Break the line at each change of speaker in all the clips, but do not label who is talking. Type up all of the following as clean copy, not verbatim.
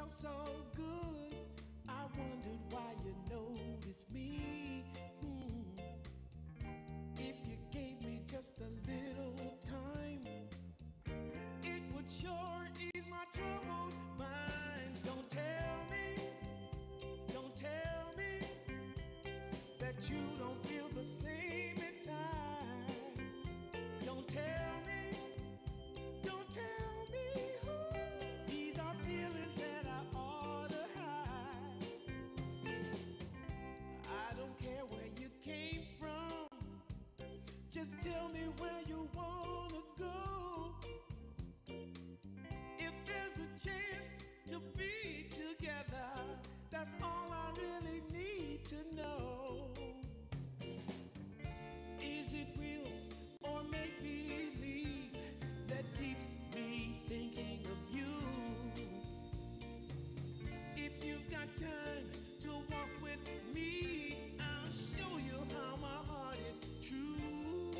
felt so good. I wondered why you noticed me. If you gave me just a little time, it would sure ease my troubled mind. Don't tell me that you don't feel the same inside. Don't tell me who. These are feelings that I ought to hide. I don't care where you came from. Just tell me where you wanna go. If there's a chance to be together, that's all I really need to know. Is it real or make believe that keeps me thinking of you? If you've got time to walk with me, I'll show you how my heart is true.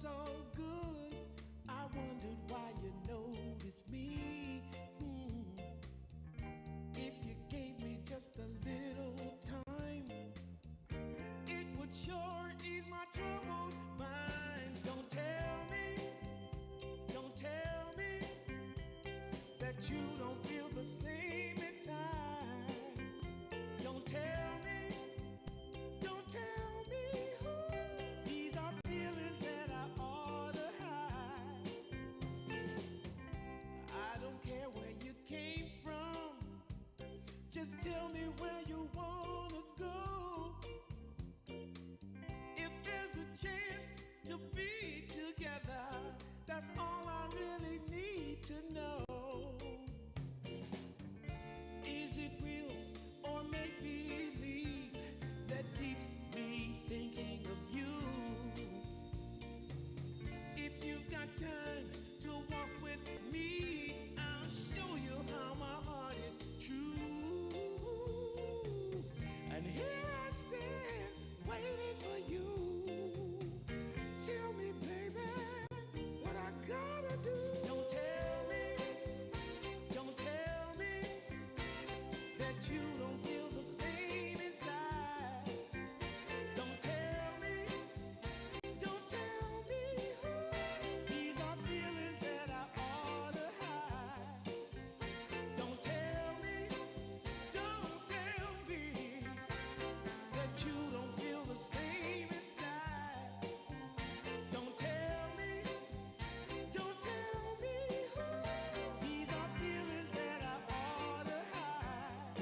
so good. I wondered why you noticed me. If you gave me just a little time, it would sure ease my troubled mind. Don't tell me that you don't feel the same inside. Don't tell me these are feelings that I ought to hide. I don't care where you came from, just tell me where you wanna go. If there's a chance to be together, that's all I really need to know. Is it real or make believe that keeps me thinking of you? If you've got time to walk with me, I'll show you how my heart is true. And here I stand waiting for you. Tell me, baby, what I gotta do. Don't tell me that you don't feel the same inside. Don't tell me these are feelings that I ought to hide. Don't tell me that you don't feel the same inside. Don't tell me these are feelings that I ought to hide.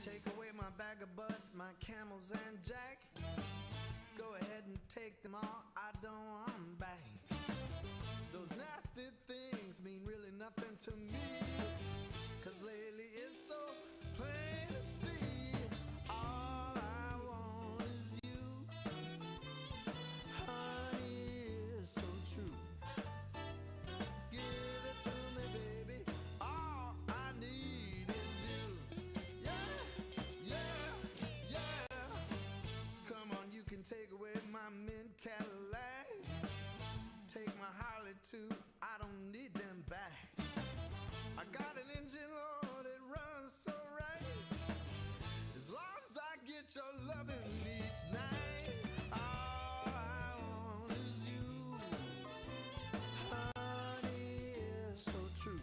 Take away my bag of bud, my camels and jack. Go ahead and take them all, I don't want 'em back. Those nasty things mean really nothing to me, 'cause lately it's so plain to see. All I want is you, honey, is so true. Give it to me, baby, all I need is you. Yeah. Come on, you can take away my mint Cadillac. Take my Harley too, I don't need them back. I got an engine, Lord, it runs so right. As long as I get your loving each night, all I want is you, honey, is so true.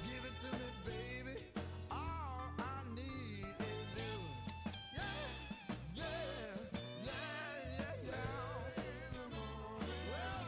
Give it to me, baby, all I need is you. Yeah. Well,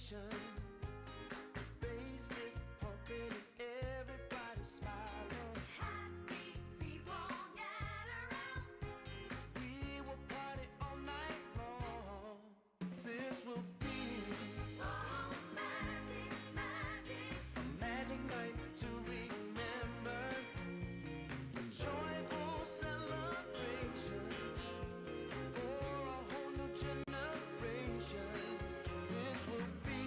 celebration. Bass is pumping and everybody smiling.
Happy people gather round.
We will party all night long. This will be
Oh, magic, magic.
a magic night to remember. A joyful celebration for a whole new generation. This will be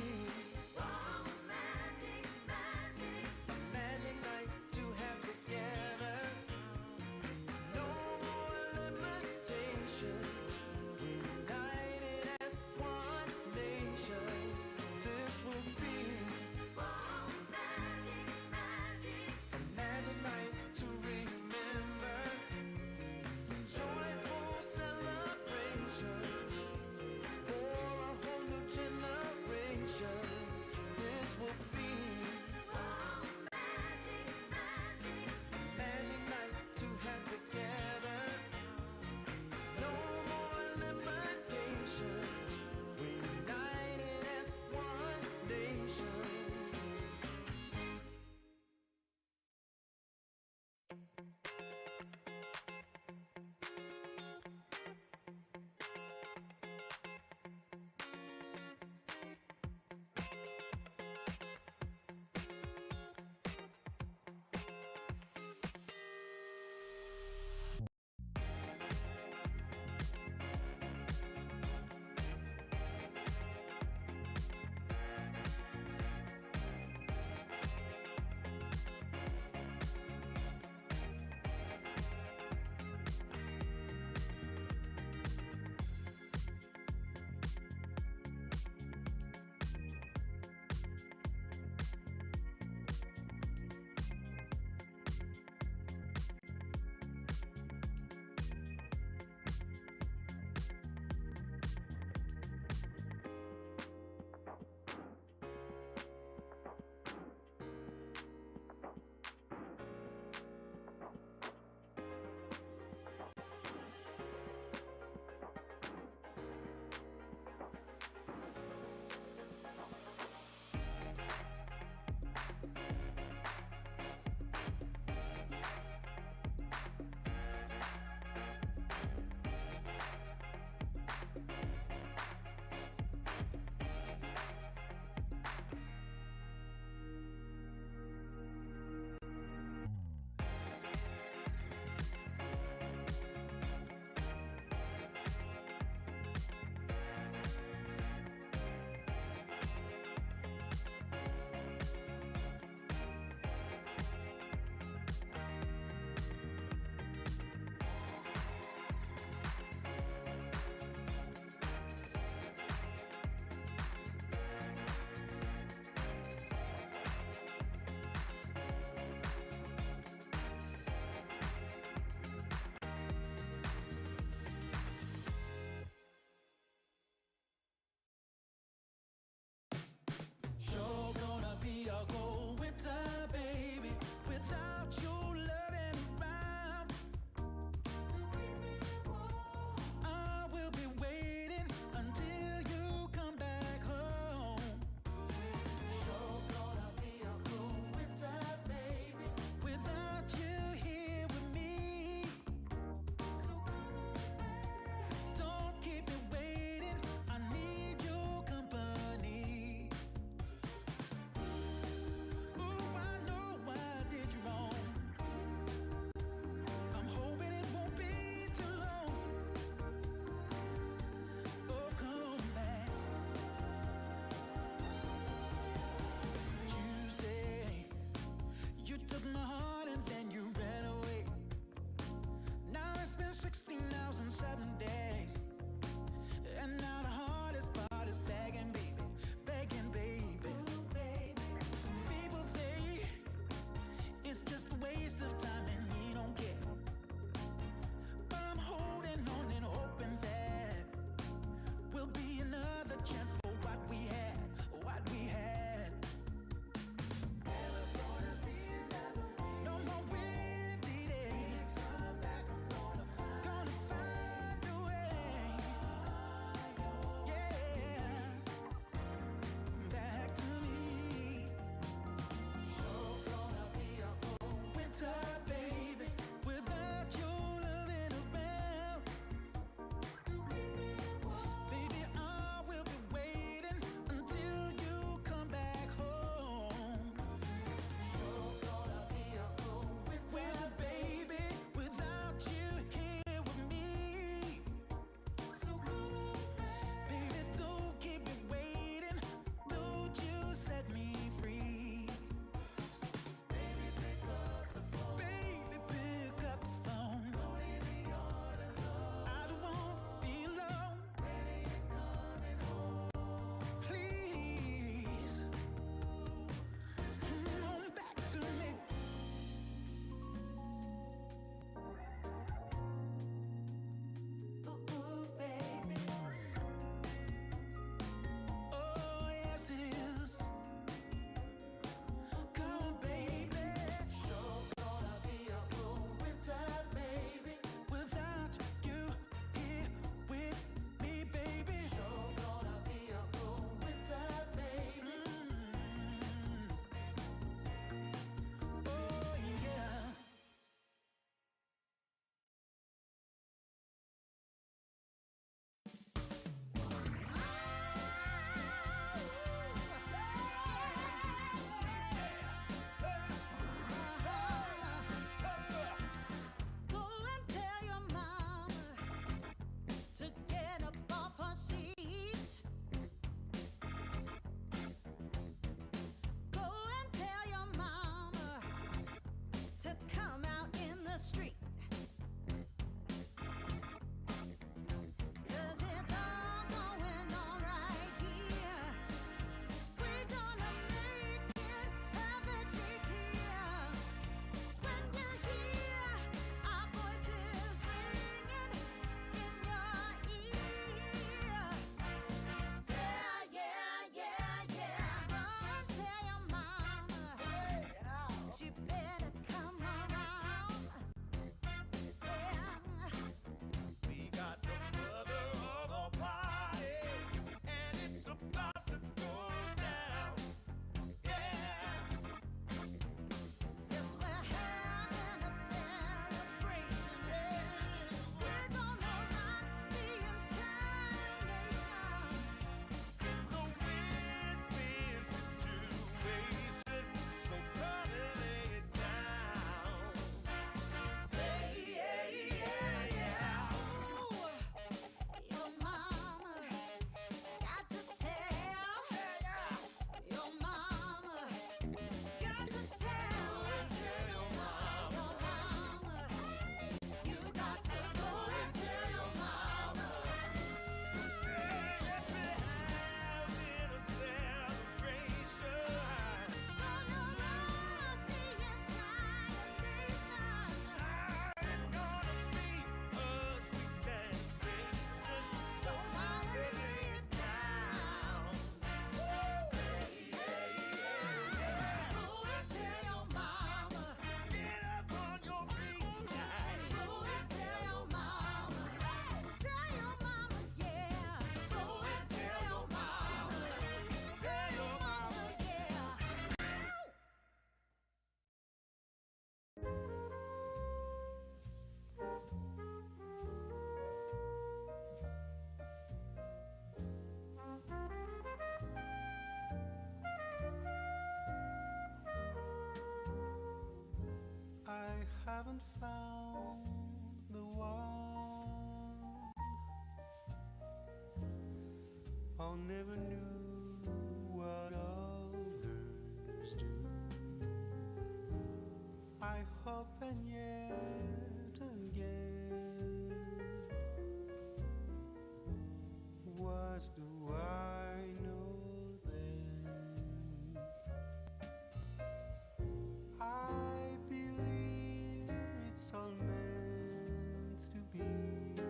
found the one. I never knew what others do. I hope and yet again, what do I know then? I believe it's all meant to be.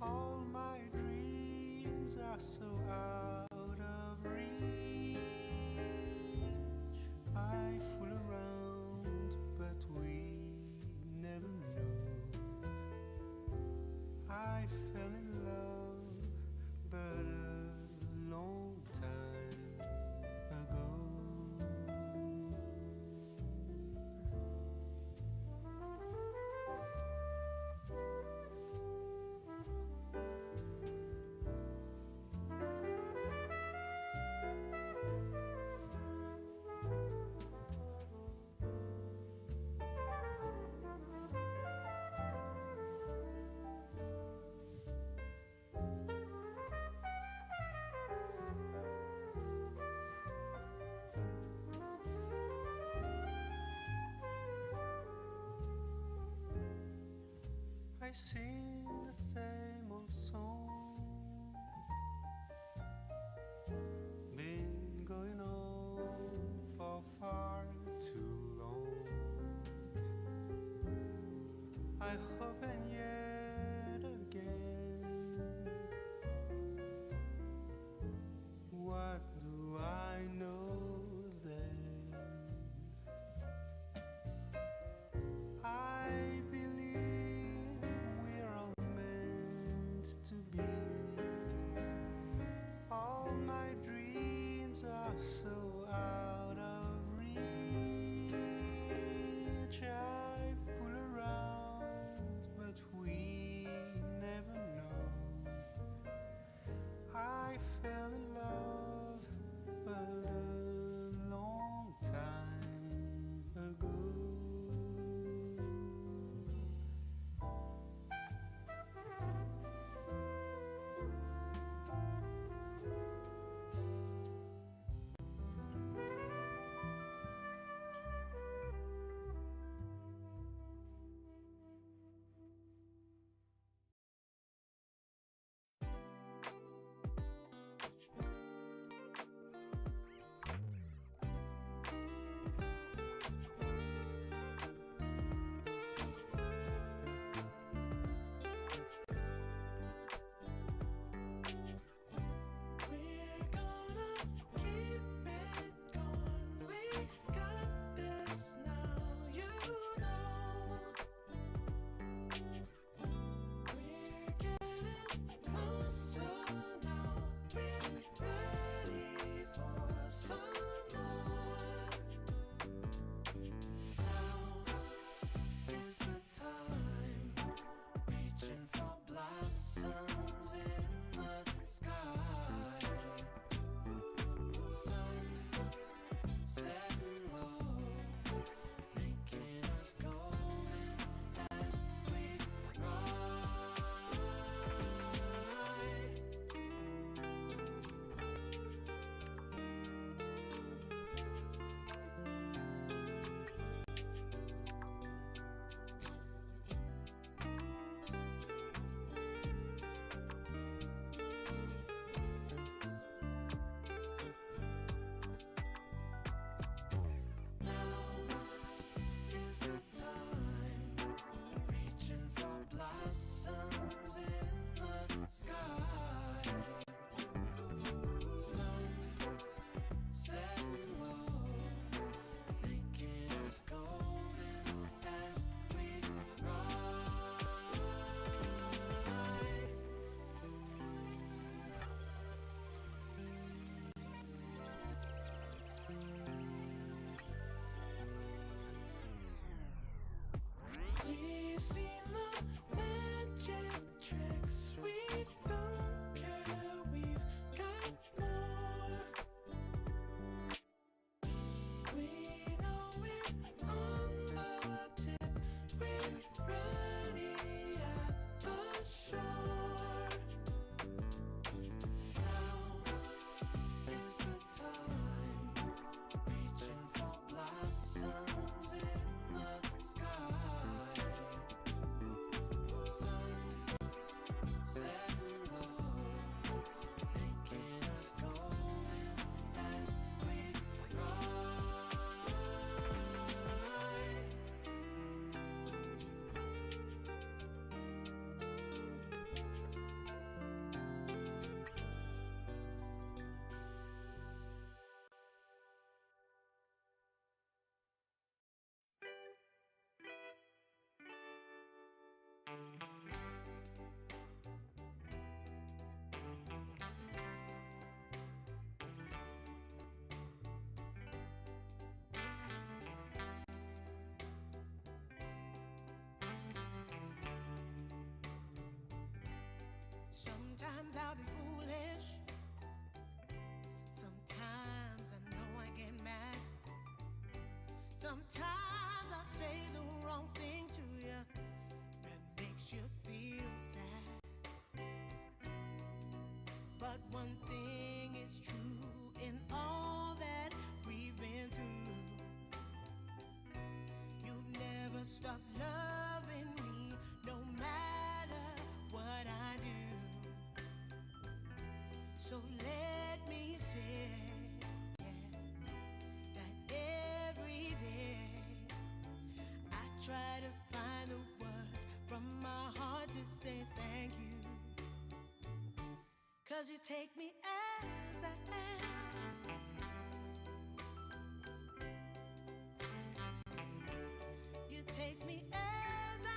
All my dreams are so out of reach. I fool around, but we never know. I fell in love, but a long time ago. I sing the same old song, been going on for far too long. I hope and yet again, what do I know then? I believe we're all meant to be. All my dreams are so out of reach. I fool around, but we never know. I fell in love, but a long time ago.
We're gonna keep it going. We got this now, you know. We're getting closer now. We're ready for some more. Now is the time, reaching for blossoms in the sky. Sun setting low, making us golden as we ride. Now is the time, reaching for blossoms in the sky. Sun setting low, making us golden as we ride. We've seen the magic tricks. We don't care. We've got more. We know we're on the tip Sometimes I say the wrong thing to you that makes you feel sad. But one thing is true in all that we've been through. You've never stopped loving me, no matter what I do. So let me say that every day I try to find the words from my heart to say thank you. 'Cause you take me as I am. You take me as I am.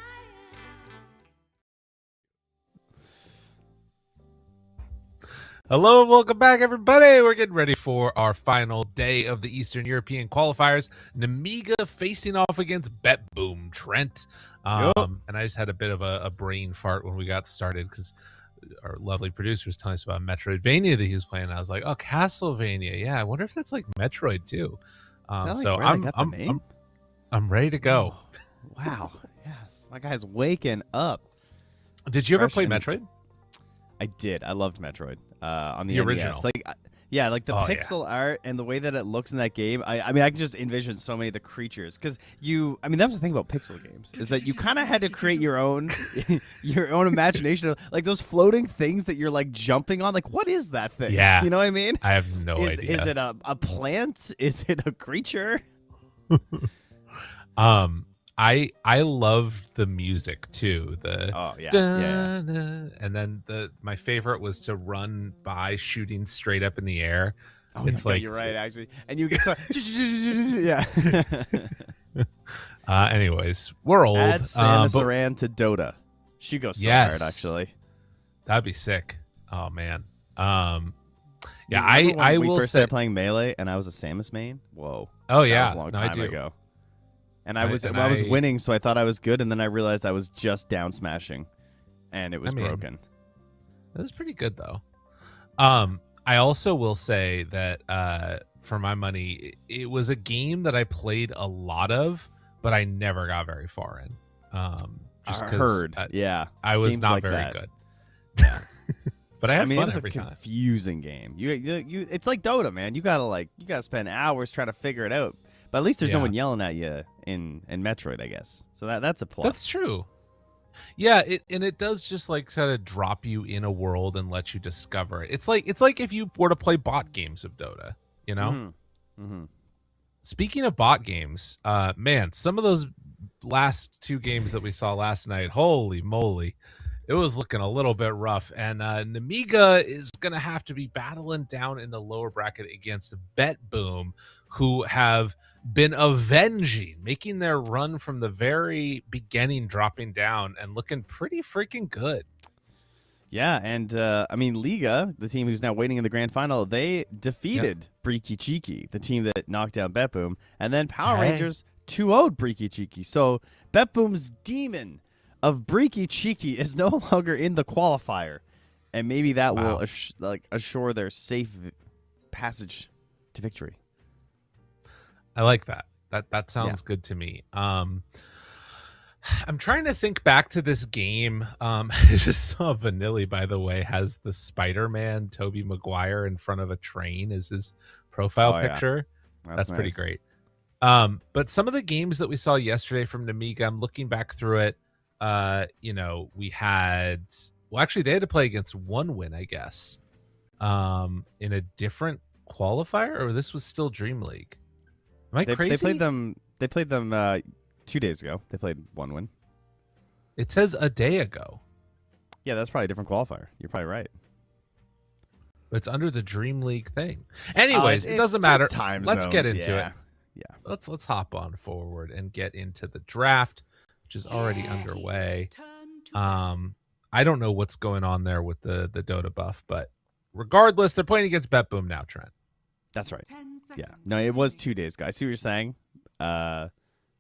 Hello and welcome back, everybody. We're getting ready for our final day of the Eastern European qualifiers. Nemiga facing off against BetBoom, Trent. And I just had a bit of a brain fart when we got started because our lovely producer was telling us about Metroidvania that he was playing. I was like, oh, Castlevania. Yeah, I wonder if that's like Metroid too. So I'm ready to go.
Oh, wow. Yes. My guy's waking up.
Did you ever play Metroid?
I did. I loved Metroid. On the
original.
NES. Like the pixel art and the way that it looks in that game. I mean, I can just envision so many of the creatures because that was the thing about pixel games is that you kind of had to create your own your own imagination of like those floating things that you're like jumping on. Like, what is that thing?
Yeah,
you know what I mean.
I have no idea.
Is it a plant? Is it a creature?
I love the music too. And then my favorite was to run by shooting straight up in the air.
Oh,
it's like
you're right, actually, and you get so yeah.
Anyways, we're old.
Add Samus Aran to Dota. She goes so hard, actually.
That'd be sick. Oh man. Yeah,
I
will
first started playing Melee, and I was a Samus main. Whoa.
Oh yeah,
that was a long time ago. And I was winning, so I thought I was good, and then I realized I was just down smashing, and it was broken.
That was pretty good though. I also will say that for my money, it was a game that I played a lot of, but I never got very far in. Just because I was
games
not
like
very
that.
good.
Yeah.
But I had fun
it was
every
a
time.
confusing game. You it's like Dota, man. You gotta spend hours trying to figure it out. But at least there's no one yelling at you in Metroid, I guess. So that's a plus.
That's true. Yeah, it does just like kind of drop you in a world and let you discover it. It's like if you were to play bot games of Dota, you know?
Mm-hmm. Mm-hmm.
Speaking of bot games, man, some of those last two games that we saw last night, holy moly, it was looking a little bit rough. And Nemiga is going to have to be battling down in the lower bracket against BetBoom, who have been avenging, making their run from the very beginning, dropping down and looking pretty freaking good.
Yeah, and I mean, Liga, the team who's now waiting in the grand final, they defeated Breaky Cheeky, the team that knocked down BetBoom, and then Power Rangers 2-0'd Breaky Cheeky. So BetBoom's demon of Breaky Cheeky is no longer in the qualifier, and maybe that will assure their safe passage to victory.
I like that. That sounds good to me. I'm trying to think back to this game. I just saw Vanilli, by the way, has the Spider-Man Tobey Maguire in front of a train as his profile picture.
Yeah.
That's pretty great. But some of the games that we saw yesterday from Nemiga, I'm looking back through it. We had actually they had to play against one win, I guess, in a different qualifier, or this was still DreamLeague. Am I crazy?
They played them 2 days ago. They played one win.
It says a day ago.
Yeah, that's probably a different qualifier. You're probably right.
It's under the DreamLeague thing. Anyways, it doesn't matter. Let's get into it.
Yeah.
Let's hop on forward and get into the draft, which is already underway. I don't know what's going on there with the Dota buff, but regardless, they're playing against BetBoom now, Trent.
That's right. Yeah. No, it was 2 days ago. I see what you're saying. Yeah,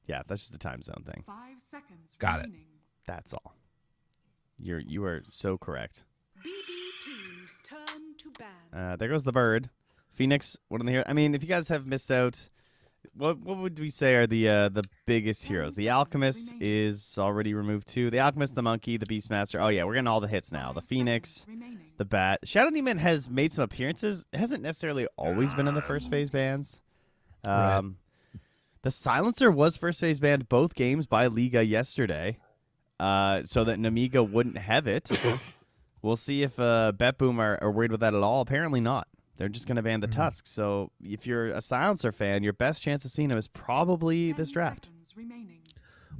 that's just the time zone thing.
5 seconds
Got
remaining.
it.
That's all. You are so correct.
BB team's turn to ban.
There goes the bird. Phoenix, what in the here? I mean, if you guys have missed out, What would we say are the biggest heroes? The Alchemist is already removed too. The Alchemist, the Monkey, the Beastmaster. Oh yeah, we're getting all the hits now. The Phoenix, the Bat. Shadow Demon has made some appearances. It hasn't necessarily always been in the first phase bans.
Right.
The Silencer was first phase banned both games by Liga yesterday, so that Nemiga wouldn't have it. We'll see if BetBoom are worried with that at all. Apparently not. They're just going to ban the Tusk. So if you're a Silencer fan, your best chance of seeing him is probably this draft.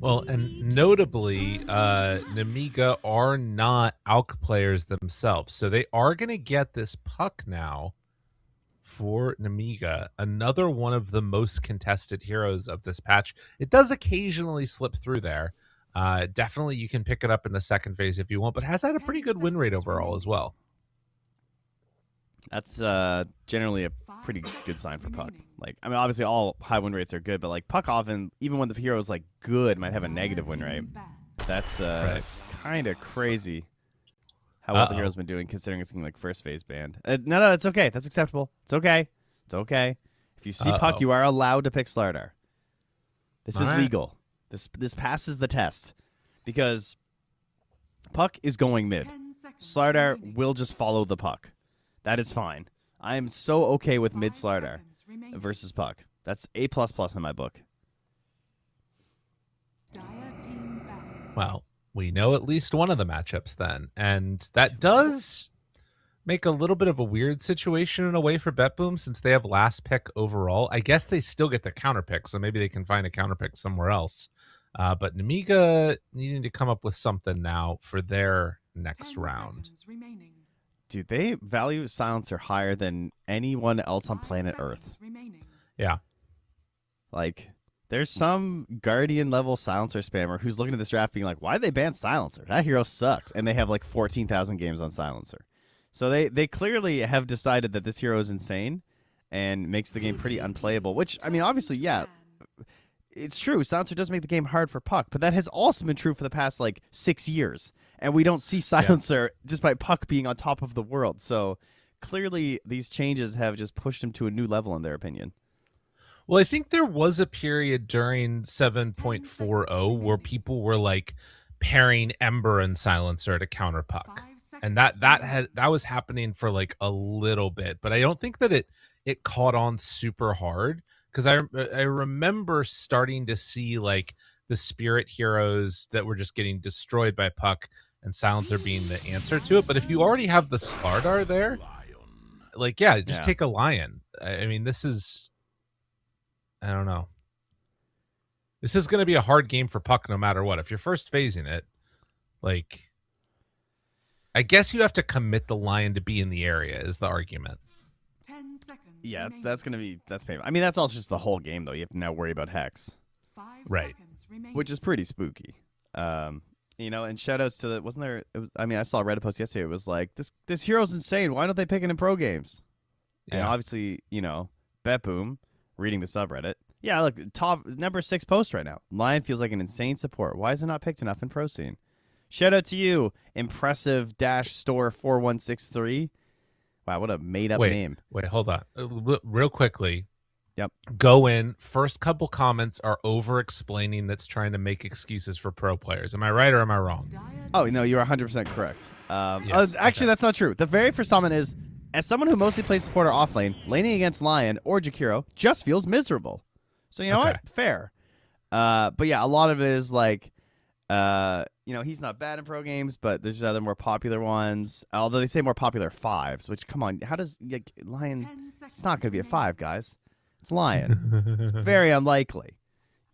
Well, and notably, Nemiga are not ALK players themselves, so they are going to get this puck now for Nemiga, another one of the most contested heroes of this patch. It does occasionally slip through there. Definitely you can pick it up in the second phase if you want, but has had a pretty good win rate overall as well.
That's generally a pretty good sign for Puck. Like, I mean, obviously all high win rates are good, but like Puck often, even when the hero is like good, might have a negative win rate. That's kind of crazy how well the hero's been doing, considering it's getting like first phase banned. No, it's okay. That's acceptable. It's okay. It's okay. If you see Puck, you are allowed to pick Slardar. This is legal. This passes the test because Puck is going mid. Slardar will just follow the Puck. That is fine. I am so okay with mid Slardar versus Puck. That's A++ in my book.
Well, we know at least one of the matchups then, and that does make a little bit of a weird situation in a way for BetBoom since they have last pick overall. I guess they still get the counter pick, so maybe they can find a counter pick somewhere else. But Nemiga needing to come up with something now for their next round.
Dude, they value Silencer higher than anyone else on planet Earth.
Yeah.
Like, there's some Guardian level Silencer spammer who's looking at this draft being like, why'd they ban Silencer? That hero sucks. And they have like 14,000 games on Silencer. So they clearly have decided that this hero is insane and makes the game pretty unplayable, which, I mean, obviously, yeah, it's true. Silencer does make the game hard for Puck, but that has also been true for the past like 6 years. And we don't see Silencer despite Puck being on top of the world. So clearly these changes have just pushed him to a new level in their opinion.
Well, I think there was a period during 7.40 where people were like pairing Ember and Silencer to counter Puck. And that was happening for like a little bit, but I don't think that it caught on super hard because I remember starting to see like the spirit heroes that were just getting destroyed by Puck and Silencer being the answer to it. But if you already have the Slardar there, like, just take a Lion. I mean, this is, I don't know. This is going to be a hard game for Puck no matter what. If you're first phasing it, like, I guess you have to commit the Lion to be in the area is the argument.
10 seconds.
Yeah, that's painful. I mean, that's also just the whole game, though. You have to now worry about Hex.
5
Right.
seconds remaining.
Which is pretty spooky. You know, and shoutouts to the, wasn't there, it was, I mean, I saw a Reddit post yesterday. It was like, this hero's insane. Why don't they pick it in pro games?
Yeah.
And obviously, you know, BetBoom, reading the subreddit. Yeah, look, top number 6 post right now. Lion feels like an insane support. Why is it not picked enough in pro scene? Shout out to you, impressive-store4163. Wow, what a made-up name.
Wait, hold on. Real quickly.
Yep.
Go in. First couple comments are over-explaining that's trying to make excuses for pro players. Am I right or am I wrong?
Oh, no, you're 100% correct.
Yes,
actually, that's not true. The very first comment is, as someone who mostly plays support or off lane, laning against Lion or Jakiro just feels miserable. So, you know what? Fair. But yeah, a lot of it is like, you know, he's not bad in pro games, but there's other more popular ones. Although they say more popular 5s, which, come on, how does Lion? It's not going to be a 5, guys. It's Lion. It's very unlikely.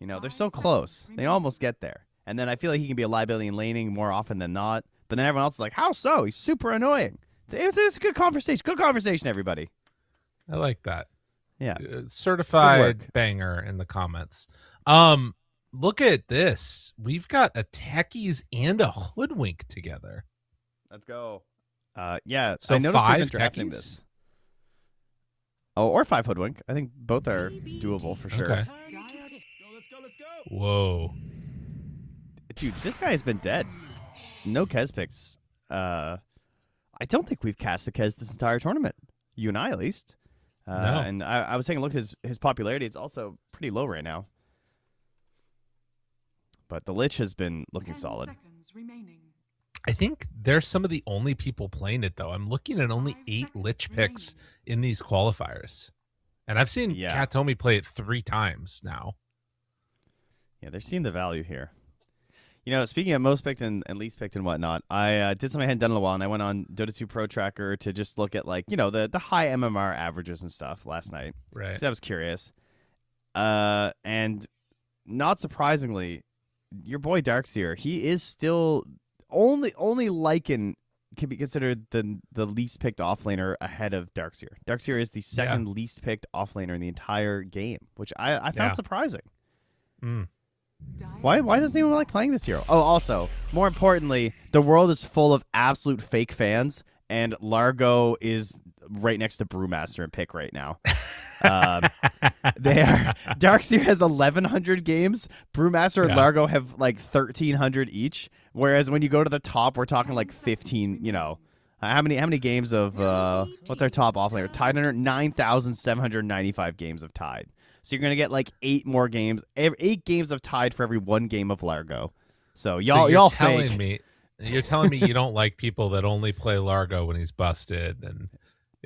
You know, they're so close. They almost get there. And then I feel like he can be a liability in laning more often than not. But then everyone else is like, how so? He's super annoying. It's a good conversation. Good conversation, everybody.
I like that.
Yeah.
Certified banger in the comments. Look at this. We've got a Techies and a Hoodwink together.
Let's go. Yeah,
so
I noticed
5
they've been drafting
Techies?
this. Oh, or 5 Hoodwink. I think both are doable for sure.
Okay.
Let's go.
Whoa.
Dude, this guy has been dead. No Kez picks. I don't think we've cast a Kez this entire tournament. You and I, at least.
No.
And I was taking a look at his popularity. It's also pretty low right now. But the Lich has been looking
10
solid.
seconds remaining.
I think they're some of the only people playing it, though. I'm looking at only
5
8
seconds
Lich picks
remaining.
in these qualifiers. And I've seen
Yeah.
Katomi play it 3 times now.
Yeah, they're seeing the value here. You know, speaking of most picked and least picked and whatnot, I did something I hadn't done in a while, and I went on Dota 2 Pro Tracker to just look at, like, you know, the high MMR averages and stuff last night.
Right.
So I was curious. And not surprisingly, your boy Darkseer, he is still only Lycan can be considered the least picked offlaner ahead of Darkseer. Darkseer is the second least picked offlaner in the entire game, which I found surprising.
Mm.
Why doesn't anyone like playing this hero? Oh, also, more importantly, the world is full of absolute fake fans, and Largo is right next to Brewmaster in pick right now. Darkseer has 1,100 games. Brewmaster and Largo have like 1,300 each. Whereas when you go to the top, we're talking like 15. You know, how many games of what's our top offlaner? Tide under 9,795 games of Tide. So you're gonna get like 8 more games, 8 games of Tide for every 1 game of Largo. So y'all fake.
You're telling me you don't like people that only play Largo when he's busted, and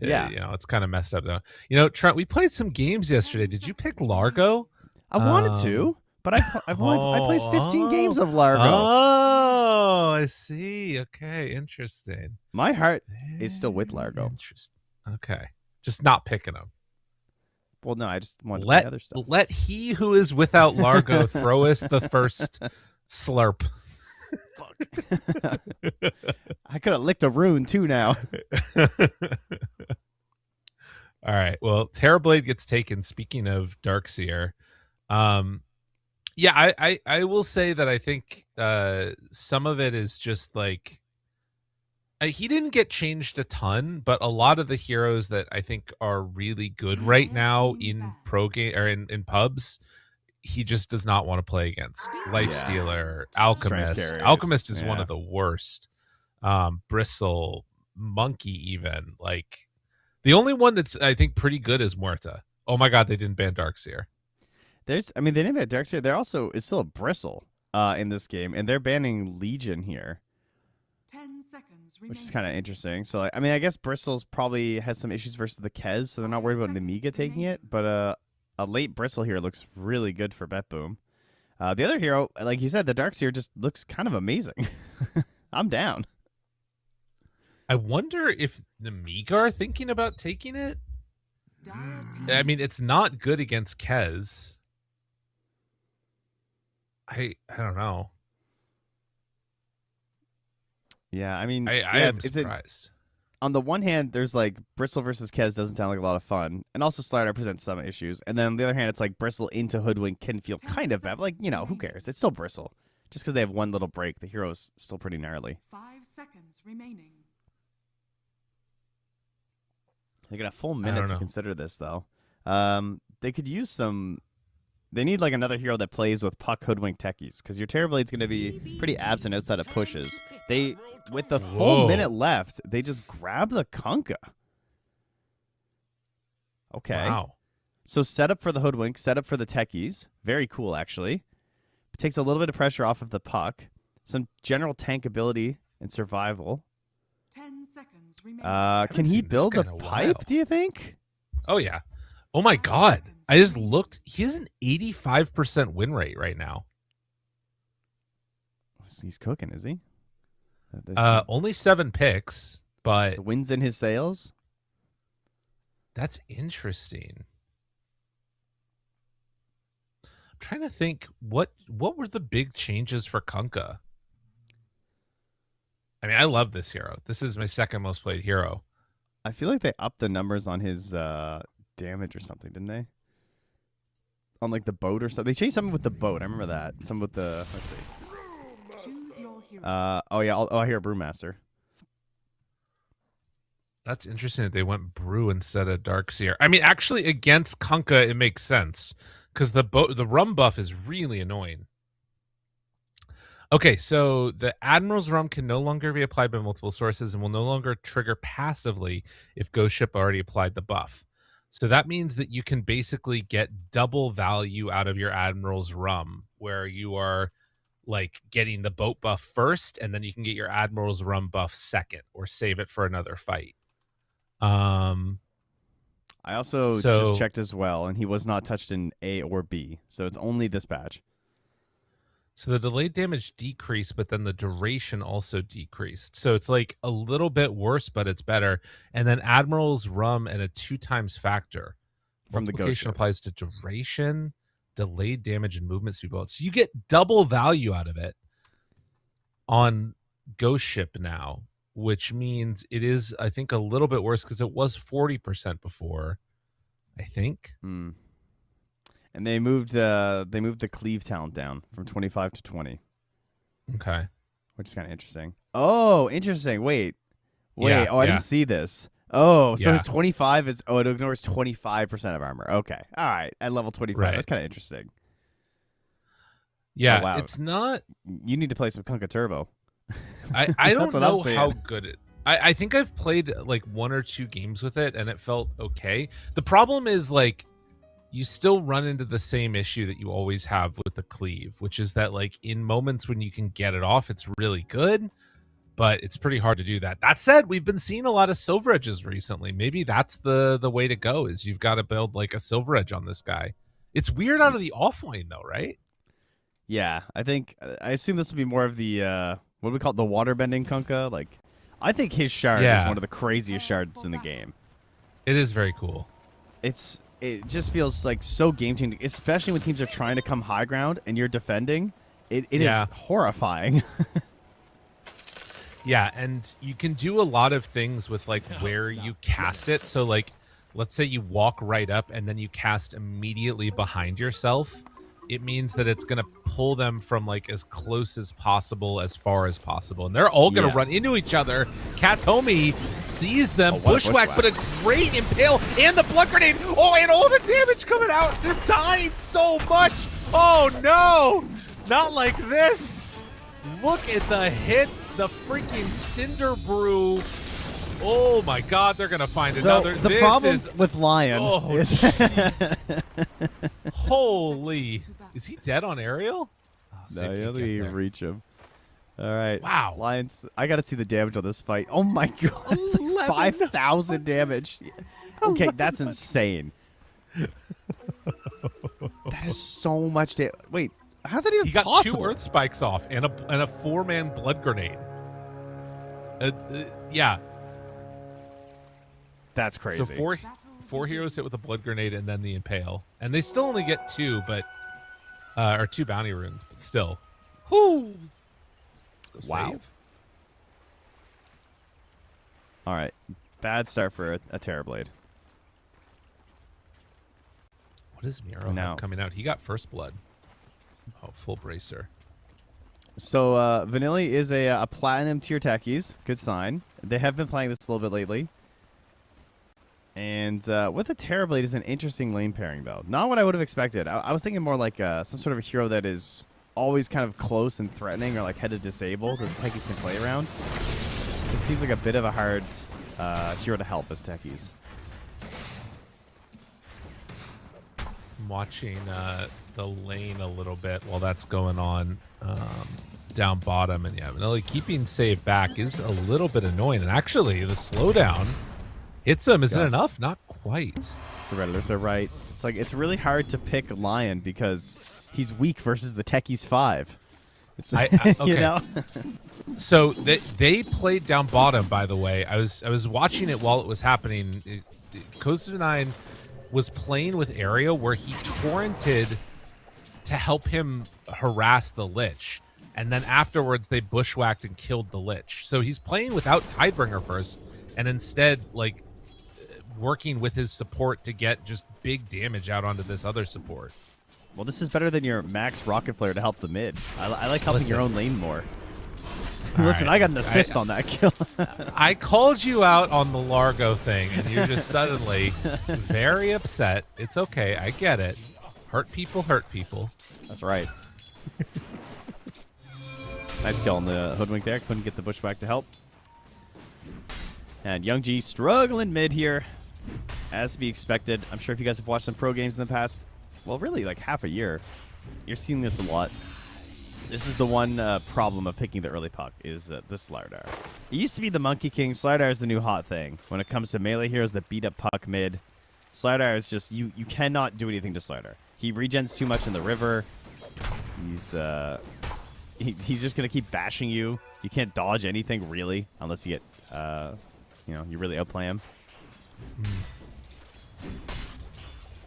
Yeah.
you know, it's kind of messed up though. You know, Trent, we played some games yesterday. Did you pick Largo?
I wanted to, but I played 15 games of Largo.
Oh, I see. Okay, interesting.
My heart is still with Largo.
Interesting. Okay, just not picking him.
Well, no, I just wanted to play other stuff.
Let he who is without Largo throw us the first slurp.
Fuck. I could have licked a rune too now.
All right. Well, Terrorblade gets taken. Speaking of Darkseer, yeah, I will say that I think some of it is just like he didn't get changed a ton, but a lot of the heroes that I think are really good right now in pro game or in pubs, he just does not want to play against. Lifestealer, Alchemist. Alchemist is one of the worst. Bristle, Monkey, even like the only one that's I think pretty good is Muerta. Oh my god, they didn't ban Darkseer.
They didn't ban Darkseer. They're also it's still a Bristle in this game, and they're banning Legion here.
10 seconds remaining.
Which is kind of interesting. So, I mean, I guess Bristol's probably has some issues versus the Kez, so they're not worried about Nemiga taking it. But a late Bristle here looks really good for BetBoom. The other hero, like you said, the Darkseer just looks kind of amazing. I'm down.
I wonder if Nemiga are thinking about taking it. I mean, it's not good against Kez. I don't know.
Yeah, I mean,
I am surprised.
On the one hand, there's like Bristle versus Kez doesn't sound like a lot of fun, and also Slider presents some issues. And then on the other hand, it's like Bristle into Hoodwink can feel kind of bad. But like, you know, who cares? It's still Bristle. Just because they have one little break, the hero's still pretty gnarly.
5 seconds remaining.
They got a full minute to consider this, though. They could use some. They need like another hero that plays with Puck Hoodwink techies, because your Terrorblade's going to be pretty absent outside of pushes. They, with the full minute left, they just grab the Kunkka. Okay.
Wow.
So set up for the Hoodwink, set up for the techies. Very cool, actually. It takes a little bit of pressure off of the Puck. Some general tank ability and survival.
10 seconds remaining.
Can he build a pipe, do you think?
Oh, yeah. Oh, my God. I just looked. He has an 85% win rate right now.
He's cooking, is he?
Only 7 picks, but
the wins in his sails.
That's interesting. I'm trying to think what were the big changes for Kunkka? I mean, I love this hero. This is my second most played hero.
I feel like they upped the numbers on his damage or something, didn't they? On like the boat or something. They changed something with the boat. I remember that. Some with the let's see.
Choose your hero.
Oh yeah, I hear Brewmaster.
That's interesting that they went Brew instead of Darkseer. I mean, actually, against Kunkka, it makes sense because the rum buff is really annoying. Okay, so the Admiral's rum can no longer be applied by multiple sources and will no longer trigger passively if Ghost Ship already applied the buff. So that means that you can basically get double value out of your Admiral's Rum, where you are like getting the boat buff first, and then you can get your Admiral's Rum buff second, or save it for another fight.
I also just checked as well, and he was not touched in A or B, so it's only this patch.
So the delayed damage decreased, but then the duration also decreased. So it's like a little bit worse, but it's better. And then Admiral's Rum and a 2x factor.
From the
Multiplication
ghost
applies to duration, delayed damage, and movement speed bonus. So you get double value out of it on Ghost Ship now, which means it is, I think, a little bit worse because it was 40% before, I think.
And they moved the cleave talent down from 25 to 20.
Okay.
Which is kind of interesting. Oh, interesting. Wait.
Yeah,
I didn't see this. Oh, so
Yeah.
his 25 is it ignores 25% of armor. Okay. All right. At level 25.
Right.
That's kind of interesting.
Yeah,
Oh, wow.
it's not.
You need to play some Kunkka Turbo.
I don't
That's what I'm
know
saying.
how good it. I think I've played like 1 or 2 games with it, and it felt okay. The problem is like you still run into the same issue that you always have with the cleave, which is that like in moments when you can get it off, it's really good, but it's pretty hard to do that. That said, we've been seeing a lot of silver edges recently. Maybe that's the way to go, is you've got to build like a silver edge on this guy. It's weird out of the offlane though, right?
Yeah, I assume this will be more of the what do we call it, the water bending Kunkka? Like, I think his shard
Yeah.
is one of the craziest shards in the game.
It is very cool.
It just feels like so game changing, especially when teams are trying to come high ground and you're defending. It
Yeah.
is horrifying.
Yeah, and you can do a lot of things with like where you cast it. So like, let's say you walk right up and then you cast immediately behind yourself. It means that it's going to pull them from like as close as possible, as far as possible. And they're all going to run into each other. Katomi sees them,
what a
bushwhack,
bushwhack.
but a great impale and the blood grenade. Oh, and all the damage coming out. They're dying so much. Oh, no. Not like this. Look at the hits. The freaking Cinder Brew. Oh, my God. They're going to find another.
The
This
problem
is...
with Lion
Oh,
is
jeez. Holy. Is he dead on aerial? Oh,
no,
Sid
you
can
have to
get there.
reach him. All right.
Wow.
Lions, I got to see the damage on this fight. Oh my god. It's like 5,000 damage. Okay, that's insane. That is so much damage. Wait, how's that even
He got
possible?
2 Earth Spikes off and a 4-man blood grenade. Yeah.
That's crazy.
So four heroes hit with a blood grenade and then the impale. And they still only get 2, but or 2 bounty runes, but still. Whoo! Let's go
Wow.
save.
All right. Bad start for a Terrorblade.
What does Miro
No.
have coming out? He got first blood. Oh, full bracer.
So Vanilli is a platinum tier techies. Good sign. They have been playing this a little bit lately. And with a Terrorblade is an interesting lane pairing, though. Not what I would have expected. I was thinking more like some sort of a hero that is always kind of close and threatening, or like headed disabled that the techies can play around. It seems like a bit of a hard hero to help as techies.
I'm watching the lane a little bit while that's going on down bottom. And yeah, Vanilli keeping save back is a little bit annoying. And actually, the slowdown hits him. Is it enough? Not quite.
The Redditors are right. It's like it's really hard to pick Lion because he's weak versus the techies 5. It's
okay.
you know.
So they played down bottom, by the way. I was watching it while it was happening. Costa 9 was playing with Area where he torrented to help him harass the Lich. And then afterwards they bushwhacked and killed the Lich. So he's playing without Tidebringer first and instead like working with his support to get just big damage out onto this other support.
Well, this is better than your max rocket flare to help the mid. I like helping your own lane more. Listen,
right.
I got an assist on that kill.
I called you out on the Largo thing, and you're just suddenly very upset. It's okay. I get it. Hurt people hurt people.
That's right. Nice kill on the Hoodwink there. Couldn't get the bushwhack to help. And Young G struggling mid here. as to be expected. I'm sure if you guys have watched some pro games in the past, well, really like half a year, you're seeing this a lot. This is the one problem of picking the early puck is the Slardar. It used to be the Monkey King. Slardar is the new hot thing. When it comes to melee heroes that beat up puck mid, Slardar is just, you cannot do anything to Slardar. He regens too much in the river. He's just going to keep bashing you. You can't dodge anything, really, unless you get, you really outplay him.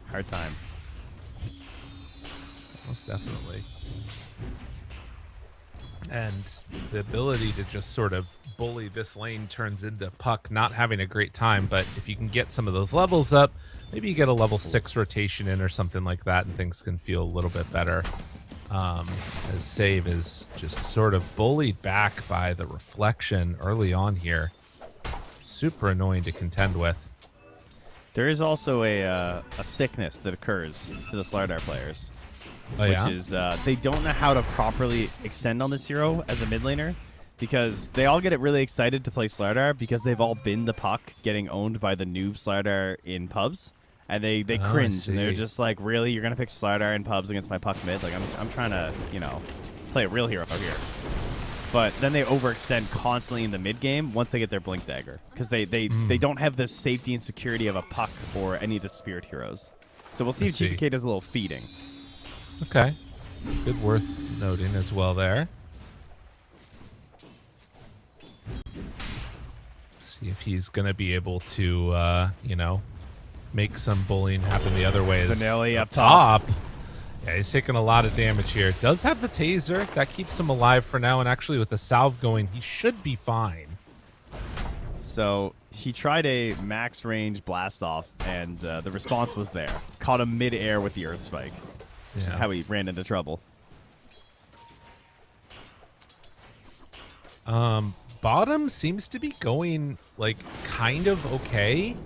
Hard time.
Most definitely. And the ability to just sort of bully this lane turns into Puck not having a great time, but if you can get some of those levels up, maybe you get a level 6 rotation in or something like that, and things can feel a little bit better. As Save is just sort of bullied back by the reflection early on here. Super annoying to contend with.
There is also a sickness that occurs to the Slardar players.
Oh,
which is they don't know how to properly extend on this hero as a mid laner, because they all get really excited to play Slardar because they've all been the puck getting owned by the noob Slardar in pubs, and they cringe and they're just like, really, you're gonna pick Slardar in pubs against my puck mid? Like I'm trying to play a real hero out here. But then they overextend constantly in the mid game once they get their Blink Dagger, because they don't have the safety and security of a puck or any of the spirit heroes. So we'll see if GPK does a little feeding.
Okay. Good, worth noting as well there. See if he's going to be able to, make some bullying happen the other way.
Vanilli up top.
Yeah, he's taking a lot of damage here. Does have the taser. That keeps him alive for now, and actually with the salve going, he should be fine.
So he tried a max range blast off, and the response was there. Caught him mid-air with the Earth Spike. Which is how he ran into trouble.
Bottom seems to be going, like, kind of okay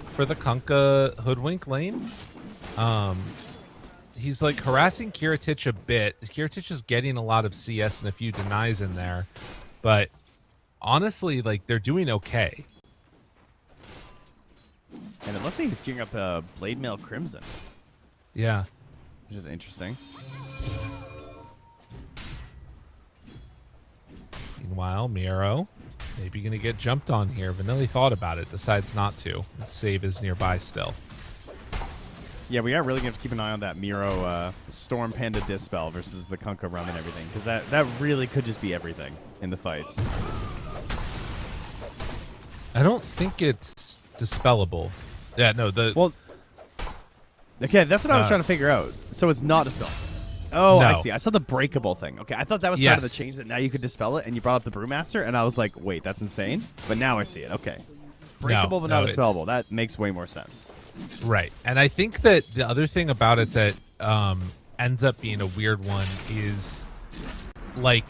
for the Kunkka Hoodwink lane. He's, like, harassing Kiritich a bit. Kiritich is getting a lot of CS and a few denies in there. But, honestly, like, they're doing okay.
And it looks like he's gearing up a Blade Mail Crimson.
Yeah.
Which is interesting.
Meanwhile, Miro maybe going to get jumped on here. Vanilli thought about it, decides not to. The save is nearby still.
Yeah, we are really going to have to keep an eye on that Miro Storm Panda Dispel versus the Kunkka Rum and everything, because that really could just be everything in the fights.
I don't think it's dispellable. Yeah, no,
Well, okay, that's what I was trying to figure out. So it's not dispelled. Oh, no. I see. I saw the breakable thing. Okay, I thought that was part of the change, that now you could dispel it, and you brought up the Brewmaster, and I was like, wait, that's insane. But now I see it. Okay. Breakable but not dispellable. That makes way more sense.
Right. And I think that the other thing about it that ends up being a weird one is, like,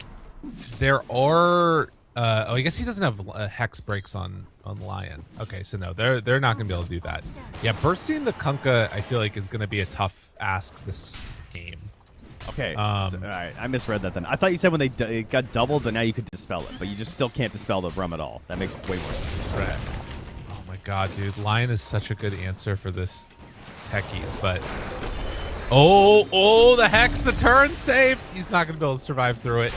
there are... I guess he doesn't have hex breaks on Lion. Okay, so no, they're not going to be able to do that. Yeah, bursting the Kunkka, I feel like, is going to be a tough ask this game.
Okay, all right, I misread that then. I thought you said when it got doubled, but now you could dispel it, but you just still can't dispel the Rum at all. That makes way more sense.
Right. Oh my god, dude. Lion is such a good answer for this techies, but... Oh, the hex, the turn save! He's not going to be able to survive through it.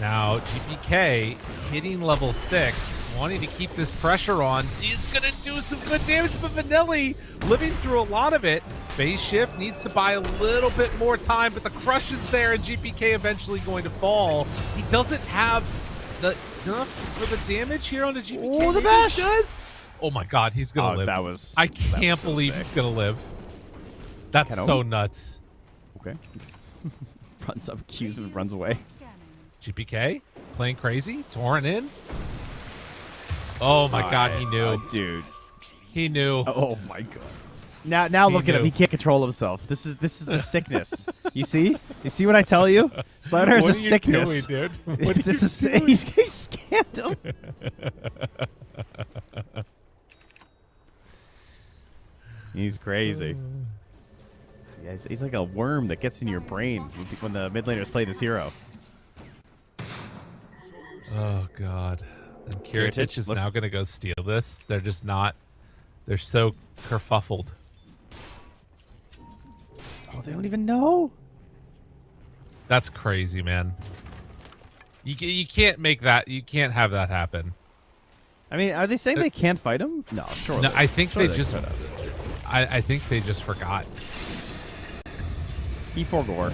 Now, GPK hitting level 6, wanting to keep this pressure on. He's going to do some good damage, but Vanilli living through a lot of it. Phase shift needs to buy a little bit more time, but the crush is there, and GPK eventually going to fall. He doesn't have enough for the damage here on the GPK.
Oh, the bash!
Does. Oh my god, he's going to live. I can't believe he's going to live. That's so nuts.
Okay. Runs up, Q's and runs away.
GPK playing crazy, touring in. Oh my god, he knew,
dude.
He knew.
Oh my god. Now look at him. He can't control himself. This is the sickness. You see? You see what I tell you? Slardar is a sickness.
Doing, dude? What
He scanned him. He's crazy. Yeah, he's like a worm that gets in your brain when the mid laners play this hero.
Oh god. And Kiritich is now going to go steal this. They're just not They're so kerfuffled.
Oh, they don't even know.
That's crazy, man. You can't make that. You can't have that happen.
I mean, are they saying they can't fight him? No, sure.
No, I think
sure
they just.
could've.
I think they just forgot.
He forgore.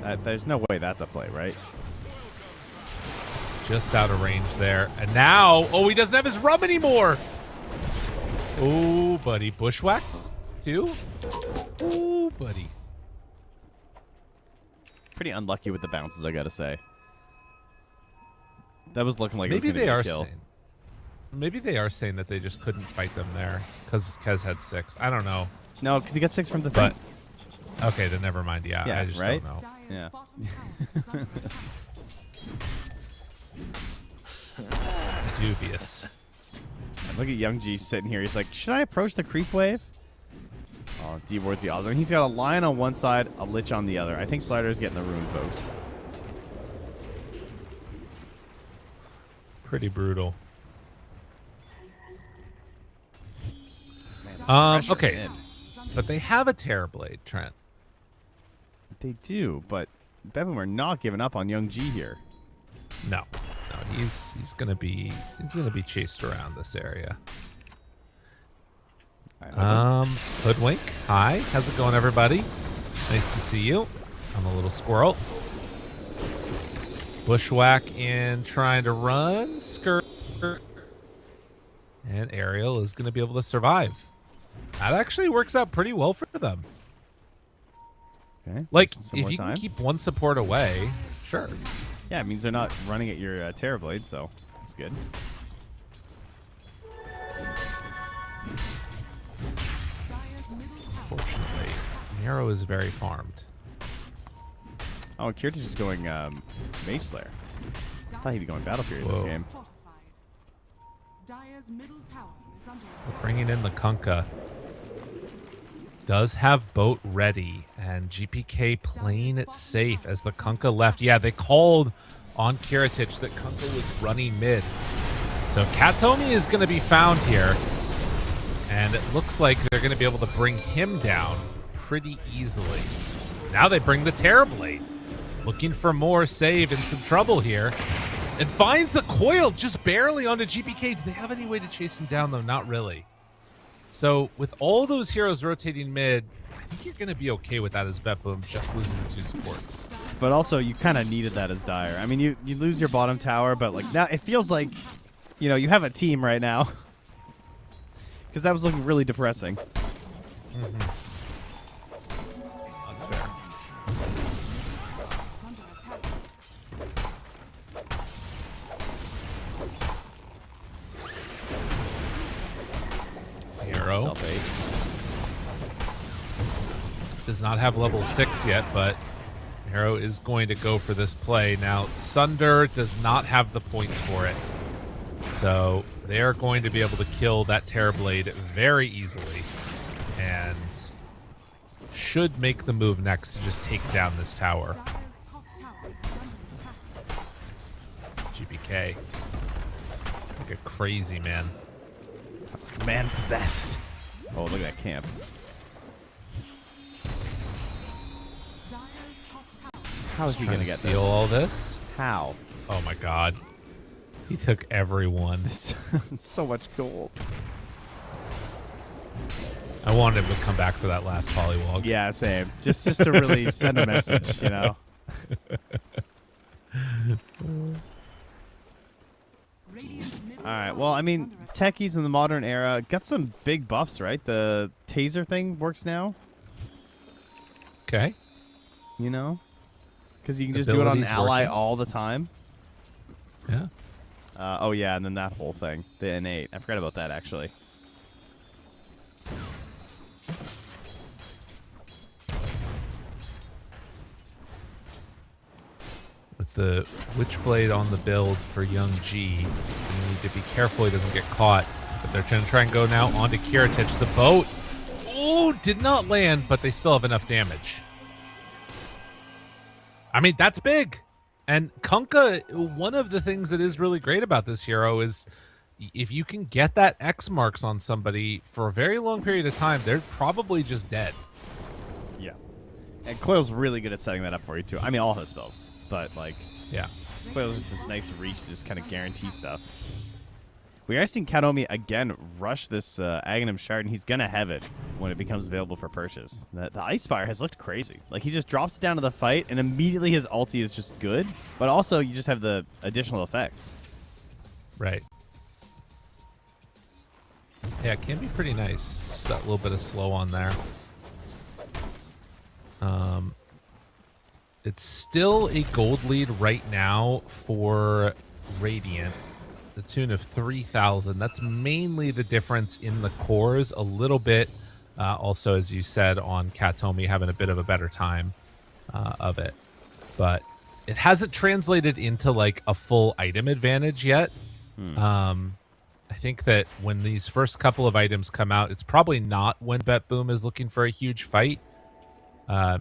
Yeah.
There's no way that's a play, right?
Just out of range there. And now, oh, he doesn't have his rum anymore. Oh, buddy. Bushwhack, too? Oh, buddy.
Pretty unlucky with the bounces, I gotta say. That was looking like
Maybe
it was
they
gonna be
are
a kill.
saying. Maybe they are saying that they just couldn't fight them there because Kez had 6. I don't know.
No, because he got 6 from the thing.
But okay, then never mind. Yeah,
Yeah,
I just
right?
don't know.
Dire's
Yeah.
bottom tower is under attack.
Dubious.
And look at Young G sitting here. He's like, should I approach the creep wave? Oh, D wards the other. He's got a lion on one side, a lich on the other. I think Slider's getting the rune, folks.
Pretty brutal.
Pressure
Okay,
in.
but they have a Terrorblade, Trent.
They do, but BetBoom are not giving up on Young G here.
No, he's gonna be chased around this area.
All right,
Hoodwink. Hi, how's it going, everybody? Nice to see you. I'm a little squirrel. Bushwhack in trying to run. Skirt. And Ariel is going to be able to survive. That actually works out pretty well for them.
okay.
Like,
Wasting some
if
more
you
time.
can keep one support away, sure.
Yeah, it means they're not running at your Terrorblade, so that's good.
Dire's middle tower.
Fortunately, Nero is very farmed.
Oh, and Kirtish is going Mage Slayer. I thought he'd be going Battle Fury this
Whoa.
game.
Fortified. Dire's middle tower is under attack.
Bringing in the Kunkka. Does have boat ready, and GPK playing it safe as the Kunkka left. Yeah, they called on Kiritich that Kunkka was running mid. So Katomi is going to be found here, and it looks like they're going to be able to bring him down pretty easily. Now they bring the Terrorblade. Looking for more save and some trouble here. And finds the coil just barely onto GPK. Do they have any way to chase him down, though? Not really. So with all those heroes rotating mid, I think you're going to be okay with that as BetBoom, just losing the 2 supports.
But also, you kind of needed that as Dire. I mean, you lose your bottom tower, but like now it feels like, you know, you have a team right now. Because that was looking really depressing.
That's fair.
Is under attack.
Hero
Self-8.
does not have level 6 yet, but Hero is going to go for this play. Now, Sunder does not have the points for it. So they are going to be able to kill that Terrorblade very easily. And should make the move next to just take down this tower.
Dire's top tower is under attack.
GPK. Like a crazy man.
Man possessed. Oh, look at that camp.
Dire's top tower.
How is he
Trying
going
to
to get
steal
this?
all this.
How?
Oh my god. He took everyone.
So much gold.
I wanted him to come back for that last polywog.
Yeah, same. Just to really send a message, you know.
Radiant's middle
All right.
tower
Well, I
is
mean,
under attack.
techies in the modern era got some big buffs, right? The taser thing works now,
Okay.
you know, because you can just do it on an
Abilities
ally
working.
all the time.
Yeah.
Oh yeah, and then that whole thing, the innate. I forgot about that actually.
With the Witchblade on the build for Young G, you need to be careful he doesn't get caught. But they're trying to go now onto Kiritich. The boat, ooh, did not land, but they still have enough damage. I mean, that's big. And Kunkka, one of the things that is really great about this hero is, if you can get that X marks on somebody for a very long period of time, they're probably just dead.
Yeah. And Coil's really good at setting that up for you, too. I mean, all his spells. But, like,
Yeah.
Coil's just this nice reach to just kind of guarantee stuff. We are seeing Katomi again rush this Aghanim Shard, and he's going to have it when it becomes available for purchase. The Ice Spire has looked crazy. Like, he just drops it down to the fight, and immediately his ulti is just good. But also, you just have the additional effects.
Right. Yeah, it can be pretty nice. Just that little bit of slow on there. It's still a gold lead right now for Radiant, the tune of 3,000. That's mainly the difference in the cores, a little bit. Also, as you said, on Katomi having a bit of a better time of it. But it hasn't translated into like a full item advantage yet. I think that when these first couple of items come out, it's probably not when BetBoom is looking for a huge fight.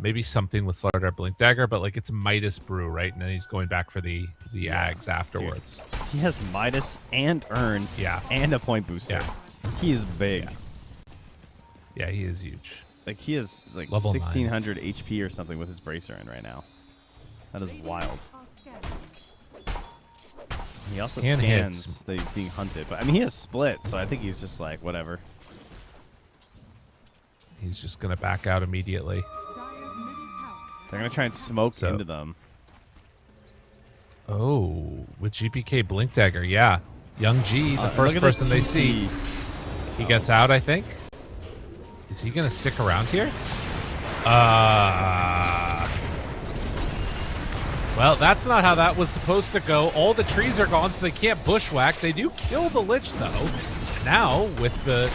Maybe something with Slaughter Blink Dagger, but like it's Midas Brew, right? And then he's going back for the Ags afterwards.
Dude, he has Midas and Earn, and a point booster.
Yeah.
He is big.
Yeah, he is huge.
Like he is like
Level
1,600 HP or something with his Bracer in right now. That is wild. He also scans that he's being hunted, but I mean he has split, so I think he's just like whatever.
He's just gonna back out immediately.
They're gonna try and smoke into them.
Oh, with GPK Blink Dagger, yeah. Young G, the first person they see, he gets out, I think. Is he gonna stick around here? Well, that's not how that was supposed to go. All the trees are gone, so they can't bushwhack. They do kill the Lich, though. And now, with the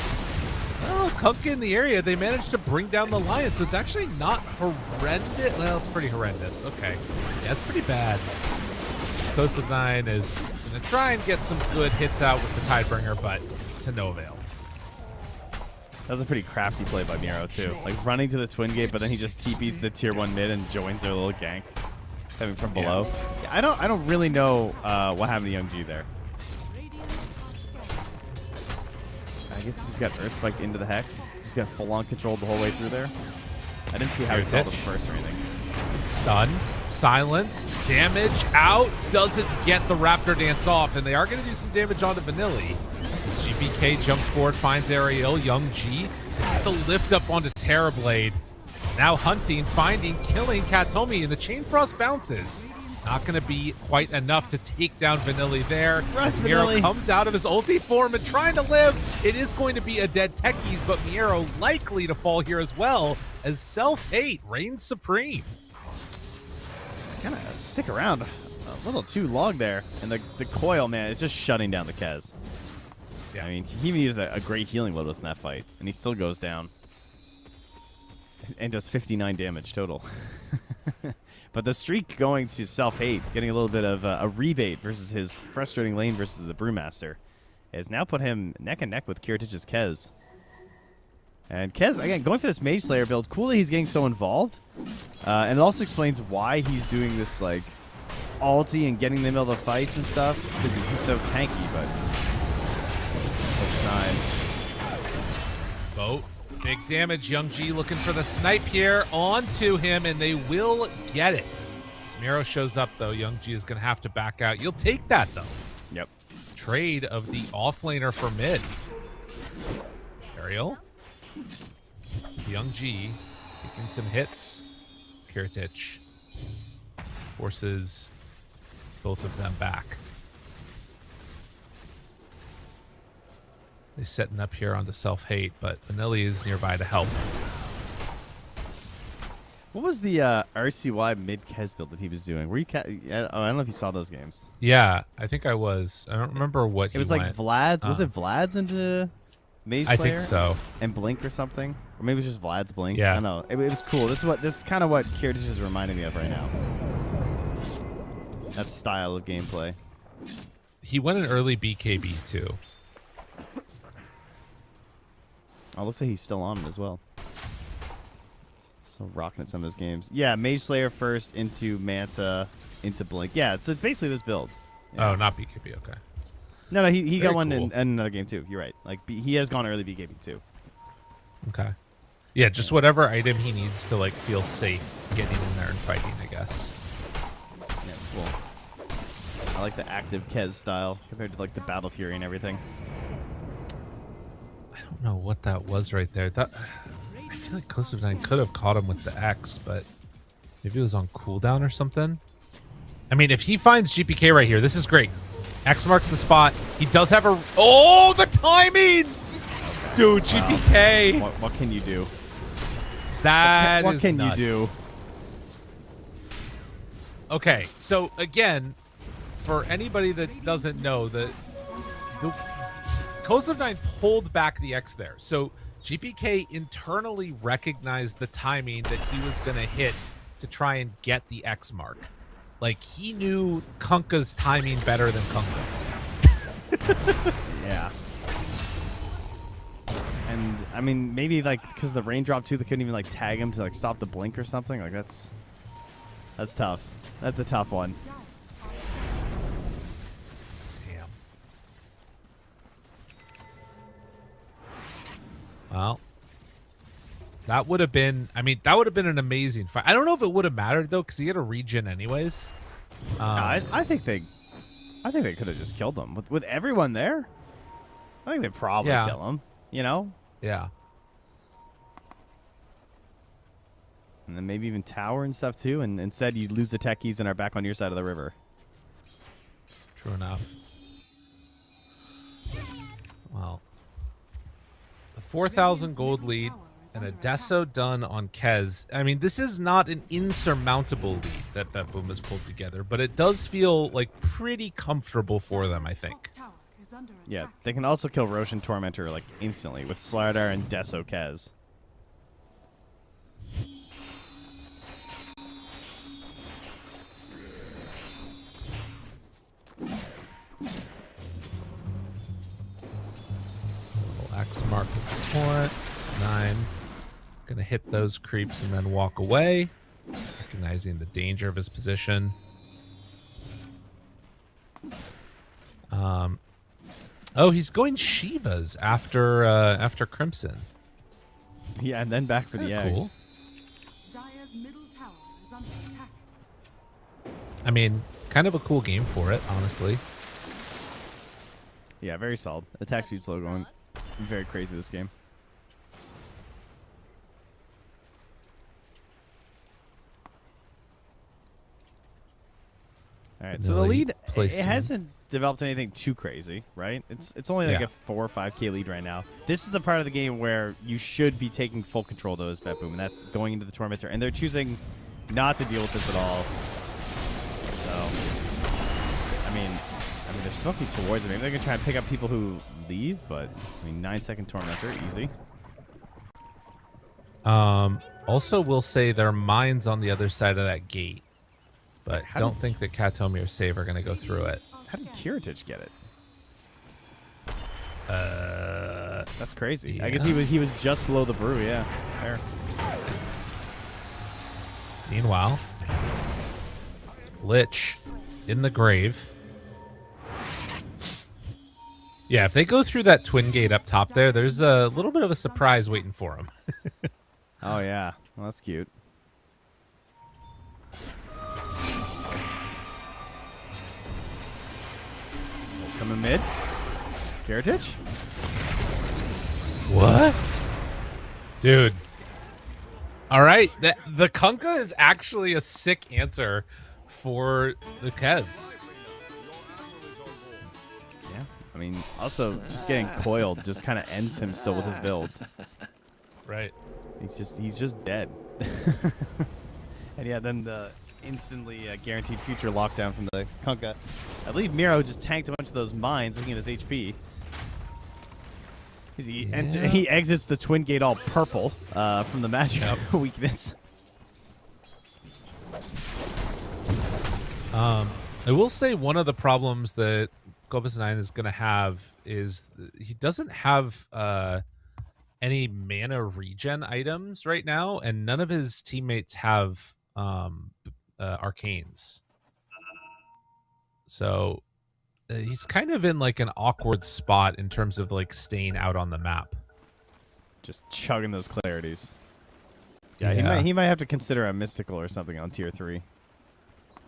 Kunkka in the area, they managed to bring down the Lion, so it's actually not horrendous. Well, it's pretty horrendous. Okay. Yeah, it's pretty bad. Explosive 9 is going to try and get some good hits out with the Tidebringer, but to no avail.
That was a pretty crafty play by Miro, too. Like, running to the Twin Gate, but then he just TPs the Tier 1 mid and joins their little gank. Coming from below. Yeah, I don't really know what happened to Young G there. I guess he just got Earth Spiked into the Hex. Just got full-on controlled the whole way through there. I didn't see how he saw them first or anything.
Stunned, silenced, damage out, doesn't get the Raptor Dance off, and they are going to do some damage onto Vanilli. As GBK jumps forward, finds Ariel. Young G gets the lift up onto Terrorblade. Now hunting, finding, killing Katomi, and the Chain Frost bounces. Not going to be quite enough to take down Vanilli there. As Miro comes out of his ulti form and trying to live. It is going to be a dead Techies, but Miro likely to fall here as well, as Self-Hate reigns supreme.
Kind of stick around a little too long there. And the Coil, man, is just shutting down the Kez. Yeah, I mean, he even used a great healing Lotus in that fight, and he still goes down. And does 59 damage total. But the streak going to Self-Hate, getting a little bit of a rebate versus his frustrating lane versus the Brewmaster, has now put him neck and neck with Kiritich's Kez. And Kez, again, going for this Mage Slayer build, cool that he's getting so involved. And it also explains why he's doing this, like, ulti and getting in the middle of the fights and stuff, because he's so tanky, but...
Boat. Big damage. Young G looking for the snipe here onto him, and they will get it. As Miro shows up, though, Young G is going to have to back out. You'll take that, though.
Yep.
Trade of the offlaner for mid. Ariel. Young G taking some hits. Kiritich forces both of them back. They're setting up here onto Self-Hate, but Vanilli is nearby to help.
What was the RCY mid-Kez build that he was doing? Were you? I don't know if you saw those games.
Yeah, I think I was. I don't remember what he
went. It was like Vlad's. Was it Vlad's into Mage Slayer?
I think so.
And Blink or something? Or maybe it was just Vlad's Blink.
Yeah.
I don't know. It was cool. This is kind of what Kiritich is reminding me of right now. That style of gameplay.
He went an early BKB, too.
Oh, looks like he's still on it as well. Still rocking at some of those games. Yeah, Mage Slayer first into Manta, into Blink. Yeah, it's basically this build. Yeah.
Oh, not BKB, okay.
No, he got
Very
one
cool.
in another game too. You're right. Like he has gone early B gaming too.
Okay. Yeah, just whatever item he needs to like feel safe getting in there and fighting, I guess.
Yeah, it's cool. I like the active Kez style compared to like the Battle Fury and everything.
I don't know what that was right there. That I feel like Coast of Nine could have caught him with the X, but maybe it was on cooldown or something. I mean, if he finds GPK right here, this is great. X marks the spot. He does have a... Oh, the timing! Dude, GPK.
What can you do?
What
can
nuts.
you do?
Okay, so again, for anybody that doesn't know, the Coast of Nine pulled back the X there. So GPK internally recognized the timing that he was going to hit to try and get the X mark. Like, he knew Kunkka's timing better than Kunkka.
Yeah. And I mean, maybe like because the raindrop too, they couldn't even like tag him to like stop the blink or something. Like that's tough. That's a tough one.
Damn. Well, that would have been. I mean, that would have been an amazing fight. I don't know if it would have mattered though, because he had a regen anyways.
I think they could have just killed him with everyone there. I think they'd probably kill him. You know.
Yeah.
And then maybe even tower and stuff too. And instead, you lose the techies and are back on your side of the river.
True enough. Well, the 4,000 gold lead and a Deso done on Kez. I mean, this is not an insurmountable lead that BetBoom has pulled together, but it does feel like pretty comfortable for them, I think.
Yeah, they can also kill Roshan Tormentor like instantly with Slardar and Deso Kez.
X mark with the torrent. 9. Gonna hit those creeps and then walk away, recognizing the danger of his position. Oh, he's going Shivas after Crimson.
Yeah, and then back for the eggs.
Cool.
Dire's middle tower is under attack.
I mean, kind of a cool game for it, honestly.
Yeah, very solid. Attack speed slow going. Very crazy this game. All right, so the lead, it hasn't developed anything too crazy, right? It's only like a 4 or 5K lead right now. This is the part of the game where you should be taking full control, though, as BetBoom, and that's going into the Tormentor, and they're choosing not to deal with this at all. So, I mean, they're smoking towards it. Maybe they're gonna try and pick up people who leave, but I mean, 9-second Tormentor, easy.
Also, we'll say there are mines on the other side of that gate, but don't think that Katomi or Save are going to go through it.
How did Kiritich get it? That's crazy.
Yeah.
I guess he was just below the brew. Yeah, fair.
Meanwhile, Lich in the grave. Yeah, if they go through that twin gate up top there, there's a little bit of a surprise waiting for them.
Oh, yeah. Well, that's cute. Coming mid. Kiritich?
What? Dude. All right. The Kunkka is actually a sick answer for the Kez.
Yeah. I mean, also, just getting coiled just kind of ends him still with his build.
Right.
He's just dead. And yeah, then the instantly guaranteed future lockdown from the Kunkka. I believe Miro just tanked a bunch of those mines looking at his HP. He exits the twin gate all purple from the magic weakness.
I will say one of the problems that Globus 9 is going to have is he doesn't have any mana regen items right now, and none of his teammates have arcanes. So he's kind of in like an awkward spot in terms of like staying out on the map.
Just chugging those clarities. Yeah, he might have to consider a mystical or something on tier 3.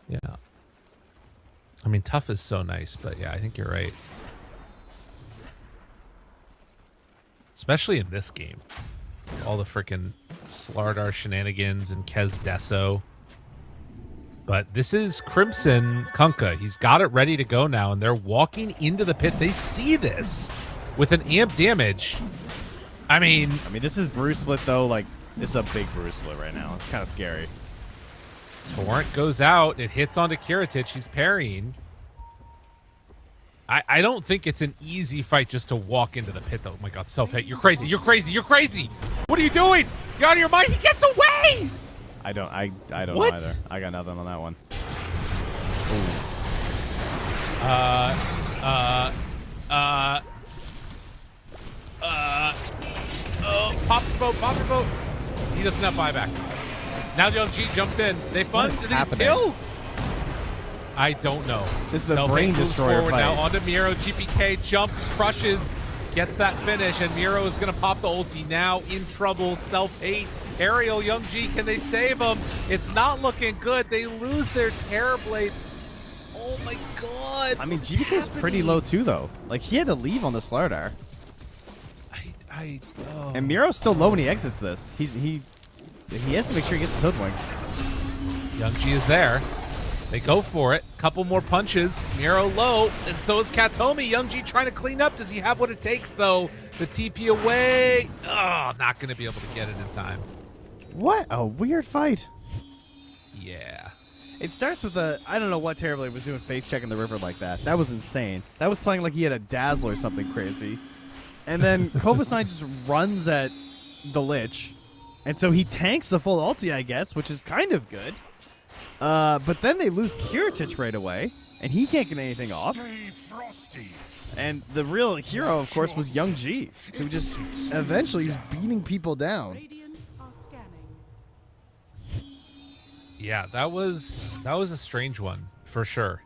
Yeah. I mean, tough is so nice, but yeah, I think you're right. Especially in this game. All the freaking Slardar shenanigans and Kez Deso. But this is Crimson Kunkka. He's got it ready to go now, and they're walking into the pit. They see this with an amp damage. I mean,
this is Bruce Split, though. Like, this is a big Bruce Split right now. It's kind of scary.
Torrent goes out. It hits onto Kiritich. He's parrying. I don't think it's an easy fight just to walk into the pit, though. Oh, my God. Self-hate. You're crazy. You're crazy. You're crazy. What are you doing? You're out of your mind. He gets away.
I don't know
What?
either. I got nothing on that one.
Pop the boat. He doesn't have buyback. Now Young G jumps in. They fund.
What is
Did he
happening?
kill? I don't know.
This is the
Self-hate
brain
moves
destroyer
forward
fight.
now onto Miro. GPK jumps, crushes, gets that finish, and Miro is going to pop the ulti. Now in trouble. Self-hate. Aerial, Young G, can they save him? It's not looking good. They lose their Terrorblade. Oh my God.
I mean, GPK's pretty low too, though. Like, he had to leave on the Slardar. And Miro's still low when he exits this. He has to make sure he gets the Toad Wing.
Young G is there. They go for it. Couple more punches. Miro low, and so is Katomi. Young G trying to clean up. Does he have what it takes, though? The TP away. Oh, not going to be able to get it in time.
What a weird fight.
Yeah.
It starts with I don't know what Terrorblade was doing face checking the river like that. That was insane. That was playing like he had a Dazzle or something crazy. And then Cobus 9 just runs at the Lich. And so he tanks the full ulti, I guess, which is kind of good. But then they lose Kiritich right away, and he can't get anything off. And the real hero, of course, was Young G, who just eventually is beating people down.
Radiant are scanning.
Yeah, that was a strange one, for sure.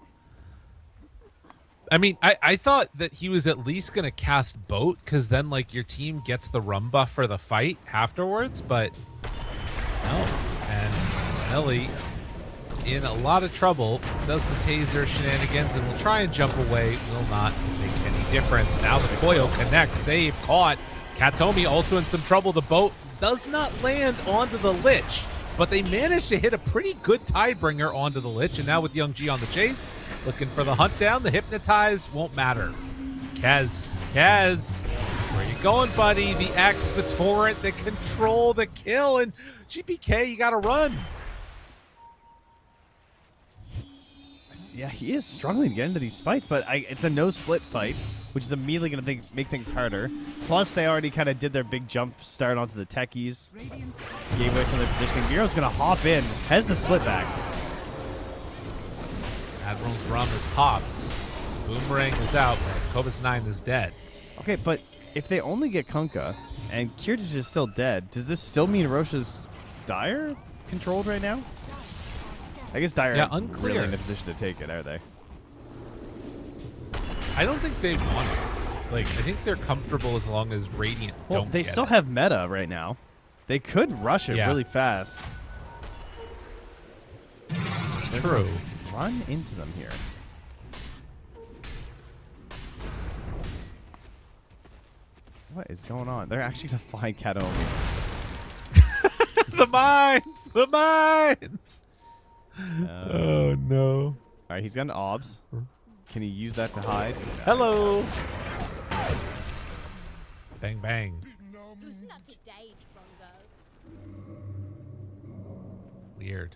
I mean, I thought that he was at least going to cast Boat, because then, like, your team gets the rum buff for the fight afterwards, but no. And Ellie, in a lot of trouble, does the taser shenanigans and will try and jump away. Will not make any difference. Now the Koyo connects, save, caught. Katomi also in some trouble. The boat does not land onto the Lich, but they managed to hit a pretty good Tidebringer onto the Lich. And now with Young G on the chase, looking for the hunt down. The Hypnotize won't matter. Kez, where you going, buddy? The X, the Torrent, the Control, the kill, and GPK, you gotta run.
Yeah, he is struggling to get into these fights, but it's a no-split fight, which is immediately going to make things harder. Plus, they already kind of did their big jump start onto the techies.
Radiant's
Gave away some of their positioning. Miro's going to hop in, has the split back.
Admiral's rum is popped. Boomerang is out, but Cobus 9 is dead.
Okay, but if they only get Kunkka, and Kiritich is still dead, does this still mean Roche's Dire controlled right now? I guess Dire aren't
unclear.
really in a position to take it, are they?
I don't think they want it. Like, I think they're comfortable as long as Radiant
Well,
don't
they
get
still
it.
have meta right now. They could rush it
Yeah.
really fast.
It's true.
Run into them here. What is going on? They're actually going to find Katomi.
The mines! Oh, no.
All right, he's got an obs. Can he use that to hide?
Hello. Bang, bang.
Who's not today, Drongo?
Weird.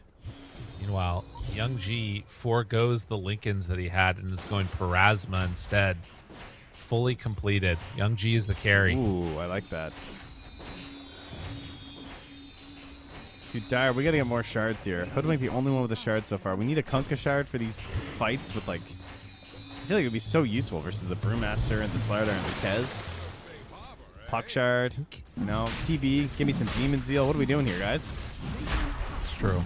Meanwhile, Young G forgoes the Lincolns that he had and is going Parasma instead. Fully completed. Young G is the carry.
Ooh, I like that. Dude, Dire, we gotta get more shards here. Hoodwink the only one with a shard so far. We need a Kunkka shard for these fights with, like... I feel like it would be so useful versus the Brewmaster and the Slardar and the Kez. Puck shard. You know, TB. Give me some Demon Zeal. What are we doing here, guys?
It's true.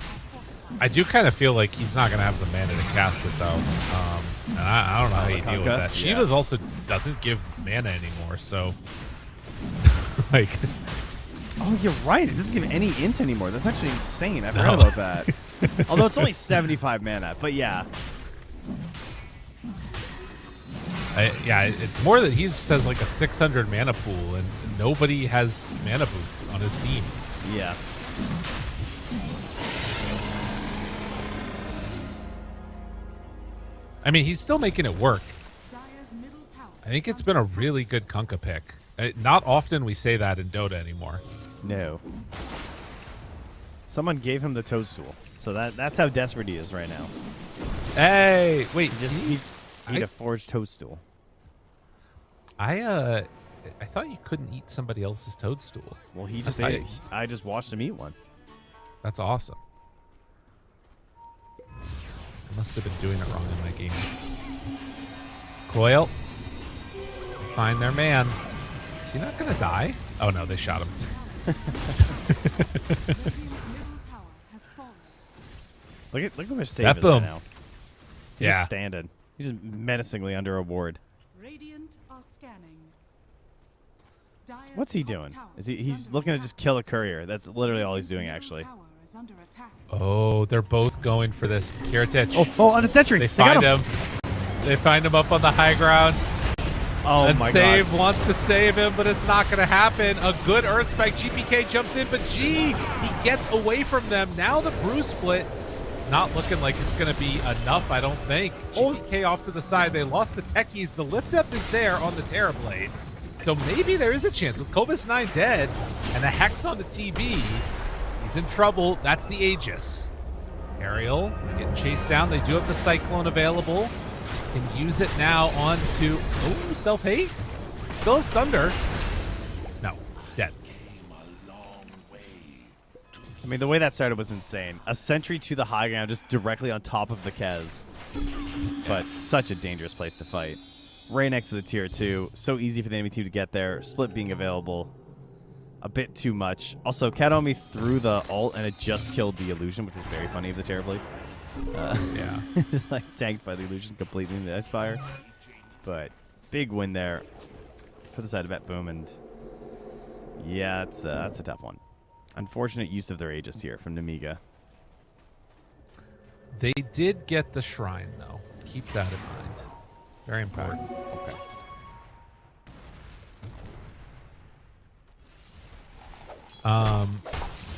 I do kind of feel like he's not going to have the mana to cast it, though. And I don't know how you deal with
Kunkka?
that.
Yeah.
Shiva's also doesn't give mana anymore, so like.
Oh, you're right. It doesn't give any int anymore. That's actually insane. I forgot about that. Although it's only 75 mana, but yeah.
Yeah, it's more that he says like a 600 mana pool, and nobody has mana boots on his team.
Yeah.
I mean, he's still making it work.
Dire's middle tower.
I think it's been a really good Kunkka pick. Not often we say that in Dota anymore.
No. Someone gave him the toadstool, so that's how desperate he is right now.
Hey, wait,
He need a forged toadstool.
I thought you couldn't eat somebody else's toadstool.
Well, he just
That's
ate it. I just watched him eat one.
That's awesome. I must have been doing it wrong in my game. Coil. Find their man. Is he not going to die? Oh, no, they shot him.
Radiant's middle tower has fallen.
Look how much save is
BetBoom.
right now. He's
Yeah.
just standing. He's just menacingly under a ward.
Radiant are scanning. Dire's
What's he
top
doing?
tower
He's
under
looking to
attack.
just kill a courier. That's literally all he's doing,
Middle
actually.
tower is under attack.
Oh, they're both going for this. Kiritich.
Oh, on the sentry.
They
got
find him. They find him up on the high ground.
Oh
And
my
Save
god.
wants to save him, but it's not going to happen. A good Earth Spike. GPK jumps in, but he gets away from them. Now the brew split. It's not looking like it's going to be enough, I don't think. GPK off to the side. They lost the techies. The lift up is there on the Terrorblade. So maybe there is a chance. With Cobus 9 dead and a Hex on the TB, he's in trouble. That's the Aegis. Ariel getting chased down. They do have the Cyclone available. Can use it now onto self-hate. Still has Sunder. No, dead.
I mean, the way that started was insane. A sentry to the high ground just directly on top of the Kez. But such a dangerous place to fight. Right next to the tier 2. So easy for the enemy team to get there. Split being available. A bit too much. Also, Katomi threw the ult and it just killed the illusion, which was very funny of the Terrorblade.
Yeah.
Just like tanked by the illusion completely in the Ice Fire. But big win there for the side of BetBoom, and yeah, that's a tough one. Unfortunate use of their Aegis here from Nemiga.
They did get the shrine, though. Keep that in mind. Very important.
Okay.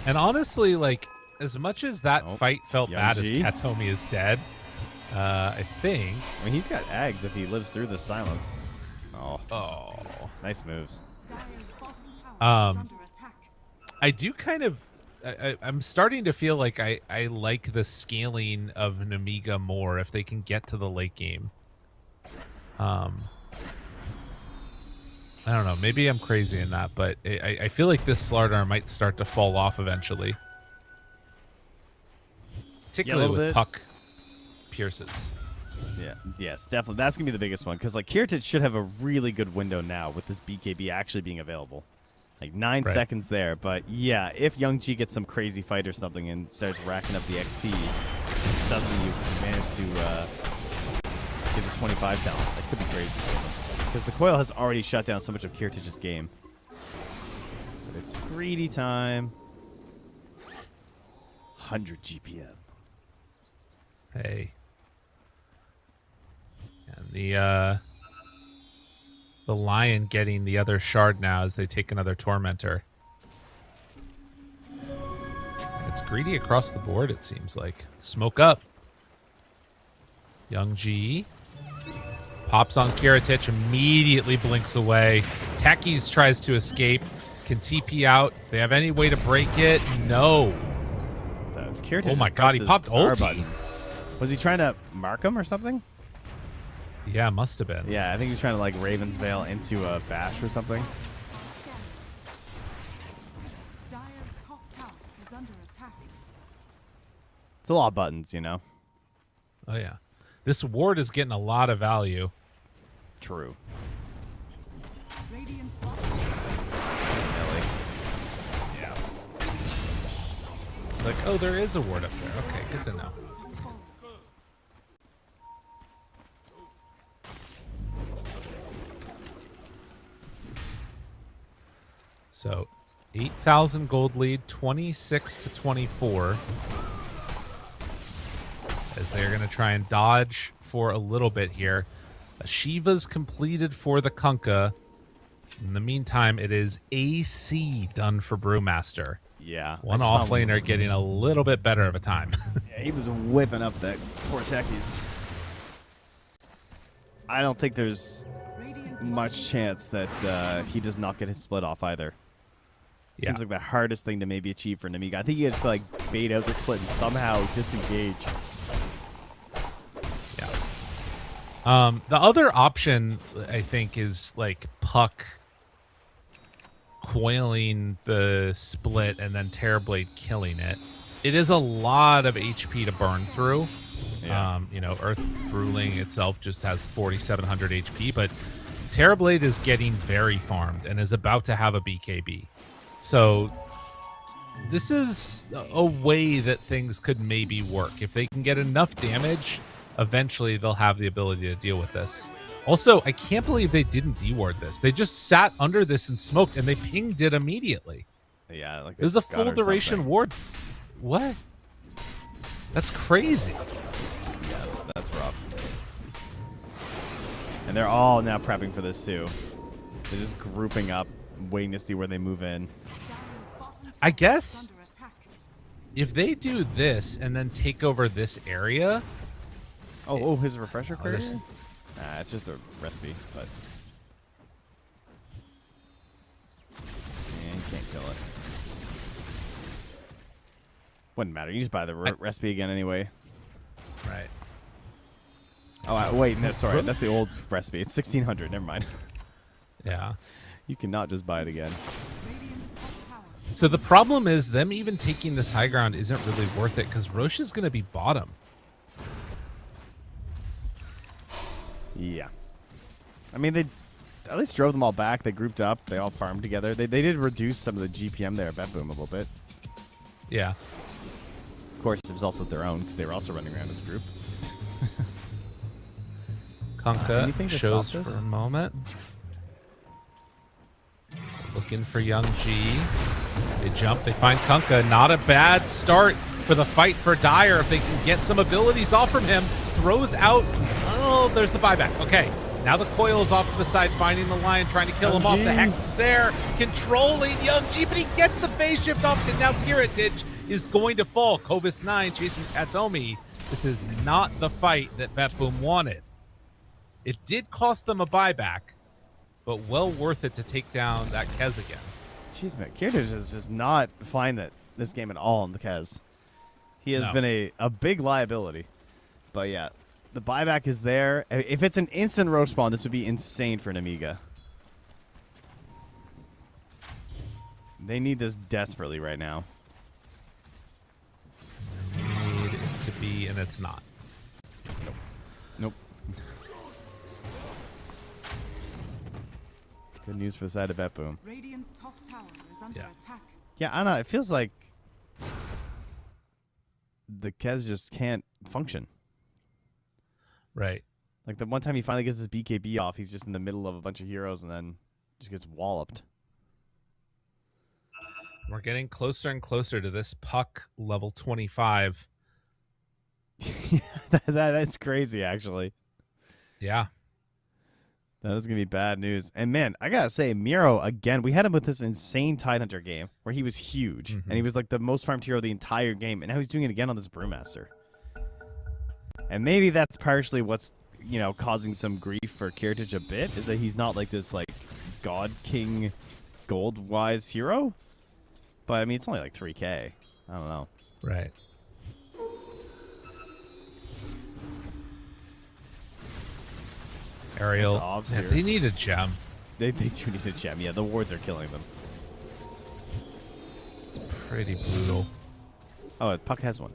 And honestly, like, as much as that fight felt
Young
bad as
G.
Katomi is dead, I think.
I mean, he's got Ags if he lives through the silence.
Oh.
Nice moves.
Dire's bottom tower is under attack.
I do kind of. I'm starting to feel like I like the scaling of Nemiga more if they can get to the late game. I don't know. Maybe I'm crazy in that, but I feel like this Slardar might start to fall off eventually. Particularly
little
with
bit.
Puck Pierces.
Yeah, yes, definitely. That's going to be the biggest one, because like Kiritich should have a really good window now with this BKB actually being available. Like 9
Right.
seconds there, but yeah, if Young G gets some crazy fight or something and starts racking up the XP, suddenly you manage to get the 25 talent. That could be crazy. Because the Coil has already shut down so much of Kiritich's game. But it's greedy time. 100 GPM.
Hey. And the Lion getting the other shard now as they take another Tormentor. It's greedy across the board, it seems like. Smoke up. Young G. Pops on Kiritich, immediately blinks away. Techies tries to escape. Can TP out. They have any way to break it? No.
Kiritich
Oh my god, he
presses
popped
R
ulti.
button. Was he trying to mark him or something?
Yeah, must have been.
Yeah, I think he was trying to like Raven's Veil into a bash or something.
Dire's top tower is under attack.
It's a lot of buttons, you know.
Oh yeah. This ward is getting a lot of value.
True.
Radiant's bottom
Really.
Yeah. It's like, oh, there is a ward up there. Okay, good to know.
has fallen.
So 8,000 gold lead, 26 to 24. As they're going to try and dodge for a little bit here. Shiva's completed for the Kunkka. In the meantime, it is AC done for Brewmaster.
Yeah.
One offlaner getting a little bit better of a time.
Yeah, he was whipping up that poor techies. I don't think there's much chance that he does not get his split off either.
Yeah.
Seems like the hardest thing to maybe achieve for Nemiga. I think he has to like bait out the split and somehow disengage.
Yeah. The other option, I think, is like Puck coiling the split and then Terrorblade killing it. It is a lot of HP to burn through.
Yeah.
Earth Ruling itself just has 4,700 HP, but Terrorblade is getting very farmed and is about to have a BKB. So this is a way that things could maybe work. If they can get enough damage, eventually they'll have the ability to deal with this. Also, I can't believe they didn't deward this. They just sat under this and smoked, and they pinged it immediately.
Yeah, like
it was a full duration ward. What? That's crazy.
Yes, that's rough. And they're all now prepping for this too. They're just grouping up, waiting to see where they move in.
I guess if they do this and then take over this area.
Oh, his refresher crater? Nah, it's just a recipe, but you can't kill it. Wouldn't matter. You just buy the recipe again anyway.
Right.
Oh, wait, no, sorry. That's the old recipe. It's 1,600. Never mind.
Yeah.
You cannot just buy it again.
So the problem is them even taking this high ground isn't really worth it because Roche is going to be bottom.
Yeah. I mean, they at least drove them all back. They grouped up. They all farmed together. They did reduce some of the GPM there at BetBoom a little bit.
Yeah.
Of course, it was also their own because they were also running around as a group.
Kunkka shows for a moment. Looking for young G. They jump. They find Kunkka. Not a bad start for the fight for Dire if they can get some abilities off from him. Throws out. Oh, there's the buyback. Okay. Now the coil is off to the side, finding the lion, trying to kill him off. The Hex is there, controlling Young G, but he gets the phase shift off, and now Kiritich is going to fall. Kovis 9 chasing Katomi. This is not the fight that BetBoom wanted. It did cost them a buyback, but well worth it to take down that Kez again.
Jeez, man. Kiritich is just not fine at this game at all in the Kez. He has been a big liability. But yeah, the buyback is there. If it's an instant roach spawn, this would be insane for Nemiga. They need this desperately right now.
They need it to be, and it's not.
Nope. Good news for the side of BetBoom.
Radiant's top tower is under attack.
Yeah, I don't know. It feels like the Kez just can't function.
Right.
Like the one time he finally gets his BKB off, he's just in the middle of a bunch of heroes and then just gets walloped.
We're getting closer and closer to this Puck level 25.
That's crazy, actually.
Yeah.
That is going to be bad news. And, man, I got to say, Miro, again, we had him with this insane Tidehunter game where he was huge. And he was like the most farmed hero the entire game. And now he's doing it again on this Brewmaster. And maybe that's partially what's, causing some grief for Kiritich a bit, is that he's not like this, like, God King gold-wise hero. But, I mean, it's only like 3K. I don't know.
Right. Ariel. Yeah, they need a gem.
They do need a gem. Yeah, the wards are killing them.
It's pretty brutal.
Oh, Puck has one.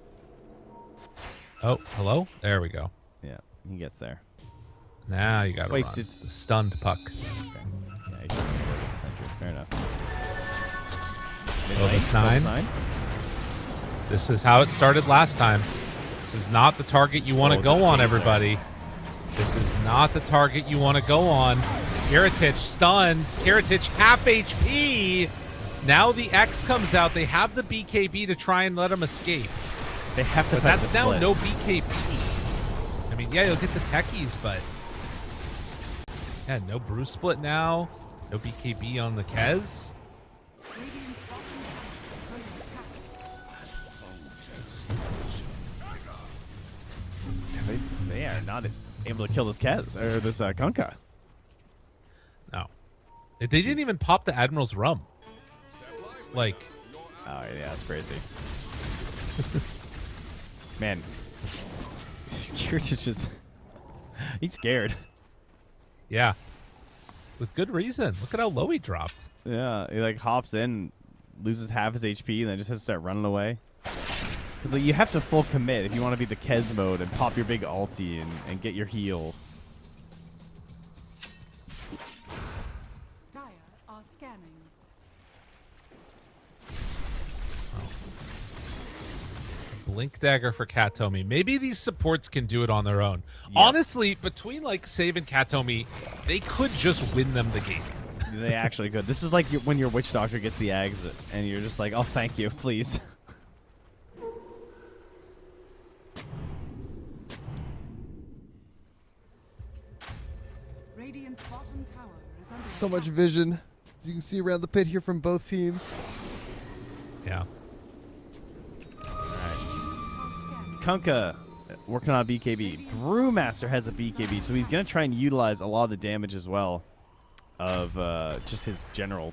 Oh, hello? There we go.
Yeah, he gets there.
Now you got to run.
It's
the stunned Puck.
Okay. Yeah, he should be centric. Fair enough.
Kovis 9. This is how it started last time. This is not the target you want to go on, everybody. This is not the target you want to go on. Kiritich stunned. Kiritich half HP. Now the X comes out. They have the BKB to try and let him escape.
They have to.
But
fight
that's
the
now
split.
no BKB. I mean, yeah, you'll get the techies, but yeah, no Bruce split now. No BKB on the Kez.
Radiant's bottom tower is under attack.
They are not able to kill this Kez or this Kunkka.
No. They didn't even pop the Admiral's rum. Like,
Oh yeah, that's crazy. Man, Kirchich is he's scared.
yeah. With good reason. Look at how low he dropped.
Yeah, he like hops in, loses half his HP, and then just has to start running away. Because like, you have to full commit if you want to be the Kez mode and pop your big ulti and get your heal.
Dire are scanning.
Blink dagger for Katomi. Maybe these supports can do it on their own.
Yeah.
Honestly, between like Save and Katomi, they could just win them the game.
They actually could. This is like when your Witch Doctor gets the eggs and you're just like, oh, thank you, please.
Radiant's bottom tower is under
So much
attack.
vision, as you can see around the pit here from both teams.
Yeah.
Are scanning.
Kunkka working on BKB. Brewmaster has a BKB, so he's going to try and utilize a lot of the damage as well of just his general,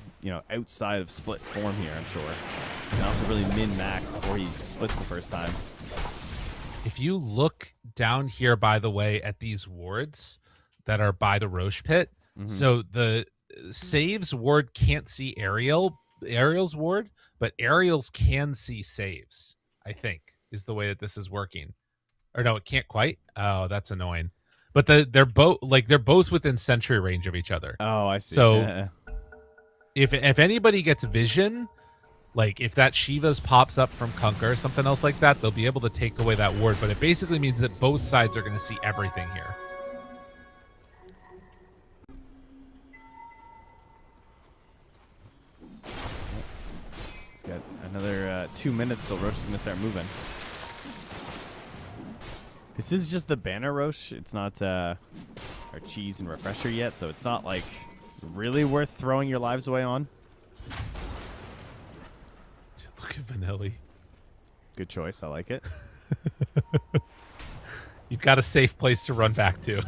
outside of split form here, I'm sure. And also really min-max before he splits the first time.
If you look down here, by the way, at these wards that are by the Roche pit, so the Saves ward can't see Ariel's ward, but Ariel's can see Saves, I think, is the way that this is working. Or no, it can't quite. Oh, that's annoying. But they're both within sentry range of each other.
Oh, I see.
So if anybody gets vision, like if that Shiva's pops up from Kunkka or something else like that, they'll be able to take away that ward. But it basically means that both sides are going to see everything here.
He's got another 2 minutes till Roche is going to start moving. This is just the banner Roche. It's not our cheese and refresher yet, so it's not like really worth throwing your lives away on.
Dude, look at Vanelli.
Good choice. I like it.
You've got a safe place to run back to.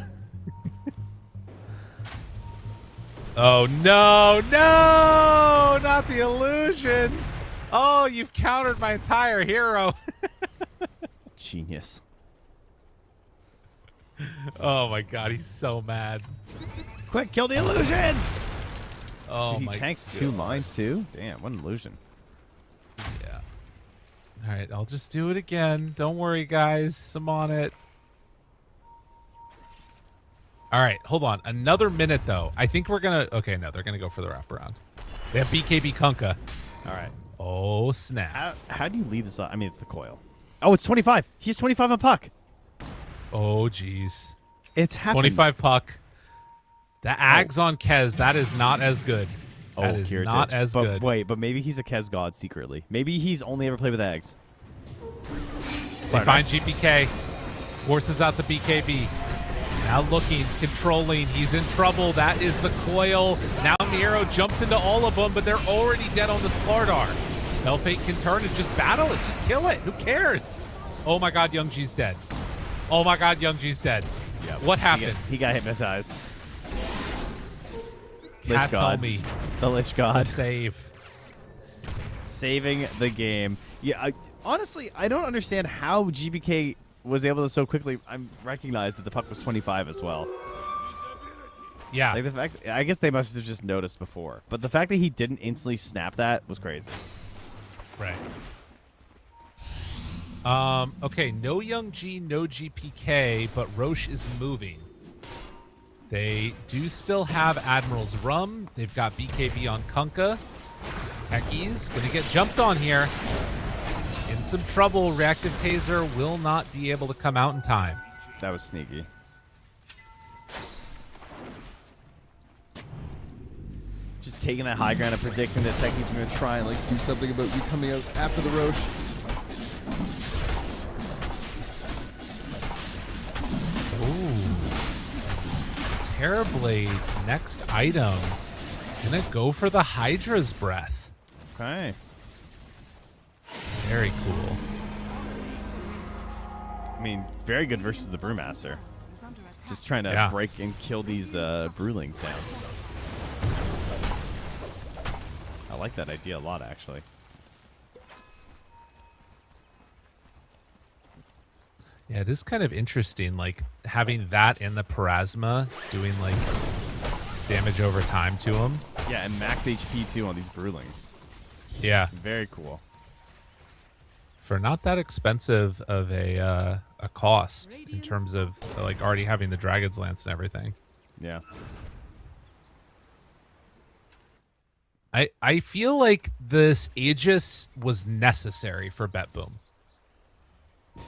Oh, no, not the illusions. Oh, you've countered my entire hero.
Genius.
Oh, my God. He's so mad.
Quick, kill the illusions!
Oh,
Dude, he
my
tanks
God.
2 mines, too? Damn, what an illusion.
Yeah. All right, I'll just do it again. Don't worry, guys. I'm on it. All right, hold on. Another minute, though. I think we're going to... Okay, no, they're going to go for the wraparound. They have BKB Kunkka.
All right.
Oh, snap.
How do you lead this up? I mean, it's the coil. Oh, it's 25. He's 25 on puck.
Oh, jeez.
It's happening.
25 puck. The Ags on Kez, that is not as good. That is
Kiritich.
not as
but
good.
Wait, but maybe he's a Kez god secretly. Maybe he's only ever played with eggs.
They find GPK. Forces out the BKB. Now looking, controlling. He's in trouble. That is the coil. Now Miro jumps into all of them, but they're already dead on the Slardar. Self-Hate can turn and just battle it. Just kill it. Who cares? Oh my God, Youngji's dead. Oh my God, Youngji's dead.
Yep.
What happened?
He got hypnotized.
Cat, tell
God.
me.
The Lich God.
Save.
Saving the game. Yeah, honestly, I don't understand how GBK was able to so quickly recognize that the puck was 25 as well.
Yeah.
Like the fact, I guess they must have just noticed before. But the fact that he didn't instantly snap that was crazy.
Right. Okay, no Young G, no GPK, but Roche is moving. They do still have Admiral's Rum. They've got BKB on Kunkka. Techies gonna get jumped on here. In some trouble. Reactive Taser will not be able to come out in time.
That was sneaky. just taking that high ground and predicting that Techies
I'm gonna try and do something about you coming out after the Roche.
Ooh. Terrorblade, next item. Gonna go for the Hydra's Breath.
Okay.
Very cool.
I mean, very good versus the Brewmaster. Just trying to break and kill these Brewlings down. I like that idea a lot, actually.
Yeah, it is kind of interesting, having that in the Parasma doing, damage over time to him.
Yeah, and max HP, too, on these Brewlings.
Yeah.
Very cool.
For not that expensive of a cost in terms of, already having the Dragon's Lance and everything.
Yeah.
I feel like this Aegis was necessary for BetBoom.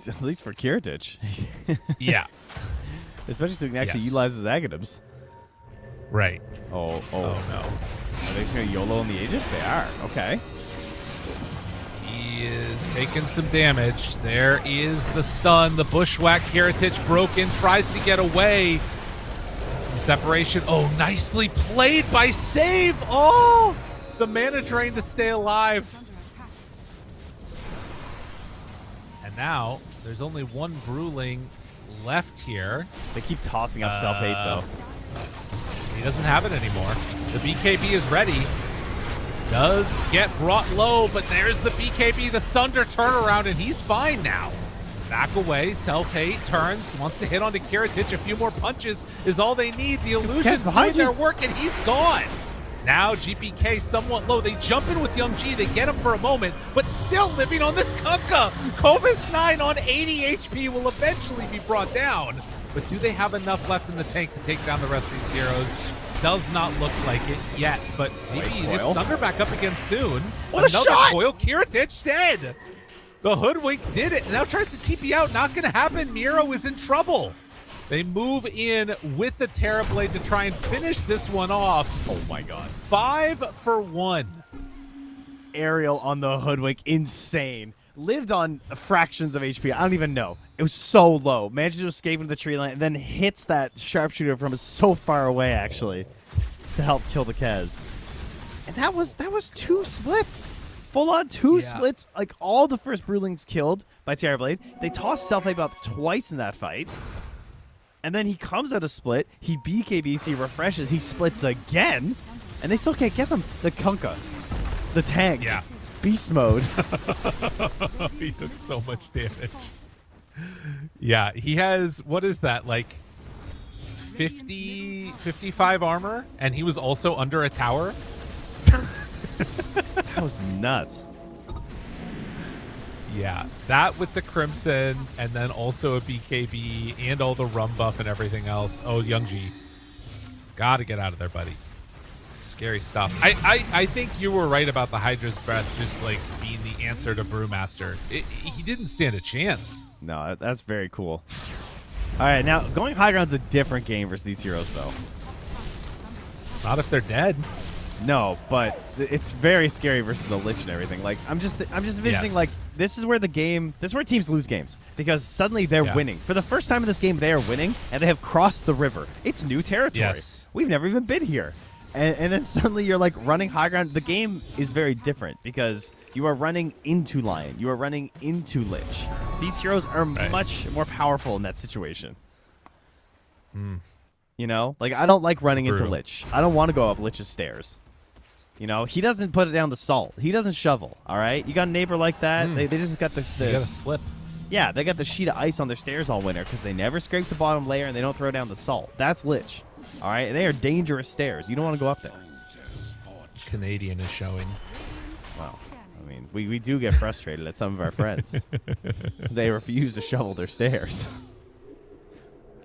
At least for Kiritich.
Yeah.
Especially so he can actually utilize his Aghanims.
Right.
Oh no. Are they going to YOLO on the Aegis? They are. Okay.
He is taking some damage. There is the stun. The Bushwhack. Kiritich broken. Tries to get away. Some separation. Oh, nicely played by Save. Oh, the mana drain to stay alive. And now there's only one Brewling left here.
They keep tossing up self-hate, though.
He doesn't have it anymore. The BKB is ready. Does get brought low, but there's the BKB, the Sunder turnaround, and he's fine now. Back away, self-hate, turns, wants to hit onto Kiritich. A few more punches is all they need. The illusion's doing their work, and he's gone. Now GPK somewhat low. They jump in with Young G. They get him for a moment, but still living on this Kunkka. Kovis 9 on 80 HP will eventually be brought down. But do they have enough left in the tank to take down the rest of these heroes? Does not look like it yet, but maybe it's Sunder back up again soon.
What
Another
a shot!
Coil. Kiritich dead. The Hoodwink did it. Now tries to TP out. Not going to happen. Miro is in trouble. They move in with the Terrorblade to try and finish this one off.
Oh my god.
5 for 1.
Aerial on the Hoodwink. Insane. Lived on fractions of HP. I don't even know. It was so low. Managed to escape into the tree line and then hits that sharpshooter from so far away, actually, to help kill the Kez. And that was 2 splits. Full on 2 splits. Like all the first Brewlings killed by Terrorblade. They tossed Self-Ape up twice in that fight. And then he comes out a split. He BKBs, he refreshes, he splits again. And they still can't get them. The Kunkka. The tank.
Yeah.
Beast mode.
He took so much damage. Yeah, he has, what is that, 55 armor? And he was also under a tower?
That was nuts.
Yeah, that with the Crimson, and then also a BKB, and all the rum buff and everything else. Oh, Young G. Gotta get out of there, buddy. Scary stuff. I think you were right about the Hydra's Breath just being the answer to Brewmaster. He didn't stand a chance.
No, that's very cool. All right, now going high ground's a different game versus these heroes, though.
Not if they're dead.
No, but it's very scary versus the Lich and everything. I'm just envisioning this is where teams lose games because suddenly they're winning. For the first time in this game, they are winning and they have crossed the river. It's new territory.
Yes.
We've never even been here. And then suddenly you're running high ground. The game is very different because you are running into Lion. You are running into Lich. These heroes are much more powerful in that situation. You know? I don't like running into Lich. I don't want to go up Lich's stairs. You know? He doesn't put it down the salt. He doesn't shovel, all right? You got a neighbor like that. They just got the
you got to slip.
Yeah, they got the sheet of ice on their stairs all winter because they never scrape the bottom layer and they don't throw down the salt. That's Lich. All right? And they are dangerous stairs. You don't want to go up there.
Canadian is showing.
Well, I mean, we do get frustrated at some of our friends. They refuse to shovel their stairs.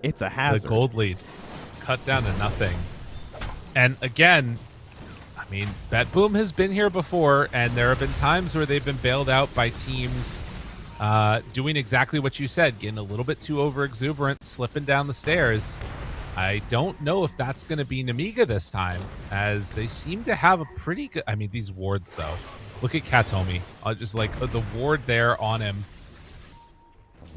It's a hazard.
The gold lead cut down to nothing. And again, I mean, BetBoom has been here before, and there have been times where they've been bailed out by teams doing exactly what you said, getting a little bit too over exuberant, slipping down the stairs. I don't know if that's going to be Nemiga this time, as they seem to have a pretty good... I mean, these wards, though. Look at Katomi. Just like the ward there on him.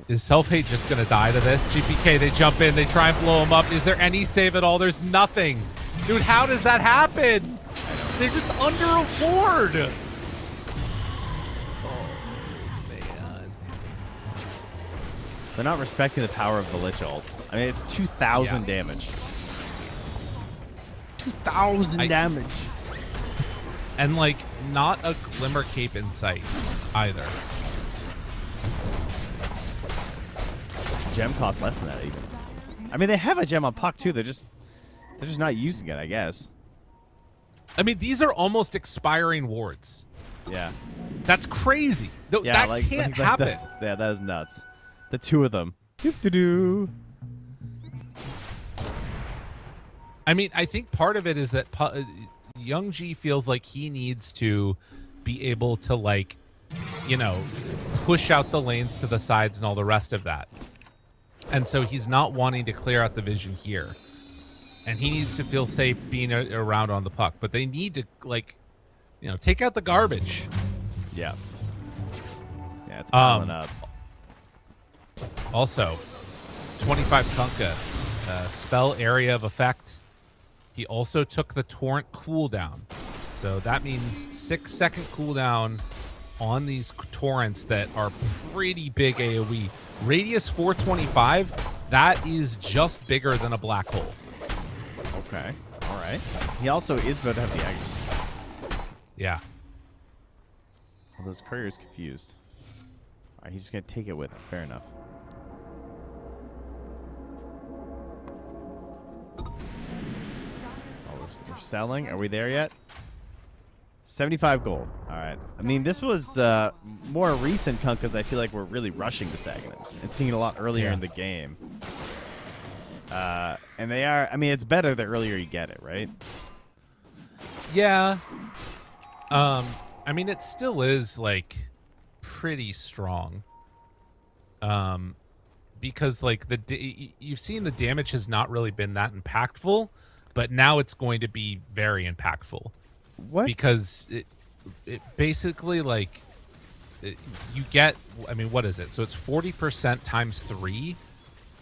Is Self-Hate just going to die to this? GPK, they jump in. They try and blow him up. Is there any save at all? There's nothing. Dude, how does that happen? They're just under a ward.
They're not respecting the power of the Lich ult. I mean, it's 2,000 damage. 2,000 damage.
And, like, not a glimmer cape in sight either.
Gem costs less than that even. I mean, they have a gem on Puck too. They're just not using it, I guess.
I mean, these are almost expiring wards.
Yeah.
That's crazy.
Yeah,
that can't happen.
That is nuts. The two of them. Doop-de-doo.
I mean, I think part of it is that Young G feels like he needs to be able to, like, you know, push out the lanes to the sides and all the rest of that. And so he's not wanting to clear out the vision here. And he needs to feel safe being around on the puck. But they need to, like, you know, take out the garbage.
Yeah. Yeah, it's piling up.
Also, 25 Kunkka, spell area of effect. He also took the torrent cooldown. So that means 6-second cooldown on these torrents that are pretty big AoE. Radius 425, that is just bigger than a black hole.
Okay. All right. He also is about to have the Agnes.
Yeah.
Well, those courier's confused. All right, he's just going to take it with him. Fair enough. We're selling. Are we there yet? 75 gold. All right. I mean, this was more recent Kunkkas. I feel like we're really rushing the Sagnims and seeing it a lot earlier in the game. And they are, I mean, it's better the earlier you get it, right?
Yeah. I mean, it still is, like, pretty strong. Because, like, you've seen the damage has not really been that impactful, but now it's going to be very impactful.
What?
Because it basically, like, you get, I mean, what is it? So it's 40% times 3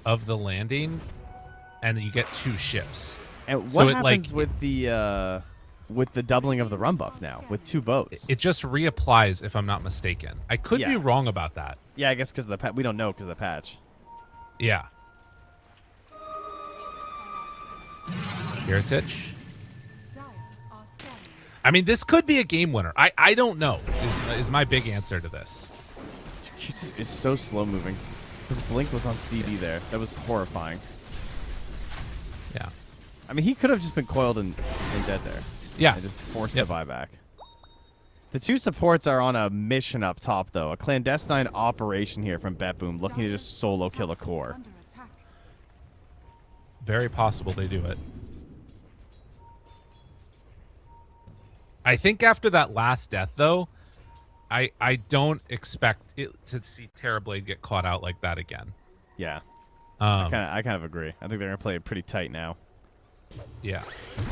of the landing, and you get 2 ships.
And what happens with the doubling of the run buff now, with 2 boats?
It just reapplies, if I'm not mistaken. I could be wrong about that.
Yeah, I guess because of the we don't know because of the patch.
Yeah. Kiritich. I mean, this could be a game winner. I don't know is my big answer to this.
It's so slow moving. His blink was on CD there. That was horrifying.
Yeah.
I mean, he could have just been coiled and dead there.
Yeah.
And just forced the buyback. The 2 supports are on a mission up top, though. A clandestine operation here from BetBoom, looking to just solo kill a core.
Very possible they do it. I think after that last death, though, I don't expect it to see Terrorblade get caught out like that again.
Yeah. I kind of agree. I think they're going to play it pretty tight now.
Yeah.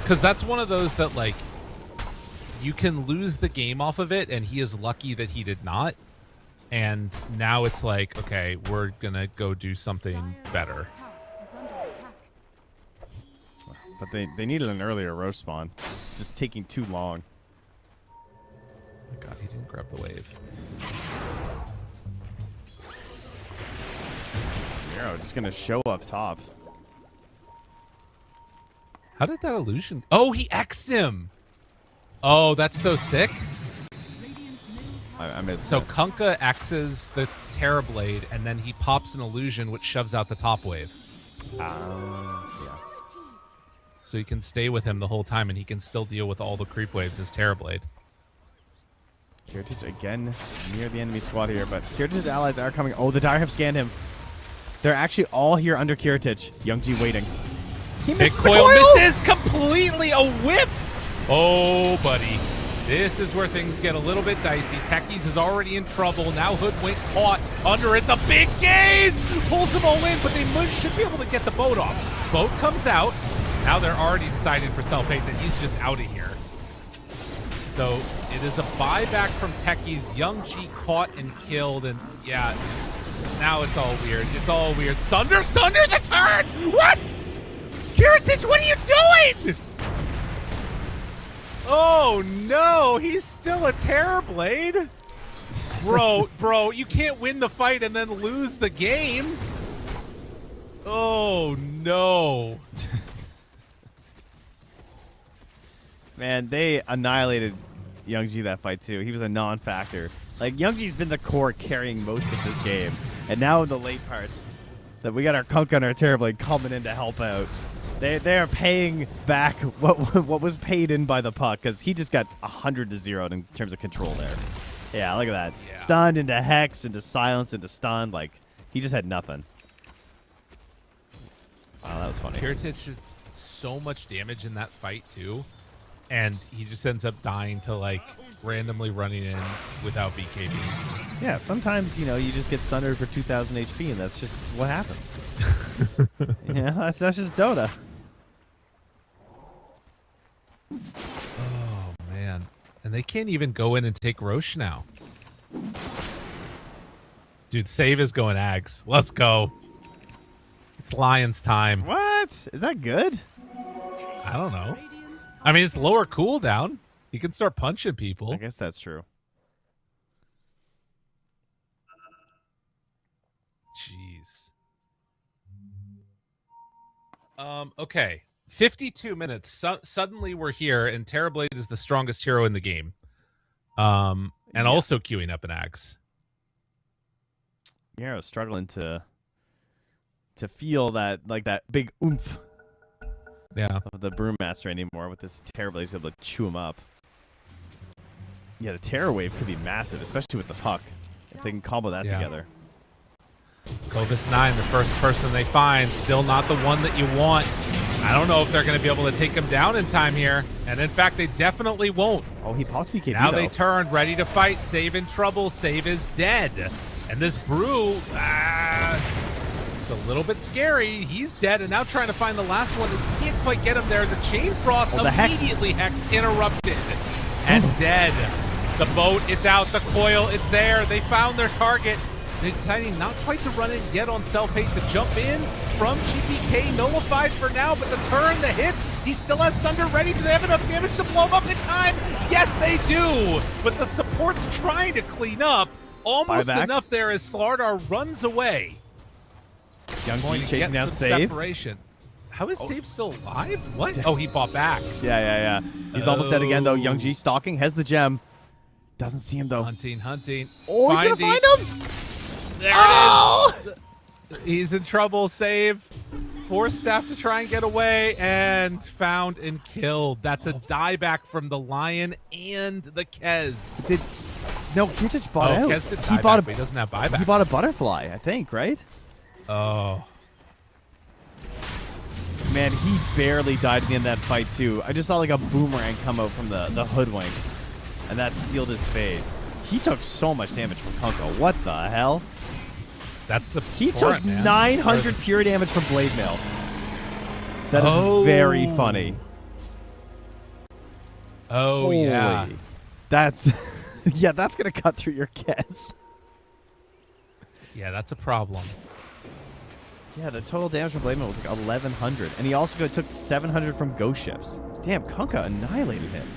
Because that's one of those that, like, you can lose the game off of it, and he is lucky that he did not. And now it's like, okay, we're going to go do something better.
But they needed an earlier roast spawn. It's just taking too long.
Oh my god, he didn't grab the wave.
Miro just going to show up top.
How did that illusion... Oh, he X'd him! Oh, that's so sick.
I missed
So
it.
Kunkka X's the Terrorblade, and then he pops an illusion which shoves out the top wave.
Yeah.
So you can stay with him the whole time, and he can still deal with all the creep waves as Terrorblade.
Kiritich again near the enemy squad here, but Kiritich's allies are coming. Oh, the Dire have scanned him. They're actually all here under Kiritich. Young G waiting. He
Big
missed the
coil
coil!
misses completely. A whip. Oh, buddy. This is where things get a little bit dicey. Techies is already in trouble. Now Hoodwink caught under it. The big gaze pulls them all in, but they should be able to get the boat off. boat comes out. Now they're already deciding for self-hate that he's just out of here. So it is a buyback from Techies. Young G caught and killed, and yeah, now it's all weird. It's all weird. Sunder the turn! What? Kiritich, what are you doing? Oh no, he's still a Terrorblade. Bro, you can't win the fight and then lose the game. Oh no.
Man, they annihilated Youngji that fight too. He was a non-factor. Like, Youngji's been the core carrying most of this game. And now in the late parts, that we got our Kunkka and our Terrorblade coming in to help out. They are paying back what was paid in by the puck, because he just got 100-0 in terms of control there. Yeah, look at that.
Yeah.
Stunned into Hex, into Silence, into Stun. Like, he just had nothing. Wow, that was funny.
Kiritich did so much damage in that fight too. And he just ends up dying to, like, randomly running in without BKB.
Yeah, sometimes, you just get sundered for 2,000 HP, and that's just what happens. That's just Dota.
Oh, man. And they can't even go in and take Roche now. Dude, save is going Ags. Let's go. It's Lions time.
What? Is that good?
I don't know. I mean, it's lower cooldown. You can start punching people.
I guess that's true.
Jeez. Okay. 52 minutes. Suddenly we're here, and Terrorblade is the strongest hero in the game. And also queuing up an Axe.
Yeah, I was struggling to feel that, like, that big oomph.
Yeah.
Of the Brewmaster anymore with this Terrorblade. He's able to chew him up. Yeah, the Terror Wave could be massive, especially with the puck. If they can combo that together.
Kovis 9, the first person they find, still not the one that you want. I don't know if they're going to be able to take him down in time here. And in fact, they definitely won't.
Oh, he possibly BKB
Now
though.
they turn, ready to fight. Save in trouble. Save is dead. And this Brew, it's a little bit scary. He's dead, and now trying to find the last one. He can't quite get him there. The Chain Frost immediately Hex interrupted and dead. The boat, it's out. The coil, it's there. They found their target. They're deciding not quite to run it yet on self-hate. To jump in from GPK, nullified for now, but the turn, the hits, he still has Sunder ready. Do they have enough damage to blow him up in time? Yes, they do. But the support's trying to clean up. Almost enough there as Slardar runs away.
Young G chasing
get
down
some
Save.
separation. How is Save still alive? What? Oh, he fought back.
Yeah. He's almost dead again, though. Young G stalking, has the gem. Doesn't see him, though.
Hunting.
Oh, he's going to find him?
There it is. He's in trouble. Save. Forced Staff to try and get away, and found and killed. That's a dieback from the Lion and the Kez.
No, Kiritich bought out.
Kez did dieback, but he doesn't have buyback.
He bought a butterfly, I think, right?
Oh.
Man, he barely died at the end of that fight, too. I just saw, like, a boomerang come out from the hoodwink, and that sealed his fate. He took so much damage from Kunkka. What the hell?
That's the
He took 900 pure damage from Blade Mail. That is very funny.
Oh, yeah.
That's... yeah, that's going to cut through your guess.
Yeah, that's a problem.
Yeah, the total damage from Blade Mail was like 1,100. And he also took 700 from Ghost Ships. Damn, Kunkka annihilated him.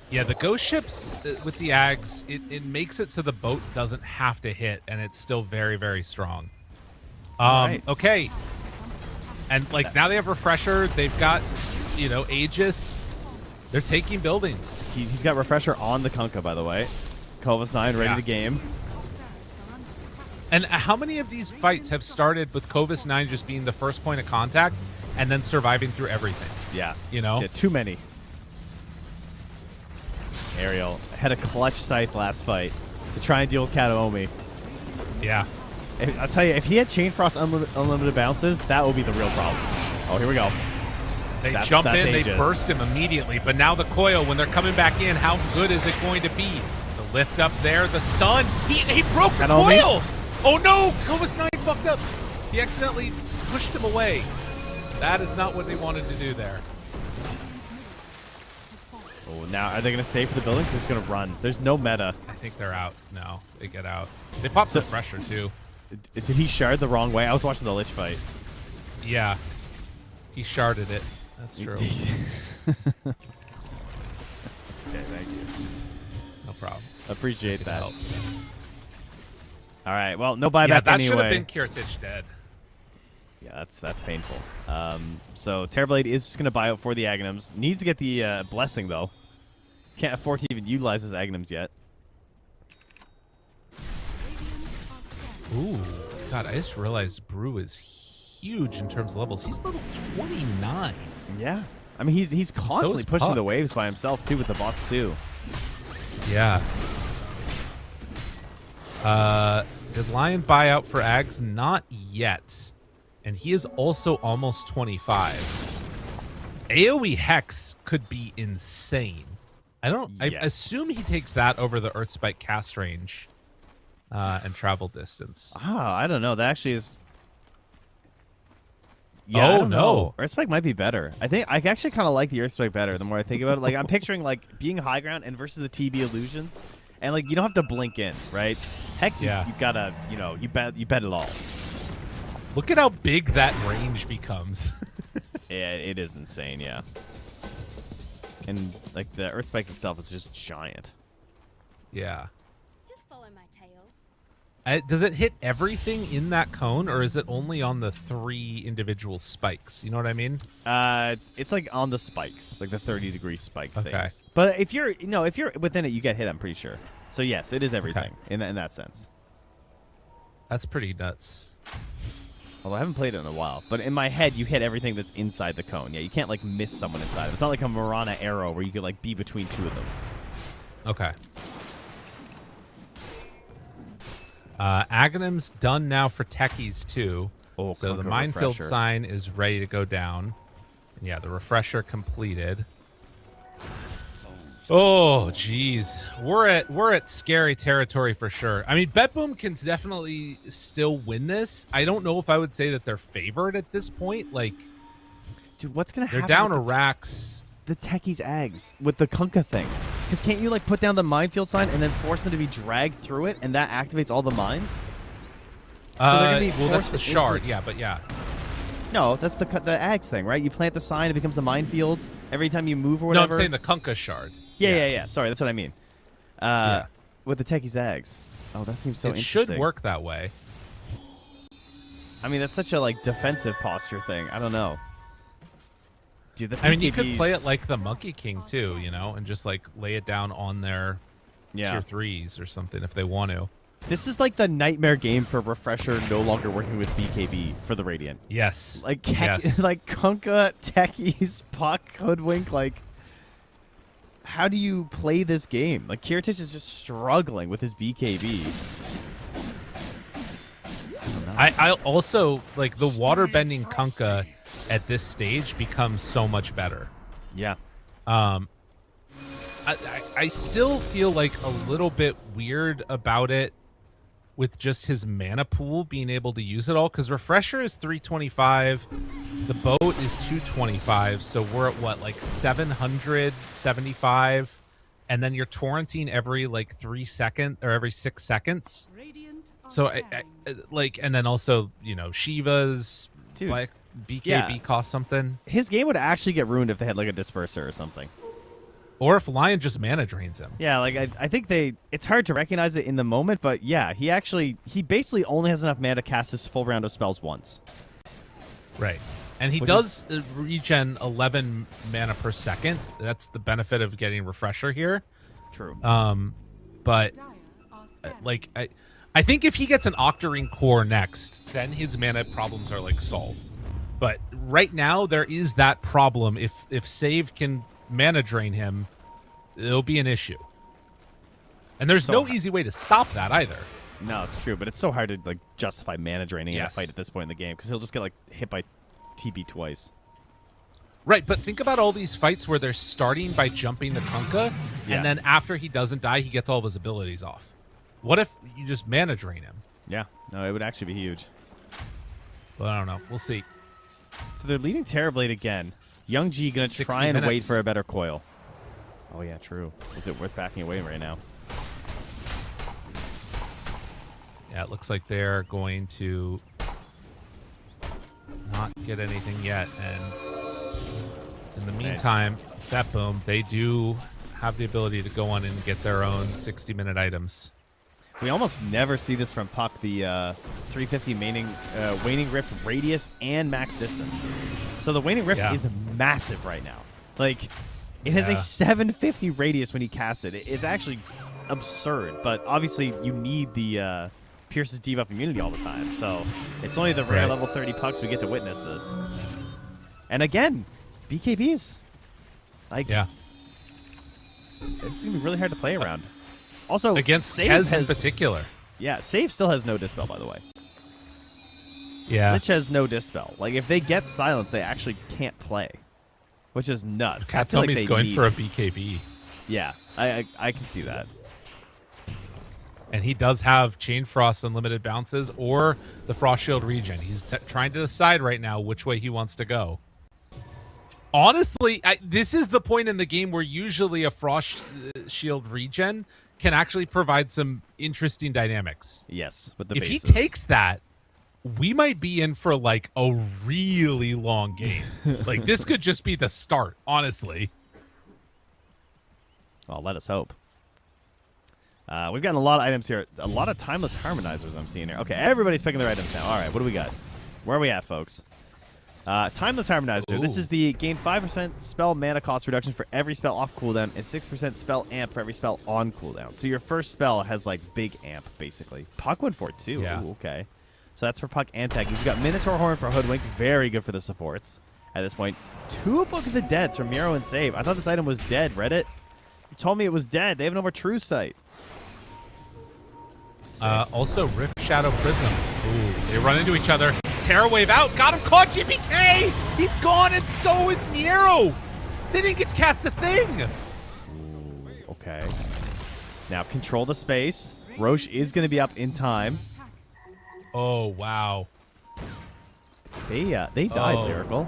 Yeah, the Ghost Ships with the Ags, it makes it so the boat doesn't have to hit, and it's still very, very strong.
Nice.
Okay. And, like, now they have Refresher. They've got, Aegis. They're taking buildings.
He's got Refresher on the Kunkka, by the way. Kovis 9 ready to game.
And how many of these fights have started with Kovis 9 just being the first point of contact and then surviving through everything?
Yeah.
Yeah,
too many. Ariel had a clutch scythe last fight to try and deal with Kataomi.
Yeah.
I'll tell you, if he had Chain Frost unlimited bounces, that would be the real problem. Oh, here we go.
They jump in,
Aegis.
they burst him immediately. But now the coil, when they're coming back in, how good is it going to be? The lift up there, the stun. He broke the coil! Oh no! Kovis 9 fucked up. He accidentally pushed him away. That is not what they wanted to do there.
Oh, now are they going to stay for the building? They're just going to run. There's no meta.
I think they're out. No, they get out. They popped the Refresher, too.
Did he shard the wrong way? I was watching the Lich fight.
Yeah. He sharded it. That's true.
Okay, thank you.
No problem.
Appreciate that.
Help.
All right. Well, no buyback
Yeah, that
anyway.
should have been Kiritich dead.
Yeah, that's painful. So Terrorblade is just going to buy out for the Aghanims. Needs to get the Blessing, though. Can't afford to even utilize his Aghanims yet.
Ooh. God, I just realized Brew is huge in terms of levels. He's level 29.
Yeah. I mean, he's constantly pushing
Puck.
the waves by himself, too, with the bots, too.
Yeah. Did Lion buy out for Ags? Not yet. And he is also almost 25. AoE Hex could be insane. I assume he takes that over the Earthspike cast range and travel distance.
Oh, I don't know. That actually is... Yeah, I don't know. Earthspike might be better. I think I actually kind of like the Earthspike better the more I think about it. Like, I'm picturing, like, being high ground and versus the TB illusions. And, like, you don't have to blink in, right? Hex, you gotta, you bet it all.
Look at how big that range becomes.
Yeah, it is insane, yeah. And, like, the Earthspike itself is just giant.
Yeah. Just follow my tail.
Does it hit everything in that cone, or is it only on the 3 individual spikes? You know what I mean?
It's like on the spikes, like the 30-degree spike
Okay.
things. But if you're within it, you get hit. I'm pretty sure. So yes, it is everything in that sense.
That's pretty nuts.
Although I haven't played it in a while, but in my head, you hit everything that's inside the cone. Yeah, you can't like miss someone inside. It's not like a Mirana arrow where you could like be between 2 of them.
Okay. Aghanim's done now for techies too.
Oh,
so the
Conquer
minefield
Refresher.
sign is ready to go down. Yeah, the refresher completed. Oh, geez, we're at scary territory for sure. I mean, BetBoom can definitely still win this. I don't know if I would say that they're favored at this point. Like,
dude, what's gonna happen?
They're down to Rax.
The techies eggs with the Kunkka thing. Because can't you like put down the minefield sign and then force them to be dragged through it, and that activates all the mines? So they're gonna be
well, that's
forced
the
to
shard.
instantly-
Yeah, but yeah.
No, that's the Ags thing, right? You plant the sign, it becomes a minefield every time you move or
No,
whatever.
I'm saying the Kunkka shard.
Yeah. Sorry, that's what I mean. With the techies Ags. Oh, that seems so
it
interesting.
should work that way.
I mean, that's such a like defensive posture thing. I don't know. Dude, the
I mean, you could play
PKBs
it like the Monkey King too, you know, and just like lay it down on their tier 3s or something if they want to.
This is like the nightmare game for Refresher no longer working with BKB for the Radiant.
Yes.
Like
Yes.
like Kunkka, techies, Puck, Hoodwink, like how do you play this game? Like Kiritich is just struggling with his BKB.
I also like the water bending Kunkka at this stage becomes so much better.
Yeah.
I still feel like a little bit weird about it with just his mana pool being able to use it all, because Refresher is 325, the boat is 225, so we're at what, like 775, and then you're torrenting every like 3 seconds or every 6 seconds. So I like, and then also, you know, Shiva's like BKB costs something.
His game would actually get ruined if they had like a disperser or something.
Or if Lion just mana drains him.
Yeah, like I think it's hard to recognize it in the moment, but yeah, he basically only has enough mana to cast his full round of spells once.
Right. And he does regen 11 mana per second. That's the benefit of getting Refresher here.
True.
But like I think if he gets an Octarine Core next, then his mana problems are like solved. But right now there is that problem. If Save can mana drain him, it'll be an issue. And there's no easy way to stop that either.
No, it's true, but it's so hard to like justify mana draining in a fight at this point in the game because he'll just get like hit by TB twice.
Right, but think about all these fights where they're starting by jumping the Kunkka, and then after he doesn't die, he gets all of his abilities off. What if you just mana drain him?
Yeah, no, it would actually be huge.
But I don't know. We'll see.
So they're leading Terrorblade again. Young G going to try and wait
minutes.
for a better coil. Oh, yeah, true. Is it worth backing away right now?
Yeah, it looks like they're going to not get anything yet. And in the meantime, BetBoom, they do have the ability to go on and get their own 60-minute items.
We almost never see this from Puck, the 350 waning rift radius and max distance. So the waning rift is massive right now. Like, it has a 750 radius when he casts it. It's actually absurd, but obviously you need the Pierce's debuff immunity all the time. So it's only the rare level 30 Pucks we get to witness this. And again, BKBs. Like, it's going to be really hard to play around. Also,
against
Save
Kez in particular.
Yeah, Save still has no Dispel, by the way.
Yeah.
Lich has no Dispel. Like, if they get Silence, they actually can't play, which is nuts.
Katomi's going for a BKB.
Yeah, I can see that.
And he does have Chain Frost unlimited bounces or the Frost Shield regen. He's trying to decide right now which way he wants to go. Honestly, this is the point in the game where usually a Frost Shield regen can actually provide some interesting dynamics.
Yes, with the
if
bases.
he takes that, we might be in for like a really long game. Like this could just be the start, honestly.
Well, let us hope. We've gotten a lot of items here. A lot of timeless harmonizers I'm seeing here. Okay, everybody's picking their items now. All right, what do we got? Where are we at, folks? Timeless Harmonizer.
Ooh.
This is the gain 5% spell mana cost reduction for every spell off cooldown and 6% spell amp for every spell on cooldown. So your first spell has like big amp, basically. Puck went for it too.
Yeah.
Ooh, okay. So that's for Puck and Tag. You've got Minotaur Horn for Hoodwink. Very good for the supports at this point. 2 Book of the Deads from Miro and Save. I thought this item was dead, Reddit. You told me it was dead. They have no more True Sight.
Also, Rift Shadow Prism. Ooh, they run into each other. Terror Wave out. Got him caught. GPK. He's gone, and so is Miro. They didn't get to cast a thing.
Ooh, okay. Now control the space. Roche is going to be up in time.
Oh, wow.
They died, Lyrical.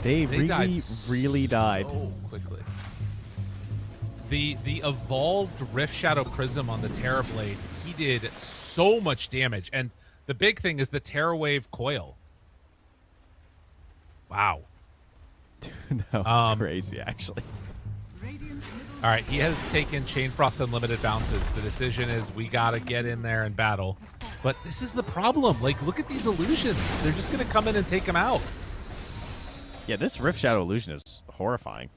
They really, really died.
So quickly. The evolved Rift Shadow Prism on the Terrorblade, he did so much damage. And the big thing is the Terror Wave coil. Wow.
That was crazy, actually.
All right, he has taken Chain Frost Unlimited bounces. The decision is we got to get in there and battle. But this is the problem. Like, look at these illusions. They're just going to come in and take him out.
Yeah, this Rift Shadow illusion is horrifying.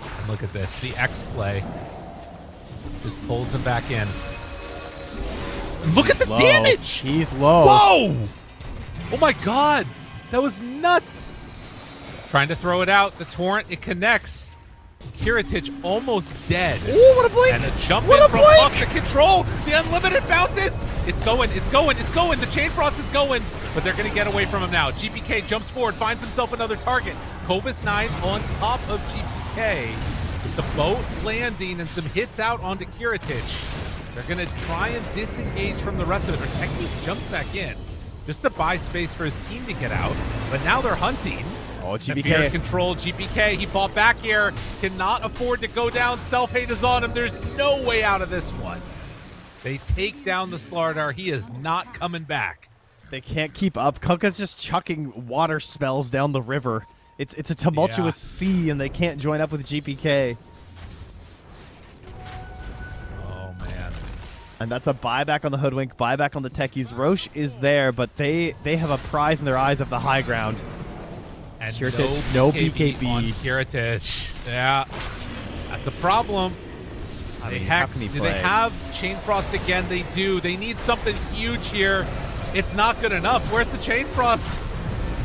And look at this. The X play just pulls him back in. And look at the damage!
He's low.
Whoa! Oh my god! That was nuts! Trying to throw it out. The Torrent, it connects. Kiritich almost dead.
Ooh, what a blink!
And a jump
What
in
a
from
blink!
Puck. The control! The unlimited bounces! It's going, it's going, it's going! The Chain Frost is going! But they're going to get away from him now. GPK jumps forward, finds himself another target. Kovis 9 on top of GPK. With the boat landing and some hits out onto Kiritich. They're going to try and disengage from the rest of it. Protectus jumps back in just to buy space for his team to get out. But now they're hunting.
Oh,
Fear
GPK.
control. GPK, he fought back here. Cannot afford to go down. Self-hate is on him. There's no way out of this one. They take down the Slardar. He is not coming back.
They can't keep up. Kuka's just chucking water spells down the river. It's a tumultuous sea, and they can't join up with GPK.
Oh, man.
And that's a buyback on the Hoodwink, buyback on the Techies. Roche is there, but they have a prize in their eyes of the high ground.
And
Kiritich,
no
no
BKB
BKB.
on Kiritich. Yeah, that's a problem. They
mean, how
hex.
can he
Do
play?
they have Chain Frost again? They do. They need something huge here. It's not good enough. Where's the Chain Frost?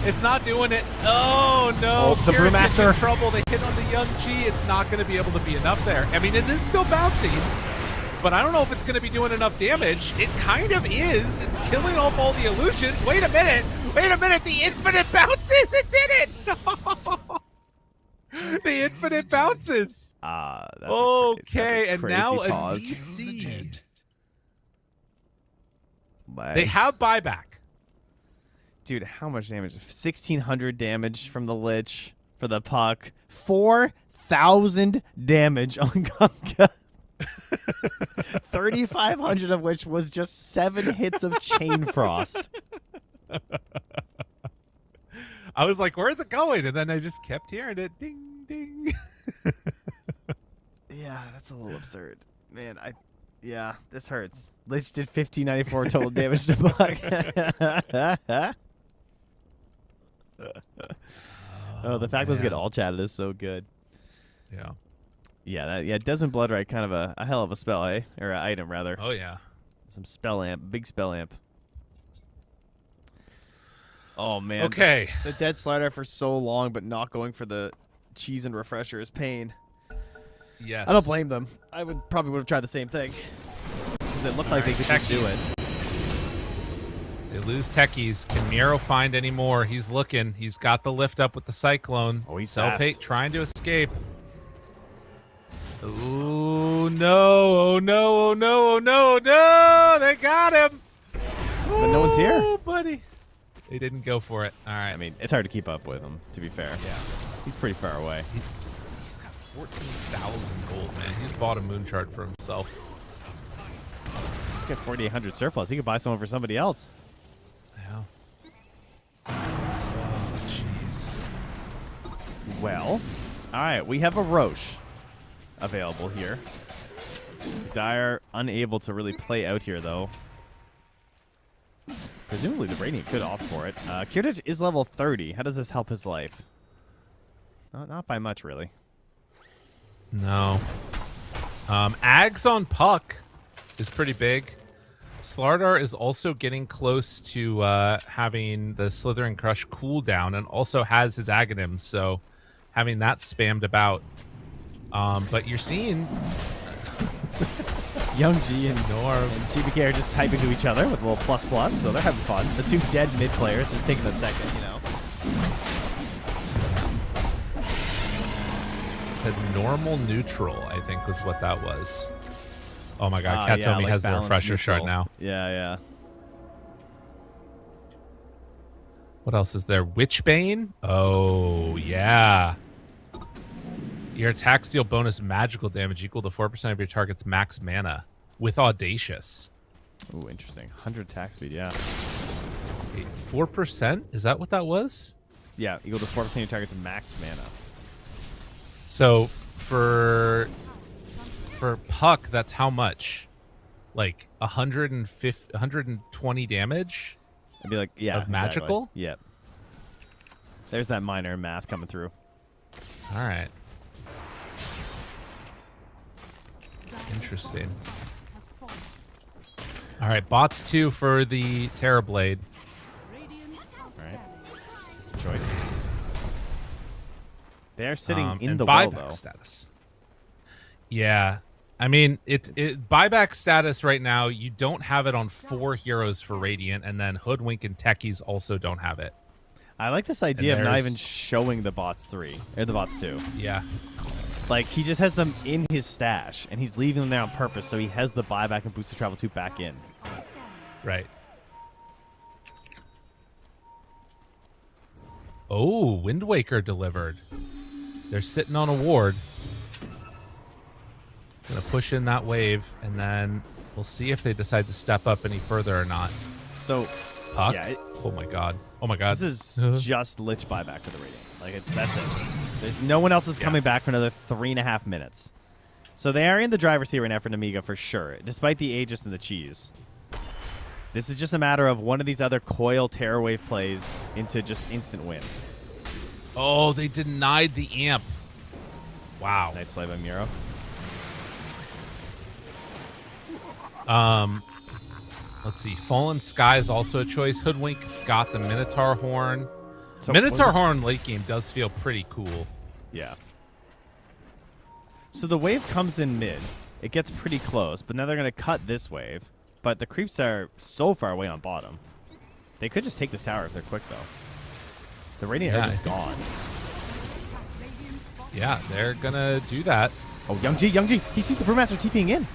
It's not doing it. Oh, no.
Oh, the
Kiritich
Brewmaster.
in trouble. They hit on the Young G. It's not going to be able to be enough there. I mean, it is still bouncing, but I don't know if it's going to be doing enough damage. It kind of is. It's killing off all the illusions. Wait a minute. Wait a minute. The infinite bounces. It did it. The infinite bounces.
That's
Okay,
a
and
crazy
now
pause.
a DC.
Like,
They have buyback.
Dude, how much damage? 1,600 damage from the Lich for the puck. 4,000 damage on Gunga. 3,500 of which was just 7 hits of Chain Frost.
I was like, where's it going? And then I just kept hearing it. Ding, ding.
Yeah, that's a little absurd. Man, this hurts. Lich did 1,594 total damage to puck. Oh, the fact was get all chatted is so good.
Yeah.
Yeah, Desmond Bloodright, kind of a hell of a spell, eh? Or an item, rather.
Oh, yeah.
Some spell amp, big spell amp. Oh, man.
Okay.
The dead slider for so long, but not going for the cheese and refresher is pain.
Yes.
I don't blame them. I probably would have tried the same thing. Because it looked like they could just do it.
They lose techies. Can Miro find any more? He's looking. He's got the lift up with the Cyclone.
Oh, he's
Self-hate trying to escape. Oh, no. Oh, no. Oh, no. Oh, no. No. They got him.
But no one's here.
Oh, buddy. They didn't go for it. All right.
I mean, it's hard to keep up with him, to be fair.
Yeah.
He's pretty far away.
He's got 14,000 gold, man. He's bought a moon chart for himself.
He's got 4,800 surplus. He could buy someone for somebody else.
Yeah. Oh, jeez.
Well, all right. We have a Roche available here. Dire unable to really play out here, though. Presumably the Radiant could opt for it. Kirdich is level 30. How does this help his life? Not by much, really.
No. Ags on Puck is pretty big. Slardar is also getting close to having the Slithering Crush cooldown and also has his Aghanim, so having that spammed about. But you're seeing...
Young G and Norm and GBK are just typing to each other with a little plus, so they're having fun. The two dead mid players just taking a second, you know.
It said normal neutral, I think was what that was. Oh my god, Katomi
like
has the refresher
neutral.
shard now.
Yeah.
What else is there? Witchbane? Oh, yeah. Your attacks deal bonus magical damage equal to 4% of your target's max mana with Audacious.
Ooh, interesting. 100 attack speed, yeah.
4%? Is that what that was?
Yeah, equal to 4% of your target's max mana.
So for Puck, that's how much? Like 120 damage?
I'd be like, yeah.
Of magical?
Exactly. Yep. There's that minor math coming through.
All right. Interesting. All right, bots 2 for the Terrorblade.
All right. Choice. They're sitting in
and
the
buyback
well, though.
status. Yeah. I mean, it buyback status right now, you don't have it on 4 heroes for Radiant, and then Hoodwink and Techies also don't have it.
I like this idea of not even showing the bots 3, or the bots 2.
Yeah.
Like, he just has them in his stash, and he's leaving them there on purpose, so he has the buyback and booster travel 2 back in.
Right. Oh, Wind Waker delivered. They're sitting on a ward. Gonna push in that wave, and then we'll see if they decide to step up any further or not.
So,
Puck?
yeah.
Oh my god. Oh my god.
This is just Lich buyback for the Radiant. Like, that's it. There's no one else is coming back for another 3.5 minutes. So they are in the driver's seat right now for Nemiga for sure, despite the Aegis and the cheese. This is just a matter of one of these other coil Terror Wave plays into just instant win.
Oh, they denied the amp. Wow.
Nice play by Miro.
Let's see. Fallen Sky is also a choice. Hoodwink got the Minotaur Horn.
So
Minotaur Horn late game does feel pretty cool.
Yeah. So the wave comes in mid. It gets pretty close, but now they're going to cut this wave. But the creeps are so far away on bottom. They could just take this tower if they're quick, though. The Radiant are just gone.
Yeah, they're going to do that.
Oh, Young G. He sees the Brewmaster TPing in.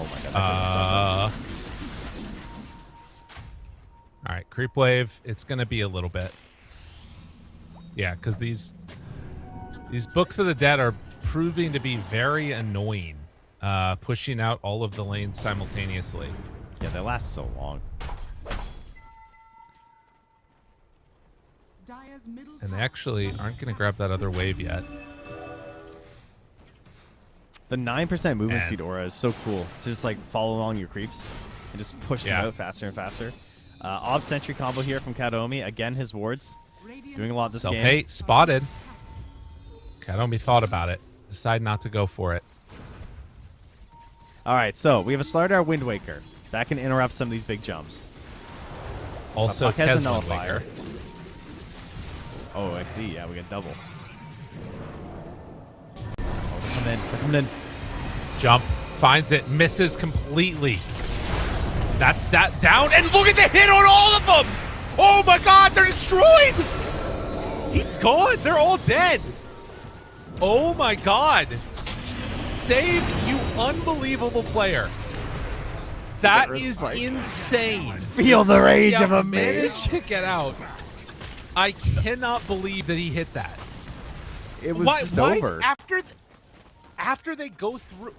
Oh, my God.
All right, creep wave. It's going to be a little bit. Yeah, because these Books of the Dead are proving to be very annoying, pushing out all of the lanes simultaneously.
Yeah, they last so long.
And they actually aren't going to grab that other wave yet.
The 9% movement speed aura is so cool to just like follow along your creeps and just push them out faster and faster. Ob Sentry combo here from Kadomi. Again, his wards doing a lot this game.
Self-hate, spotted. Kadomi thought about it. Decide not to go for it.
All right, so we have a Slardar Wind Waker. That can interrupt some of these big jumps.
Also,
Puck has
Kez
a
Wind
nullifier.
Waker.
Oh, I see. Yeah, we get double. Oh, they're coming in. They're coming in.
Jump. Finds it. Misses completely. That's that down. And look at the hit on all of them. Oh, my God. They're destroyed. He's gone. They're all dead. Oh, my God. Save, you unbelievable player. That is insane.
Feel the rage of a
managed
mage.
to get out. I cannot believe that he hit that.
It was just over.
After they go through,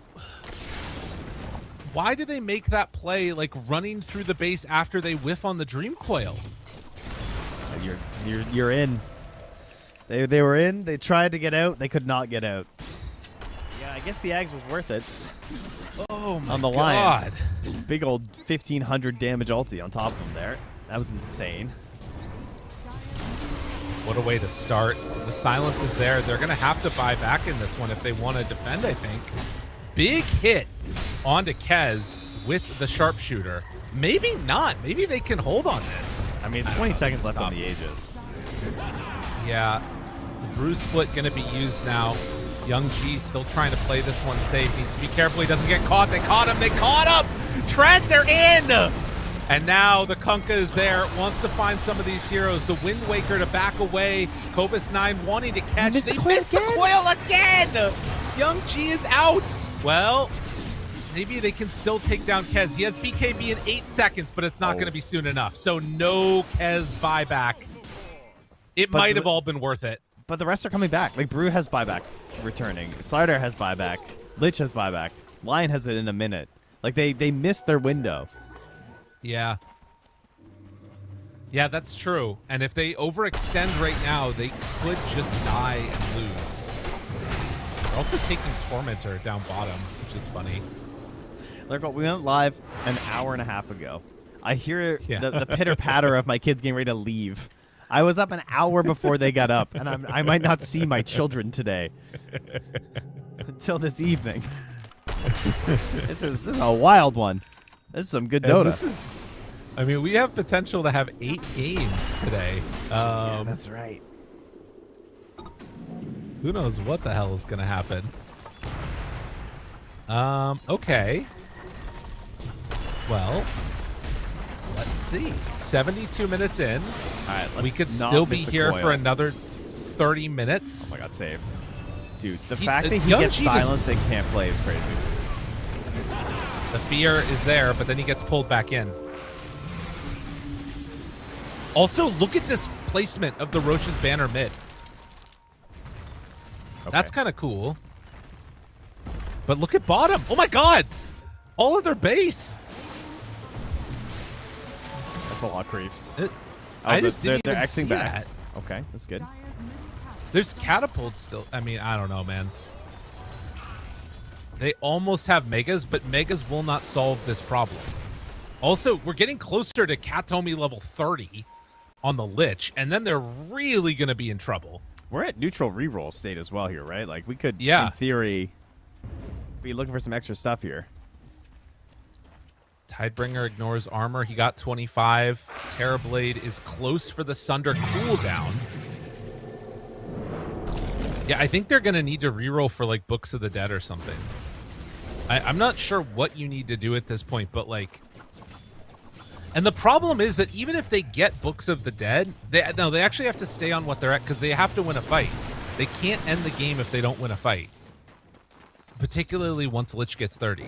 why do they make that play like running through the base after they whiff on the Dream Coil?
You're in. They were in. They tried to get out. They could not get out. Yeah, I guess the Ags was worth it.
Oh my
on the
God!
Lion. Big old 1500 damage ulti on top of him there. That was insane.
What a way to start. The silence is there. They're going to have to buy back in this one if they want to defend, I think. Big hit onto Kez with the sharpshooter. Maybe not. Maybe they can hold on this.
I mean, it's 20 seconds left on the Aegis.
Yeah. The bruise split going to be used now. Young G still trying to play this one safe. Needs to be careful he doesn't get caught. They caught him. They caught him. Trent, they're in. And now the Kunkka is there, wants to find some of these heroes. The Wind Waker to back away. Cobus 9 wanting to catch. They missed the coil again. Young G is out. Well, maybe they can still take down Kez. He has BKB in 8 seconds, but it's not going to be soon enough. So no Kez buyback. It might have all been worth it.
But the rest are coming back. Like, Brew has buyback returning. Slardar has buyback. Lich has buyback. Lion has it in a minute. Like, they missed their window.
Yeah. Yeah, that's true. And if they overextend right now, they could just die and lose. They're also taking Tormentor down bottom, which is funny.
Lurko, we went live an hour and a half ago. I hear the pitter-patter of my kids getting ready to leave. I was up an hour before they got up, and I might not see my children today until this evening. This is a wild one. This is some good Dota.
I mean, we have potential to have 8 games today.
Yeah, that's right.
Who knows what the hell is going to happen? Okay. Well, let's see. 72 minutes in.
All right,
we could still be here for another 30 minutes.
Oh my God, save. Dude, the fact that he gets silenced and can't play is crazy.
The fear is there, but then he gets pulled back in. Also, look at this placement of the Roche's banner mid. Okay. That's kind of cool. But look at bottom. Oh my God. All of their base.
That's a lot of creeps.
I just didn't even
Xing
see
back.
that.
Okay, that's good.
There's catapults still. I mean, I don't know, man. They almost have megas, but megas will not solve this problem. Also, we're getting closer to Katomi level 30 on the Lich, and then they're really going to be in trouble.
We're at neutral reroll state as well here, right? Like, we could,
in
theory, be looking for some extra stuff here.
Tidebringer ignores armor. He got 25. Terrorblade is close for the Sunder cooldown. Yeah, I think they're going to need to reroll for, like, Books of the Dead or something. I'm not sure what you need to do at this point, but, like... And the problem is that even if they get Books of the Dead, they actually have to stay on what they're at because they have to win a fight. They can't end the game if they don't win a fight. Particularly once Lich gets 30.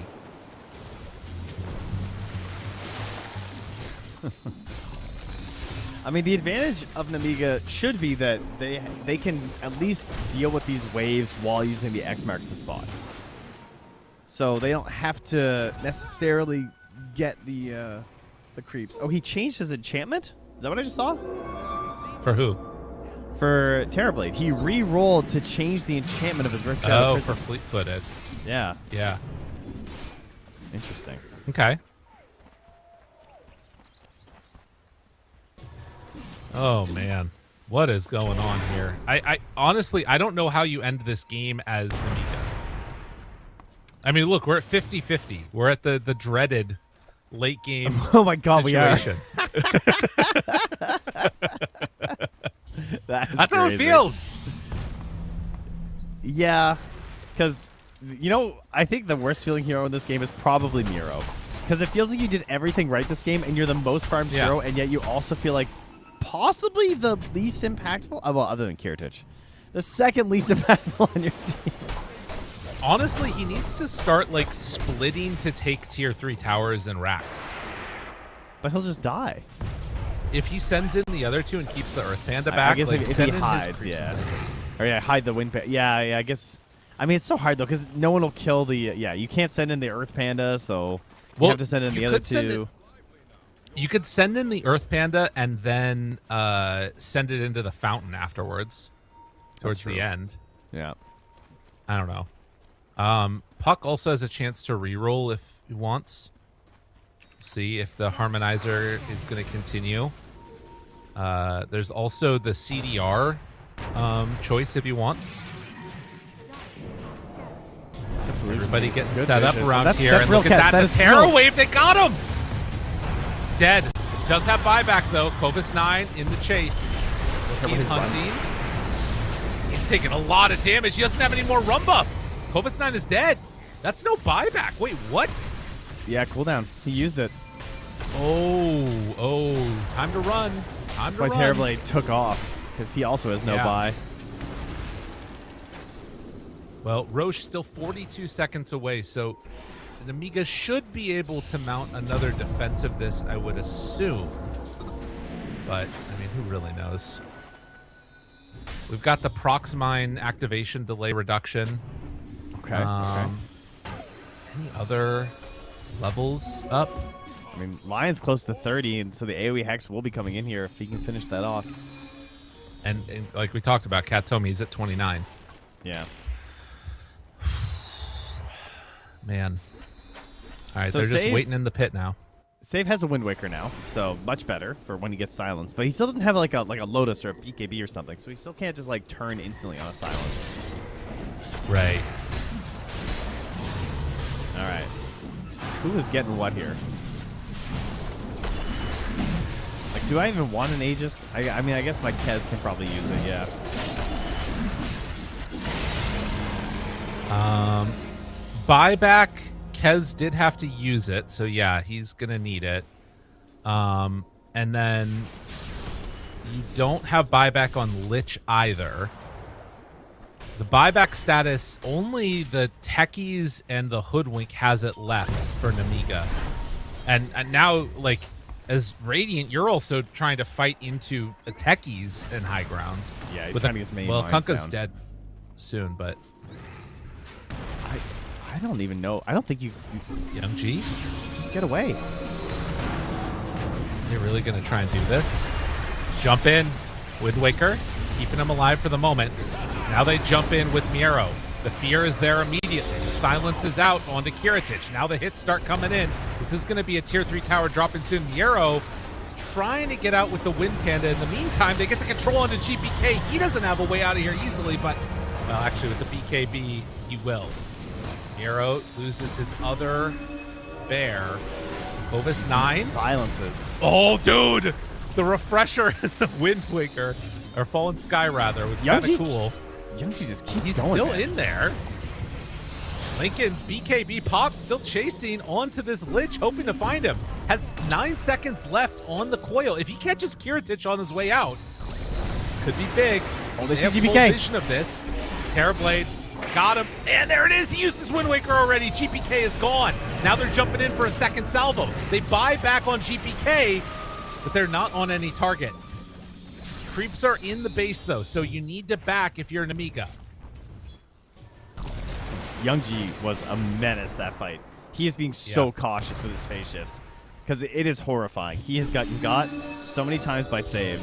I mean, the advantage of Nemiga should be that they can at least deal with these waves while using the X marks the spot. So they don't have to necessarily get the creeps. Oh, he changed his enchantment? Is that what I just saw?
For who?
For Terrorblade. He re-rolled to change the enchantment of his Rift Shadow.
Oh, for fleet-footed.
Yeah.
Yeah.
Interesting.
Okay. Oh, man. What is going on here? I honestly, I don't know how you end this game as Nemiga. I mean, look, we're at 50-50. We're at the dreaded late game
oh my God,
situation.
we are.
That's how it feels.
Yeah, because, you know, I think the worst feeling hero in this game is probably Miro. Because it feels like you did everything right this game, and you're the most farmed hero, and yet you also feel like possibly the least impactful, well, other than Kiritich, the second least impactful on your team.
Honestly, he needs to start, like, splitting to take tier 3 towers and racks.
But he'll just die.
If he sends in the other two and keeps the Earth Panda
I
back,
guess
like,
if
send
he
in
hides,
his creeps
yeah.
and Blizzard.
Or yeah, hide the wind panda. Yeah, I guess. I mean, it's so hard, though, because no one will kill the... yeah, you can't send in the Earth Panda, so you have to send in the other two.
You could send in the Earth Panda and then send it into the fountain afterwards, towards the end.
Yeah.
I don't know. Puck also has a chance to reroll if he wants. See if the Harmonizer is going to continue. There's also the CDR choice if he wants. Everybody getting set up around here. And look at that. The Terror Wave, they got him! Dead. Does have buyback, though. Cobus 9 in the chase. Looking hunting. He's taking a lot of damage. He doesn't have any more run buff. Cobus 9 is dead. That's no buyback. Wait, what?
Yeah, cooldown. He used it.
Oh, time to run. Time to run.
That's why Terrorblade took off, because he also has no buy.
Well, Roche still 42 seconds away, so Nemiga should be able to mount another defense of this, I would assume. But, I mean, who really knows? We've got the Proxmine activation delay reduction.
Okay.
Any other levels up?
I mean, Lion's close to 30, and so the AoE Hex will be coming in here if he can finish that off.
And like we talked about, Katomi's at 29.
Yeah.
Man. All right,
So
they're just
Save-
waiting in the pit now.
Save has a Wind Waker now, so much better for when he gets silenced. But he still doesn't have like a Lotus or a BKB or something, so he still can't just like turn instantly on a silence.
Right.
All right. Who is getting what here? Like, do I even want an Aegis? I mean, I guess my Kez can probably use it, yeah.
Buyback, Kez did have to use it, so yeah, he's going to need it. And then you don't have buyback on Lich either. The buyback status, only the Techies and the Hoodwink has it left for Nemiga. And now, like, as Radiant, you're also trying to fight into the Techies in high ground.
Yeah, he's trying to get his main lines
Kunkka's
down.
dead soon, but...
I don't even know. I don't think you
Young G?
just get away.
You're really going to try and do this? Jump in. Wind Waker, keeping him alive for the moment. Now they jump in with Miero. The fear is there immediately. The silence is out onto Kiritich. Now the hits start coming in. This is going to be a tier 3 tower dropping soon. Miero is trying to get out with the Wind Panda. In the meantime, they get the control onto GPK. He doesn't have a way out of here easily, but, well, actually, with the BKB, he will. Miero loses his other bear. Cobus 9.
Silences.
Oh, dude! The refresher and the Wind Waker, or Fallen Sky, rather, was kind of cool.
Youngji just keeps
He's
going.
still in there. Lincoln's BKB pop still chasing onto this Lich, hoping to find him. Has 9 seconds left on the coil. If he catches Kiritich on his way out, this could be big.
Oh, this
they have
is
full
GPK.
vision of this. Terrorblade got him. And there it is. He used his Wind Waker already. GPK is gone. Now they're jumping in for a second salvo. They buy back on GPK, but they're not on any target. Creeps are in the base, though, so you need to back if you're Nemiga.
Youngji was a menace that fight. He is being so cautious with his phase shifts because it is horrifying. He has gotten got so many times by Save.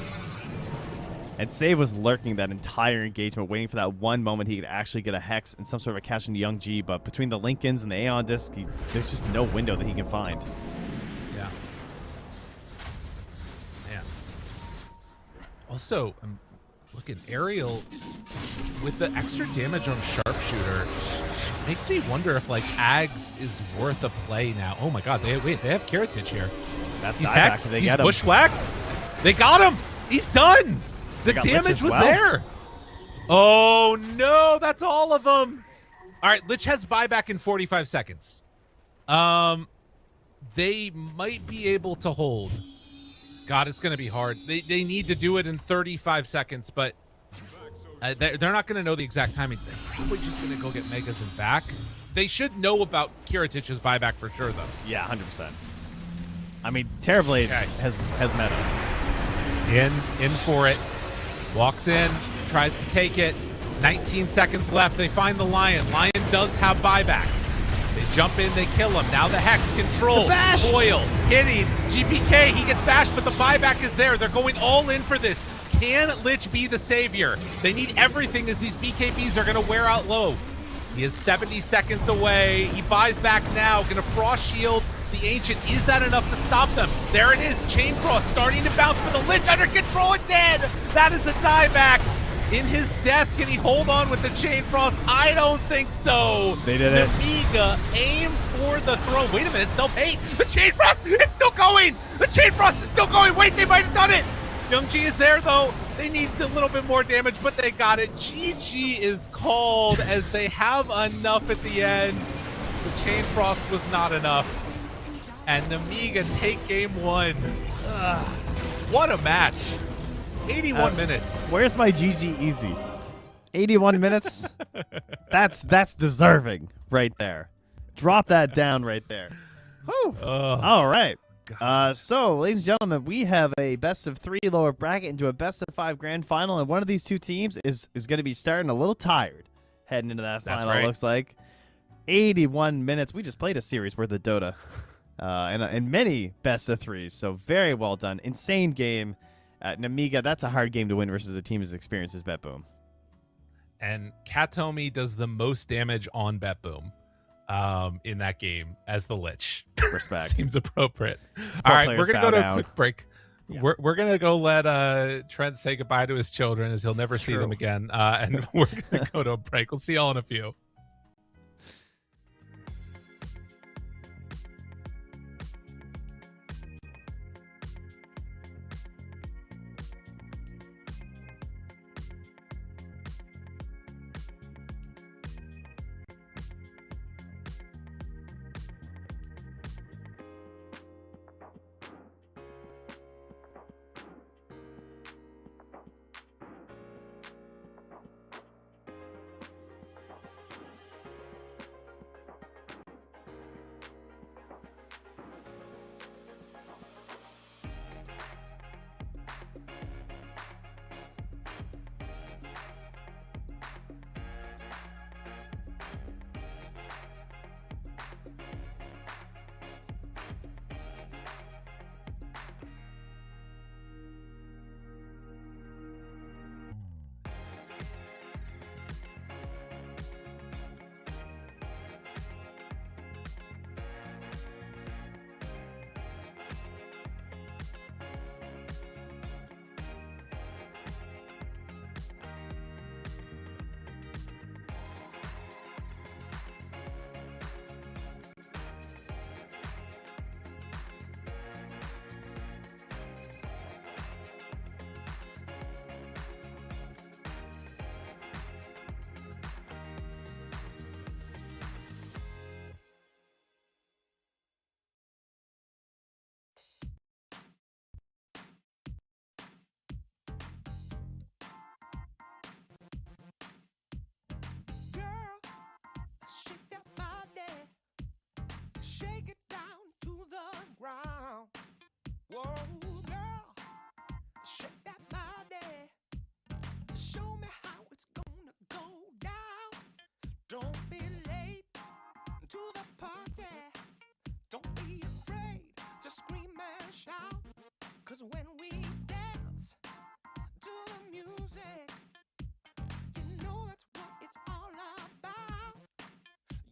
And Save was lurking that entire engagement, waiting for that one moment he could actually get a Hex and some sort of a catch into Youngji, but between the Lincolns and the Aeon Disc, there's just no window that he can find.
Yeah. Man. Also, look at Ariel with the extra damage on Sharpshooter. Makes me wonder if like Ags is worth a play now. Oh my God! They have Kiritich here. He's hexed. He's bushwhacked. They got him. He's done. The damage was there. Oh no! That's all of them. All right, Lich has buyback in 45 seconds. They might be able to hold. God, it's going to be hard. They need to do it in 35 seconds, but they're not going to know the exact timing. They're probably just going to go get Megas and back. They should know about Kiritich's buyback for sure, though.
Yeah, 100%. I mean, Terrorblade has meta.
In for it. Walks in, tries to take it. 19 seconds left. They find the Lion. Lion does have buyback. They jump in, they kill him. Now the Hex control. Foil, hitting, GPK, he gets bashed, but the buyback is there. They're going all in for this. Can Lich be the savior? They need everything as these BKBs are going to wear out low. He is 70 seconds away. He buys back now. Going to Frost Shield the Ancient. Is that enough to stop them? There it is. Chain Cross starting to bounce for the Lich. Under control and dead. That is a dieback. In his death, can he hold on with the Chain Frost? I don't think so.
They did it.
Nemiga aim for the throw. Wait a minute. Self-hate. The Chain Frost is still going. The Chain Frost is still going. Wait, they might have done it. Youngji is there, though. They need a little bit more damage, but they got it. GG is called as they have enough at the end. The Chain Frost was not enough. And Nemiga take game one. What a match. 81 minutes.
Where's my GG easy? 81 minutes? That's deserving right there. Drop that down right there. Whew. All right. So, ladies and gentlemen, we have a best of 3 lower bracket into a best of 5 grand final, and one of these two teams is going to be starting a little tired heading into that final. Right. Looks like 81 minutes. We just played a series worth of Dota, and many best of 3s. So very well done. Insane game. Nemiga, that's a hard game to win versus a team as experienced as BetBoom.
And Katomi does the most damage on BetBoom in that game as the Lich.
Respect.
Seems appropriate. All right, we're going to go to a quick break. Yeah. We're going to go let Trent say goodbye to his children as he'll never see them again. And we're going to go to a break. We'll see y'all in a few.
Shake that body, shake it down to the ground. Whoa, girl, shake that body. Don't be late to the party. Don't be afraid to scream and shout. 'Cause when we dance to the music, you know that's what it's all about.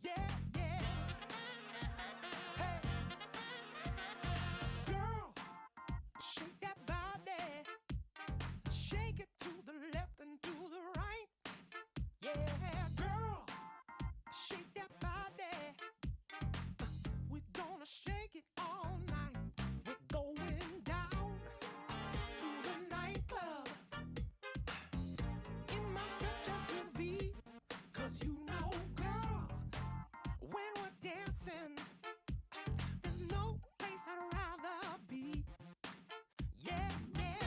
Yeah, yeah. Hey, girl, shake that body. Shake it to the left and to the right. Yeah, girl, shake that body. We're gonna shake it all night. We're going down to the nightclub in my stretch SUV. 'Cause you know, girl, when we're dancing, there's no place I'd rather be. Yeah, yeah.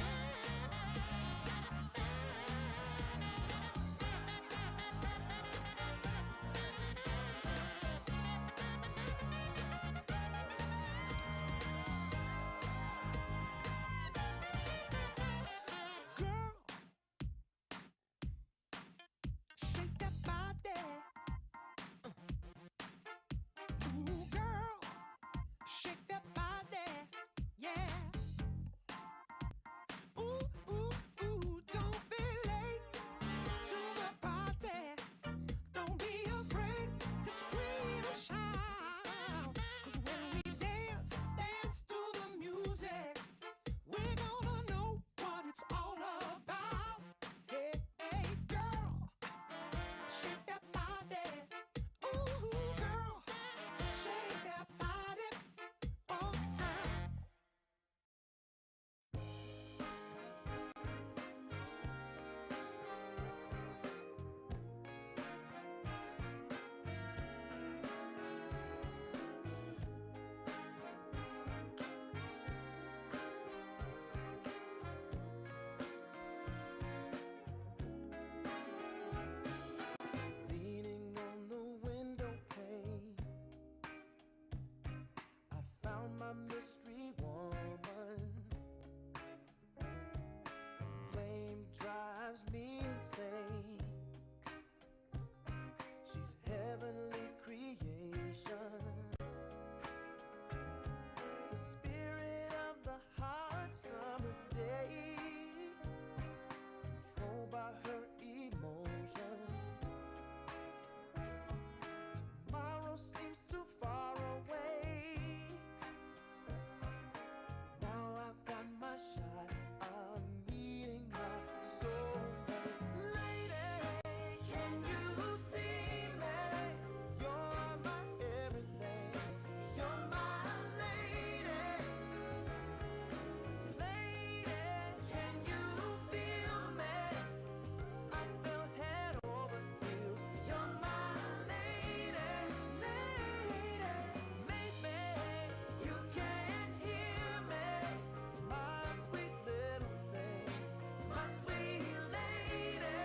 Girl, shake that body. Ooh, girl, shake that body. Yeah. Ooh, ooh, ooh, don't be late to the party. Don't be afraid to scream and shout. 'Cause when we dance, dance to the music, we're gonna know what it's all about. Hey, hey, girl, shake that body. Ooh, girl, shake that body. Oh, leaning on the window pane, I found my mystery woman. Flame drives me insane. She's heavenly creation. The spirit of the hot summer day, controlled by her emotion. Tomorrow seems too far away. Now I've got my shot. I'm meeting my soulmate. Lady, can you see me? You're my everything. You're my lady. Lady, can you feel me? I feel head over heels. You're my lady, lady. Maybe you can't hear me, my sweet little thing, my sweet lady.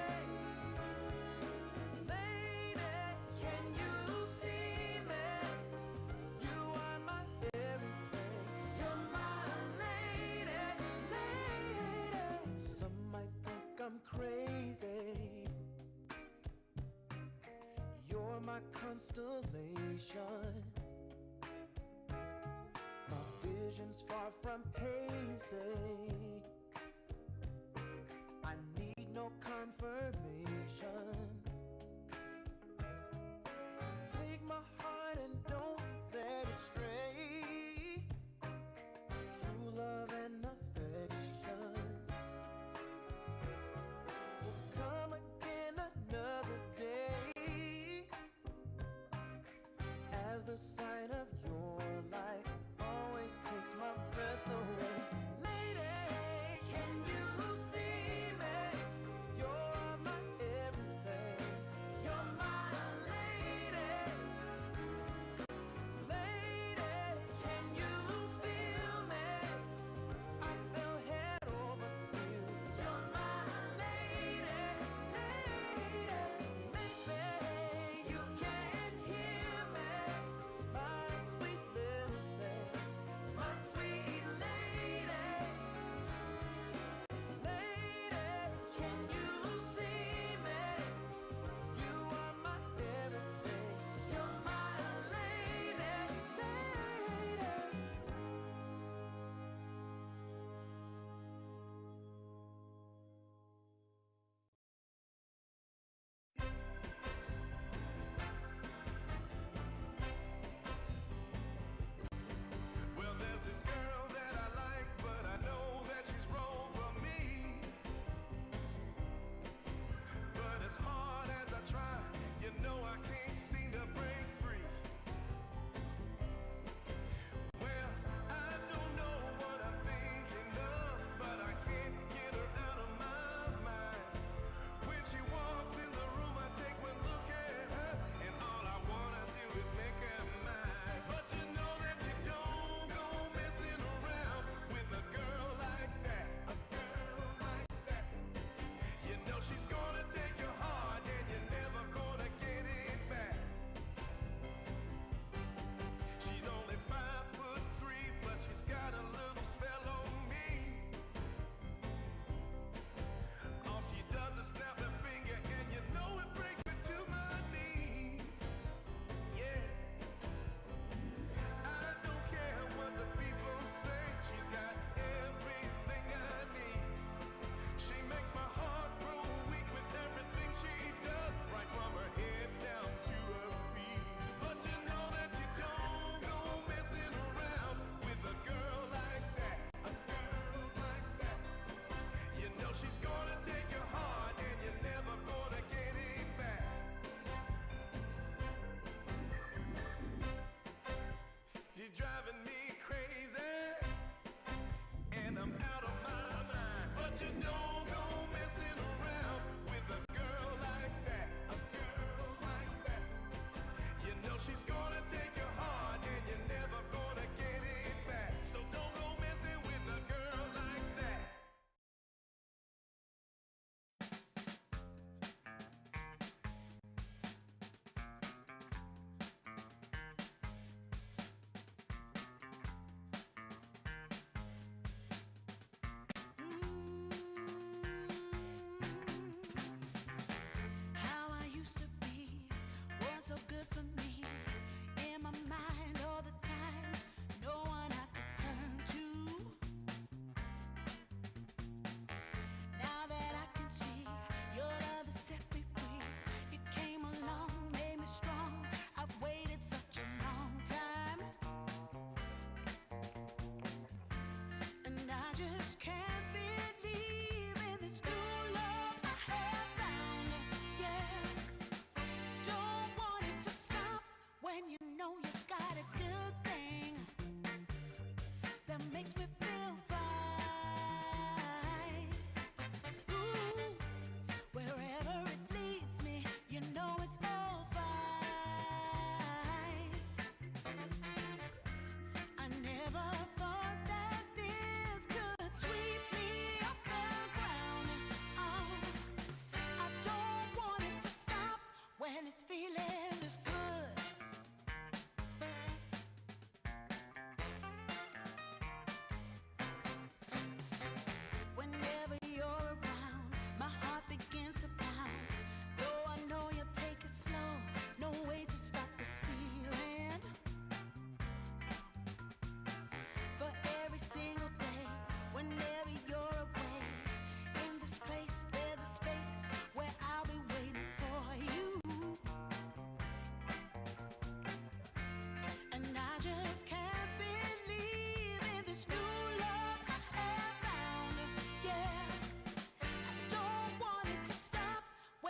Lady, can you see me? You are my everything. You're my lady, lady. Some might think I'm crazy. You're my constellation. My vision's far from hazy. I need no confirmation. Take my heart and don't let it stray. True love and affection will come again another day. As the sight of your light always takes my breath away. Lady, can you see me? You're my everything. You're my lady. Lady, can you feel me? I feel head over heels. You're my lady, lady. Maybe you can't hear me, my sweet little thing, my sweet lady.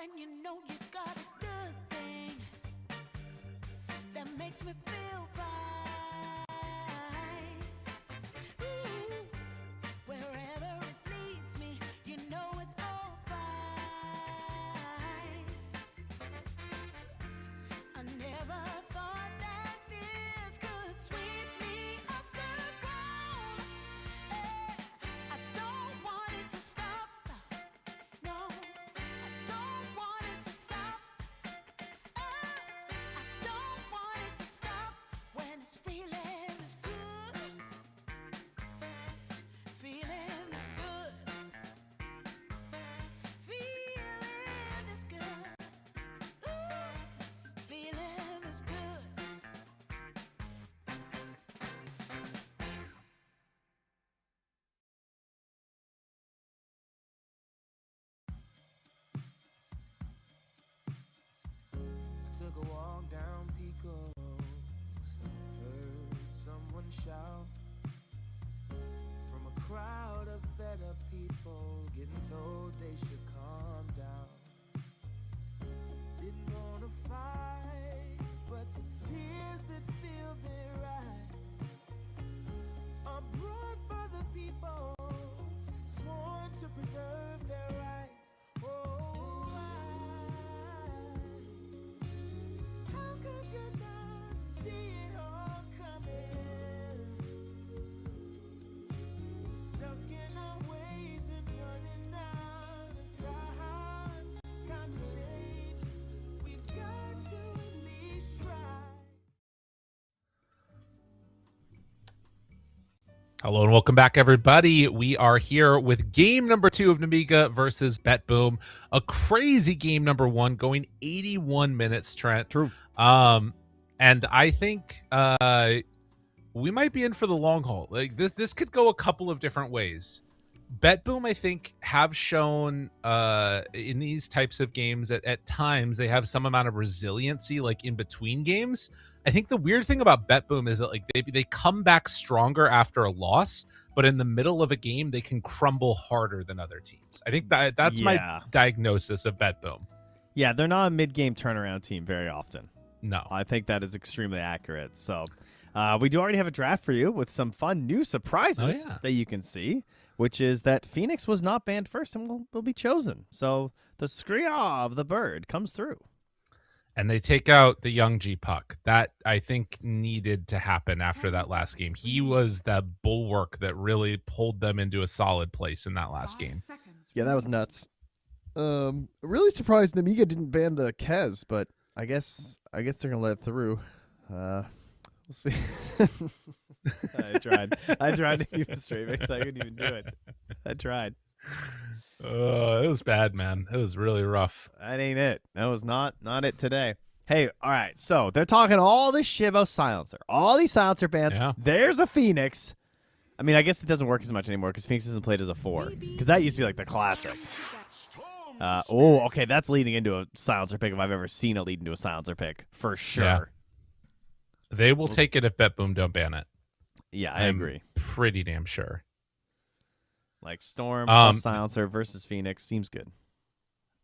when you know you got a good thing that makes me feel fine. Ooh, wherever it leads me, you know it's all fine. I never thought that this could sweep me off the ground. I don't want it to stop. No, I don't want it to stop. I don't want it to stop when it's feeling is good. Feeling is good. Feeling is good. Ooh, feeling is good.
I took a walk down Pico, heard someone shout from a crowd of fed up people, getting told they should calm down. Didn't wanna fight, but the tears that fill their eyes are brought by the people sworn to preserve their rights. Oh, how could you not see it all coming? Stuck in our ways and running out of time. Time to change. We've got to at least try.
Hello and welcome back, everybody. We are here with game number 2 of Nemiga versus BetBoom. A crazy game number 1 going 81 minutes, Trent.
True.
And I think we might be in for the long haul. Like this could go a couple of different ways. BetBoom, I think, have shown in these types of games at times they have some amount of resiliency, like in between games. I think the weird thing about BetBoom is that like they come back stronger after a loss, but in the middle of a game they can crumble harder than other teams. I think that's my diagnosis of BetBoom.
Yeah, they're not a mid-game turnaround team very often.
No.
I think that is extremely accurate. So we do already have a draft for you with some fun new surprises that you can see, which is that Phoenix was not banned first and will be chosen. So the Skria of the bird comes through.
And they take out the young G Puck. That, I think, needed to happen after that last game. He was the bulwark that really pulled them into a solid place in that last game.
Yeah, that was nuts. Really surprised Nemiga didn't ban the Kez, but I guess they're gonna let it through. We'll see.
I tried to keep it straight because I couldn't even do it. I tried.
It was bad, man. It was really rough.
That ain't it. That was not it today. Hey, all right. So they're talking all this shit about silencer. All these silencer bans.
Yeah.
There's a Phoenix. I mean, I guess it doesn't work as much anymore because Phoenix isn't played as a 4. Because that used to be like the classic. Okay. That's leading into a silencer pick if I've ever seen it lead into a silencer pick. For sure.
Yeah. They will take it if BetBoom don't ban it.
Yeah, I agree.
Pretty damn sure.
Like Storm plus silencer versus Phoenix seems good.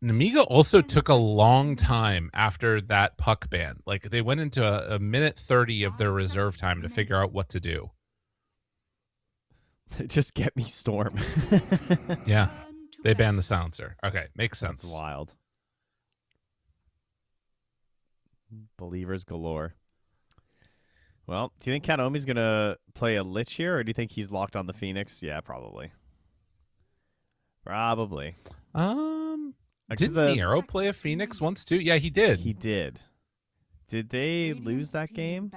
Nemiga also took a long time after that puck ban. Like they went into a minute 30 of their reserve time to figure out what to do.
Just get me Storm.
Yeah. They banned the silencer. Okay, makes sense.
That's wild. Believers galore. Well, do you think Kataomi's going to play a Lich here, or do you think he's locked on the Phoenix? Yeah, probably. Probably.
Didn't Nero play a Phoenix once too? Yeah, he did.
He did. Did they lose that game?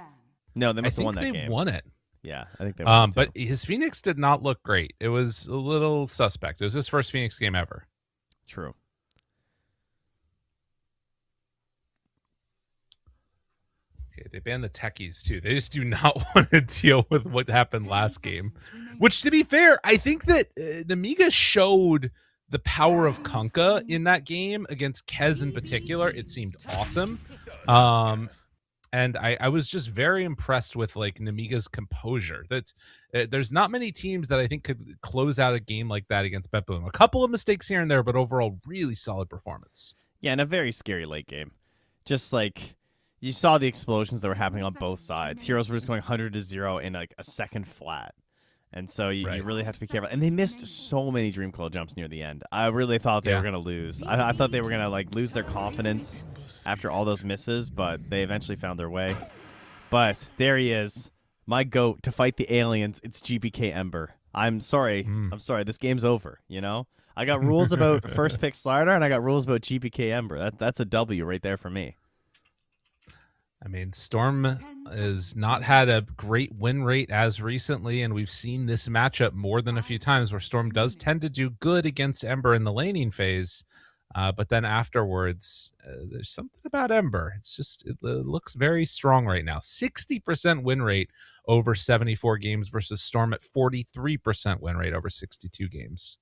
No, they must have won that game.
I think they won it.
Yeah, I think they won it too.
But his Phoenix did not look great. It was a little suspect. It was his first Phoenix game ever.
True.
Okay, they banned the techies too. They just do not want to deal with what happened last game. Which, to be fair, I think that Nemiga showed the power of Kunkka in that game against Kez in particular. It seemed awesome. And I was just very impressed with like Nemiga's composure. That's there's not many teams that I think could close out a game like that against BetBoom. A couple of mistakes here and there, but overall really solid performance.
Yeah, and a very scary late game. Just like you saw the explosions that were happening on both sides. Heroes were just going 100-0 in like a second flat. And so you really have to be careful. And they missed so many Dream Coil jumps near the end. I really thought they were going to lose. I thought they were going to like lose their confidence after all those misses, but they eventually found their way. But there he is, my GOAT to fight the aliens. It's GBK Ember. I'm sorry. I'm sorry. This game's over, you know? I got rules about first pick Slider, and I got rules about GBK Ember. That's a W right there for me.
I mean, Storm has not had a great win rate as recently, and we've seen this matchup more than a few times where Storm does tend to do good against Ember in the laning phase, but then afterwards, there's something about Ember. It's just, it looks very strong right now. 60% win rate over 74 games versus Storm at 43% win rate over 62 games.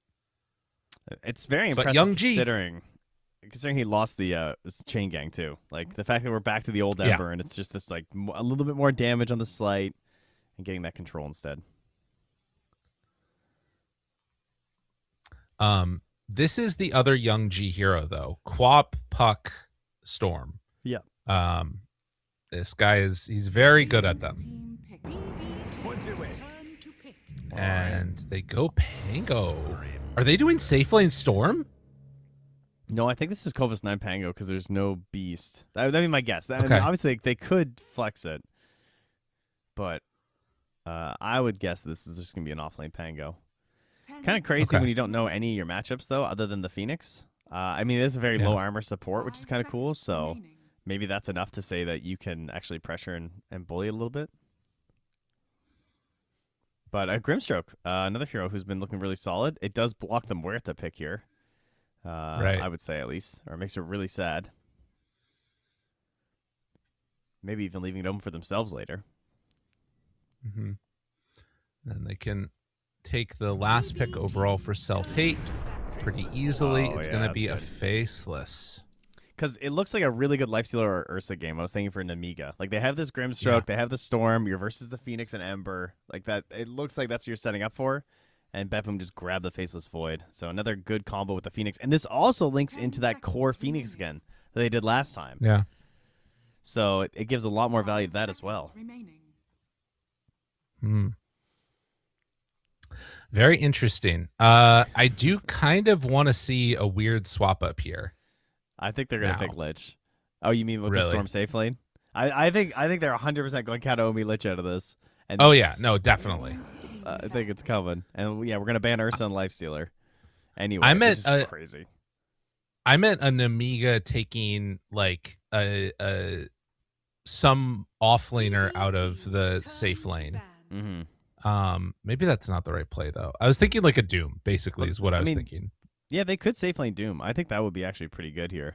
It's very impressive
Young G,
considering he lost the chain gang too. Like the fact that we're back to the old Ember and it's just this like a little bit more damage on the slight and getting that control instead.
This is the other Young G hero though. Quap Puck Storm.
Yeah.
This guy he's very good at them. And they go Pango. Are they doing safe lane Storm?
No, I think this is Kovas 9 Pango because there's no Beast. That'd be my guess. I mean,
Okay.
obviously, they could flex it, but I would guess this is just going to be an off-lane Pango. Kind of crazy when you don't know any of your matchups, though, other than the Phoenix. I mean, it is a very low armor support, which is kind of cool, so maybe that's enough to say that you can actually pressure and bully a little bit. But Grimstroke, another hero who's been looking really solid. It does block the Muerta pick here. I would say at least, or it makes it really sad. Maybe even leaving it open for themselves later.
Mm-hmm. Then they can take the last pick overall for Self-Hate pretty easily. It's going to be a Faceless.
Because it looks like a really good Lifestealer or Ursa game. I was thinking for Nemiga. Like, they have this Grimstroke, they have the Storm, you're versus the Phoenix and Ember. Like, that. It looks like that's what you're setting up for. And BetBoom just grabbed the Faceless Void. So another good combo with the Phoenix. And this also links into that core Phoenix again that they did last time.
Yeah.
So it gives a lot more value to that as well.
Very interesting. I do kind of want to see a weird swap up here.
I think they're going to pick Lich. Oh, you mean with the Storm safe lane? I think they're 100% going Kataomi Lich out of this. And
no, definitely.
I think it's coming. And yeah, we're going to ban Ursa and Lifestealer. Anyway,
I meant
crazy.
I meant a Nemiga taking like some offlaner out of the safe lane.
Mm-hmm.
Maybe that's not the right play though. I was thinking like a Doom, basically, is what I was thinking.
Yeah, they could safe lane Doom. I think that would be actually pretty good here.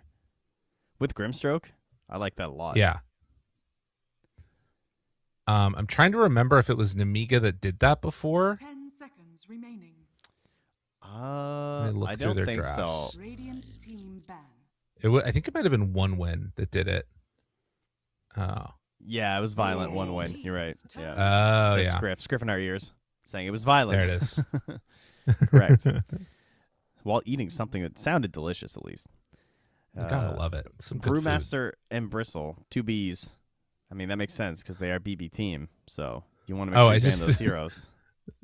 With Grimstroke, I like that a lot.
Yeah. I'm trying to remember if it was Nemiga that did that before.
10 seconds remaining.
I
through
don't
their
think
drafts.
so.
Radiant team ban.
I think it might have been one win that did it. Oh.
Yeah, it was violent. One win. You're right. Yeah.
Oh, yeah.
Scriff in our ears saying it was violent.
There it is.
Correct. While eating something that sounded delicious, at least.
You gotta love it. Some good
Brewmaster and Bristle, 2 Bs. I mean, that makes sense because they are BB team. So you want to make sure you ban those heroes.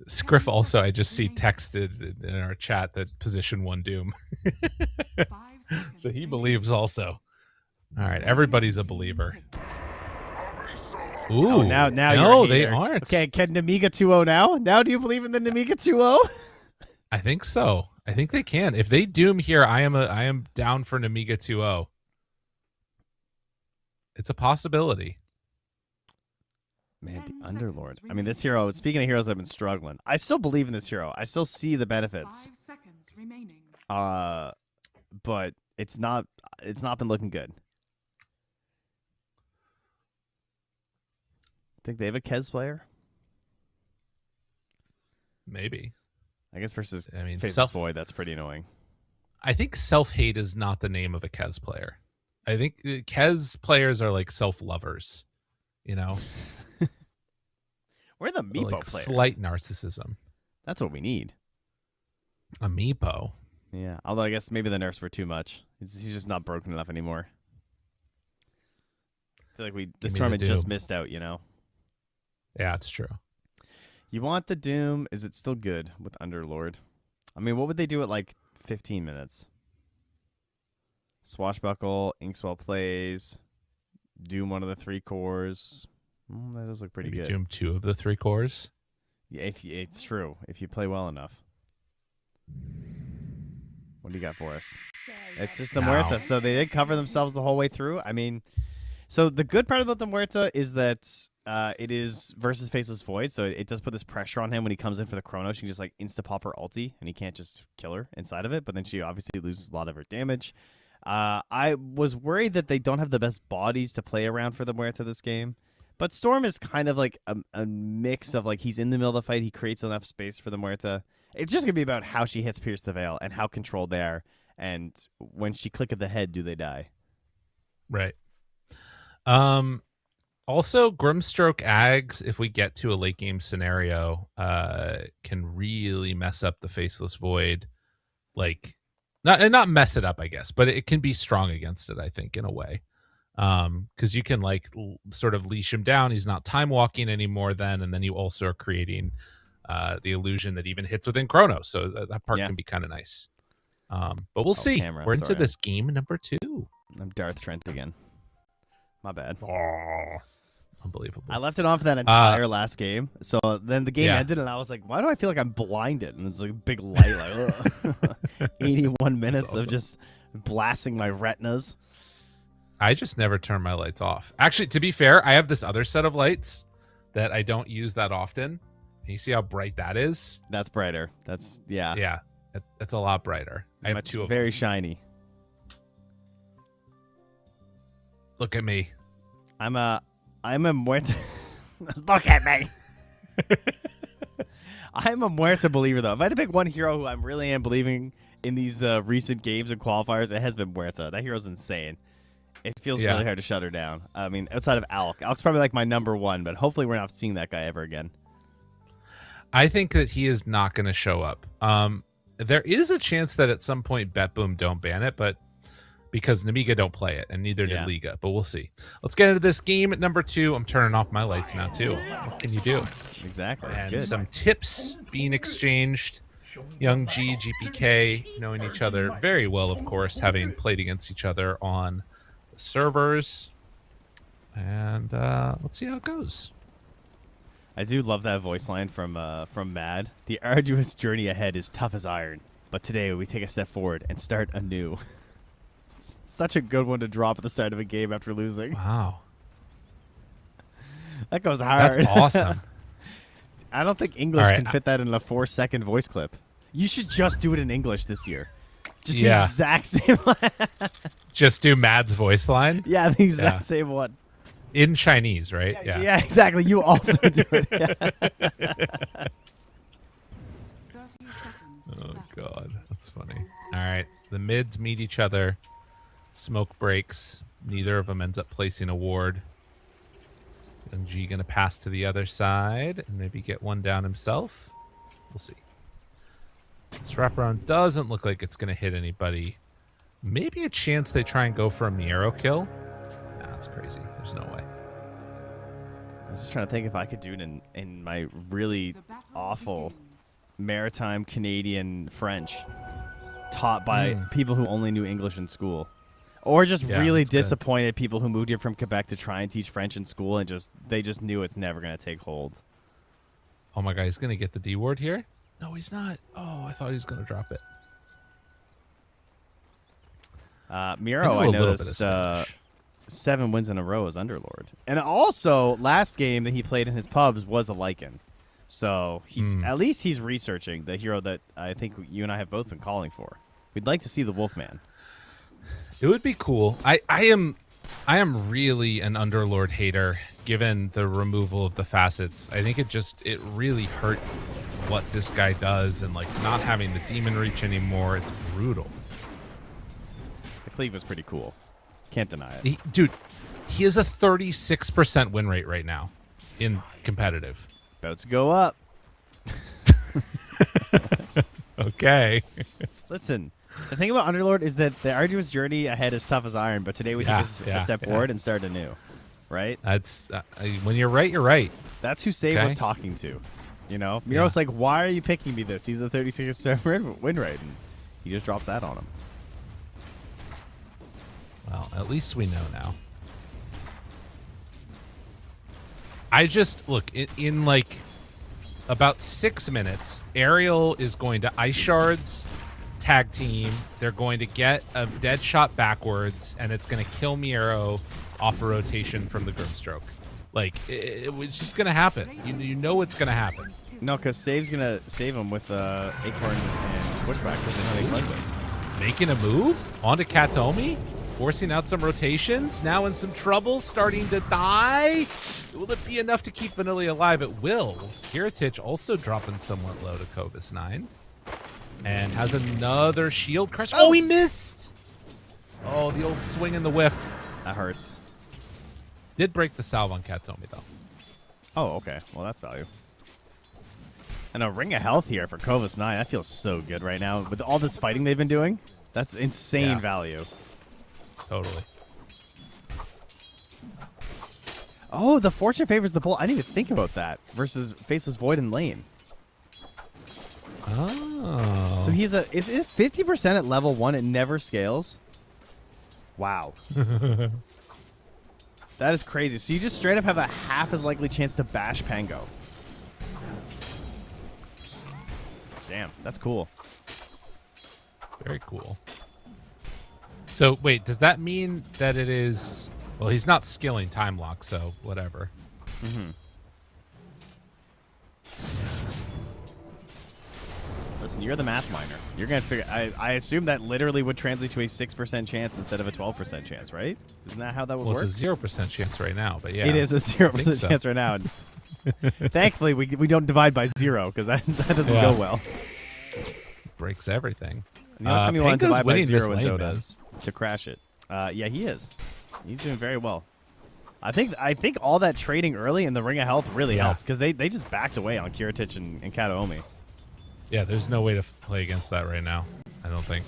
Scriff also, I just see texted in our chat that position 1 Doom. So he believes also. All right, everybody's a believer. Ooh,
oh, now
no,
you're
they
here.
aren't.
Okay, can Nemiga 2-0 now? Now do you believe in the Nemiga 2-0?
I think so. I think they can. If they Doom here, I am down for Nemiga 2-0. It's a possibility.
Man, the Underlord. I mean, this hero, speaking of heroes that have been struggling, I still believe in this hero. I still see the benefits.
5 seconds remaining.
But it's not been looking good. Think they have a Kez player?
Maybe.
I guess versus
Self
Void, that's pretty annoying.
I think Self-Hate is not the name of a Kez player. I think Kez players are like self-lovers. You know,
We're the Meepo
like
players.
slight narcissism.
That's what we need.
A Meepo.
Yeah, although I guess maybe the nerfs were too much. He's just not broken enough anymore. I feel like this
Give me the
tournament just
Doom.
missed out, you know?
Yeah, it's true.
You want the Doom? Is it still good with Underlord? I mean, what would they do at like 15 minutes? Swashbuckle, Inkswell plays, Doom one of the 3 cores. That does look pretty
Maybe
good.
Doom 2 of the 3 cores.
Yeah, it's true. If you play well enough. What do you got for us? It's just the
Ow.
Muerta. So they did cover themselves the whole way through. I mean, so the good part about the Muerta is that it is versus Faceless Void, so it does put this pressure on him when he comes in for the Chrono. She can just like insta-pop her ulti, and he can't just kill her inside of it, but then she obviously loses a lot of her damage. I was worried that they don't have the best bodies to play around for the Muerta this game. But Storm is kind of like a mix of like he's in the middle of the fight, he creates enough space for the Muerta. It's just going to be about how she hits Pierce the Veil and how controlled they are. And when she click at the head, do they die?
Right. Also, Grimstroke Ags, if we get to a late game scenario, can really mess up the Faceless Void. Like, not mess it up, I guess, but it can be strong against it, I think, in a way. Because you can like sort of leash him down. He's not time walking anymore then, and then you also are creating the illusion that even hits within Chrono. So that part can be kind of nice. But we'll see.
Camera,
We're into
sorry.
this game number 2.
I'm Darth Trent again. My bad.
Oh, unbelievable.
I left it on for that entire last game. So then the game
Yeah.
ended, and I was like, why do I feel like I'm blinded? And it's like a big light, like, ugh. 81 minutes
awesome.
of just blasting my retinas.
I just never turn my lights off. Actually, to be fair, I have this other set of lights that I don't use that often. You see how bright that is?
That's brighter. That's, yeah.
Yeah, that's a lot brighter. I have 2 of them.
Very shiny.
Look at me.
I'm a Muerta. Look at me. I'm a Muerta believer, though. If I had to pick one hero who I really am believing in these recent games and qualifiers, it has been Muerta. That hero's insane. It feels really hard to shut her down. I mean, outside of Alk. Alk's probably like my number 1, but hopefully we're not seeing that guy ever again.
I think that he is not going to show up. There is a chance that at some point BetBoom don't ban it, but because Nemiga don't play it, and neither did Liga. But we'll see. Let's get into this game at number 2. I'm turning off my lights now, too. What can you do?
Exactly. That's
And
good.
some tips being exchanged. Young G, GPK, knowing each other very well, of course, having played against each other on the servers. And let's see how it goes.
I do love that voice line from Mad. The arduous journey ahead is tough as iron, but today we take a step forward and start anew. Such a good one to drop at the start of a game after losing.
Wow.
That goes hard.
That's awesome.
I don't think English
All right,
can fit that in a 4-second voice clip. You should just do it in English this year. Just the
Yeah.
exact same
Just do Mad's voice line
Yeah, the exact same one.
in Chinese, right?
Yeah, exactly. You also do it.
30 seconds to
Oh,
battle.
God. That's funny. All right. The mids meet each other. Smoke breaks. Neither of them ends up placing a ward. Young G going to pass to the other side and maybe get one down himself. We'll see. This wraparound doesn't look like it's going to hit anybody. Maybe a chance they try and go for a Miero kill. Nah, that's crazy. There's no way.
I was just trying to think if I could do it in my really
The battle
awful
begins.
maritime Canadian French taught by people who only knew English in school. Or just
Yeah,
really
that's good.
disappointed people who moved here from Quebec to try and teach French in school and they just knew it's never going to take hold.
Oh, my God. He's going to get the D ward here? No, he's not. Oh, I thought he was going to drop it.
Miro, I
know a little bit of
noticed
Spanish.
7 wins in a row as Underlord. And also, last game that he played in his pubs was a Lycan. So he's at least he's researching the hero that I think you and I have both been calling for. We'd like to see the Wolfman.
It would be cool. I am really an Underlord hater given the removal of the facets. I think it really hurt what this guy does, and like not having the demon reach anymore. It's brutal.
The cleave was pretty cool. Can't deny it.
He has a 36% win rate right now in competitive.
About to go up.
Okay.
Listen, the thing about Underlord is that the arduous journey ahead is tough as iron, but today we take a step forward and start anew, right?
That's when you're right, you're right.
That's who Save was talking to. You know, Miro's like, why are you picking me this? He's a 36% win rate, and he just drops that on him.
Well, at least we know now. I just look in like about 6 minutes. Ariel is going to ice shards, tag team. They're going to get a dead shot backwards, and it's going to kill Miero off a rotation from the Grimstroke. Like it's just going to happen. You know it's going to happen.
No, because Save's going to save him with Acorn and Pushback because they know they play wins.
Making a move onto Katomi, forcing out some rotations. Now in some trouble, starting to die. Will it be enough to keep Vanilli alive? It will. Kiritich also dropping somewhat low to Kovis 9. And has another shield crush. Oh, he missed! Oh, the old swing and the whiff.
That hurts.
Did break the salve on Katomi, though.
Oh, okay. Well, that's value. And a Ring of Health here for Kovis 9. That feels so good right now. With all this fighting they've been doing, that's insane value.
Totally.
Oh, the fortune favors the bull. I didn't even think about that. Versus Faceless Void and Lane.
Oh.
So he's is it 50% at level 1? It never scales? Wow. That is crazy. So you just straight up have a half as likely chance to bash Pango. Damn, that's cool.
Very cool. So, wait, does that mean that it is... Well, he's not skilling time lock, so whatever.
Mm-hmm. Listen, you're the math miner. You're going to figure... I assume that literally would translate to a 6% chance instead of a 12% chance, right? Isn't that how that would work?
Well, it's a 0% chance right now, but yeah.
It is a 0% chance right now. Thankfully, we don't divide by 0, because that doesn't go well.
Breaks everything.
And the only time you want to divide by 0 in
lane,
Dota is to crash it. Yeah, he is. He's doing very well. I think all that trading early in the Ring of Health really helped, because they just backed away on Kiritich and Kataomi.
Yeah, there's no way to play against that right now, I don't think.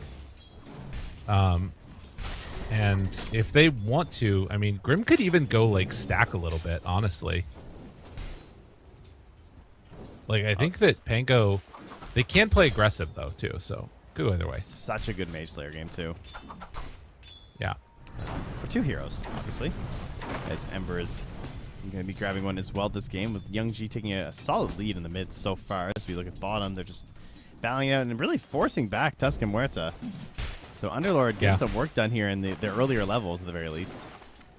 And if they want to, I mean, Grim could even go, like, stack a little bit, honestly. Like, I think that Pango... They can play aggressive, though, too, so go either way.
Such a good Mage Slayer game, too.
Yeah.
For 2 heroes, obviously. As Ember is going to be grabbing one as well this game, with Young G taking a solid lead in the mid so far. As we look at bottom, they're just battling out and really forcing back Tusk and Muerta. So Underlord getting some work done here in the earlier levels, at the very least.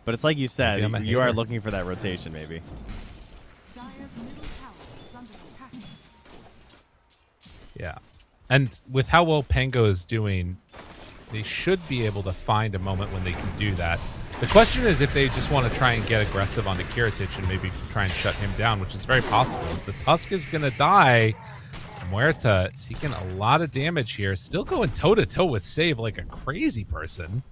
But it's like you said, you are looking for that rotation, maybe.
Yeah. And with how well Pango is doing, they should be able to find a moment when they can do that. The question is if they just want to try and get aggressive onto Kiritich and maybe try and shut him down, which is very possible. As the Tusk is going to die, Muerta taking a lot of damage here. Still going toe-to-toe with Save like a crazy person.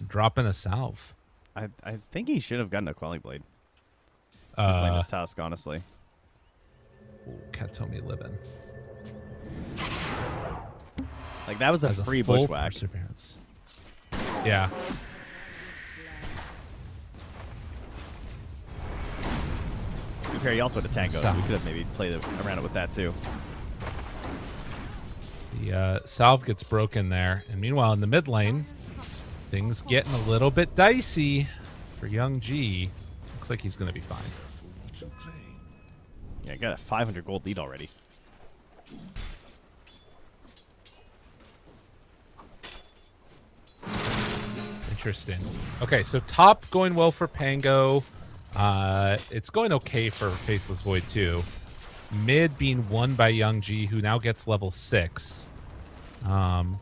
Dropping a salve.
I think he should have gotten a Quelling Blade. It's like his task, honestly.
Katomi living.
Like, that was a free bushwhack.
Perseverance. Yeah.
To be fair, he also had a Tango, so we could have maybe played around it with that, too.
The salve gets broken there. And meanwhile, in the mid lane, things getting a little bit dicey for Young G. Looks like he's going to be fine.
Yeah, got a 500 gold lead already.
Interesting. Okay, so top going well for Pango. It's going okay for Faceless Void too. Mid being won by Young G, who now gets level 6. And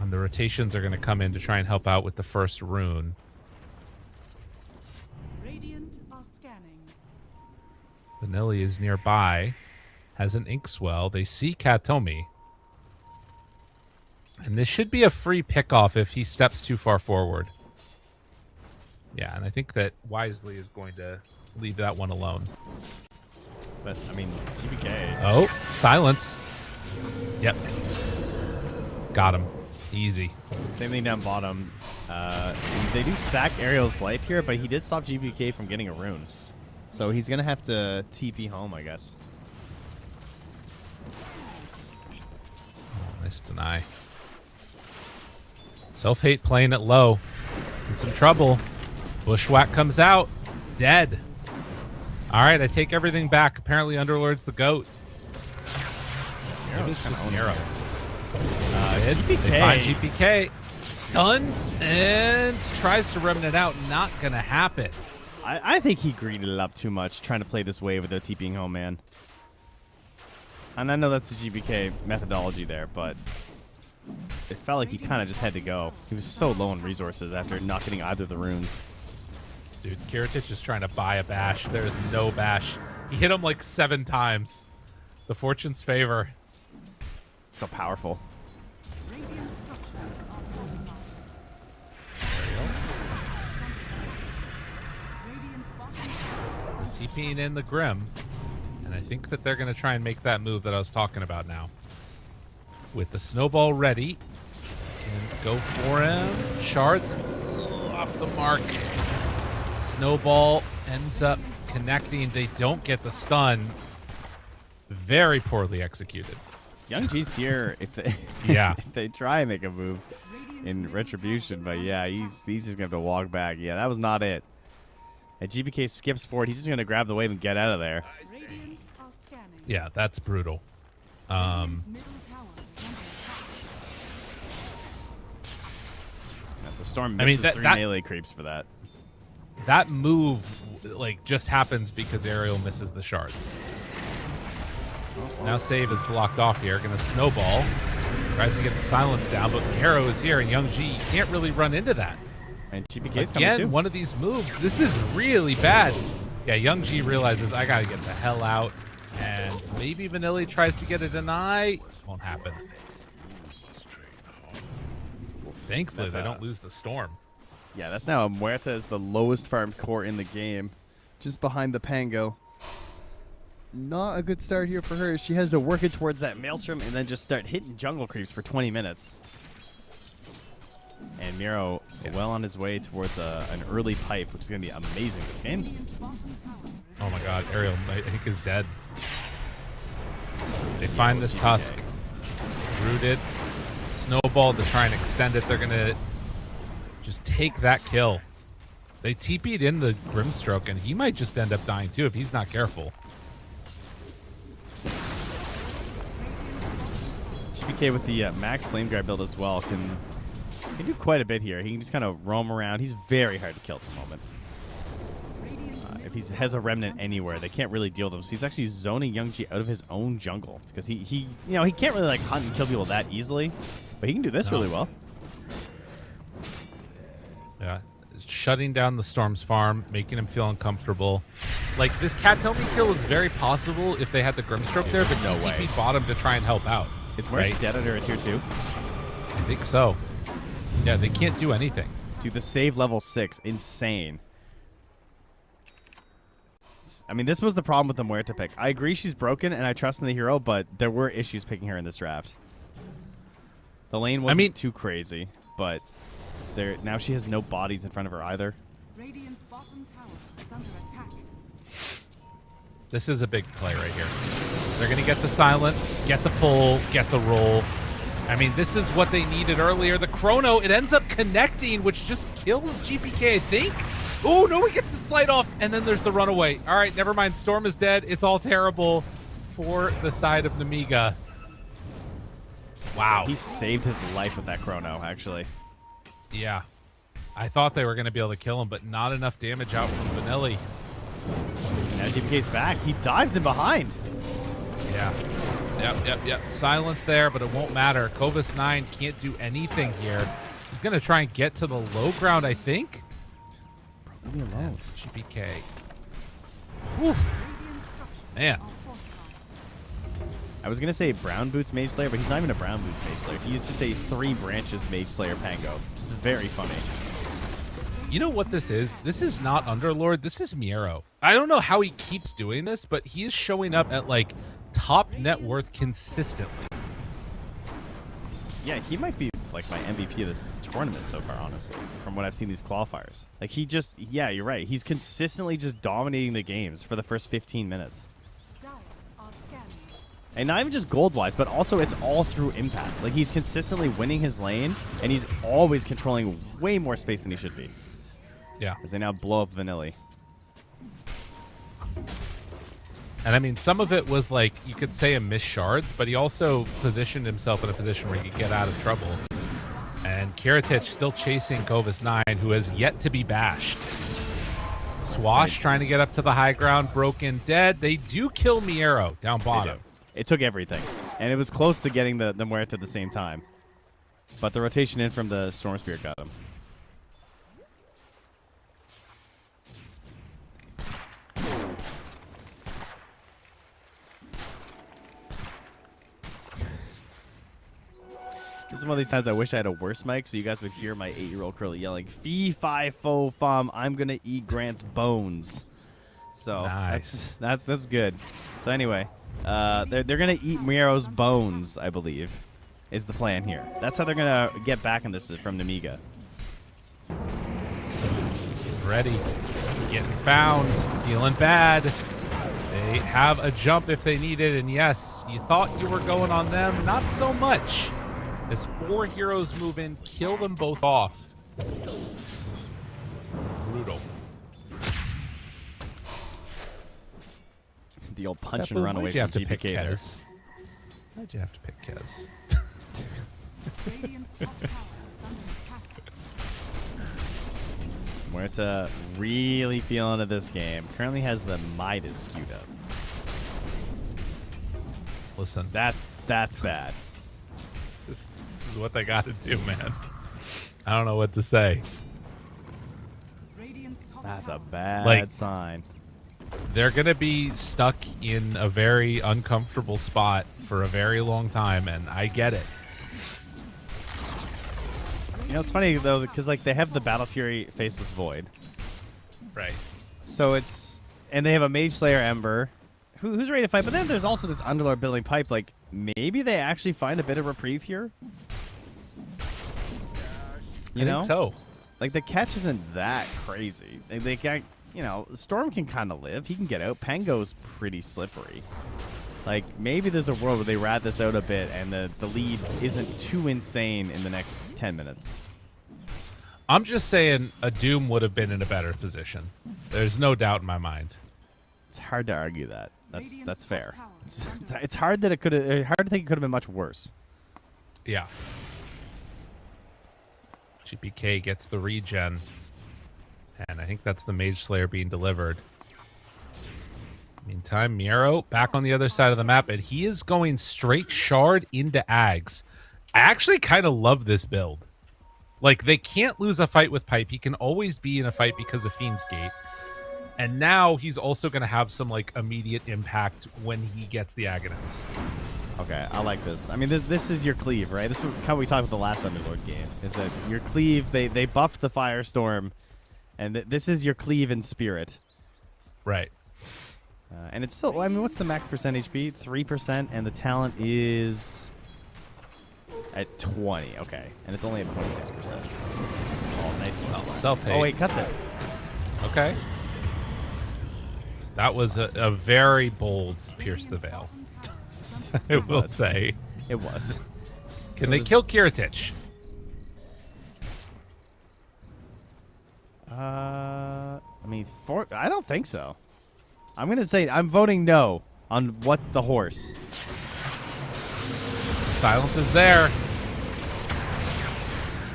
the rotations are going to come in to try and help out with the first rune.
Radiant are scanning.
Vanilli is nearby. Has an Inkswell. They see Katomi. And this should be a free pickoff if he steps too far forward. Yeah, and I think that Wisely is going to leave that one alone.
But, I mean, GBK.
Oh, silence. Yep. Got him. Easy.
Same thing down bottom. They do sack Ariel's life here, but he did stop GBK from getting a rune. So he's going to have to TP home, I guess.
Oh, nice deny. Self-hate playing it low. In some trouble. Bushwhack comes out. Dead. All right, I take everything back. Apparently Underlord's the GOAT. Maybe it's just Miro. They find GPK. Stunned and tries to remnant out. Not going to happen.
I think he greeded it up too much, trying to play this wave without TPing home, man. And I know that's the GBK methodology there, but it felt like he kind of just had to go. He was so low on resources after not getting either of the runes.
Dude, Kiritich is trying to buy a bash. There's no bash. He hit him like 7 times. The fortune's favor.
So powerful.
Radiant structures are fortified. Radiant's bottom tower is under
TPing in the Grim. And I think that they're going to try and make that move that I was talking about now. With the snowball ready. And go for him. Shards off the mark. Snowball ends up connecting. They don't get the stun. Very poorly executed.
Young G's here if they
Yeah.
if they try and make a move in retribution, but yeah, he's just gonna have to walk back. Yeah, that was not it. And GBK skips forward. He's just gonna grab the wave and get out of there.
Radiant are scanning.
Yeah, that's brutal.
Radiant's middle tower is under attack.
Yeah, so Storm
I mean,
misses
that-
3 melee creeps for that.
That move like just happens because Ariel misses the shards. Now save is blocked off here. Gonna snowball. Tries to get the silence down, but Arrow is here, and Young G can't really run into that.
And GBK's coming
Again,
too.
one of these moves. This is really bad. Yeah, Young G realizes I gotta get the hell out, and maybe Vanilli tries to get a deny. Won't happen. Thankfully,
That's
they don't lose the storm.
Yeah, that's now Muerta is the lowest farmed core in the game.
Just behind the Pango. Not a good start here for her. She has to work it towards that
Maelstrom and then just start hitting jungle creeps for 20 minutes. And Miro well on his way towards an early pipe, which is going to be amazing this game.
Radiant's bottom tower is
Oh my god, Ariel, I think, is dead. They find this Tusk. Rooted. Snowball to try and extend it. They're going to just take that kill. They TP'd in the Grimstroke, and he might just end up dying too if he's not careful.
GBK with the Max Flameguard build as well can do quite a bit here. He can just kind of roam around. He's very hard to kill at the moment. If he has a remnant anywhere, they can't really deal with him. So he's actually zoning Young G out of his own jungle because he can't really like hunt and kill people that easily, but he can do this really well.
Yeah, shutting down the Storm's farm, making him feel uncomfortable. Like, this Cat-Tomy kill is very possible if they had the Grimstroke there, but
No
he
way.
TP'd bottom to try and help out.
Is Muerta
Right.
dead under a tier 2?
I think so. Yeah, they can't do anything.
Dude, the save level 6, insane. I mean, this was the problem with the Muerta pick. I agree she's broken, and I trust in the hero, but there were issues picking her in this draft. The lane wasn't too crazy, but now she has no bodies in front of her either.
Radiant's bottom tower is under attack.
This is a big play right here. They're going to get the silence, get the pull, get the roll. I mean, this is what they needed earlier. The Chrono, it ends up connecting, which just kills GPK, I think. Oh, no, he gets the slide off, and then there's the runaway. All right, never mind. Storm is dead. It's all terrible for the side of Nemiga. Wow.
He saved his life with that Chrono, actually.
Yeah. I thought they were going to be able to kill him, but not enough damage out from Vanilli.
Now GPK's back. He dives in behind.
Yeah. Yep. Silence there, but it won't matter. Kovis 9 can't do anything here. He's going to try and get to the low ground, I think.
Leave me alone.
GPK. Oof.
Radiant structures
Man.
are fortified.
I was going to say Brown Boots Mage Slayer, but he's not even a Brown Boots Mage Slayer. He's just a 3 branches Mage Slayer Pango. Just very funny.
You know what this is? This is not Underlord. This is Miero. I don't know how he keeps doing this, but he is showing up at like top net worth consistently.
Yeah, he might be like my MVP of this tournament so far, honestly, from what I've seen these qualifiers. Like he just, yeah, you're right. He's consistently just dominating the games for the first 15 minutes. And not even just gold-wise, but also it's all through impact. Like he's consistently winning his lane, and he's always controlling way more space than he should be.
Yeah.
As they now blow up Vanilli.
And I mean, some of it was like, you could say a missed shards, but he also positioned himself in a position where he could get out of trouble. And Kiritich still chasing Kovas 9, who has yet to be bashed. Swash trying to get up to the high ground, broken, dead. They do kill Miero down bottom.
It took everything. And it was close to getting the Muerta at the same time. But the rotation in from the Storm Spirit got him. This is one of these times I wish I had a worse mic so you guys would hear my 8-year-old Curly yelling, "Fee, fi, fo, fum, I'm going to eat Grant's bones." So
nice.
That's good. So anyway, they're going to eat Miero's bones, I believe, is the plan here. That's how they're going to get back in this from Nemiga.
Ready. Getting found. Feeling bad. They have a jump if they need it. And yes, you thought you were going on them. Not so much. As 4 heroes move in, kill them both off. Brutal.
The old punch and
BetBoom,
run away
why'd you
from
have to pick
GPK there.
Kez? Why'd you have to pick Kez?
Radiant's top tower is under attack.
Muerta really feeling of this game. Currently has the Midas queued up.
Listen,
That's bad.
this is what they got to do, man. I don't know what to say.
Radiant's top
That's
tower
a
is
bad sign.
They're going to be stuck in a very uncomfortable spot for a very long time, and I get it.
You know, it's funny, though, because like they have the Battle Fury Faceless Void.
Right.
So it's... And they have a Mage Slayer Ember. Who's ready to fight? But then there's also this Underlord building pipe. Like, maybe they actually find a bit of reprieve here? You know?
I think so.
Like, the catch isn't that crazy. They got... You know, Storm can kind of live. He can get out. Pango's pretty slippery. Like, maybe there's a world where they rat this out a bit and the lead isn't too insane in the next 10 minutes.
I'm just saying a Doom would have been in a better position. There's no doubt in my mind.
It's hard to argue that. That's
Radiant's
fair.
top tower is under
It's hard that it could have... Hard to think it could have been much worse.
Yeah. GPK gets the regen. And I think that's the Mage Slayer being delivered. Meantime, Miero back on the other side of the map, and he is going straight shard into Ags. I actually kind of love this build. Like, they can't lose a fight with Pipe. He can always be in a fight because of Fiend's Gate. And now he's also going to have some, like, immediate impact when he gets the Aghanim's.
Okay, I like this. I mean, this is your cleave, right? This is how we talked about the last Underlord game. Is that your cleave, they buffed the Firestorm, and this is your cleave in spirit.
Right.
And it's still, I mean, what's the max percent HP? 3%, and the talent is at 20. Okay, and it's only at 26%. Oh, nice one.
Oh, self-hate.
Oh, wait, cuts it.
Okay. That was a very bold Pierce the Veil. I will say.
It was.
Can they kill Kiritich?
I mean, I don't think so. I'm going to say I'm voting no on what the horse.
Silence is there.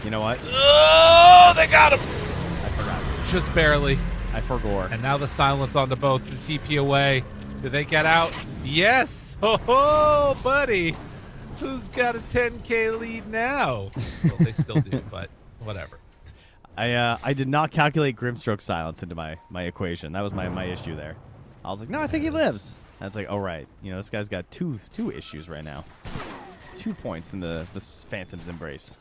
You know what?
Oh, they got him.
I forgot.
Just barely.
I forgot.
And now the silence onto both. The TP away. Do they get out? Yes. Oh, buddy. Who's got a 10K lead now? Well, they still do, but whatever.
I did not calculate Grimstroke silence into my equation. That was my issue there. I was like, no, I think he lives. That's like, all right, this guy's got two issues right now. 2 points in the Phantom's Embrace.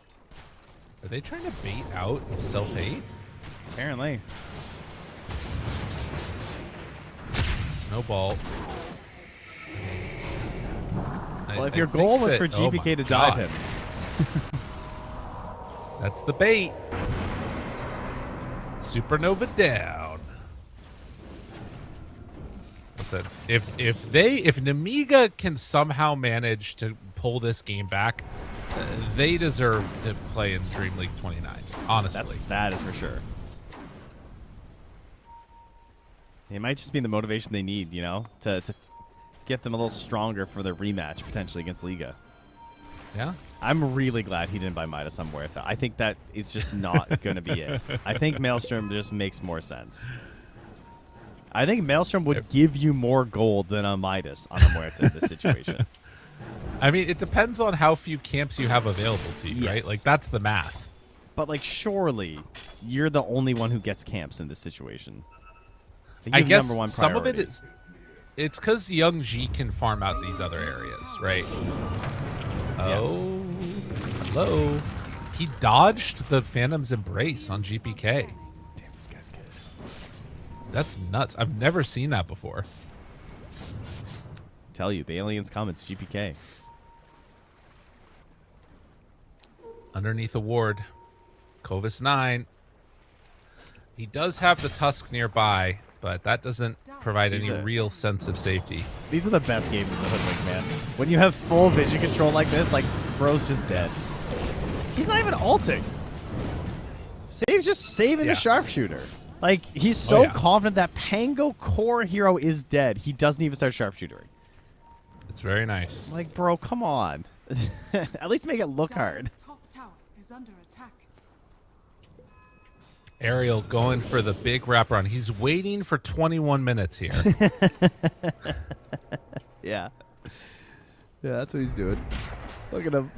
Are they trying to bait out self-hate?
Apparently.
Snowball.
Well, if your goal was for GPK to dive him.
That's the bait. Supernova down. Listen, if Nemiga can somehow manage to pull this game back, they deserve to play in DreamLeague 29. Honestly,
that is for sure. It might just be the motivation they need, to get them a little stronger for their rematch potentially against Liga.
Yeah.
I'm really glad he didn't buy Midas on Muerta. I think that is just not going to be it. I think Maelstrom just makes more sense. I think Maelstrom would give you more gold than a Midas on a Muerta in this situation.
I mean, it depends on how few camps you have available to you, right? Like, that's the math.
But, surely you're the only one who gets camps in this situation.
I guess some of it is... It's because Young G can farm out these other areas, right? Oh, hello. He dodged the Phantom's Embrace on GPK.
Damn, this guy's good.
That's nuts. I've never seen that before.
Tell you, the aliens come. It's GPK.
Underneath a ward. Covis 9. He does have the Tusk nearby, but that doesn't provide any real sense of safety.
These are the best games in the Hoodlink, man. When you have full vision control like this, bro's just dead. He's not even ulting. Save's just saving the sharpshooter. He's so confident that Pango core hero is dead. He doesn't even start sharpshooting.
It's very nice.
Bro, come on. At least make it look hard.
Top tower is under attack.
Ariel going for the big wraparound. He's waiting for 21 minutes here.
Yeah. Yeah, that's what he's doing. Look at him.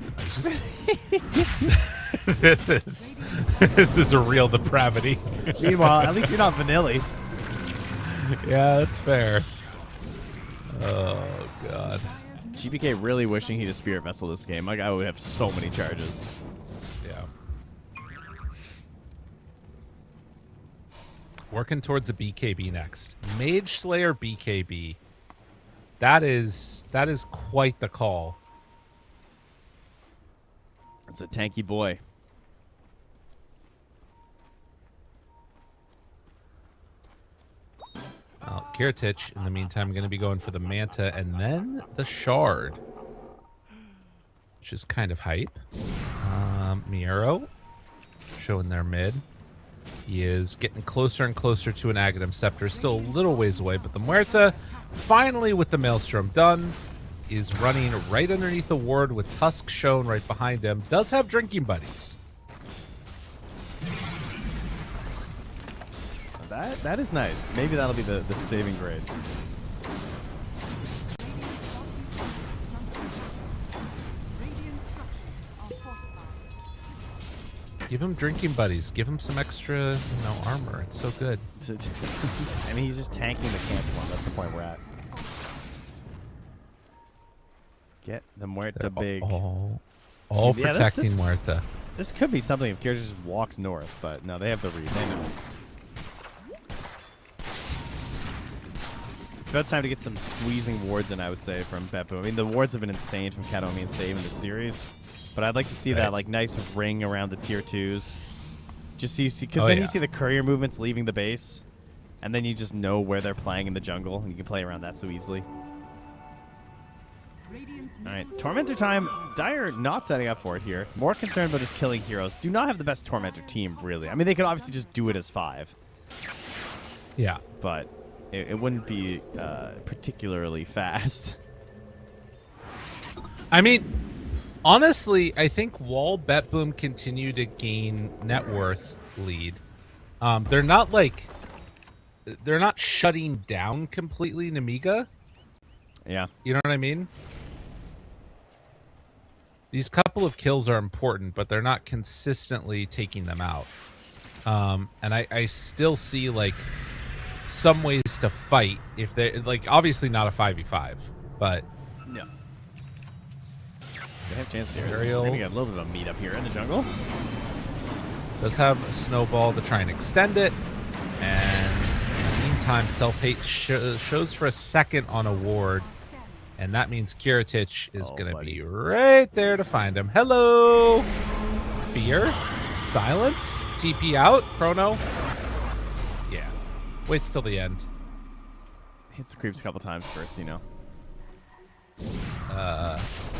This is a real depravity.
Meanwhile, at least you're not vanilla.
Yeah, that's fair. Oh, God.
GPK really wishing he had Spirit Vessel this game. My guy would have so many charges.
Yeah. Working towards a BKB next. Mage Slayer BKB. That is quite the call.
It's a tanky boy.
Well, Kiritich, in the meantime, going to be going for the Manta and then the Shard, which is kind of hype. Miero showing their mid. He is getting closer and closer to an Aghanim Scepter. Still a little ways away, but the Muerta, finally with the Maelstrom done, is running right underneath the ward with Tusk shown right behind him. Does have drinking buddies.
That is nice. Maybe that'll be the saving grace.
Give him drinking buddies. Give him some extra, armor. It's so good.
I mean, he's just tanking the camp one. That's the point we're at. Get the Muerta big.
All protecting Muerta.
This could be something if Gears just walks north, but no, they have the read. They know. It's about time to get some squeezing wards in, I would say, from BetBoom. I mean, the wards have been insane from Katomi and Save in this series. But I'd like to see that nice ring around the tier 2s. Just so you see, because you see the courier movements leaving the base, and then you just know where they're playing in the jungle, and you can play around that so easily. All right, Tormentor time. Dire not setting up for it here. More concerned about just killing heroes. Do not have the best Tormentor team, really. I mean, they could obviously just do it as 5.
Yeah.
But it wouldn't be particularly fast.
I mean, honestly, I think while BetBoom continue to gain net worth lead, they're not shutting down completely Nemiga.
Yeah.
You know what I mean? These couple of kills are important, but they're not consistently taking them out. And I still see some ways place to fight if they like. Obviously not a 5v5, but
No. They have chances here.
Ariel.
We're gonna get a little bit of a meet up here in the jungle.
does have a snowball to try and extend it. And in the meantime, Self-Hate shows for a second on a ward. And that means Kiritich is going to be right there to find him. Hello! Fear? Silence? TP out? Chrono? Yeah. Waits till the end.
Hits the creeps a couple times first, you know.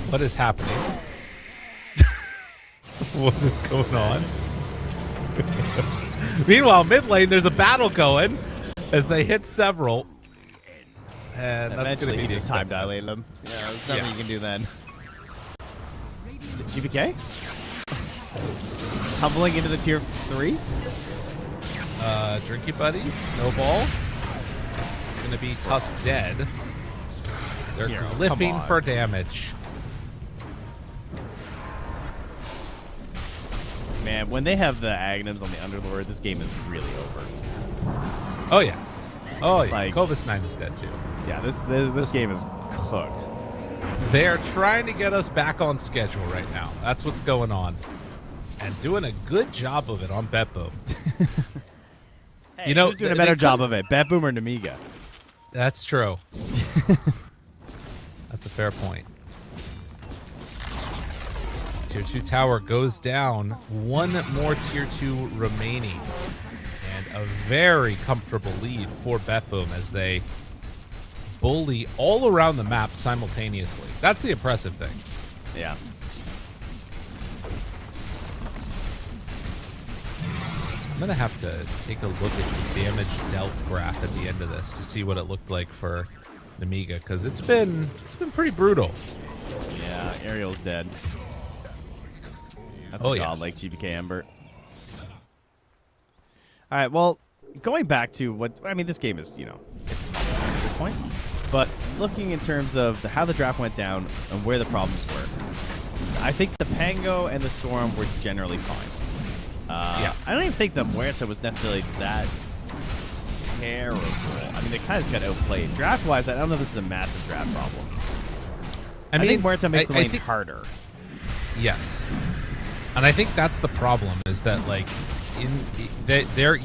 What is happening? What is going on? Meanwhile, mid lane, there's a battle going as they hit several. And that's going to be
just time dilate them. Yeah, there's nothing you can do then. GBK? Tumbling into the tier 3?
Drinky Buddies, Snowball. It's going to be Tusk dead. They're glyphing for damage.
Man, when they have the Agnums on the Underlord, this game is really over.
Oh, yeah. Oh, yeah.
Like,
Covis 9 is dead, too.
Yeah, this game is cooked.
They're trying to get us back on schedule right now. That's what's going on. And doing a good job of it on BetBoom.
Hey,
you know,
who's doing a better job of it, BetBoom or Nemiga?
That's true. That's a fair point. Tier 2 tower goes down. One more Tier 2 remaining. And a very comfortable lead for BetBoom as they bully all around the map simultaneously. That's the impressive thing.
Yeah.
I'm going to have to take a look at the damage dealt graph at the end of this to see what it looked like for Nemiga, because it's been pretty brutal.
Yeah, Ariel's dead. That's a god like GBK Ember. All right, well, going back to what I mean, this game is, you know, it's at this point. But looking in terms of how the draft went down and where the problems were, I think the Pango and the Storm were generally fine. I don't even think the Muerta was necessarily that terrible. I mean, they kind of just got outplayed. Draft-wise, I don't know if this is a massive draft problem. I think Muerta makes the lane harder.
Yes. And I think that's the problem, is that, like,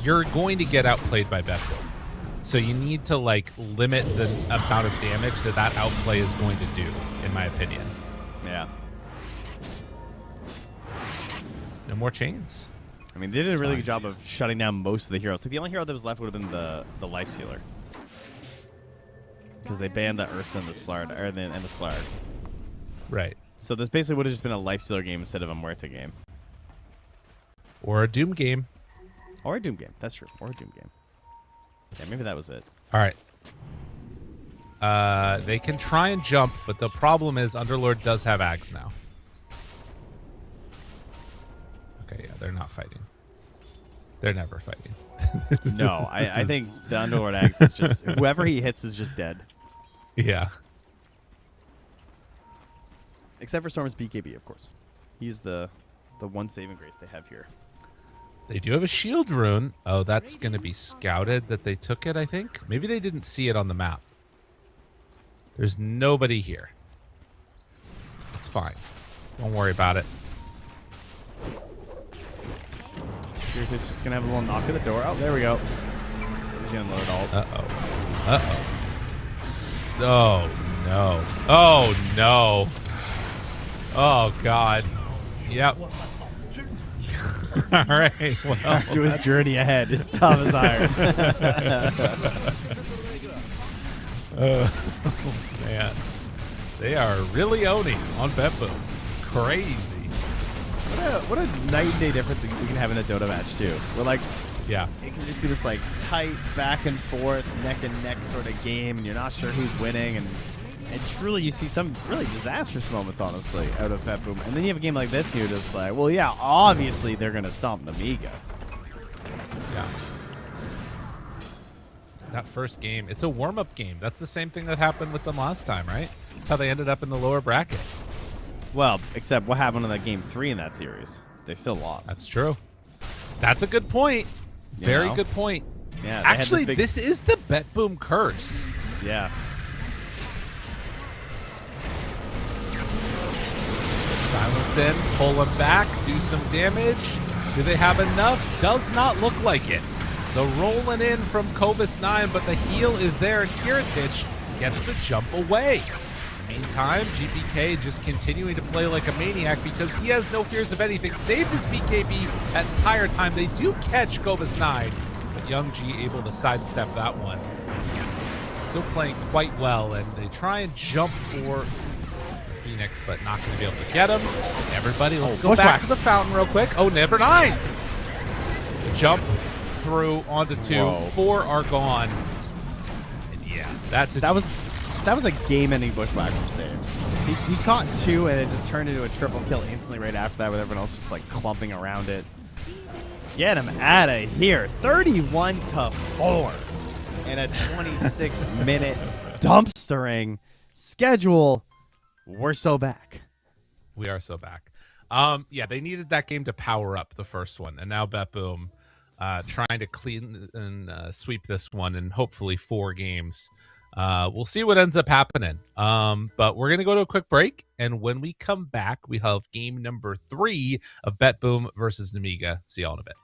you're going to get outplayed by BetBoom. So you need to, like, limit the amount of damage that outplay is going to do, in my opinion.
Yeah.
No more chains.
I mean, they did a really good job of shutting down most of the heroes. Like, the only hero that was left would have been the Life Sealer. Because they banned the Ursa and the Slard, and the Slard.
Right.
So this basically would have just been a Life Stealer game instead of a Muerta game.
Or a Doom game.
Or a Doom game. That's true. Or a Doom game. Yeah, maybe that was it.
All right. They can try and jump, but the problem is Underlord does have Ags now. Okay, yeah, they're not fighting. They're never fighting.
No, I think the Underlord Ags is just... Whoever he hits is just dead.
Yeah.
Except for Storm's BKB, of course. He's the one saving grace they have here.
They do have a shield rune. Oh, that's going to be scouted that they took it, I think. Maybe they didn't see it on the map. There's nobody here. It's fine. Don't worry about it.
Kiritich is going to have a little knock at the door. Oh, there we go. He's going to load ult.
Uh-oh. Uh-oh. Oh, no. Oh, no. Oh, God. Yep. All right. Well,
Arduous journey ahead is tough as iron.
Man. They are really owning on BetBoom. Crazy.
What a night and day difference we can have in a Dota match, too. We're like,
yeah,
it can just be this like tight back and forth, neck and neck sort of game, and you're not sure who's winning, and truly you see some really disastrous moments, honestly, out of BetBoom. And then you have a game like this, and you're just like, well, yeah, obviously they're gonna stomp Nemiga.
Yeah. That first game, it's a warm-up game. That's the same thing that happened with them last time, right? That's how they ended up in the lower bracket.
Well, except what happened in that game 3 in that series? They still lost.
That's true. That's a good point. Very good point.
Yeah, they had
Actually,
big-
this is the BetBoom curse.
Yeah.
Silence in, pull him back, do some damage. Do they have enough? Does not look like it. The rolling in from Kovis 9, but the heal is there, and Kiritich gets the jump away. Meantime, GPK just continuing to play like a maniac because he has no fears of anything. Save his BKB that entire time. They do catch Kovis 9, but Young G able to sidestep that one. Still playing quite well, and they try and jump for Phoenix, but not going to be able to get him. Everybody, let's go back to the fountain real quick. Oh, never mind. The jump through onto 2.
Whoa.
4 are gone. And yeah, that's a
That was a game-ending bushwhack from Save. He caught 2, and it just turned into a triple kill instantly right after that, with everyone else just like clumping around it. Get him out of here. 31-4 in a 26-minute dumpstering schedule. We're so back.
We are so back. Yeah, they needed that game to power up the first one, and now BetBoom trying to clean and sweep this one in hopefully 4 games. We'll see what ends up happening. But we're gonna go to a quick break, and when we come back, we have game number 3 of BetBoom versus Nemiga. See y'all in a bit.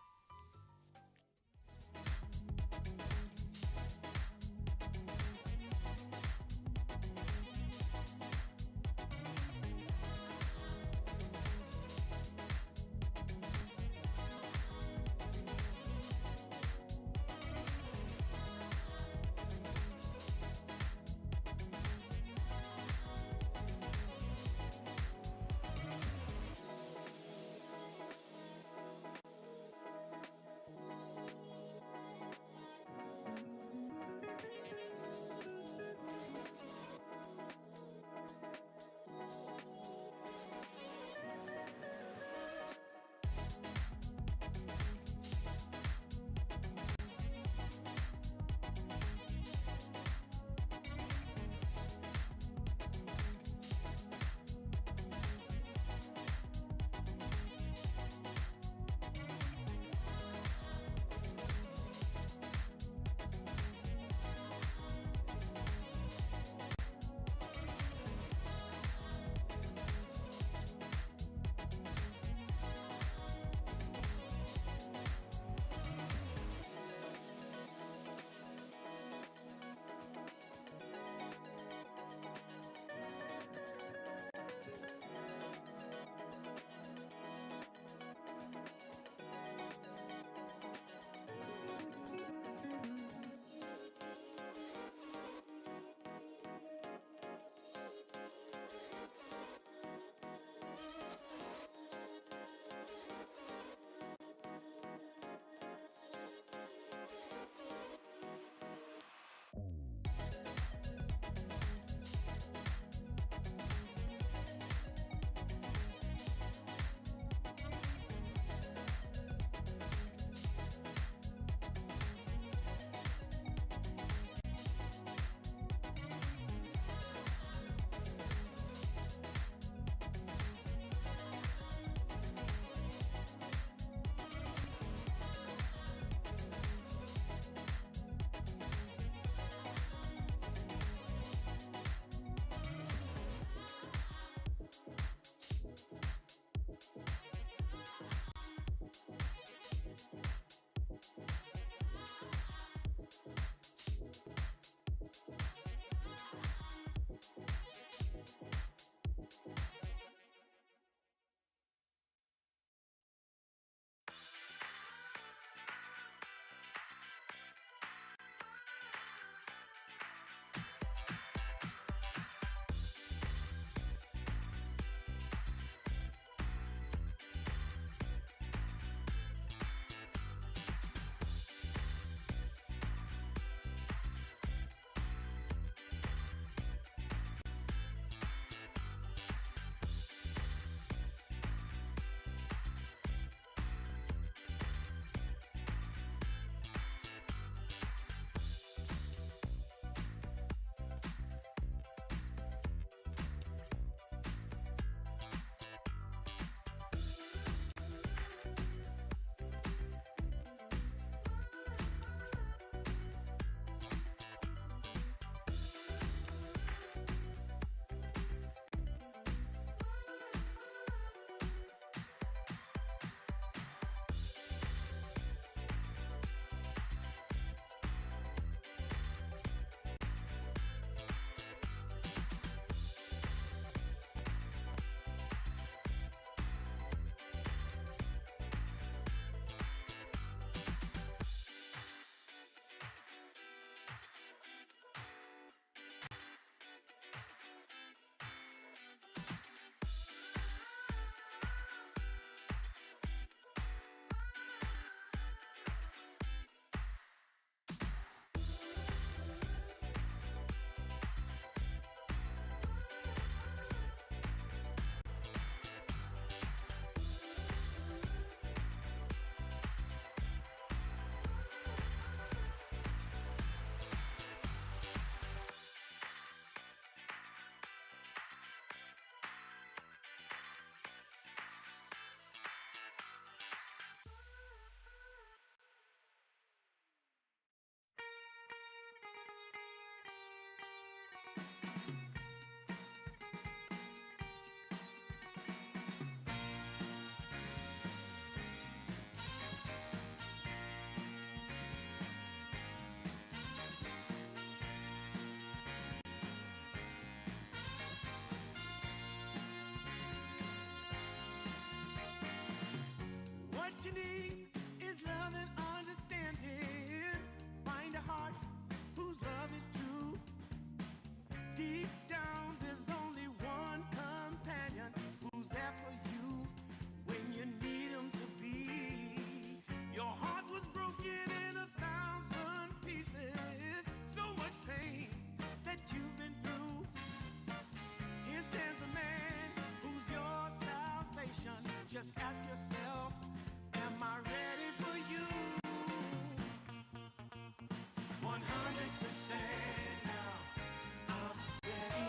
you need is love and understanding. Find a heart whose love is true. Deep down, there's only one companion who's there for you when you need him to be. Your heart was broken in 1,000 pieces. So much pain that you've been through. Here stands a man who's your salvation. Just ask yourself, am I ready for you? 100% now. I'm ready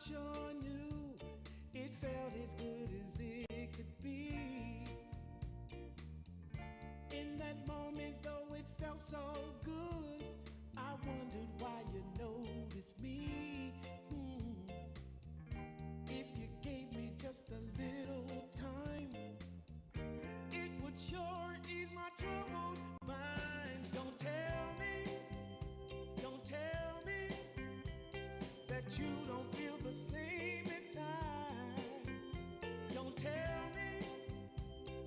sure knew it felt as good as it could be. In that moment, though it felt so good, I wondered why you noticed me. If you gave me just a little time, it would sure ease my troubled mind. Don't tell me that you don't feel the same inside. Don't tell me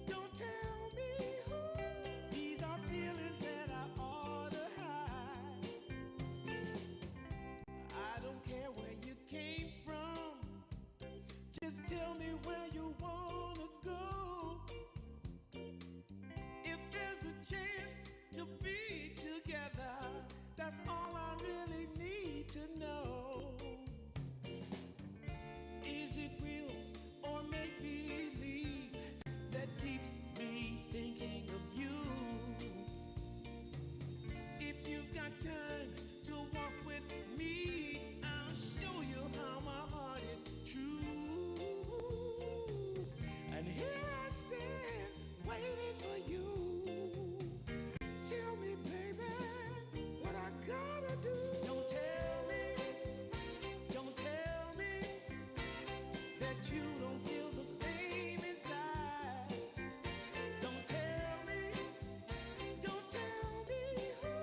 who. These are feelings that I ought to hide. I don't care where you came from, just tell me where you wanna go. If there's a chance to be together, that's all I really need to know. Is it real or make believe that keeps me thinking of you? If you've got time to walk with me, I'll show you how my heart is true. And here I stand waiting for you. Tell me, baby, what I gotta do. Don't tell me that you don't feel the same inside. Don't tell me who.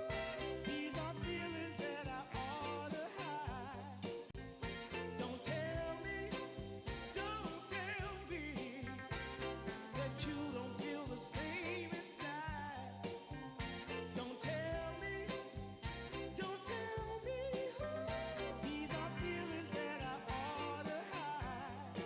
These are feelings that I ought to hide. Don't tell me that you don't feel the same inside. Don't tell me who. These are feelings that I ought to hide.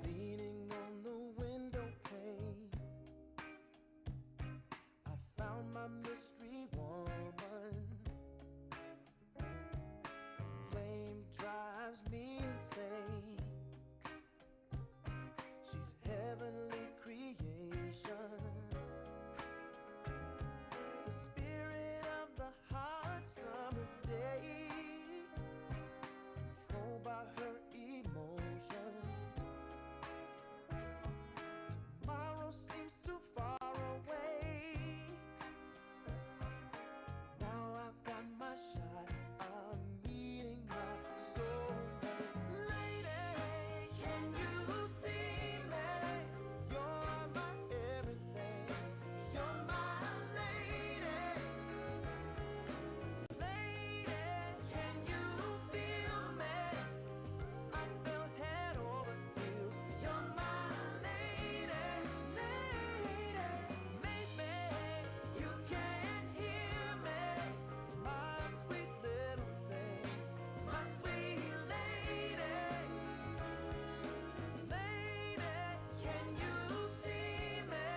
Leaning on the window pane, I found my mystery woman. The flame drives me insane. She's heavenly creation, the spirit of the hot summer day, controlled by her emotion. Tomorrow seems too far away. Now I've got my shot. I'm meeting my soulmate. Lady, can you see me? You're my everything. You're my lady. Lady, can you feel me? I fell head over heels. You're my lady, lady. Maybe you can't hear me, my sweet little thing, my sweet lady. Lady, can you see me?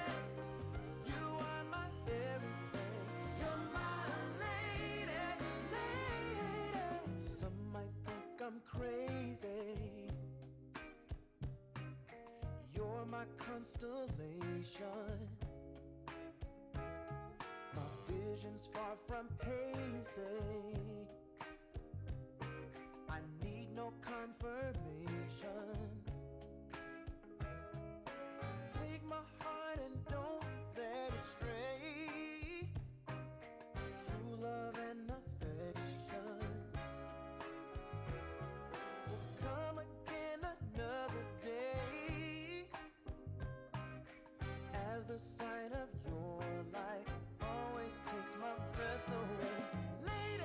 You are my everything. You're my lady, lady. Some might think I'm crazy. You're my constellation. My vision's far from hazy. I need no confirmation. Take my heart and don't let it stray. True love and affection will come again another day. As the sight of your light always takes my breath away. Lady,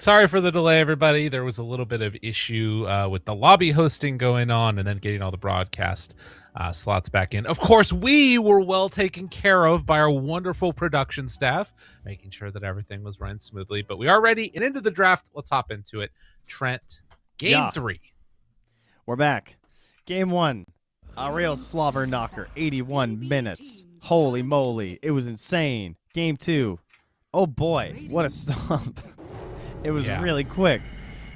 Sorry for the delay, everybody. There was a little bit of issue with the lobby hosting going on and then getting all the broadcast slots back in. Of course, we were well taken care of by our wonderful production staff, making sure that everything was running smoothly. But we are ready and into the draft. Let's hop into it. Trent, game 3.
We're back. Game 1. A real slobber knocker. 81 minutes. Holy moly. It was insane. Game 2. Oh boy. What a stomp. It was really quick.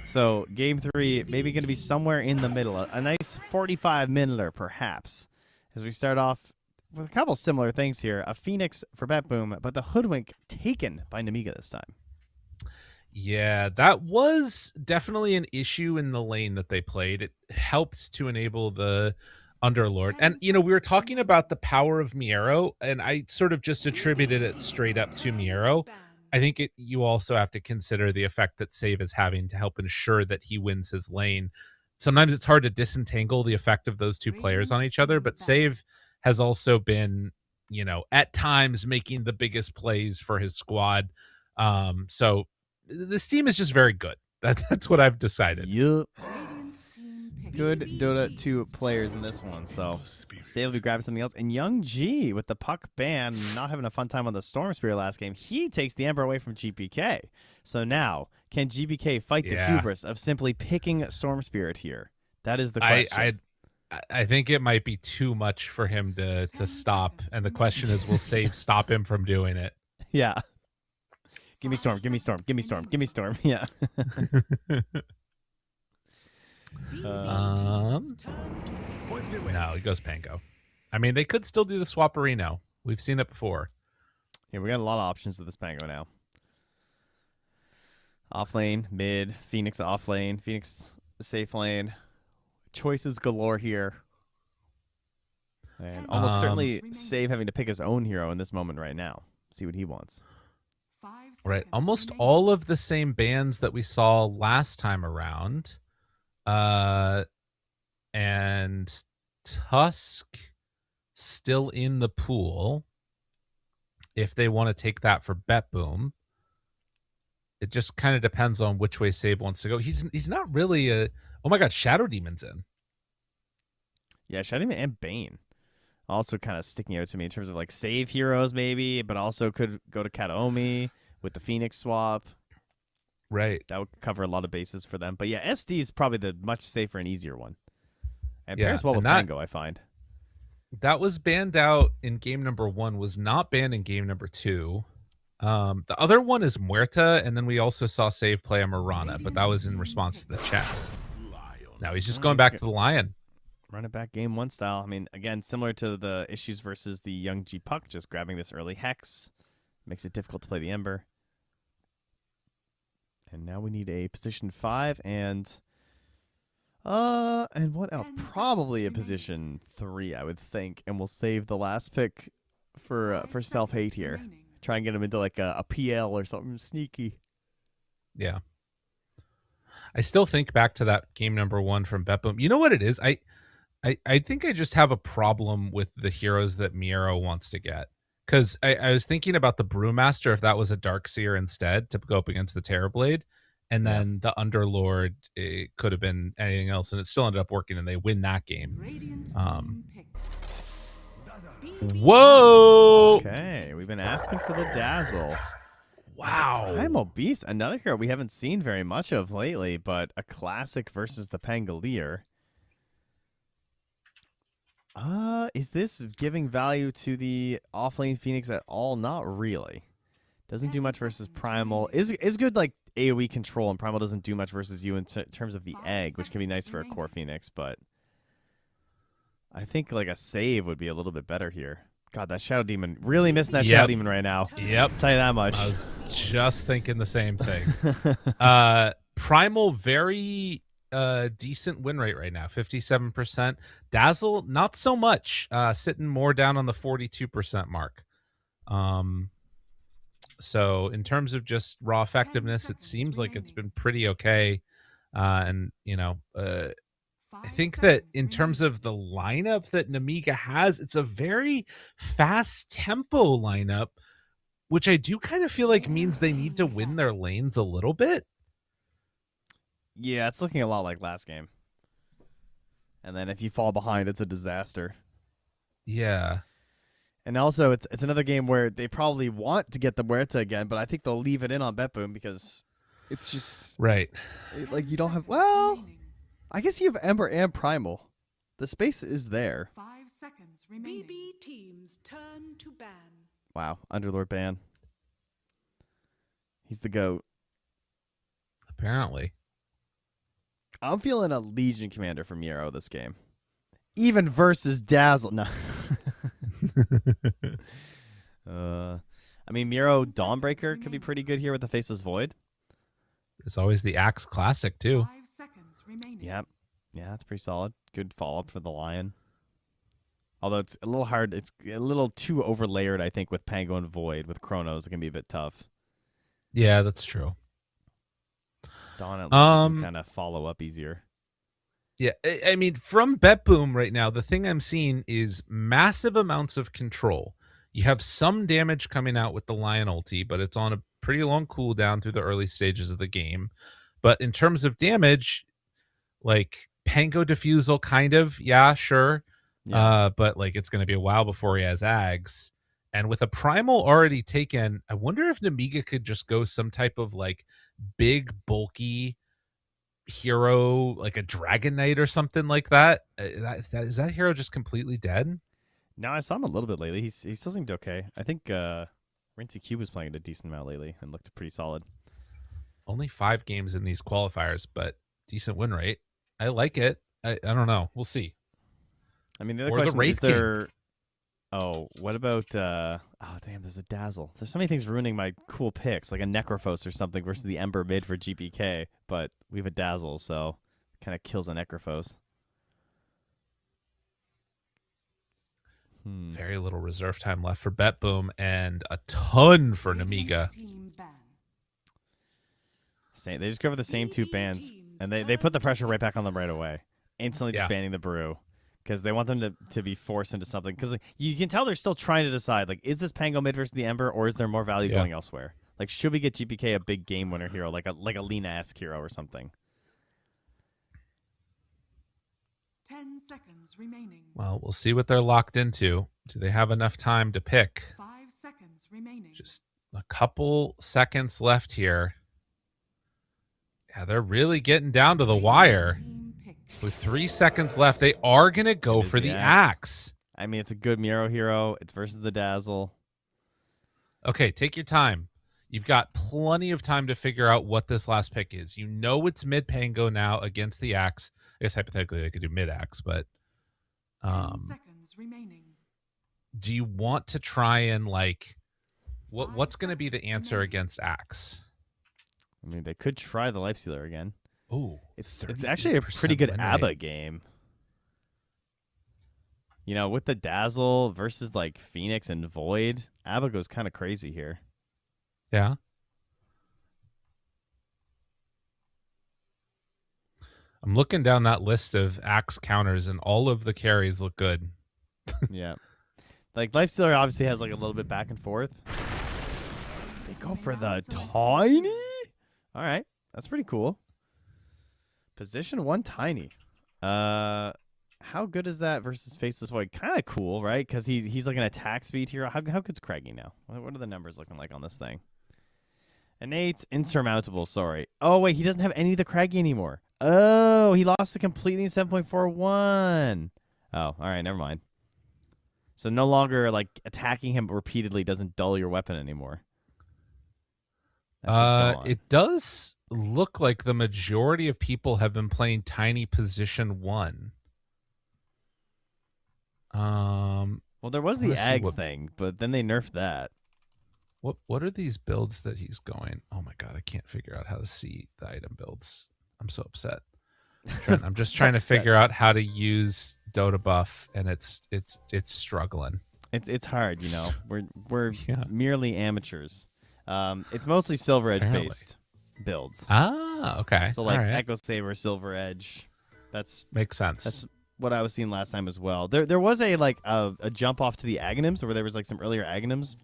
So game 3, maybe going to be somewhere in the middle. A nice 45-minuter, perhaps. As we start off with a couple similar things here. A Phoenix for BetBoom, but the Hoodwink taken by Nemiga this time.
Yeah, that was definitely an issue in the lane that they played. It helped to enable the Underlord. And, we were talking about the power of Miero, and I sort of just attributed it straight up to Miero. I think you also have to consider the effect that Save is having to help ensure that he wins his lane. Sometimes it's hard to disentangle the effect of those two players on each other, but Save has also been, at times making the biggest plays for his squad. So this team is just very good. That's what I've decided.
Yup. Good Dota 2 players in this one. So Save will be grabbing something else. And Young G with the puck ban, not having a fun time on the Storm Spear last game. He takes the Ember away from GPK. So now, can GPK fight the hubris of simply picking Storm Spirit here? That is the question.
I think it might be too much for him to stop. And the question is, will Save stop him from doing it?
Yeah. Give me Storm, give me Storm, give me Storm, give me Storm. Yeah.
No, he goes Pango. I mean, they could still do the Swapperino. We've seen it before.
Yeah, we got a lot of options with this Pango now. Off lane, mid, Phoenix off lane, Phoenix safe lane. Choices galore here. And almost certainly Save having to pick his own hero in this moment right now. See what he wants.
Right. Almost all of the same bands that we saw last time around. And Tusk still in the pool if they want to take that for BetBoom. It just kind of depends on which way Save wants to go. He's not really a... Oh my god, Shadow Demon's in.
Yeah, Shadow Demon and Bane. Also kind of sticking out to me in terms of like Save heroes maybe, but also could go to Kataomi with the Phoenix swap.
Right.
That would cover a lot of bases for them. But yeah, SD is probably the much safer and easier one. And pairs well with Pango, I find.
That was banned out in game number 1, was not banned in game number 2. The other one is Muerta, and then we also saw Save play a Mirana, but that was in response to the chat. Now he's just going back to the Lion.
Run it back game 1 style. I mean, again, similar to the issues versus the Young G Puck, just grabbing this early Hex. Makes it difficult to play the Ember. And now we need a position 5 and what else? Probably a position 3, I would think. And we'll save the last pick for self-hate here. Try and get him into like a PL or something sneaky.
Yeah. I still think back to that game number 1 from BetBoom. You know what it is? I think I just have a problem with the heroes that Miero wants to get. Because I was thinking about the Brewmaster, if that was a Darkseer instead to go up against the Terrorblade. And then the Underlord, it could have been anything else. And it still ended up working, and they win that game. Whoa!
Okay, we've been asking for the Dazzle.
Wow.
Primal Beast, another hero we haven't seen very much of lately, but a classic versus the Pangolier. Is this giving value to the offlane Phoenix at all? Not really. Doesn't do much versus Primal. Is good like AoE control, and Primal doesn't do much versus you in terms of the egg, which can be nice for a core Phoenix, but I think like a save would be a little bit better here. God, that Shadow Demon. Really missing that Shadow Demon right now.
Yep.
Tell you that much.
I was just thinking the same thing. Primal, very decent win rate right now, 57%. Dazzle, not so much, sitting more down on the 42% mark. So in terms of just raw effectiveness, it seems like it's been pretty okay. And I think that in terms of the lineup that Nemiga has, it's a very fast tempo lineup, which I do kind of feel like means they need to win their lanes a little bit.
Yeah, it's looking a lot like last game. And then if you fall behind, it's a disaster.
Yeah.
And also, it's another game where they probably want to get the Muerta again, but I think they'll leave it in on BetBoom because
It's just
Right.
like you don't have. Well, I guess you have Ember and Primal. The space is there.
5 seconds remaining. BB teams turn to ban.
Wow, Underlord ban. He's the GOAT.
Apparently.
I'm feeling a Legion commander from Miro this game. Even versus Dazzle. No. I mean, Miro Dawnbreaker could be pretty good here with the Faceless Void.
There's always the Axe Classic, too.
5 seconds remaining.
Yep. Yeah, that's pretty solid. Good follow-up for the Lion. Although it's a little hard. It's a little too overlayered, I think, with Pango and Void. With Chronos, it can be a bit tough.
Yeah, that's true.
Dawn at least can kind of follow up easier.
Yeah, I mean, from BetBoom right now, the thing I'm seeing is massive amounts of control. You have some damage coming out with the Lion ulti, but it's on a pretty long cooldown through the early stages of the game. But in terms of damage, like Pango Diffusal, kind of, yeah, sure.
Yeah.
But like it's going to be a while before he has Ags. And with a Primal already taken, I wonder if Nemiga could just go some type of like big, bulky hero, like a Dragon Knight or something like that. Is that hero just completely dead?
No, I saw him a little bit lately. He still seemed okay. I think Rincey Q was playing a decent amount lately and looked pretty solid.
Only 5 games in these qualifiers, but decent win rate. I like it. I don't know. We'll see.
I mean, the other
Or the
question
Wraith
is there... Oh, what about... oh, damn, there's a Dazzle. There's so many things ruining my cool picks, like a Necrophos or something versus the Ember mid for GPK, but we have a Dazzle, so kind of kills a Necrophos.
Very little reserve time left for BetBoom and a ton for Nemiga.
Team ban.
They just cover the same 2 bans, and they put the pressure right back on them right away. Instantly just banning the Brew. Because they want them to be forced into something. Because like, you can tell they're still trying to decide, like, is this Pango mid versus the Ember, or is there more value going elsewhere? Like, should we get GPK a big game winner hero, like a Lina-esque hero or something?
10 seconds remaining.
Well, we'll see what they're locked into. Do they have enough time to pick?
5 seconds remaining.
Just a couple seconds left here. Yeah, they're really getting down to the wire.
Team picked.
With 3 seconds left, they are going to go for the axe.
I mean, it's a good Miro hero. It's versus the Dazzle.
Okay, take your time. You've got plenty of time to figure out what this last pick is. You know it's mid Pango now against the axe. I guess hypothetically they could do mid axe, but
10 seconds remaining.
do you want to try and like what's going to be the answer against axe?
I mean, they could try the Lifestealer again.
Oh,
It's actually a pretty good ABBA game. You know, with the Dazzle versus like Phoenix and Void, ABBA goes kind of crazy here.
Yeah. I'm looking down that list of axe counters, and all of the carries look good.
Yeah. Like, Lifestealer obviously has like a little bit back and forth. They go for the Tiny? All right. That's pretty cool. Position 1 Tiny. How good is that versus Faceless Void? Kind of cool, right? Because he's like an attack speed hero. How good's Craigie now? What are the numbers looking like on this thing? Innate, insurmountable, sorry. Oh, wait, he doesn't have any of the Craigie anymore. Oh, he lost it completely in 7.41. Oh, all right, never mind. So no longer, like, attacking him repeatedly doesn't dull your weapon anymore. That's just gone.
It does look like the majority of people have been playing Tiny Position 1.
Well, there was the Ags thing, but then they nerfed that.
What are these builds that he's going? Oh my god, I can't figure out how to see the item builds. I'm so upset. I'm just trying to figure out how to use Dota buff, and it's struggling.
It's hard, you know. We're merely amateurs. It's mostly Silver Edge based builds.
Ah, okay.
So like
all right.
Echo Saber, Silver Edge. That's
Makes sense.
That's what I was seeing last time as well. There was a jump off to the Aghanims where there was like some earlier Aghanims.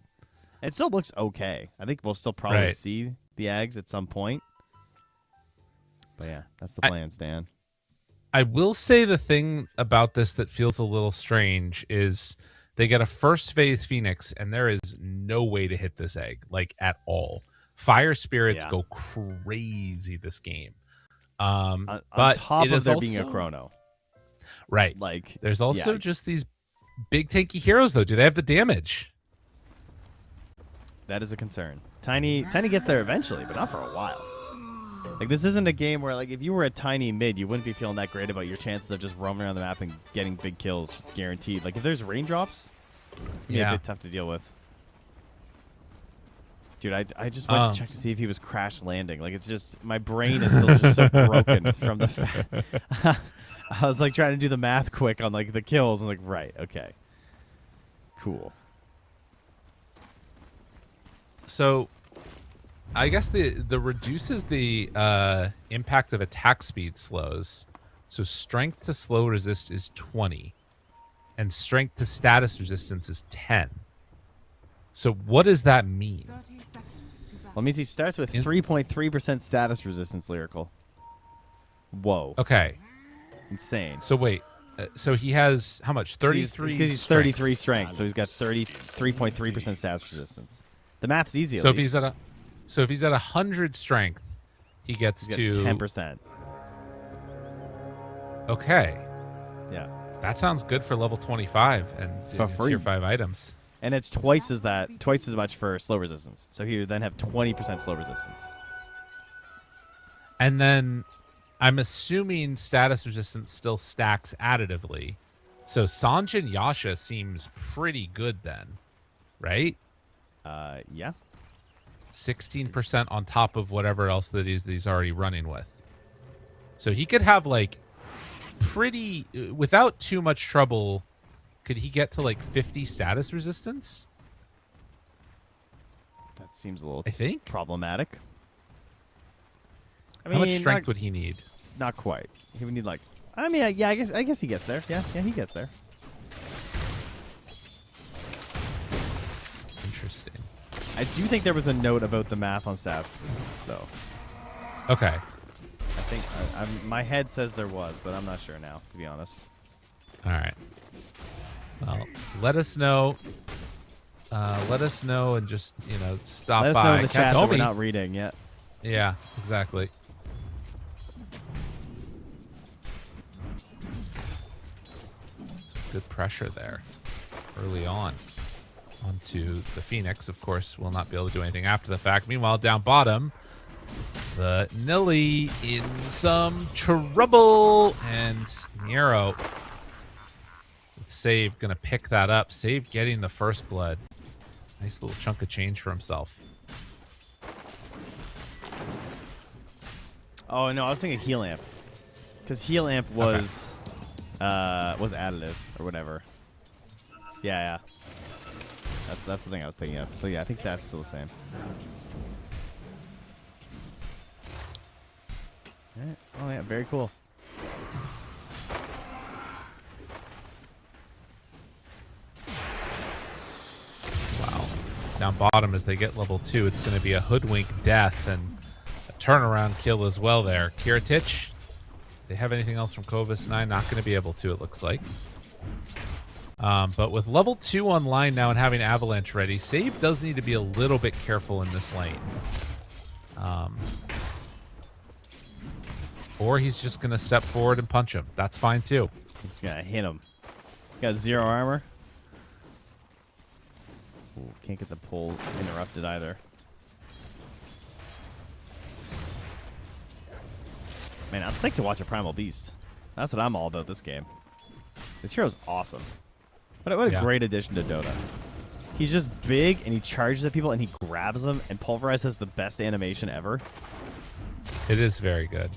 It still looks okay. I think we'll still probably see the Ags at some point. But yeah, that's the plan, Stan.
I will say the thing about this that feels a little strange is they get a first phase Phoenix, and there is no way to hit this egg, like, at all. Fire Spirits go crazy this game.
On
But
top
it
of
is
there
also,
being a chrono.
Right.
Like,
there's also just these big tanky heroes, though. Do they have the damage?
That is a concern. Tiny gets there eventually, but not for a while. Like, this isn't a game where, like, if you were a Tiny mid, you wouldn't be feeling that great about your chances of just roaming around the map and getting big kills guaranteed. Like, if there's raindrops, it's going to be a bit tough to deal with. Dude, I just went to check to see if he was crash landing. Like, it's just, my brain is still just so broken from the fact. I was, like, trying to do the math quick on, like, the kills. I'm like, right, okay. Cool.
So, I guess the reduces the impact of attack speed slows. So strength to slow resist is 20, and strength to status resistance is 10. So what does that mean?
30 seconds to battle.
Let me see. Starts with 3.3% status resistance, Lyrical. Whoa.
Okay.
Insane.
So wait. So he has how much? 33.
Because he's 33 strength, so he's got 33.3% status resistance. The math's easy.
So if he's at 100 strength, he gets to
10%.
Okay.
Yeah.
That sounds good for level 25 and
For free.
tier 5 items.
And it's twice as much for slow resistance. So he would then have 20% slow resistance.
And then I'm assuming status resistance still stacks additively. So Sanjin Yasha seems pretty good then, right?
Yeah.
16% on top of whatever else that he's already running with. So he could have like pretty, without too much trouble, could he get to like 50 status resistance?
That seems a little
I think.
problematic. I
How much
mean,
strength would he need?
Not quite. He would need like, I mean, yeah, I guess he gets there. Yeah, he gets there.
Interesting.
I do think there was a note about the math on staff though.
Okay.
I think my head says there was, but I'm not sure now, to be honest.
All right. Well, let us know. Let us know and just, stop
Let us
by.
know in the chat that we're
Katomi.
not reading yet.
Yeah, exactly. Some good pressure there early on. Onto the Phoenix, of course, will not be able to do anything after the fact. Meanwhile, down bottom, the Nilly in some trouble. And Nero, with Save, going to pick that up. Save getting the first blood. Nice little chunk of change for himself.
Oh no, I was thinking heal amp, because heal amp was additive or whatever. Yeah. That's the thing I was thinking of. So yeah, I think stats is still the same. Alright. Oh yeah, very cool.
Wow. Down bottom as they get level 2, it's going to be a hoodwink death and a turnaround kill as well there. Kiritich, they have anything else from Kovis 9? Not going to be able to, it looks like. But with level 2 online now and having Avalanche ready, Save does need to be a little bit careful in this lane. Or he's just going to step forward and punch him. That's fine too.
He's gonna hit him. Got 0 armor. Ooh, can't get the pull interrupted either. Man, I'm psyched to watch a Primal Beast. That's what I'm all about this game. This hero's awesome. What a great addition to Dota. He's just big, and he charges at people, and he grabs them, and Pulverize has the best animation ever.
It is very good.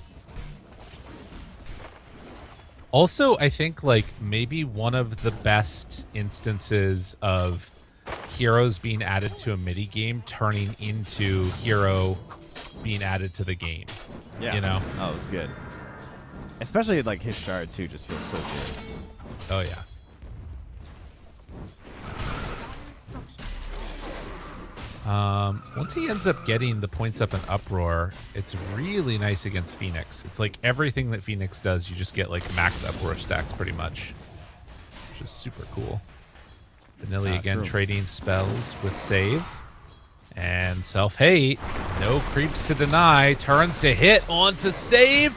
Also, I think like maybe one of the best instances of heroes being added to a midi game turning into hero being added to the game.
Yeah. Oh, it was good. Especially like his shard too just feels so good.
Oh yeah. Once he ends up getting the points up in Uproar, it's really nice against Phoenix. It's like everything that Phoenix does, you just get like max Uproar stacks pretty much, which is super cool. Vanilli again trading spells with save and self-hate. No creeps to deny. Turns to hit onto save.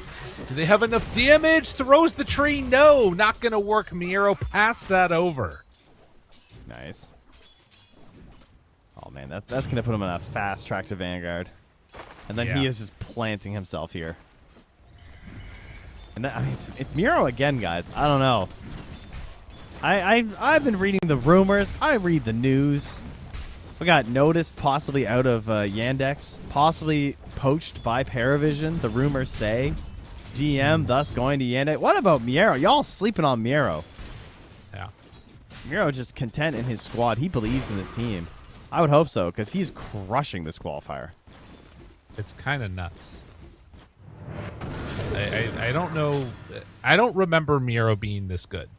Do they have enough damage? Throws the tree. No, not going to work. Miero passed that over.
Nice. Oh, man, that's going to put him on a fast track to Vanguard. And then he is just planting himself here. And that, I mean, it's Miero again, guys. I don't know. I've been reading the rumors. I read the news. We got noticed possibly out of Yandex, possibly poached by Paravision. The rumors say GM thus going to Yandex. What about Miero? Y'all sleeping on Miero.
Yeah.
Miero just content in his squad. He believes in his team. I would hope so, because he's crushing this qualifier.
It's kind of nuts. I don't know. I don't remember Miero being this good.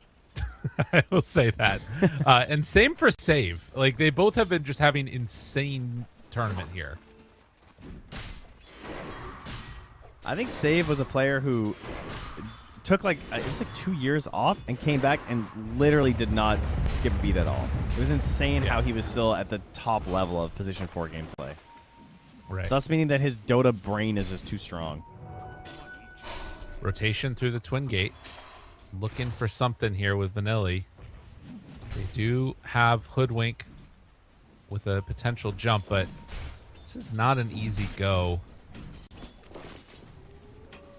I will say that. And same for Save. Like, they both have been just having insane tournament here.
I think Save was a player who took it was like 2 years off and came back and literally did not skip a beat at all. It was insane how he was still at the top level of Position 4 gameplay.
Right.
Thus meaning that his Dota brain is just too strong.
Rotation through the Twin Gate. Looking for something here with Vanilli. They do have Hoodwink with a potential jump, but this is not an easy go.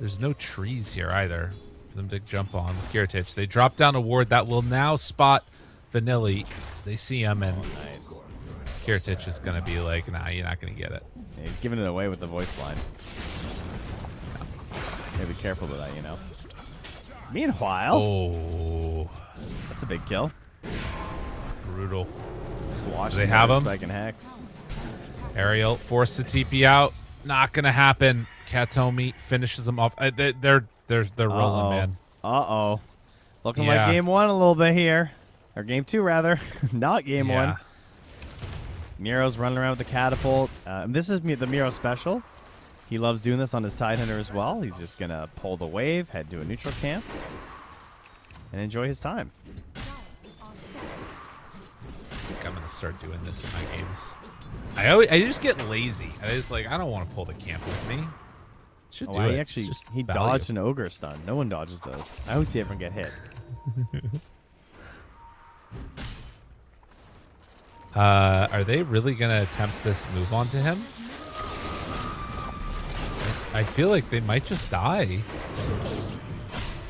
There's no trees here either for them to jump on. Kiritich, they drop down a ward that will now spot Vanilli. They see him, and
Nice.
Kiritich is going to be like, nah, you're not going to get it.
Yeah, he's giving it away with the voice line. Gotta be careful with that, you know. Meanwhile,
Oh,
that's a big kill.
brutal.
Swashing.
They have him?
Spike and Hex.
Ariel forced to TP out. Not going to happen. Katomi finishes them off. They're rolling, man.
Uh-oh. Looking like game one a little bit here. Or game two, rather. Not game one. Miero's running around with the catapult. This is the Miero special. He loves doing this on his Tidehunter as well. He's just going to pull the wave, head to a neutral camp, and enjoy his time.
I think I'm going to start doing this in my games. I just get lazy. I don't want to pull the camp with me. Should do it.
He dodged an ogre stun. No one dodges those. I always see everyone get hit.
Are they really going to attempt this move onto him? I feel like they might just die.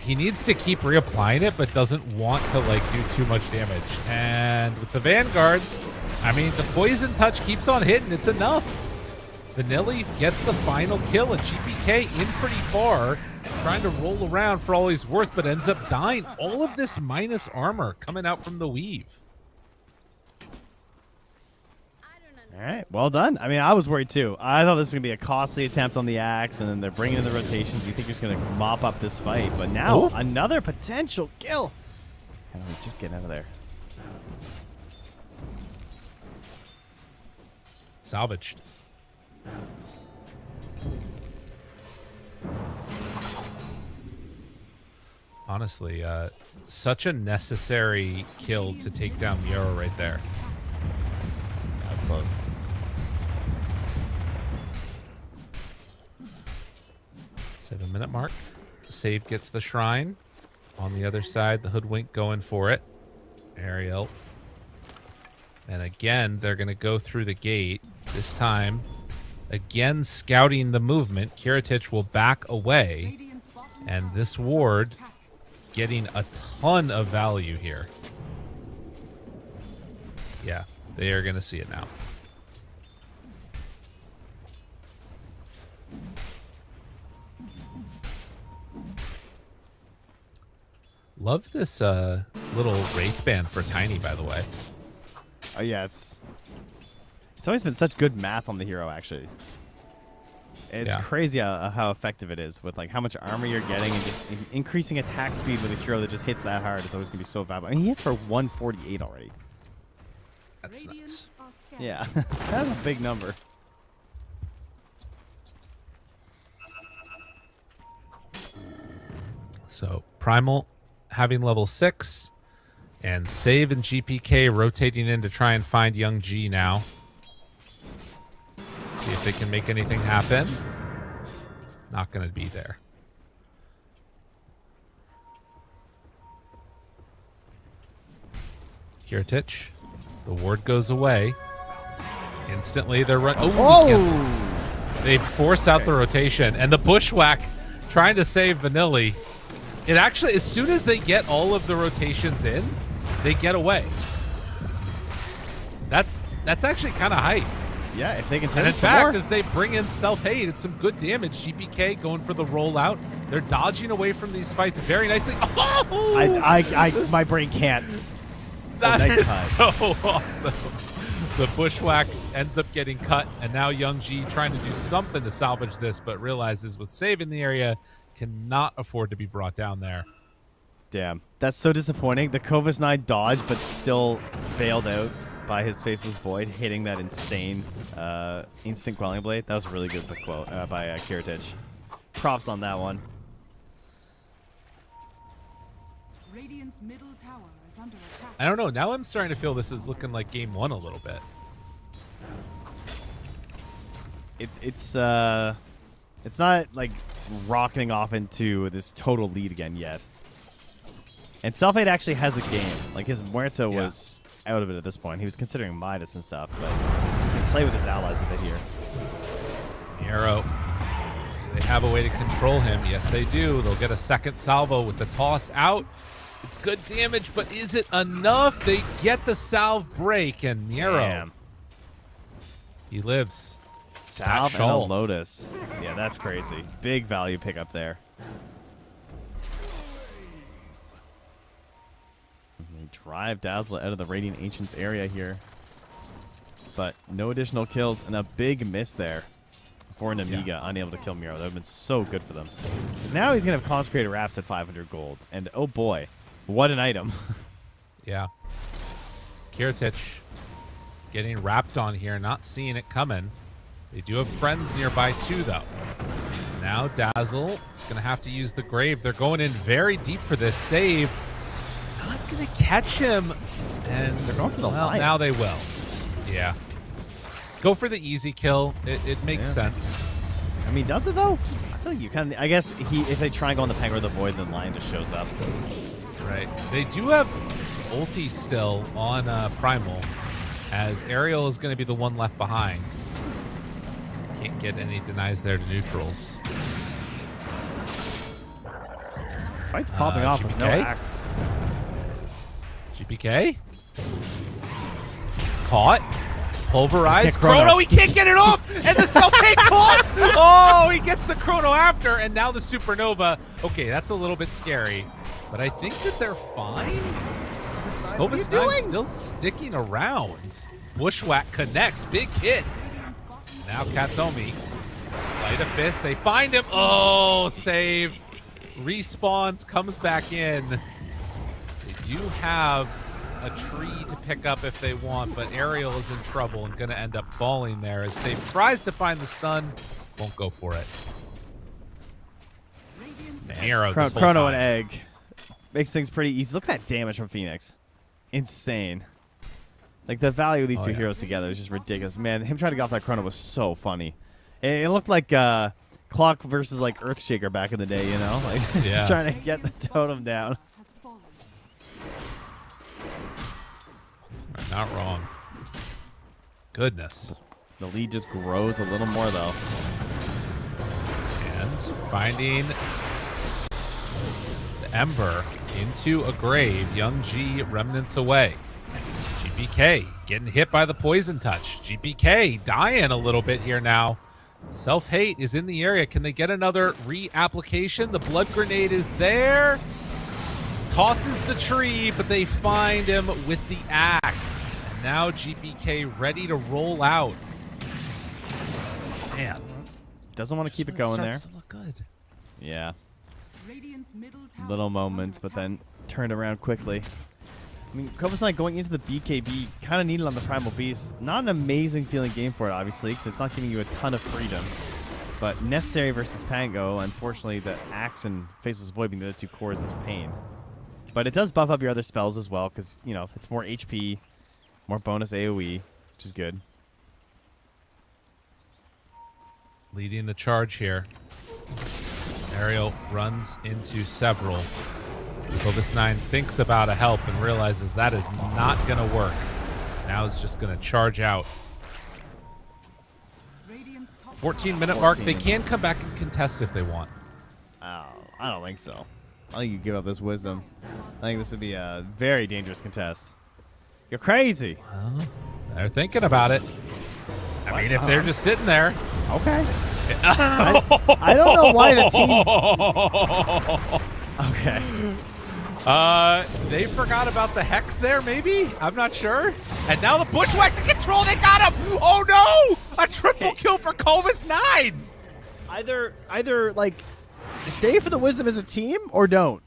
He needs to keep reapplying it, but doesn't want to do too much damage. And with the Vanguard, I mean, the poison touch keeps on hitting. It's enough. Vanilli gets the final kill, and GPK in pretty far, trying to roll around for all he's worth, but ends up dying. All of this minus armor coming out from the weave.
All right, well done. I mean, I was worried too. I thought this was going to be a costly attempt on the axe, and then they're bringing in the rotations. You think he's going to mop up this fight, but now another potential kill. How do we just get out of there?
Salvaged. Honestly, such a necessary kill to take down Miero right there.
That was close.
Minute mark. Save gets the shrine. On the other side, the Hoodwink going for it. Ariel. And again, they're going to go through the gate. This time, again, scouting the movement. Kiritich will back away. And this ward getting a ton of value here. Yeah, they are going to see it now. Love this little Wraith band for Tiny, by the way.
Oh, yeah, it's always been such good math on the hero, actually. It's crazy how effective it is with how much armor you're getting and just increasing attack speed with a hero that just hits that hard is always going to be so valuable. I mean, he hits for 148 already.
That's nuts.
Yeah, it's kind of a big number.
So Primal having level 6, and Save and GPK rotating in to try and find Young G now. See if they can make anything happen. Not going to be there. Kiritich. The ward goes away. Instantly they're running. Oh, he cancels. They force out the rotation, and the Bushwhack trying to save Vanilli. It actually, as soon as they get all of the rotations in, they get away. That's actually kind of hype.
Yeah, if they can.
And in fact, as they bring in self-hate, it's some good damage. GPK going for the rollout. They're dodging away from these fights very nicely. Oh!
My brain can't.
That is so awesome. The Bushwhack ends up getting cut, and now Young G trying to do something to salvage this, but realizes with Save in the area, cannot afford to be brought down there.
Damn, that's so disappointing. The Kovas 9 dodged, but still bailed out by his Faceless Void, hitting that insane instant Quelling Blade. That was a really good quote by Kiritich. Props on that one.
Radiant's middle tower is under attack.
I don't know. Now I'm starting to feel this is looking like game 1 a little bit.
It's not like rocketing off into this total lead again yet. And Self-Hate actually has a game. Like his Muerto was out of it at this point. He was considering Midas and stuff, but he can play with his allies a bit here.
Nero. Do they have a way to control him? Yes, they do. They'll get a second salvo with the toss out. It's good damage, but is it enough? They get the salve break, and Nero, he lives.
Salve and a Lotus. Yeah, that's crazy. Big value pickup there. They drive Dazzle out of the Radiant Ancients area here. But no additional kills and a big miss there for Nemiga, unable to kill Miro. That would have been so good for them. Now he's going to have Consecrated Wraps at 500 gold. And oh boy, what an item.
Yeah. Kiritich getting wrapped on here, not seeing it coming. They do have friends nearby too, though. Now Dazzle is going to have to use the Grave. They're going in very deep for this save. Not going to catch him. And
they're going for the
well,
lion.
now they will. Yeah. Go for the easy kill. It makes sense.
I mean, does it though? I feel like you kind of. I guess if they try and go on the Penguin or the Void, then Lion just shows up.
Right. They do have ulti still on Primal, as Ariel is going to be the one left behind. Can't get any denies there to neutrals.
Fight's popping off with no
GPK?
axe.
GPK? Caught. Pulverized.
Chrono.
Chrono, he can't get it off! And the self-hate toss! Oh, he gets the Chrono after, and now the Supernova. Okay, that's a little bit scary, but I think that they're fine. Kovas 9 still sticking around. Bushwhack connects. Big hit. Now Katomi. Sleight of fist. They find him. Oh, save. Respawns, comes back in. They do have a tree to pick up if they want, but Ariel is in trouble and going to end up falling there as Save tries to find the stun. Won't go for it. Nero this whole
Chrono
time.
and Egg. Makes things pretty easy. Look at that damage from Phoenix. Insane. Like, the value of these two heroes together is just ridiculous. Man, him trying to get off that Chrono was so funny. It looked like Clock versus, like, Earthshaker back in the day, you know? Like, just trying to get the totem down.
Not wrong. Goodness.
The lead just grows a little more, though.
And finding the Ember into a grave. Young G remnants away. GPK getting hit by the poison touch. GPK dying a little bit here now. Self-hate is in the area. Can they get another reapplication? The blood grenade is there. Tosses the tree, but they find him with the axe. Now GPK ready to roll out. Man.
Doesn't want to keep it going there.
Starts to look good.
Yeah.
Radiant's middle tower
Little
is under
moments, but
attack.
then turned around quickly. I mean, Cobus Knight going into the BKB, kind of needed on the Primal Beast. Not an amazing feeling game for it, obviously, because it's not giving you a ton of freedom. But necessary versus Pango, unfortunately, the Axe and Faceless Void being the other two cores is pain. But it does buff up your other spells as well, because, you know, it's more HP, more bonus AoE, which is good.
Leading the charge here. Ariel runs into several. Cobus 9 thinks about a help and realizes that is not going to work. Now it's just going to charge out. 14-minute mark. They can come back and contest if they want.
Oh, I don't think so. I think you give up this wisdom. I think this would be a very dangerous contest. You're crazy.
Well, they're thinking about it. I mean, if they're just sitting there.
Okay. I don't know why the team. Okay.
They forgot about the Hex there, maybe? I'm not sure. And now the Bushwhack, the control, they got him! Oh no! A triple kill for Cobus 9!
Either like, stay for the wisdom as a team or don't.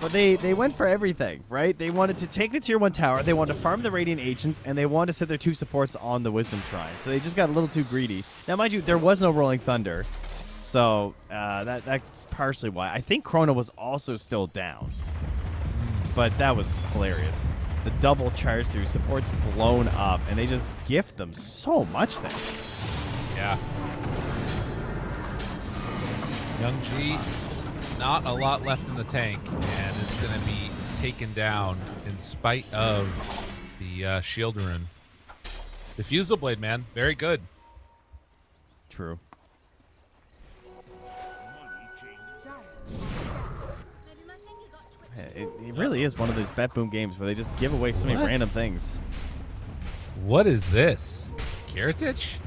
But they went for everything, right? They wanted to take the tier 1 tower, they wanted to farm the Radiant Agents, and they wanted to set their 2 supports on the Wisdom Shrine. So they just got a little too greedy. Now, mind you, there was no Rolling Thunder. So that's partially why. I think Chrono was also still down. But that was hilarious. The double charge through, supports blown up, and they just gift them so much there.
Yeah. Young G, not a lot left in the tank, and is going to be taken down in spite of the shield rune. Diffusal Blade, man. Very good.
True. It really is one of those BetBoom games where they just give away so many random things.
What is this? Kiritich?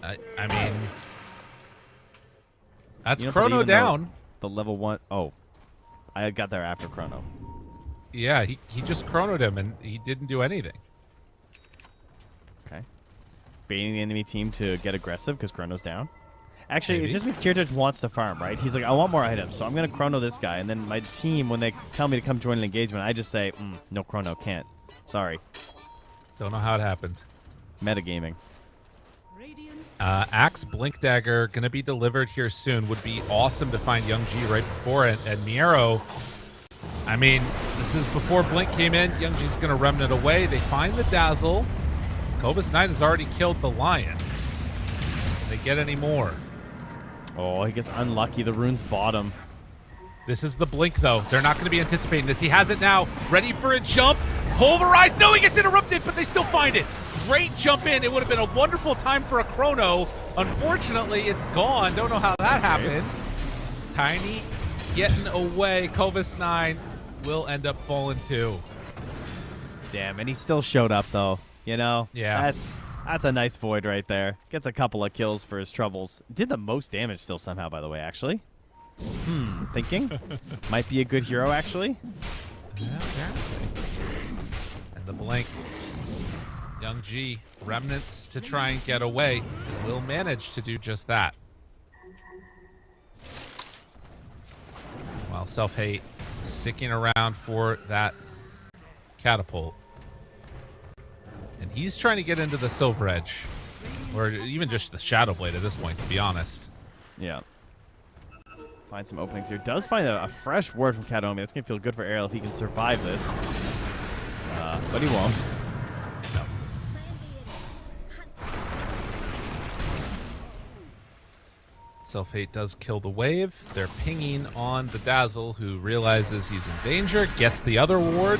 I mean, that's Chrono down.
The level 1. Oh, I got there after Chrono.
Yeah, he just chronoed him and he didn't do anything.
Okay. Baiting the enemy team to get aggressive because Chrono's down. Actually,
Maybe.
it just means Kiritich wants to farm, right? He's like, I want more items, so I'm going to chrono this guy. And then my team, when they tell me to come join an engagement, I just say, no chrono, can't. Sorry.
Don't know how it happened.
Metagaming.
Axe Blink Dagger going to be delivered here soon. Would be awesome to find Young G right before it. And Miero, I mean, this is before Blink came in. Young G's going to remnant away. They find the Dazzle. Cobus 9 has already killed the Lion. Can they get any more?
Oh, he gets unlucky. The rune's bottom.
This is the Blink, though. They're not going to be anticipating this. He has it now. Ready for a jump. Pulverized. No, he gets interrupted, but they still find it. Great jump in. It would have been a wonderful time for a chrono. Unfortunately, it's gone. Don't know how that happened. Tiny getting away. Cobus 9 will end up falling too.
Damn, and he still showed up, though. You know?
Yeah.
That's a nice Void right there. Gets a couple of kills for his troubles. Did the most damage still somehow, by the way, actually. Thinking. Might be a good hero, actually.
Yeah, apparently. And the Blink. Young G, remnants to try and get away. Will manage to do just that. While Self-Hate sticking around for that catapult. And he's trying to get into the Silver Edge. Or even just the Shadow Blade at this point, to be honest.
Yeah. Find some openings here. Does find a fresh word from Kataomi. That's going to feel good for Ariel if he can survive this. But he won't.
No. Self-Hate does kill the wave. They're pinging on the Dazzle, who realizes he's in danger, gets the other ward.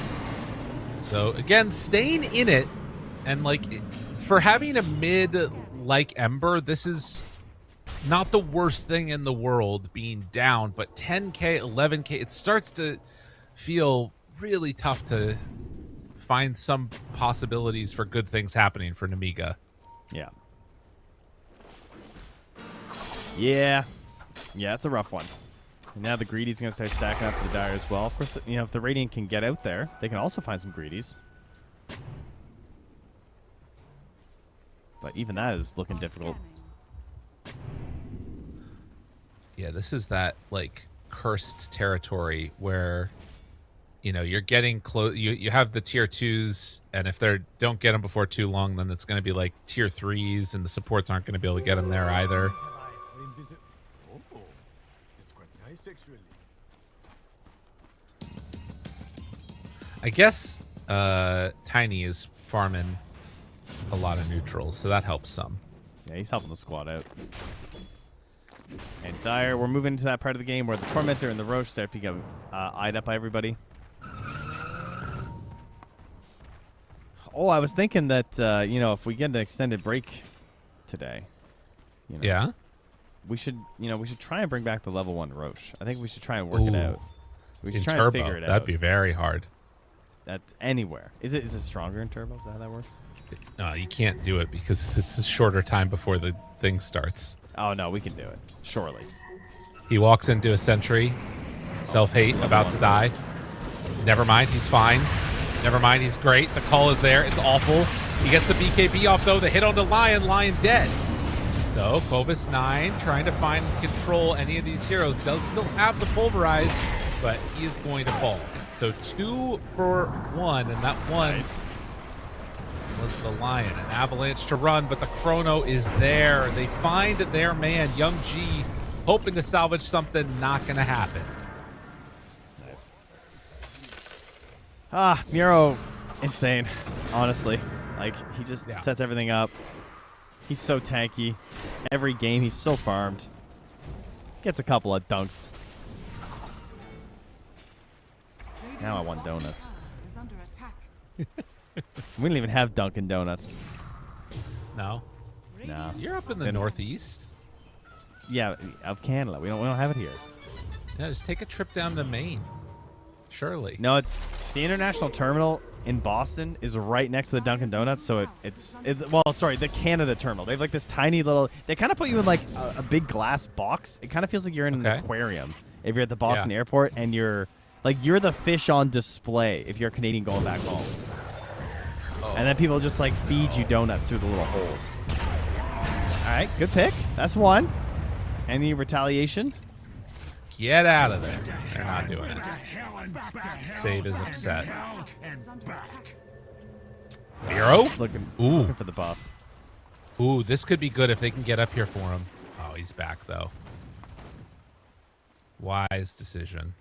So, again, staying in it. And, like, for having a mid like Ember, this is not the worst thing in the world being down. But 10k, 11k, it starts to feel really tough to find some possibilities for good things happening for Nemiga.
Yeah. Yeah. Yeah, it's a rough one. And now the Greedy's going to start stacking up for the Dire as well. Of course, you know, if the Radiant can get out there, they can also find some Greedies. But even that is looking difficult.
Yeah, this is that, like, cursed territory where you're getting close. You have the tier 2s, and if they don't get them before too long, then it's going to be like tier 3s, and the supports aren't going to be able to get them there either. I guess Tiny is farming a lot of neutrals, so that helps some.
Yeah, he's helping the squad out. And Dire, we're moving into that part of the game where the Tormentor and the Roche start to get eyed up by everybody. Oh, I was thinking that, if we get an extended break today,
Yeah?
we should try and bring back the level 1 Roche. I think we should try and work it out. We should
In
try
Turbo,
and figure it out.
that'd be very hard.
That's anywhere. Is it stronger in Turbo? Is that how that works?
No, you can't do it because it's a shorter time before the thing starts.
Oh, no, we can do it. Surely.
He walks into a sentry, self-hate, about to die. Never mind, he's fine. Never mind, he's great. The call is there. It's awful. He gets the BKB off, though. The hit on the Lion. Lion dead. So, Cobus 9 trying to find control any of these heroes. Does still have the Pulverize, but he is going to fall. So 2 for 1, and that one was the Lion. An avalanche to run, but the Chrono is there. They find their man, Young G, hoping to salvage something. Not going to happen.
Miro, insane, honestly. Like, he just sets everything up. He's so tanky. Every game, he's so farmed. Gets a couple of dunks. Now I want donuts.
Is under attack.
We don't even have Dunkin' Donuts.
No.
No.
You're up in the Northeast.
Yeah, of Canada. We don't have it here.
Yeah, just take a trip down to Maine. Surely.
No, it's the international terminal in Boston is right next to the Dunkin' Donuts. So the Canada terminal. They have like this tiny little. They kind of put you in like a big glass box. It kind of feels like you're in an aquarium if you're at the Boston airport and you're the fish on display if you're a Canadian going back home. Oh. And then people just like feed you donuts through the little holes. All right, good pick. That's one. Any retaliation?
Get out of there. They're not doing it. Save is upset. Miro?
Looking for the buff.
Ooh, this could be good if they can get up here for him. Oh, he's back, though. Wise decision.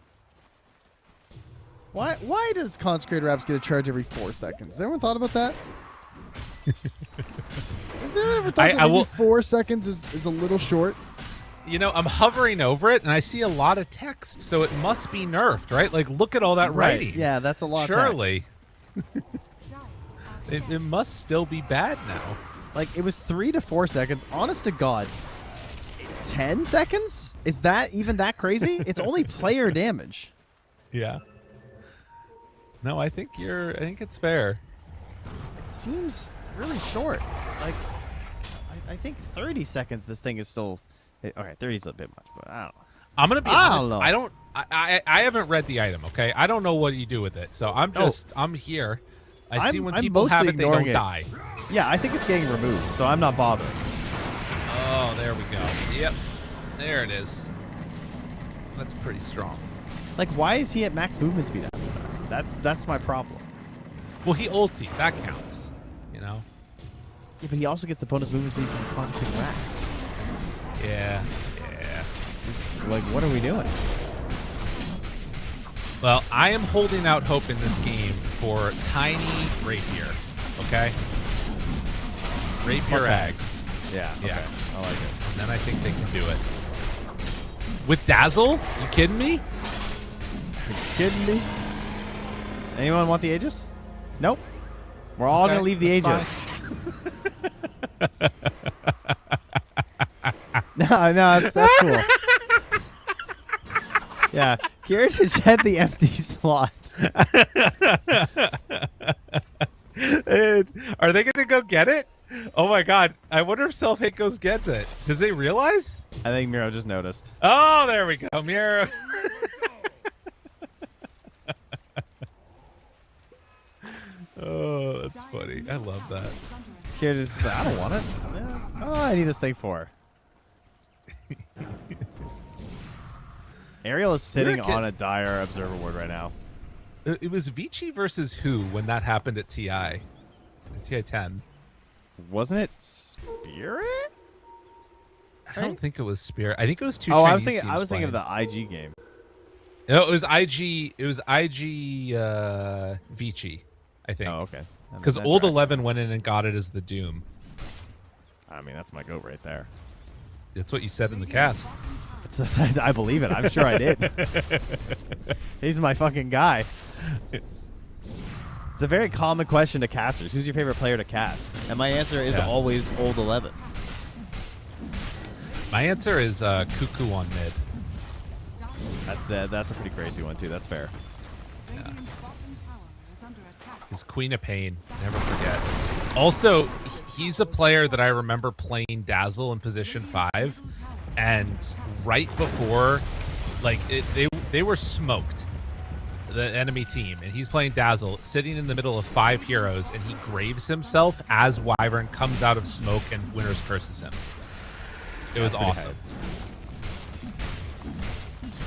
Why does Consecrated Raps get a charge every 4 seconds? Has anyone thought about that? Has anyone ever thought that maybe 4 seconds is a little short?
I'm hovering over it, and I see a lot of text, so it must be nerfed, right? Like, look at all that writing.
Yeah, that's a lot
Surely. It must still be bad now.
Like, it was 3 to 4 seconds. Honest to God, 10 seconds? Is that even that crazy? It's only player damage.
Yeah. No, I think it's fair.
It seems really short. Like, I think 30 seconds this thing is still... Okay, 30 is a bit much, but I don't know.
I'm going to be honest. I haven't read the item, okay? I don't know what you do with it, so I'm here. I see when people have it, they don't die.
Yeah, I think it's getting removed, so I'm not bothered.
Oh, there we go. Yep. There it is. That's pretty strong.
Like, why is he at max movement speed after that? That's my problem.
Well, he ulti. That counts, Yeah,
but he also gets the bonus movement speed from Consecrated Raps.
Yeah.
Like, what are we doing?
Well, I am holding out hope in this game for Tiny Rapier, okay? Rapier Ags.
Yeah, okay. I like it.
And then I think they can do it. With Dazzle? You kidding me?
You kidding me? Anyone want the Aegis? Nope. We're all going to leave the Aegis. No, that's cool. Yeah, Kira just had the empty slot.
Are they going to go get it? Oh my god, I wonder if Self-Hate Goes gets it. Did they realize?
I think Miro just noticed.
Oh, there we go, Miro. Oh, that's funny. I love that.
Kira just I don't want it. Oh, I need this thing for. Ariel is sitting on a Dire observer ward right now.
It was Vici versus who when that happened at TI? TI 10.
Wasn't it Spirit?
I don't think it was Spirit. I think it was two.
Oh,
Chinese
I was thinking of
playing.
the IG game.
No, it was IG. It was IG Vici, I think.
Oh, okay.
Because
That
Old
tracks.
11 went in and got it as the Doom.
I mean, that's my goat right there.
That's what you said in the cast.
I believe it. I'm sure I did. He's my fucking guy. It's a very common question to casters. Who's your favorite player to cast? And my answer is always Old 11.
My answer is Cuckoo on mid.
That's a pretty crazy one too. That's fair.
His Queen of Pain. Never forget. Also, he's a player that I remember playing Dazzle in position 5, and right before, like they were smoked, the enemy team, and he's playing Dazzle, sitting in the middle of 5 heroes, and he graves himself as Wyvern comes out of smoke and Winter's curses him. It was awesome.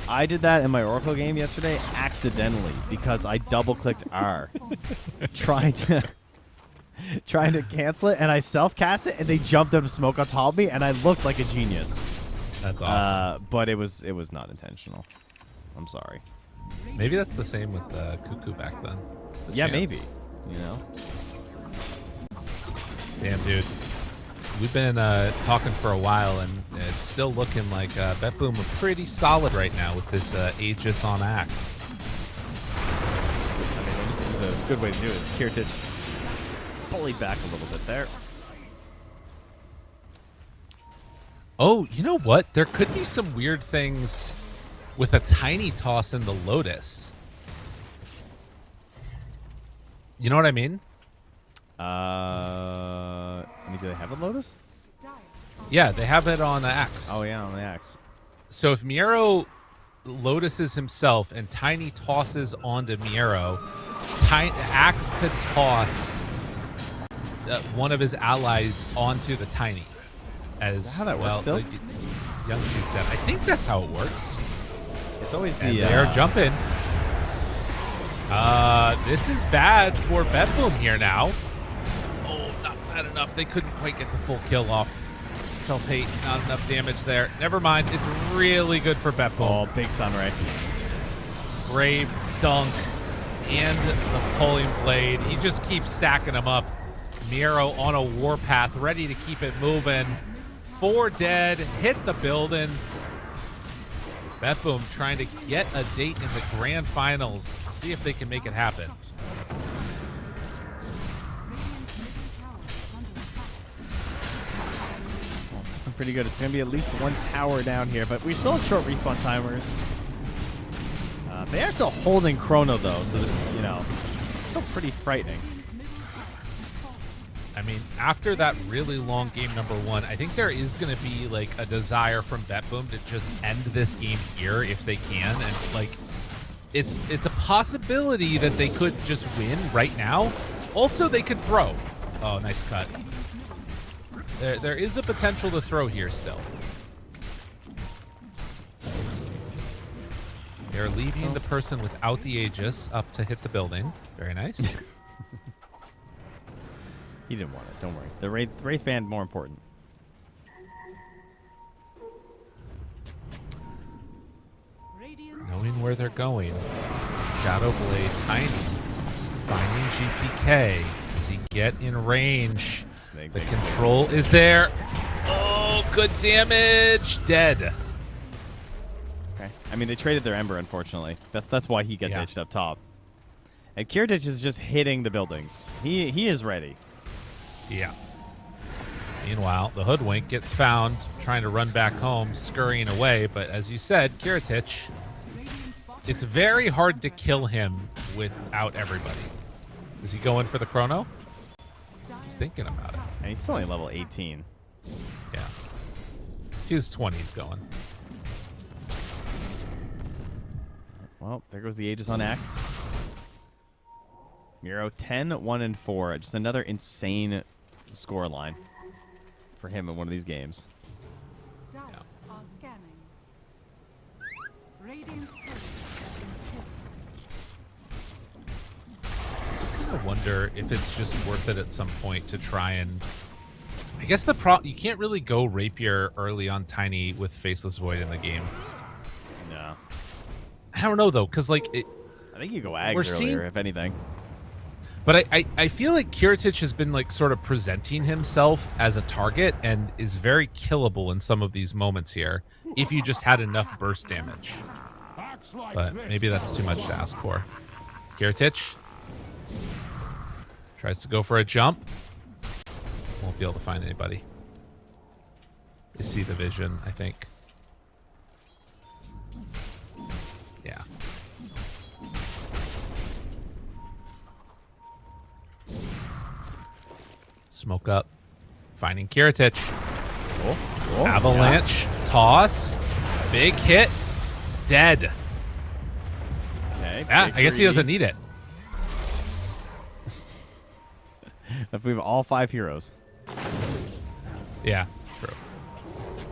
I did that in my Oracle game yesterday accidentally because I double-clicked R trying to cancel it, and I self-cast it, and they jumped out of smoke on top of me, and I looked like a genius.
That's awesome.
But it was not intentional. I'm sorry.
Maybe that's the same with Cuckoo back then. It's a
Yeah,
chance.
maybe. You know.
Damn, dude. We've been talking for a while, and it's still looking like BetBoom are pretty solid right now with this Aegis on Axe.
I mean, it was a good way to do it. Kiritich bullied back a little bit there.
Oh, you know what? There could be some weird things with a tiny toss in the Lotus. You know what I mean?
I mean, do they have a Lotus?
Yeah, they have it on the Axe.
Oh, yeah, on the Axe.
So if Miero Lotuses himself and Tiny tosses onto Miero, Axe could toss one of his allies onto the Tiny. As
Is that how that works still?
Young G's dead. I think that's how it works.
It's always
And
the...
they're jumping. This is bad for BetBoom here now. Oh, not bad enough. They couldn't quite get the full kill off. Self-hate, not enough damage there. Never mind. It's really good for BetBoom.
Oh, big Sunray.
Brave, Dunk, and the Pulling Blade. He just keeps stacking them up. Miro on a warpath, ready to keep it moving. 4 dead, hit the buildings. BetBoom trying to get a date in the grand finals. See if they can make it happen.
It's looking pretty good. It's going to be at least 1 tower down here, but we still have short respawn timers. They are still holding Chrono, though, so this, you know, still pretty frightening.
I mean, after that really long game number 1, I think there is going to be like a desire from BetBoom to just end this game here if they can, and like it's a possibility that they could just win right now. Also, they could throw. Oh, nice cut. There is a potential to throw here still. They're leaving the person without the Aegis up to hit the building. Very nice.
He didn't want it. Don't worry. The Wraith Band more important.
Knowing where they're going. Shadowblade, Tiny, finding GPK. Does he get in range? The control is there. Oh, good damage. Dead.
Okay. I mean, they traded their Ember, unfortunately. That's why he got
Yeah.
ditched up top. And Kiritich is just hitting the buildings. He is ready.
Yeah. Meanwhile, the Hoodwink gets found trying to run back home, scurrying away. But as you said, Kiritich, it's very hard to kill him without everybody. Is he going for the Chrono? He's thinking about it.
And he's still only level 18.
Yeah. His 20's going.
Well, there goes the Aegis on Axe. Miro 10, 1, and 4. Just another insane score line for him in one of these games.
Dire are scanning. Radiant's courier has been killed.
wonder if it's just worth it at some point to try and. I guess you can't really go rapier early on Tiny with Faceless Void in the game.
No.
I don't know though, because like
I think you go Ags earlier, if anything.
But I feel like Kiritich has been like sort of presenting himself as a target and is very killable in some of these moments here if you just had enough burst damage. But maybe that's too much to ask for. Kiritich tries to go for a jump. Won't be able to find anybody. They see the vision, I think. Yeah. Smoke up. Finding Kiritich. Avalanche. Yeah. Toss. Big hit. Dead.
Okay.
Yeah, I guess he doesn't need it.
If we have all 5 heroes.
Yeah, true.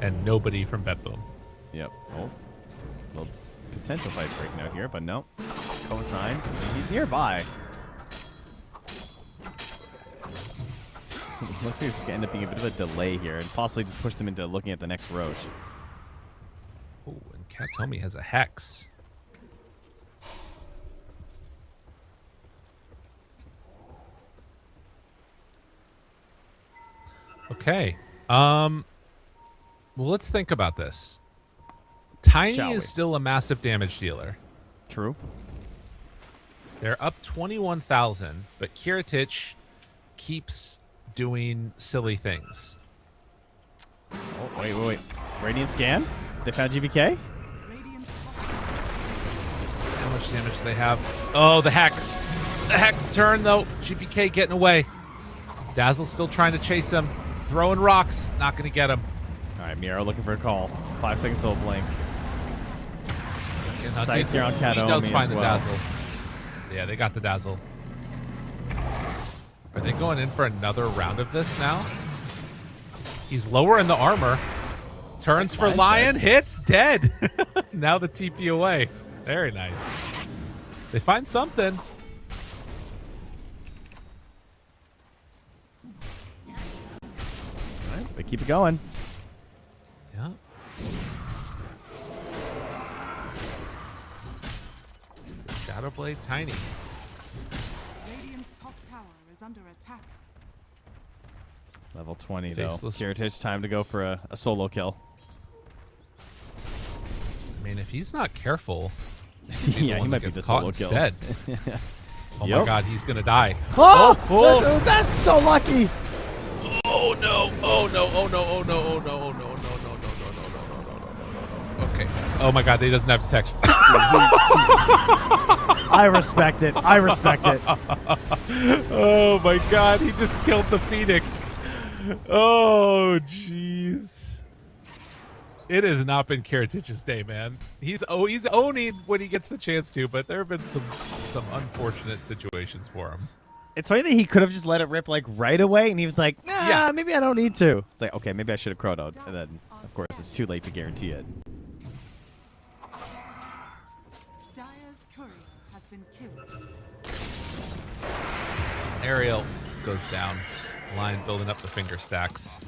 And nobody from BetBoom.
Yep. Oh. Little potential fight break now here, but no. Cosine. He's nearby. Looks like it's going to end up being a bit of a delay here and possibly just push them into looking at the next Roche.
Oh, and Katomi has a Hex. Okay. Well, let's think about this. Tiny is still a massive damage dealer.
True.
They're up 21,000, but Kiritich keeps doing silly things.
Oh, wait. Radiant scan? They found GBK?
How much damage do they have? Oh, the Hex. The Hex turn, though. GBK getting away. Dazzle's still trying to chase him. Throwing rocks. Not going to get him.
All right, Miro looking for a call. 5 seconds till blink.
Sight
here on Kato.
He does find the Dazzle. Yeah, they got the Dazzle. Are they going in for another round of this now? He's lower in the armor. Turns for Lion. Hits. Dead. Now the TP away. Very nice. They find something.
All right, they keep it going.
Yeah. Shadowblade Tiny.
Radiant's top tower is under attack.
Level 20,
Faceless.
though. Kiritich, time to go for a solo kill.
I mean, if he's not careful,
Yeah, he might be the solo kill.
Instead. Oh my God, he's gonna die.
Oh! That's so lucky!
Oh no! Oh no! Oh no! Oh no! Oh no! Oh no! Oh no! No! No! No! No! No! No! No! No! Okay. Oh my God, he doesn't have detection.
I respect it. I respect it.
Oh my God, he just killed the Phoenix. Oh jeez. It has not been Kiritich's day, man. He's owning when he gets the chance to, but there have been some unfortunate situations for him.
It's funny that he could have just let it rip like right away, and he was like, nah, maybe I don't need to. It's like, okay, maybe I should have chronoed. And then, of course, it's too late to guarantee it.
Dire's courier has been killed.
Ariel goes down. Lion building up the finger stacks.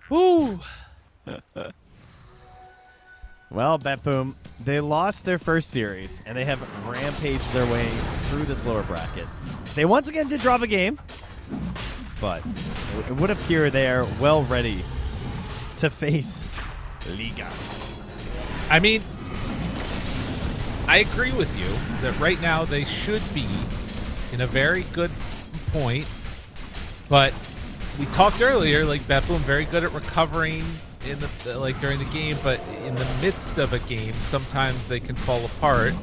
Woo!
Well, BetBoom, they lost their first series, and they have rampaged their way through this lower bracket. They once again did drop a game, but it would appear they are well ready to face Liga.
I mean, I agree with you that right now they should be in a very good point, but we talked earlier, like BetBoom very good at recovering in the like during the game, but in the midst of a game, sometimes they can fall apart.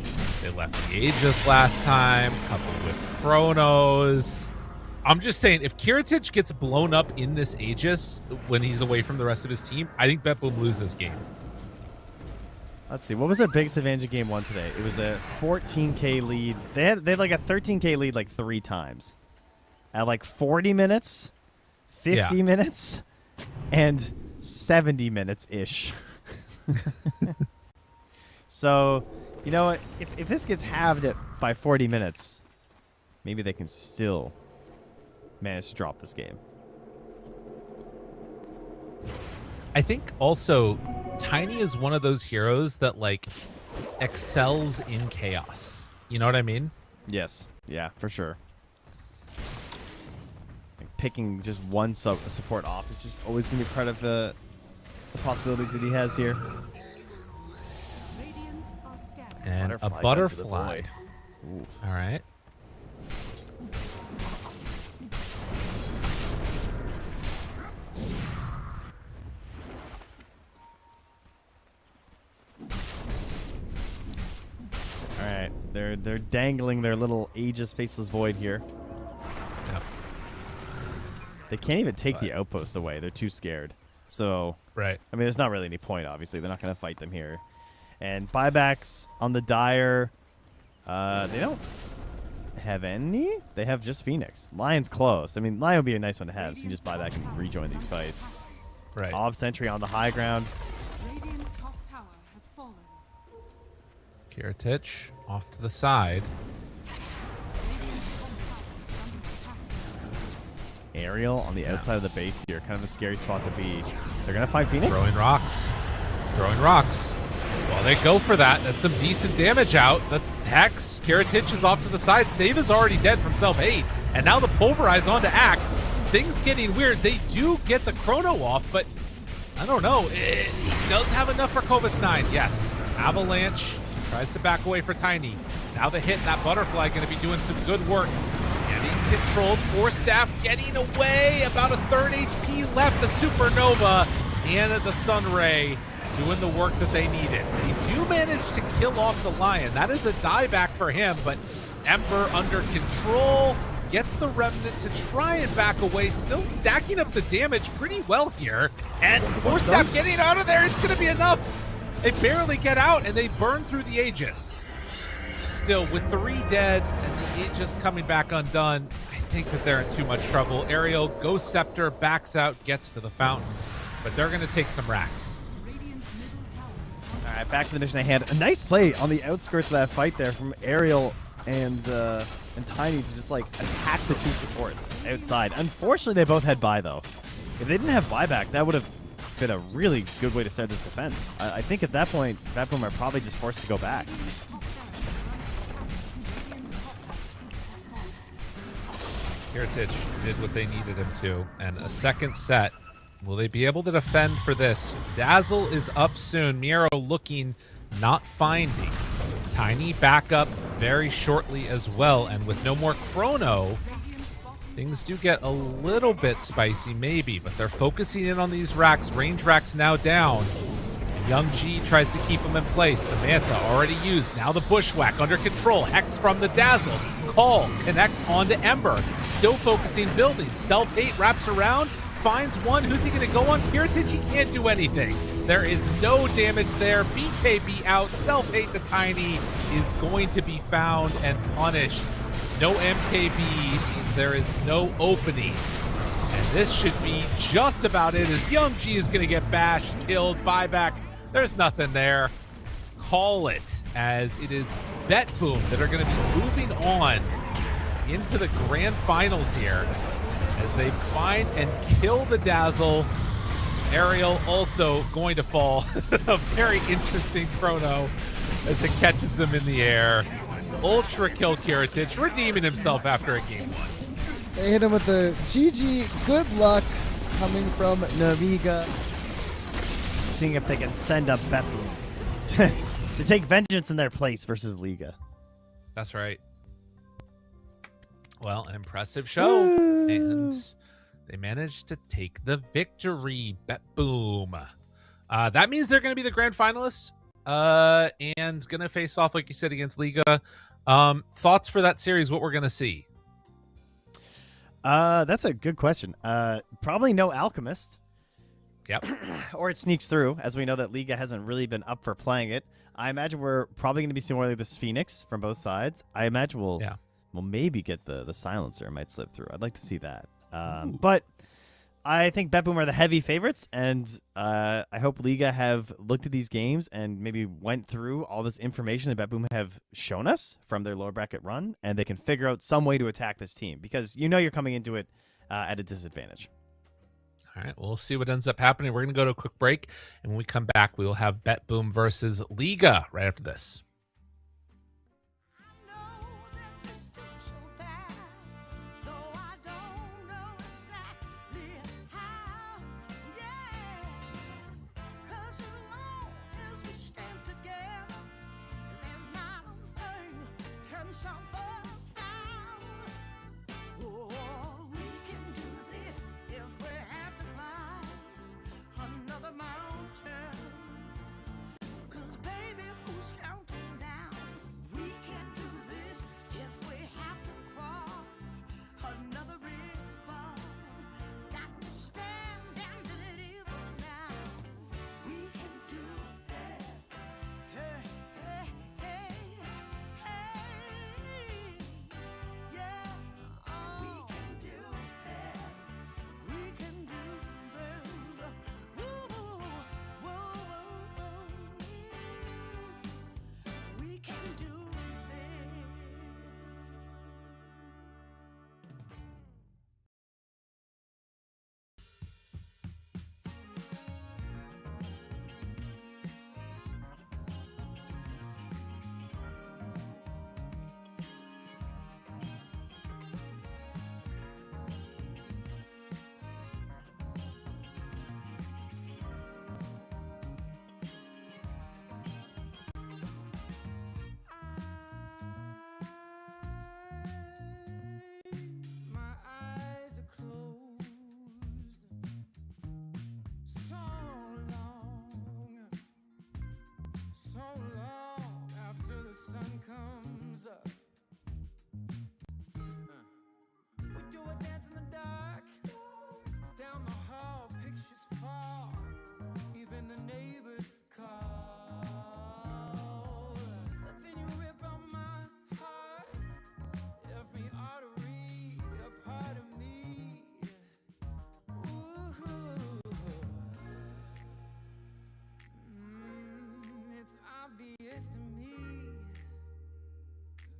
They left the Aegis last time, coupled with Chronos. I'm just saying, if Kiritich gets blown up in this Aegis when he's away from the rest of his team, I think BetBoom loses this game.
Let's see. What was their biggest advantage in game 1 today? It was a 14K lead. They had like a 13K lead like 3 times. At like 40 minutes, 50 minutes, and 70 minutes-ish. So, you know what? If this gets halved by 40 minutes, maybe they can still manage to drop this game.
I think also Tiny is one of those heroes that like excels in chaos. You know what I mean?
Yes. Yeah, for sure. Like picking just one support off is just always going to be part of the possibilities that he has here.
Radiant are scared.
And a
Butterfly jump to the
butterfly.
void. Oof.
All right.
All right, they're dangling their little Aegis Faceless Void here.
Yep.
They can't even take the outpost away. They're too scared. So,
Right.
I mean, there's not really any point, obviously. They're not going to fight them here. And buybacks on the Dire, they don't have any. They have just Phoenix. Lion's close. I mean, Lion would be a nice one to have, so you can just buy back and rejoin these fights.
Right.
Ob Sentry on the high ground.
Radiant's top tower has fallen.
Kiritich off to the side.
Aerial on the outside of the base here. Kind of a scary spot to be. They're going to find Phoenix.
Throwing rocks. Throwing rocks. Well, they go for that. That's some decent damage out. The Hex, Kiritich is off to the side. Save is already dead from self-hate. And now the Pulverize onto Axe. Things getting weird. They do get the Chrono off, but I don't know. He does have enough for Cobus 9. Yes. Avalanche tries to back away for Tiny. Now the hit, that Butterfly going to be doing some good work. Getting controlled. Force Staff getting away. About a third HP left. The Supernova and the Sunray doing the work that they needed. They do manage to kill off the Lion. That is a dieback for him, but Ember under control. Gets the Remnant to try and back away. Still stacking up the damage pretty well here. And Force Staff getting out of there. It's going to be enough. They barely get out, and they burn through the Aegis. Still, with 3 dead and the Aegis coming back undone, I think that they're in too much trouble. Ariel, Ghost Scepter, backs out, gets to the fountain. But they're going to take some racks.
All right, back to the mission at hand. A nice play on the outskirts of that fight there from Ariel and Tiny to just like attack the two supports outside. Unfortunately, they both had buy though. If they didn't have buyback, that would have been a really good way to start this defense. I think at that point, BetBoom are probably just forced to go back.
Kiritich did what they needed him to, and a second set. Will they be able to defend for this? Dazzle is up soon. Miero looking, not finding. Tiny back up very shortly as well, and with no more Chrono, things do get a little bit spicy maybe, but they're focusing in on these racks. Range racks now down. Young G tries to keep him in place. The Manta already used. Now the Bushwhack under control. Hex from the Dazzle. Call connects onto Ember. Still focusing building. Self-hate wraps around. Finds one. Who's he going to go on? Kiritich, he can't do anything. There is no damage there. BKB out. Self-hate the Tiny is going to be found and punished. No MKB means there is no opening. And this should be just about it, as Young G is going to get bashed, killed, buyback. There's nothing there. Call it, as it is BetBoom that are going to be moving on into the grand finals here as they find and kill the Dazzle. Ariel also going to fall. A very interesting Chrono as it catches him in the air. Ultra kill Kiritich, redeeming himself after a game 1.
They hit him with the GG. Good luck coming from Nemiga.
Seeing if they can send up BetBoom to take vengeance in their place versus Liga.
That's right. Well, an impressive show. And they managed to take the victory. BetBoom. That means they're going to be the grand finalists and going to face off, like you said, against Liga. Thoughts for that series, what we're going to see?
That's a good question. Probably no Alchemist.
Yep.
Or it sneaks through, as we know that Liga hasn't really been up for playing it. I imagine we're probably going to be seeing more like this Phoenix from both sides. I imagine we'll maybe get the Silencer. Might slip through. I'd like to see that. But I think BetBoom are the heavy favorites, and I hope Liga have looked at these games and maybe went through all this information that BetBoom have shown us from their lower bracket run, and they can figure out some way to attack this team because you're coming into it at a disadvantage.
All right, we'll see what ends up happening. We're going to go to a quick break, and when we come back, we will have BetBoom versus Liga right after this.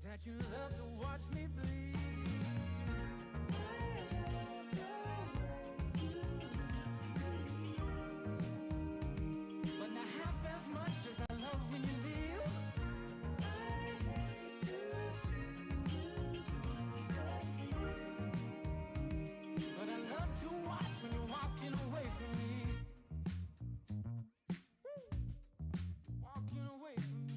That you love to watch me bleed. But not half as much as I love when you leave. I hate to see you go. But I love to watch when you're walking away from me. Walking away from me.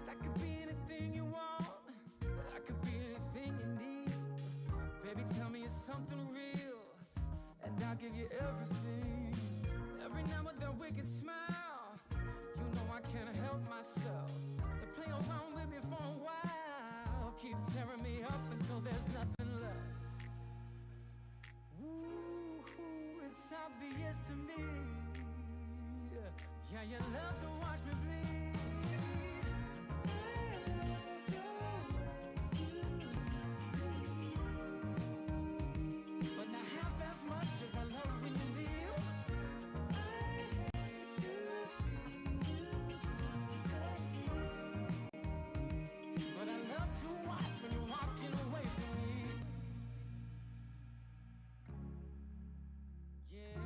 I could be anything you want. I could be anything you need. Baby, tell me it's something real, and I'll give you everything. Every now and then wicked smile. You know I can't help myself. They play around with me for a while. Keep tearing me up until there's nothing left. Ooh, it's obvious to me. Yeah, you love to watch me bleed. But not half as much as I love when you leave. I hate to see you go. But I love to watch when you're walking away from me. Yeah.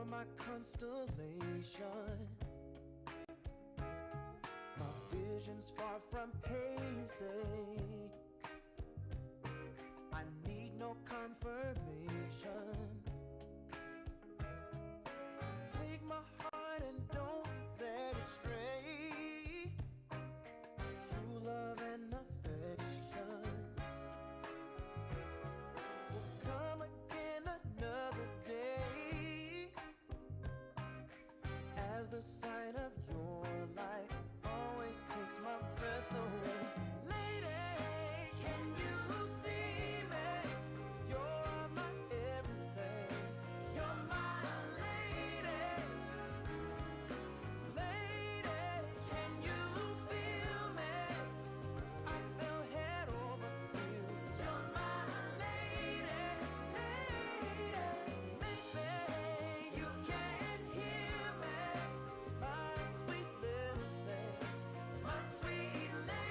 my constellation. My vision's far from hazy. I need no confirmation. Take my heart and don't let it stray. True love and affection will come again another day. As the sight of your light always takes my breath away. Lady, can you see me? You're my everything. You're my lady. Lady, can you feel me? I fell head over heels. You're my lady, lady. Maybe you can hear me, my sweet little thing, my sweet lady.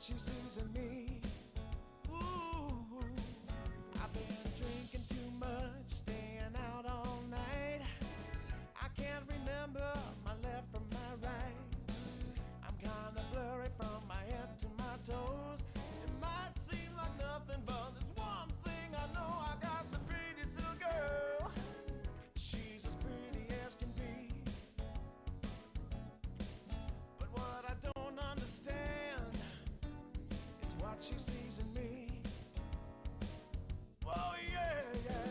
she sees in me. Ooh, I've been drinking too much, staying out all night. I can't remember my left from my right. I'm kinda blurry from my head to my toes. It might seem like nothing, but there's one thing I know. I got the prettiest little girl. She's as pretty as can be. But what I don't understand is what she sees in me. Oh yeah, yeah.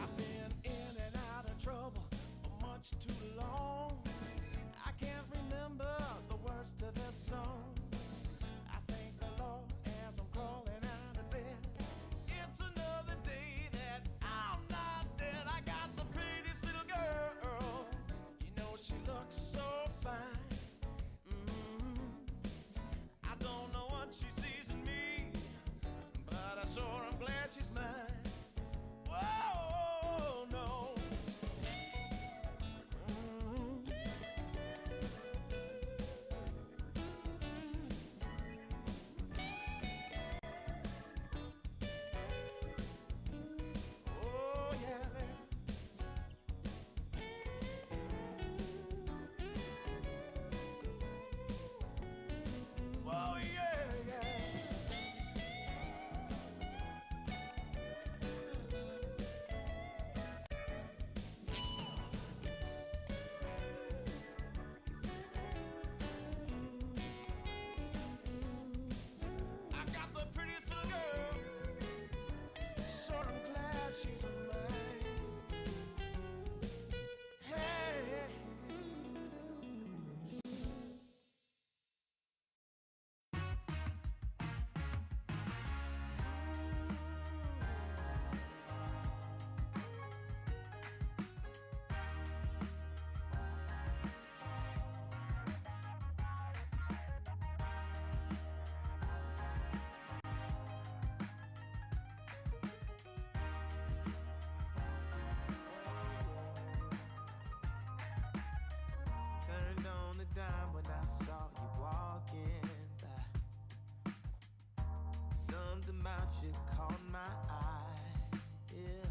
I've been in and out of trouble for much too long. I can't remember the words to this song. I thank the Lord as I'm crawling out of bed. It's another day that I'm not dead. I got the prettiest little girl. You know she looks so fine. I don't know what she sees in me, but I sure am glad she's mine. Whoa, no. Oh, yeah. Oh, yeah, yeah. I got the prettiest little girl. So I'm glad she's mine. Hey. Turned on the dime when I saw you walking by. Something about you caught my eye. Yeah.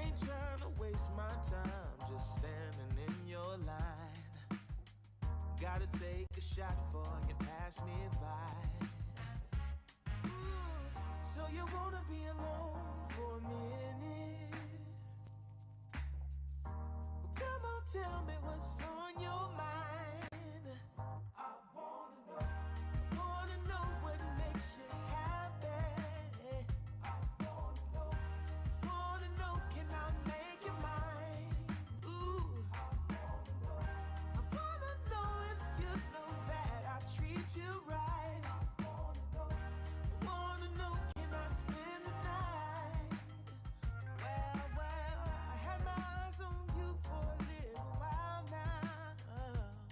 Ain't trying to waste my time, just standing in your line. Gotta take a shot before you pass me by. So you wanna be alone for a minute? Well, come on, tell me what's on your mind. I wanna know what makes you happy. Wanna know, can I make you mine? Ooh, I wanna know if you know that I treat you right. Wanna know, can I spend the night? Well, I had my eyes on you for a little while now.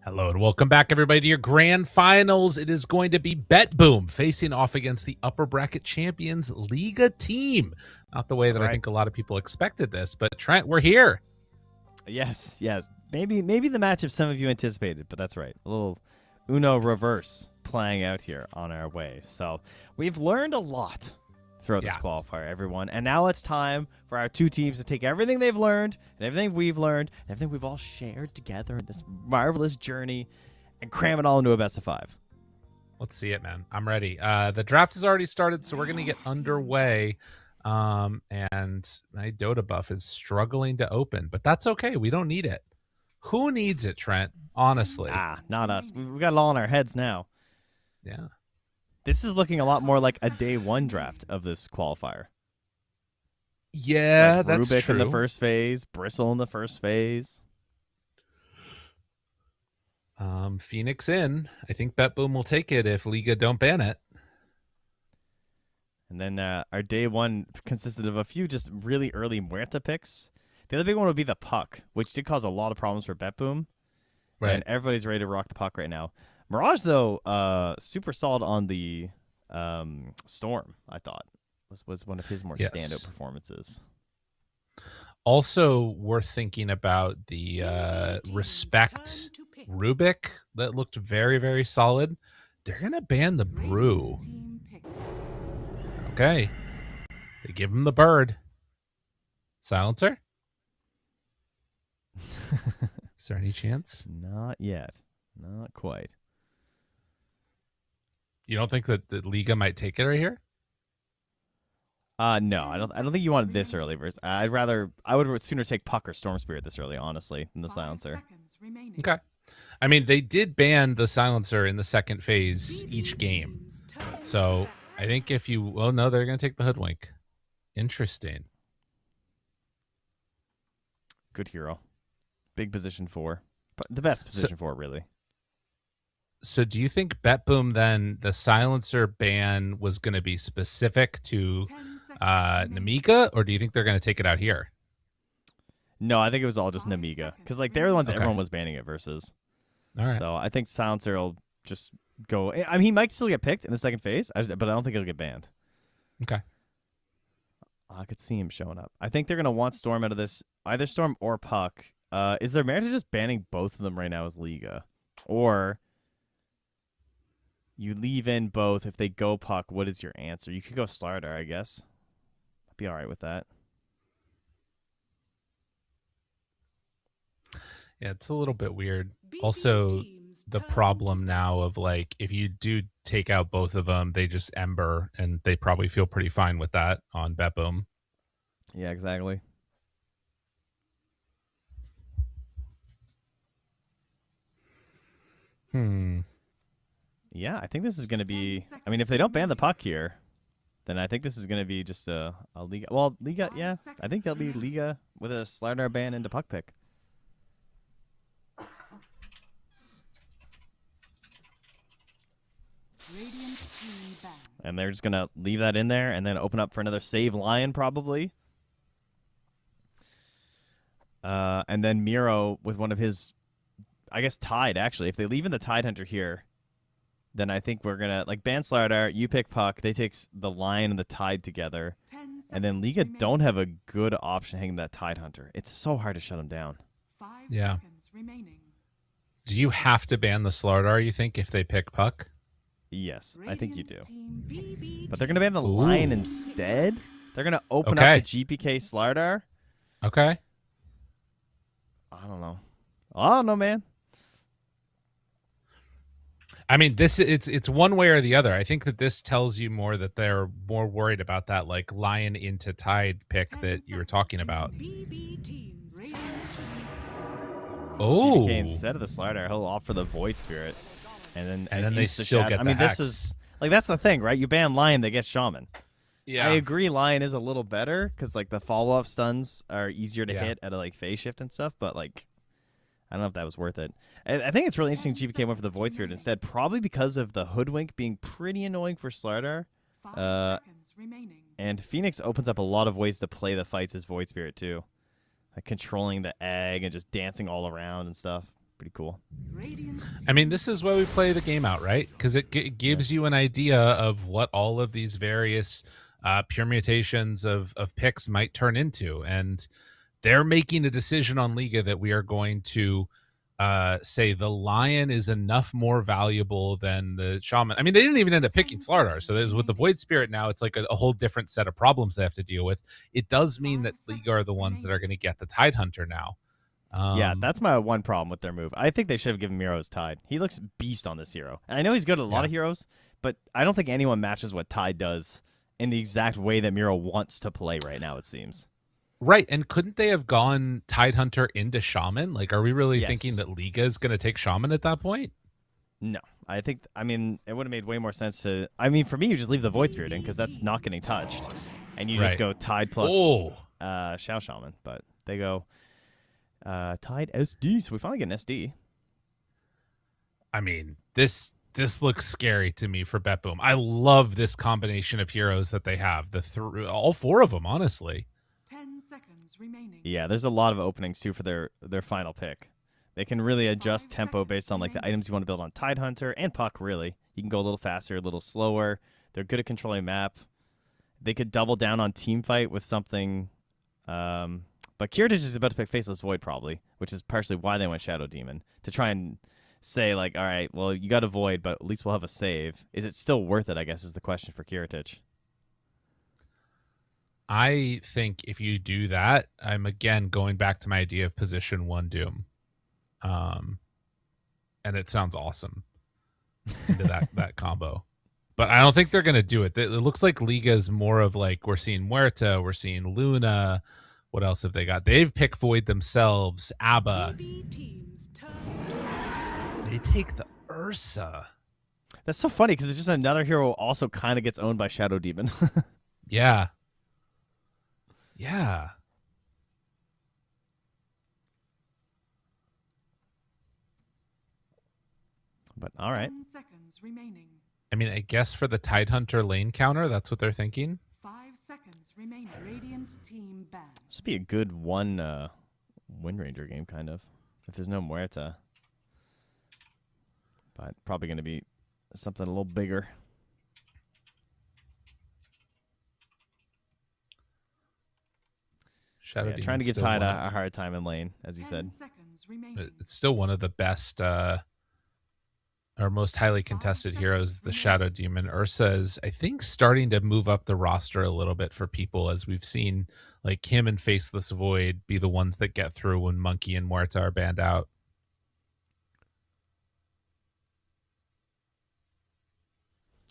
Hello and welcome back, everybody, to your grand finals. It is going to be BetBoom facing off against the upper bracket champions Liga team. Not the way that I think a lot of people expected this, but Trent, we're here.
Yes. Maybe the matchup some of you anticipated, but that's right. A little Uno reverse playing out here on our way. So we've learned a lot throughout this qualifier, everyone. And now it's time for our two teams to take everything they've learned and everything we've learned and everything we've all shared together in this marvelous journey and cram it all into a best of 5.
Let's see it, man. I'm ready. The draft has already started, so we're going to get underway. And my Dota buff is struggling to open, but that's okay. We don't need it. Who needs it, Trent? Honestly.
Not us. We got it all in our heads now.
Yeah.
This is looking a lot more like a day 1 draft of this qualifier.
Yeah,
like
that's
Rubik
true.
in the first phase, Bristle in the first phase.
Phoenix in. I think BetBoom will take it if Liga don't ban it.
And then our day 1 consisted of a few just really early Muerta picks. The other big one would be the puck, which did cause a lot of problems for BetBoom.
Right.
And everybody's ready to rock the puck right now. Mirage, though, super solid on the Storm, I thought. Was one of his more standout performances.
Also worth thinking about the Respect Rubik that looked very, very solid. They're going to ban the Brew. Okay. They give him the bird. Silencer? Is there any chance?
Not yet. Not quite.
You don't think that the Liga might take it right here?
No, I don't think you want it this early. I would sooner take Puck or Storm Spirit this early, honestly, than the Silencer.
Okay. I mean, they did ban the Silencer in the second phase each game. So I think if you... Well, no, they're going to take the Hoodwink. Interesting.
Good hero. Big position 4. But the best position 4, really.
So do you think BetBoom then, the Silencer ban was going to be specific to Nemiga, or do you think they're going to take it out here?
No, I think it was all just Nemiga. Because they're the ones that everyone was banning it versus.
All right.
So I think Silencer will just go... I mean, he might still get picked in the second phase, but I don't think he'll get banned.
Okay.
I could see him showing up. I think they're going to want Storm out of this, either Storm or Puck. Is there merit to just banning both of them right now as Liga? Or you leave in both. If they go Puck, what is your answer? You could go Slardar, I guess. I'd be all right with that.
Yeah, it's a little bit weird. Also, the problem now of like, if you do take out both of them, they just Ember, and they probably feel pretty fine with that on BetBoom.
Yeah, exactly. Yeah, I think this is going to be... I mean, if they don't ban the Puck here, then I think this is going to be just a Liga... Well, Liga, yeah. I think they'll be Liga with a Slardar ban into Puck pick. And they're just going to leave that in there and then open up for another save Lion, probably. And then Miro with one of his... I guess Tide, actually. If they leave in the Tide Hunter here, then I think we're going to... Like, ban Slardar, you pick Puck, they take the Lion and the Tide together. And then Liga don't have a good option hanging that Tide Hunter. It's so hard to shut them down.
5
Yeah.
seconds remaining.
Do you have to ban the Slardar, you think, if they pick Puck?
Yes, I think you do. But they're going to ban the Lion instead? They're going to open
Okay.
up the GPK Slardar?
Okay.
I don't know, man.
I mean, it's one way or the other. I think that this tells you more that they're more worried about that like Lion into Tide pick that you were talking about. Oh,
GPK instead of the Slardar, he'll opt for the Void Spirit, and then
they still
Shadow.
get
I mean,
the
this
Hex.
is like that's the thing, right? You ban Lion, they get Shaman.
Yeah,
I agree. Lion is a little better because like the follow up stuns are easier to
Yeah.
hit at a like phase shift and stuff, but like. I don't know if that was worth it. I think it's really interesting GPK went for the Void Spirit instead, probably because of the Hoodwink being pretty annoying for Slardar.
5 seconds remaining.
And Phoenix opens up a lot of ways to play the fights as Void Spirit too. Like controlling the egg and just dancing all around and stuff. Pretty cool.
Radiant
I mean, this is why we play the game out, right? Because it gives you an idea of what all of these various permutations of picks might turn into. And they're making a decision on Liga that we are going to say the Lion is enough more valuable than the Shaman. I mean, they didn't even end up picking Slardar. So there's, with the Void Spirit now, it's like a whole different set of problems they have to deal with. It does mean that Liga are the ones that are going to get the Tidehunter now.
Yeah, that's my one problem with their move. I think they should have given Miro his Tide. He looks beast on this hero. And I know he's good at a lot of heroes, but I don't think anyone matches what Tide does in the exact way that Miro wants to play right now, it seems.
Right, and couldn't they have gone Tidehunter into Shaman? Like, are we really thinking that Liga is going to take Shaman at that point?
No. I mean, it would have made way more sense to... I mean, for me, you just leave the Void Spirit in because that's not getting touched. And you just go Tide plus Shao Shaman. But they go... Tide SD, so we finally get an SD.
I mean, this looks scary to me for BetBoom. I love this combination of heroes that they have. All four of them, honestly.
10 seconds remaining.
Yeah, there's a lot of openings too for their final pick. They can really adjust tempo based on like the items you want to build on Tidehunter and Puck. Really, you can go a little faster, a little slower. They're good at controlling map. They could double down on team fight with something. But Kiritich is about to pick Faceless Void probably, which is partially why they went Shadow Demon, to try and say, like, all right, well, you got a Void, but at least we'll have a save. Is it still worth it, I guess, is the question for Kiritich.
I think if you do that, I'm, again, going back to my idea of position 1 Doom. And it sounds awesome into that combo. But I don't think they're going to do it. It looks like Liga is more of, like, we're seeing Muerta, we're seeing Luna. What else have they got? They've picked Void themselves. Abba. They take the Ursa.
That's so funny because it's just another hero also kind of gets owned by Shadow Demon.
Yeah. Yeah.
But all right.
10 seconds remaining.
I mean, I guess for the Tidehunter lane counter, that's what they're thinking.
5 seconds remaining. Radiant team banned.
This would be a good one Wind Ranger game, kind of, if there's no Muerta. But probably going to be something a little bigger.
Shadow
Yeah, trying to give
Demon's still
Tide
one
a hard time in lane, as he
10
said.
seconds remaining.
It's still one of the best or most highly contested heroes, the Shadow Demon. Ursa is, I think, starting to move up the roster a little bit for people, as we've seen like him and Faceless Void be the ones that get through when Monkey and Muerta are banned out.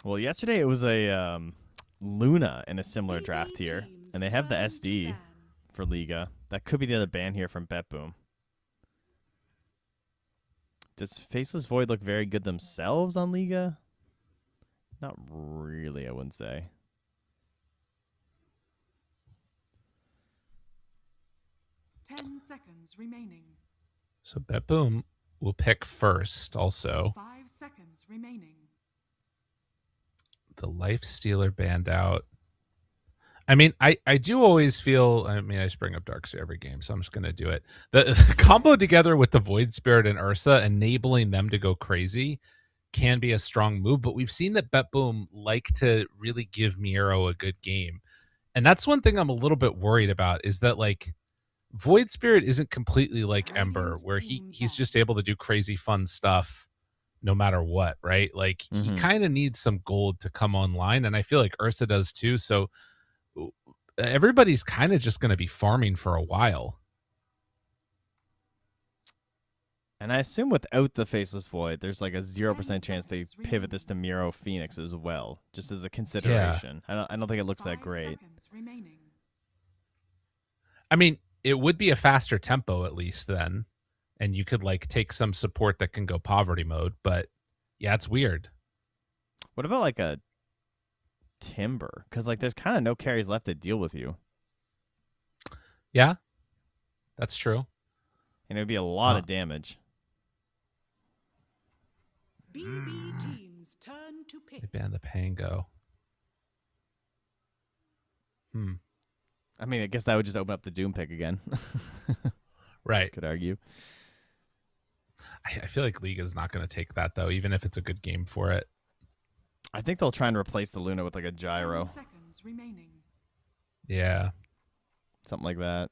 Well, yesterday it was a Luna in a similar draft here, and they have the SD for Liga. That could be the other ban here from BetBoom. Does Faceless Void look very good themselves on Liga? Not really, I wouldn't say.
Ten seconds remaining.
So BetBoom will pick first also.
5 seconds remaining.
The Life Stealer banned out. I mean, I do always feel, I mean, I just bring up Darkseer every game, so I'm just going to do it. The combo together with the Void Spirit and Ursa, enabling them to go crazy, can be a strong move, but we've seen that BetBoom like to really give Miro a good game. And that's one thing I'm a little bit worried about, is that, like, Void Spirit isn't completely like Ember, where he's just able to do crazy fun stuff no matter what, right? Like, he kind of needs some gold to come online, and I feel like Ursa does too, so everybody's kind of just going to be farming for a while.
And I assume without the Faceless Void, there's like a 0% chance they pivot this to Miro Phoenix as well, just as a consideration. Yeah. I don't think it looks that great.
I mean, it would be a faster tempo at least then, and you could like take some support that can go poverty mode, but yeah, it's weird.
What about like a Timber? Because like there's kind of no carries left that deal with you.
Yeah, that's true.
And it would be a lot of damage.
BB teams turn to pick.
They banned the Pango.
I mean, I guess that would just open up the Doom pick again.
Right.
Could argue.
I feel like League is not going to take that though, even if it's a good game for it.
I think they'll try and replace the Luna with like a
10
gyro,
seconds remaining.
Yeah,
something like that.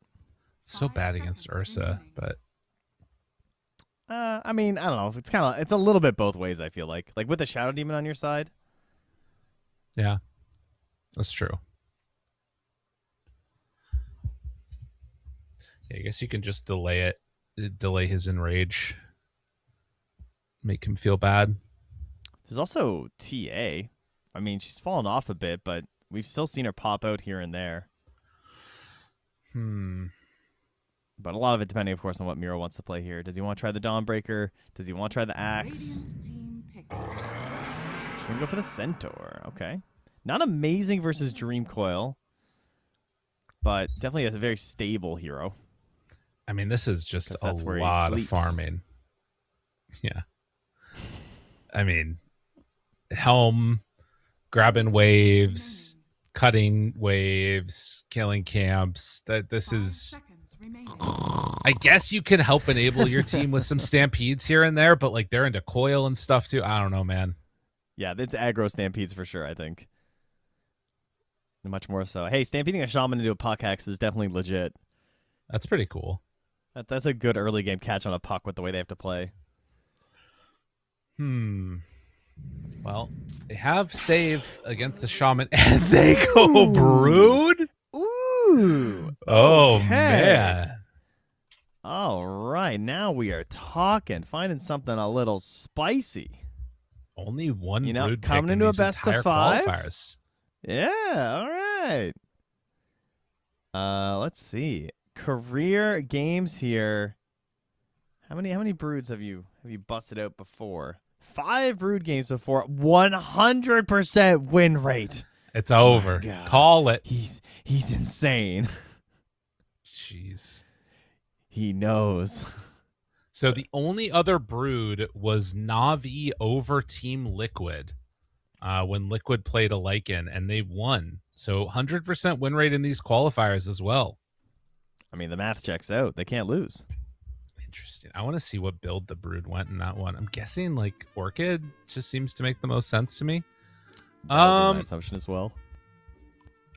so
5
bad against
seconds
Ursa,
remaining.
but
I mean, I don't know. It's a little bit both ways. I feel like with the Shadow Demon on your side.
yeah, that's true. Yeah, I guess you can just delay his enrage, make him feel bad.
There's also TA. I mean, she's fallen off a bit, but we've still seen her pop out here and there. But a lot of it depending, of course, on what Miro wants to play here. Does he want to try the Dawnbreaker? Does he want to try the Axe?
Radiant team pick.
She's going to go for the Centaur. Okay. Not amazing versus Dream Coil, but definitely a very stable hero.
I mean, this is just
'Cause
a
that's where he
lot of
sleeps.
farming. Yeah. I mean, Helm, grabbing waves, cutting waves, killing camps. This
5
is...
seconds remaining.
I guess you can help enable your team with some stampedes here and there, but like they're into coil and stuff too. I don't know, man.
Yeah, it's aggro stampedes for sure, I think. Much more so. Hey, stampeding a shaman into a puck hex is definitely legit.
That's pretty cool.
That's a good early game catch on a puck with the way they have to play.
Well, they have save against the shaman, and they go brood.
Ooh.
Oh
Okay.
man.
All right, now we are talking, finding something a little spicy.
Only one brood
coming
pick in
into a
these
best of
entire
5?
qualifiers.
Yeah, all right. Let's see. Career games here. How many broods have you busted out before? 5 brood games before. 100% win rate.
It's over.
God.
Call it.
He's insane.
Jeez.
He knows.
So the only other brood was Navi over Team Liquid when Liquid played a Lycan, and they won. So 100% win rate in these qualifiers as well.
I mean, the math checks out. They can't lose.
Interesting. I want to see what build the brood went in that one. I'm guessing like Orchid just seems to make the most sense to me.
That would be my assumption as well.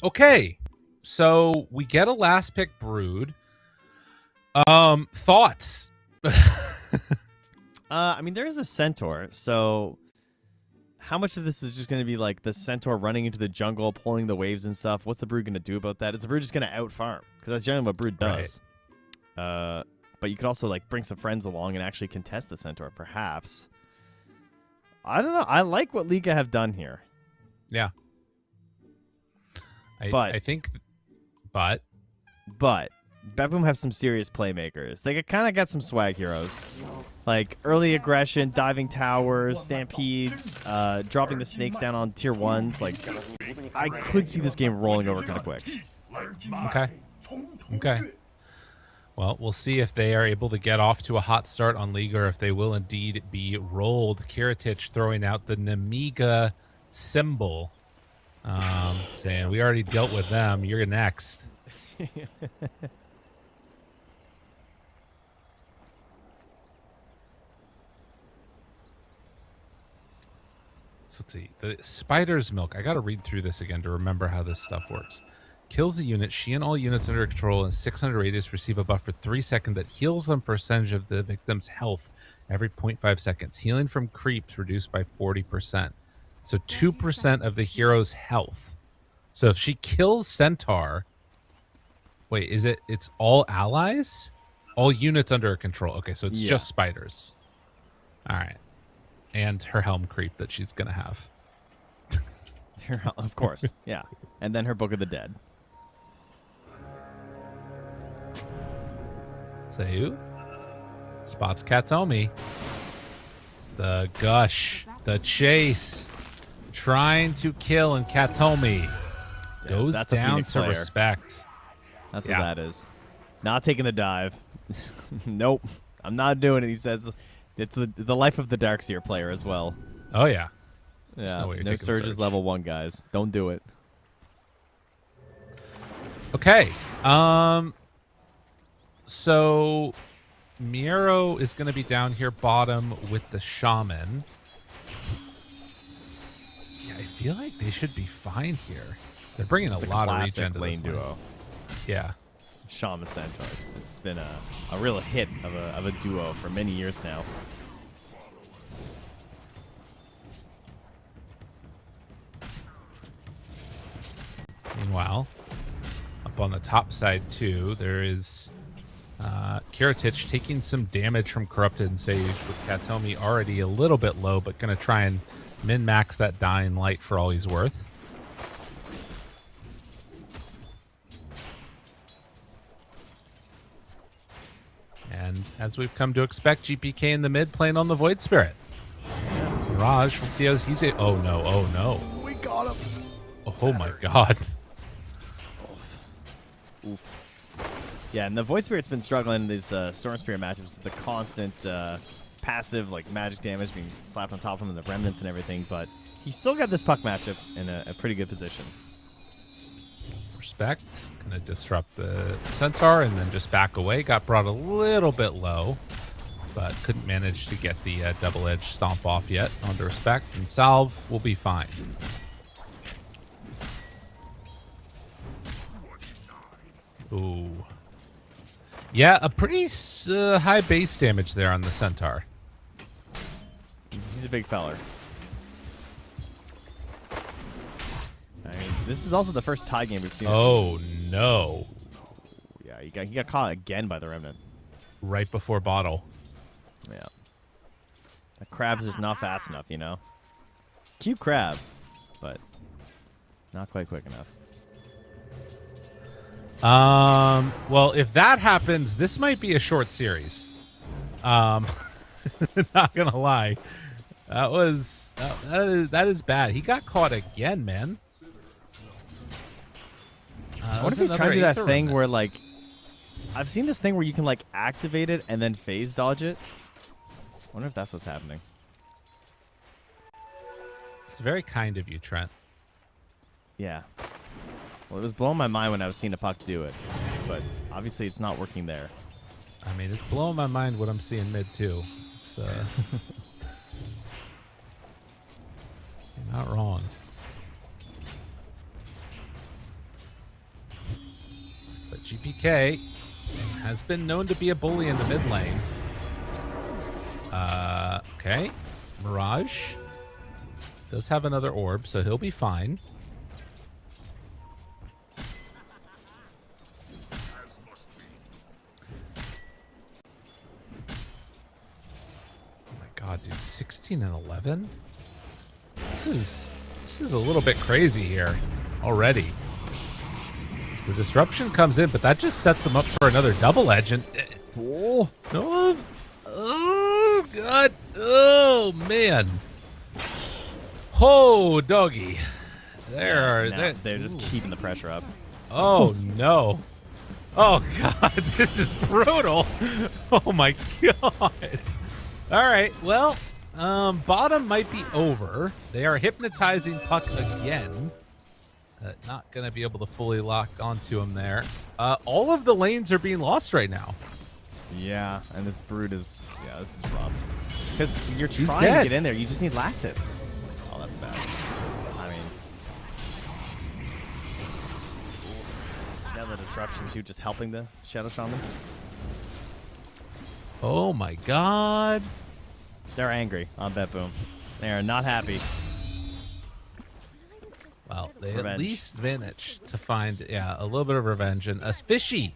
Okay. So we get a last pick brood. Thoughts?
I mean, there is a Centaur, so how much of this is just going to be like the Centaur running into the jungle, pulling the waves and stuff? What's the brood going to do about that? Is the brood just going to out farm? Because that's generally what brood does. But you could also like bring some friends along and actually contest the Centaur, perhaps. I don't know. I like what Liga have done here.
Yeah.
But
I think, but
BetBoom have some serious playmakers. They kind of got some swag heroes. Like early aggression, diving towers, stampedes, dropping the snakes down on tier 1s. Like, I could see this game rolling over kind of quick.
Okay. Well, we'll see if they are able to get off to a hot start on League or if they will indeed be rolled. Kiritich throwing out the Nemiga symbol, saying, we already dealt with them. You're next. So let's see. The Spider's Milk. I got to read through this again to remember how this stuff works. Kills a unit. She and all units under control in 600 radius receive a buff for 3 seconds that heals them percentage of the victim's health every 0.5 seconds. Healing from creeps reduced by 40%. So 2% of the hero's health. So if she kills Centaur... Wait, is it... It's all allies? All units under her control. Okay, so it's just spiders. All right. And her helm creep that she's going to have.
Of course, yeah. And then her Book of the Dead.
Say who? Spots Katomi. The gush. The chase. Trying to kill, and Katomi goes
that's a
down
Phoenix
to
player.
respect.
That's what that is. Not taking the dive. Nope. I'm not doing it, he says. It's the life of the Darkseer player as well.
Oh, yeah.
Yeah,
no way you're
no
taking
Surge is
Surge.
level 1, guys. Don't do it.
Okay. So Miero is going to be down here bottom with the Shaman. Yeah, I feel like they should be fine here. They're bringing a lot of regen to
lane
this
duo.
Yeah.
Shaman Centaur. It's been a real hit of a duo for many years now.
Meanwhile, up on the top side too, there is Kiritich taking some damage from Corrupted and Sage with Katomi already a little bit low, but going to try and min-max that Dying Light for all he's worth. And as we've come to expect, GPK in the mid playing on the Void Spirit. Mirage, we'll see how he's oh no, oh no.
We got him.
Oh my god.
Oof. Yeah, and the Void Spirit's been struggling in these Storm Spirit matchups with the constant passive like magic damage being slapped on top of him and the remnants and everything, but he's still got this puck matchup in a pretty good position.
Respect. Gonna disrupt the Centaur and then just back away. Got brought a little bit low, but couldn't manage to get the double-edged stomp off yet onto Respect, and Salve will be fine. Ooh. Yeah, a pretty high base damage there on the Centaur.
He's a big feller. I mean, this is also the first tie game we've seen.
Oh, no.
Yeah, he got caught again by the Remnant.
Right before bottle.
Yeah. That crab's just not fast enough, you know? Cute crab, but not quite quick enough.
Well, if that happens, this might be a short series. Not gonna lie. That is bad. He got caught again, man.
I wonder if he's trying to do that thing where, like, I've seen this thing where you can, like, activate it and then phase dodge it. I wonder if that's what's happening.
It's very kind of you, Trent.
Yeah. Well, it was blowing my mind when I was seeing a puck do it, but obviously it's not working there.
I mean, it's blowing my mind what I'm seeing mid, too. It's, you're not wrong. But GPK has been known to be a bully in the mid lane. Okay. Mirage does have another orb, so he'll be fine. Oh my god, dude, 16 and 11? This is a little bit crazy here already. The disruption comes in, but that just sets him up for another double edge. And Snow. Oh god. Oh man. Oh doggy.
They're just keeping the pressure up.
Oh no. Oh god, this is brutal. Oh my god. All right, well, bottom might be over. They are hypnotizing puck again. Not going to be able to fully lock onto him there. All of the lanes are being lost right now.
Yeah, and this Brood is... Yeah, this is rough. Because you're
He's
trying
dead.
to get in there. You just need last hits. Oh, that's bad. I mean... Now the disruption too, just helping the Shadow Shaman.
Oh my god.
They're angry on BetBoom. They are not happy.
Well, they
Revenge.
at least managed to find, a little bit of revenge. And a fishy.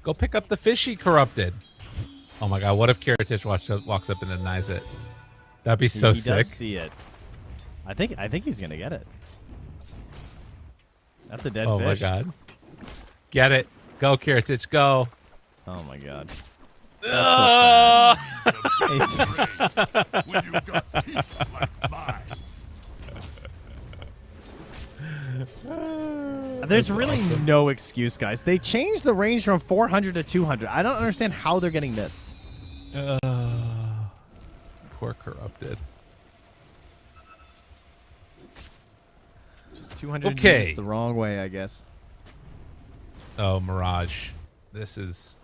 Go pick up the fishy, Corrupted. Oh my god, what if Kiritich walks up and denies it? That'd be so
he
sick.
Does see it. I think he's gonna get it. That's a dead fish.
Oh my god. Get it. Go, Kiritich, go.
Oh my god.
Oh!
When you've got teeth like mine.
There's really no excuse, guys. They changed the range from 400 to 200. I don't understand how they're getting missed.
Poor Corrupted.
Just 200
Okay.
units the wrong way, I guess.
Oh, Mirage. This is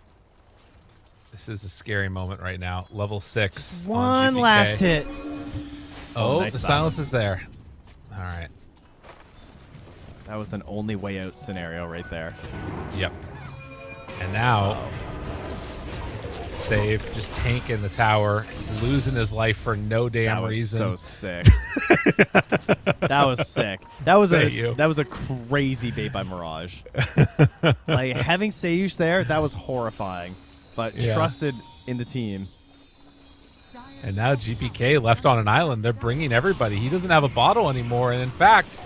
This is a scary moment right now. Level 6 on
One
GPK.
last hit.
Oh,
nice
the silence is there. All right.
That was an only way out scenario right there.
Yep. And now, Save just tanking the tower, losing his life for no damn
That was
reason.
so sick. That was sick. That was a crazy bait by Mirage. Like having Seyush there, that was horrifying. But
Yeah.
trusted in the team.
And now GPK left on an island. They're bringing everybody. He doesn't have a bottle anymore. And in fact,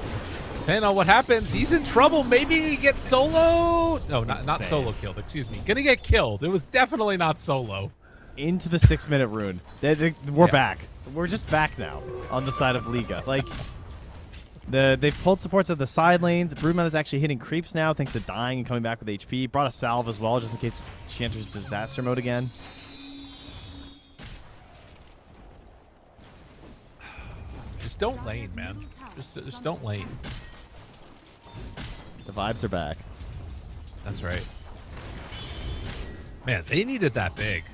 depending on what happens, he's in trouble. Maybe he gets solo. No, not solo killed. Excuse me. Gonna get killed. It was definitely not solo.
Into the 6-minute rune. We're back. We're just back now on the side of Liga. Like they've pulled supports at the side lanes. Broodmother's actually hitting creeps now thanks to dying and coming back with HP. Brought a salve as well just in case she enters disaster mode again.
Just don't lane, man. Just don't lane.
The vibes are back.
That's right. Man, they needed that big.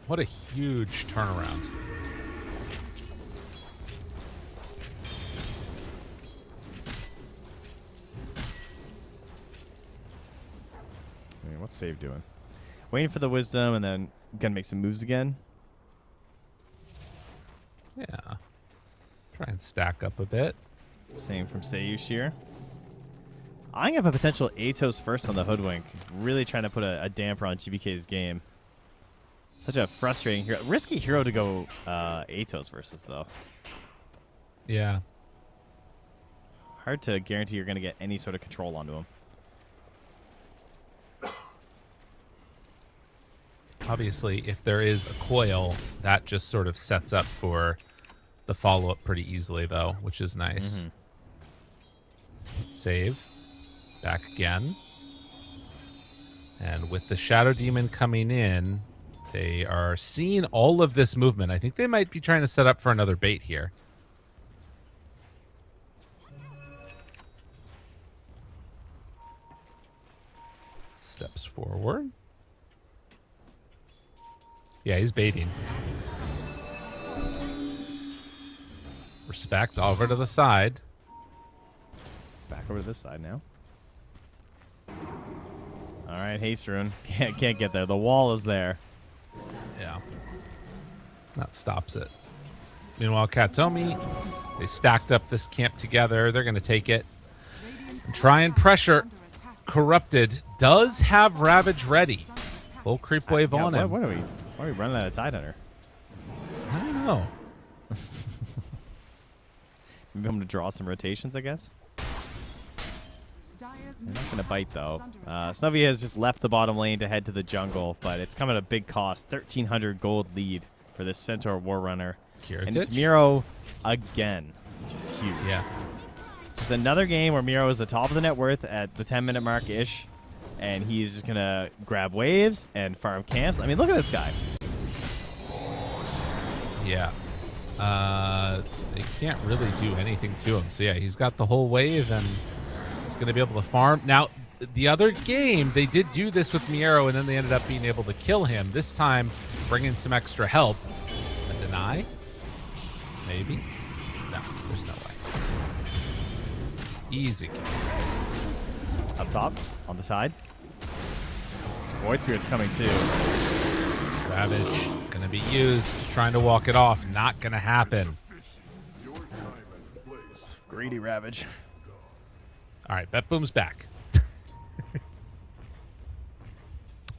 What a huge turnaround.
I mean, what's Save doing? Waiting for the wisdom and then gonna make some moves again.
Yeah. Try and stack up a bit.
Same from Seyush here. Eyeing up a potential Atos first on the Hoodwink. Really trying to put a damper on GBK's game. Such a frustrating hero. Risky hero to go Atos versus, though.
Yeah.
Hard to guarantee you're going to get any sort of control onto him.
Obviously, if there is a coil, that just sort of sets up for the follow-up pretty easily, though, which is nice. Save. Back again. And with the Shadow Demon coming in, they are seeing all of this movement. I think they might be trying to set up for another bait here. Steps forward. Yeah, he's baiting. Respect over to the side.
Back over to this side now. All right, haste rune. Can't get there. The wall is there.
Yeah. That stops it. Meanwhile, Katomi, they stacked up this camp together. They're going to take it. And try and pressure. Corrupted does have Ravage ready. Full creep wave on him.
Why are we running out of Tidehunter?
I don't know.
Maybe I'm going to draw some rotations, I guess. They're not going to bite, though. Snovia has just left the bottom lane to head to the jungle, but it's come at a big cost. 1,300 gold lead for this Centaur War Runner. And it's Miro again, which is huge.
Yeah.
Just another game where Miro is the top of the net worth at the 10-minute mark-ish, and he's just going to grab waves and farm camps. I mean, look at this guy.
Yeah. They can't really do anything to him. So, yeah, he's got the whole wave, and he's going to be able to farm. Now, the other game, they did do this with Miero, and then they ended up being able to kill him. This time, bringing some extra help. A deny? Maybe? No, there's no way. Easy kill.
Up top, on the side. Void Spirit's coming too.
Ravage going to be used, trying to walk it off. Not going to happen.
Greedy Ravage.
All right, BetBoom's back.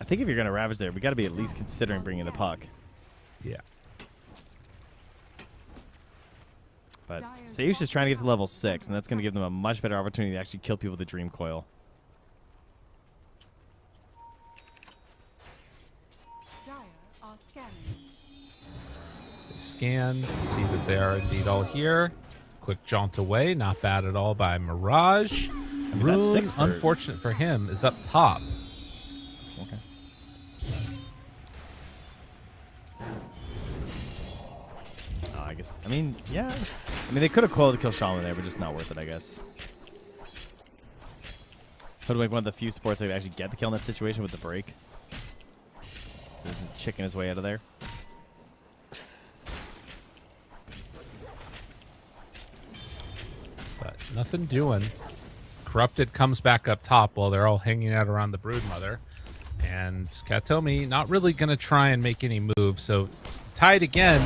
I think if you're going to Ravage there, we got to be at least considering bringing the puck.
Yeah.
But Seyush is trying to get to level 6, and that's going to give them a much better opportunity to actually kill people with the Dream Coil.
They scanned, see that they are indeed all here. Quick jaunt away, not bad at all by Mirage. Rune,
that's 6 for-
unfortunate for him, is up top.
Okay. I guess. I mean, yeah. I mean, they could have coiled to kill Shaman there, but just not worth it, I guess. Hoodwink, one of the few supports that could actually get the kill in that situation with the break. chicken his way out of there.
But nothing doing. Corrupted comes back up top while they're all hanging out around the Broodmother. And Katomi not really going to try and make any moves. So tied again.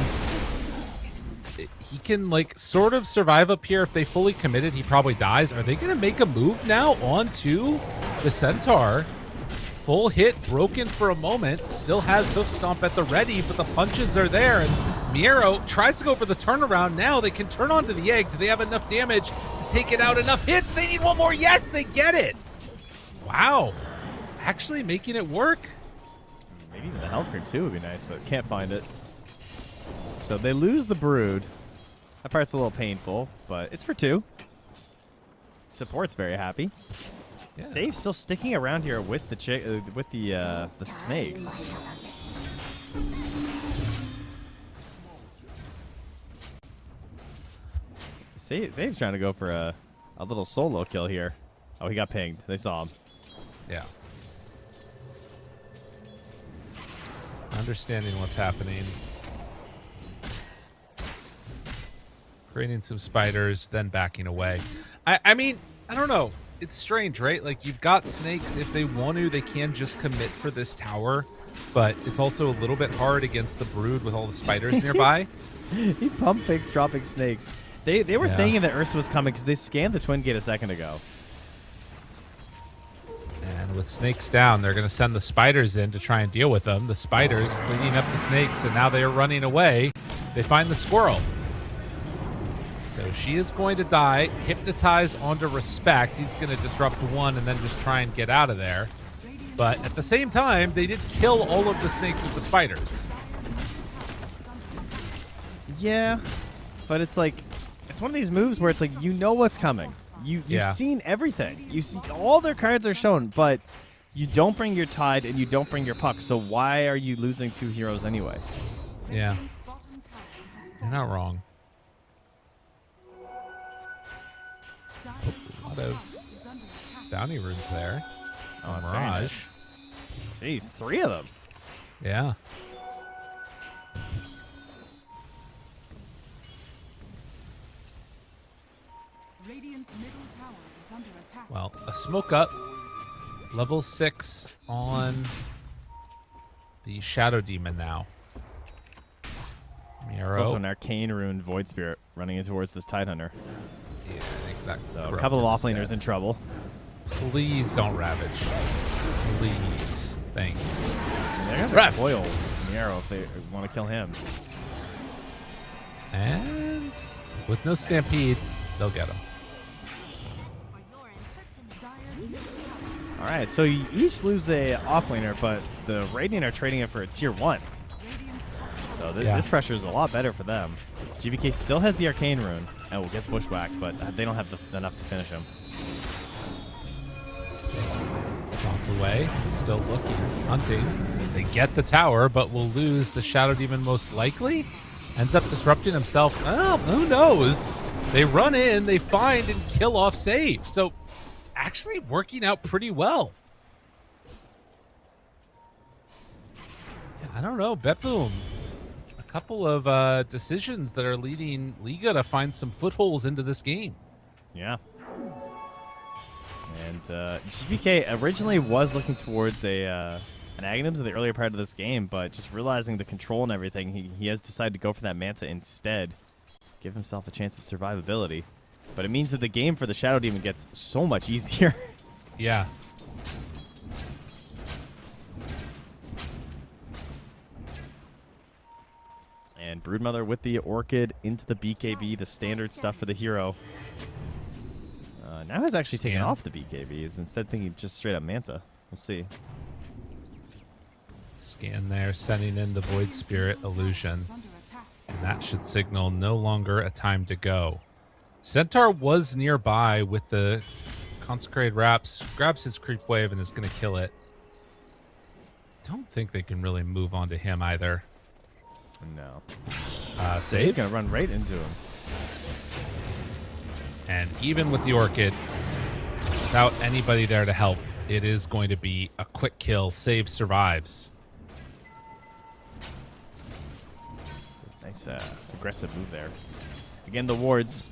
He can like sort of survive up here. If they fully committed, he probably dies. Are they going to make a move now onto the Centaur? Full hit, broken for a moment. Still has Hoof Stomp at the ready, but the punches are there. And Miero tries to go for the turnaround. Now they can turn onto the egg. Do they have enough damage to take it out? Enough hits? They need one more. Yes, they get it. Wow. Actually making it work.
Maybe even the health cream too would be nice, but can't find it. So they lose the Brood. That part's a little painful, but it's for 2. Support's very happy.
Yeah.
Save still sticking around here with the snakes. Save's trying to go for a little solo kill here. Oh, he got pinged. They saw him.
Yeah. Understanding what's happening. Creating some spiders, then backing away. I mean, I don't know. It's strange, right? Like, you've got snakes. If they want to, they can just commit for this tower. But it's also a little bit hard against the Brood with all the spiders nearby.
He pump fakes dropping snakes. They were thinking that Ursa was coming because they scanned the Twin Gate a second ago.
And with snakes down, they're going to send the spiders in to try and deal with them. The spiders cleaning up the snakes, and now they are running away. They find the squirrel. So she is going to die, hypnotize onto Respect. He's going to disrupt one and then just try and get out of there. But at the same time, they did kill all of the snakes with the spiders.
Yeah, but it's like, it's one of these moves where it's like, you know what's coming. You've seen everything. You see all their cards are shown, but you don't bring your Tide and you don't bring your Puck. So why are you losing 2 heroes anyway?
Yeah. You're not wrong. A lot of bounty runes there.
Oh, it's
Mirage.
Jeez, 3 of them.
Yeah.
Radiant's middle tower is under attack.
Well, a smoke up. Level 6 on the Shadow Demon now.
It's
Miero.
also an Arcane Rune Void Spirit running in towards this Tidehunter.
Yeah, I think that's
So a couple of offlaners in trouble.
Please don't Ravage. Please. Thank you.
They're going to
Ravage.
foil Miero if they want to kill him.
And with no Stampede, they'll get him.
All right, so you each lose a offlaner, but the Radiant are trading it for a tier 1. So this pressure is a lot better for them. GBK still has the Arcane Rune. Oh, gets bushwhacked, but they don't have enough to finish him.
Dropped away. Still looking. Hunting. They get the tower, but will lose the Shadow Demon most likely. Ends up disrupting himself. Oh, who knows? They run in, they find and kill off Save. So it's actually working out pretty well. I don't know. BetBoom. A couple of decisions that are leading Liga to find some footholds into this game.
Yeah. And GBK originally was looking towards an Aghanims in the earlier part of this game, but just realizing the control and everything, he has decided to go for that Manta instead. Give himself a chance at survivability. But it means that the game for the Shadow Demon gets so much easier.
Yeah.
And Broodmother with the Orchid into the BKB, the standard stuff for the hero. Now he's actually taken off the BKBs, instead thinking just straight up Manta. We'll see.
Scan there, sending in the Void Spirit illusion. And that should signal no longer a time to go. Centaur was nearby with the Consecrated Wraps, grabs his creep wave and is going to kill it. Don't think they can really move on to him either.
No.
Save.
He's going to run right into him.
And even with the Orchid, without anybody there to help, it is going to be a quick kill. Save survives.
Nice aggressive move there. Again, the wards,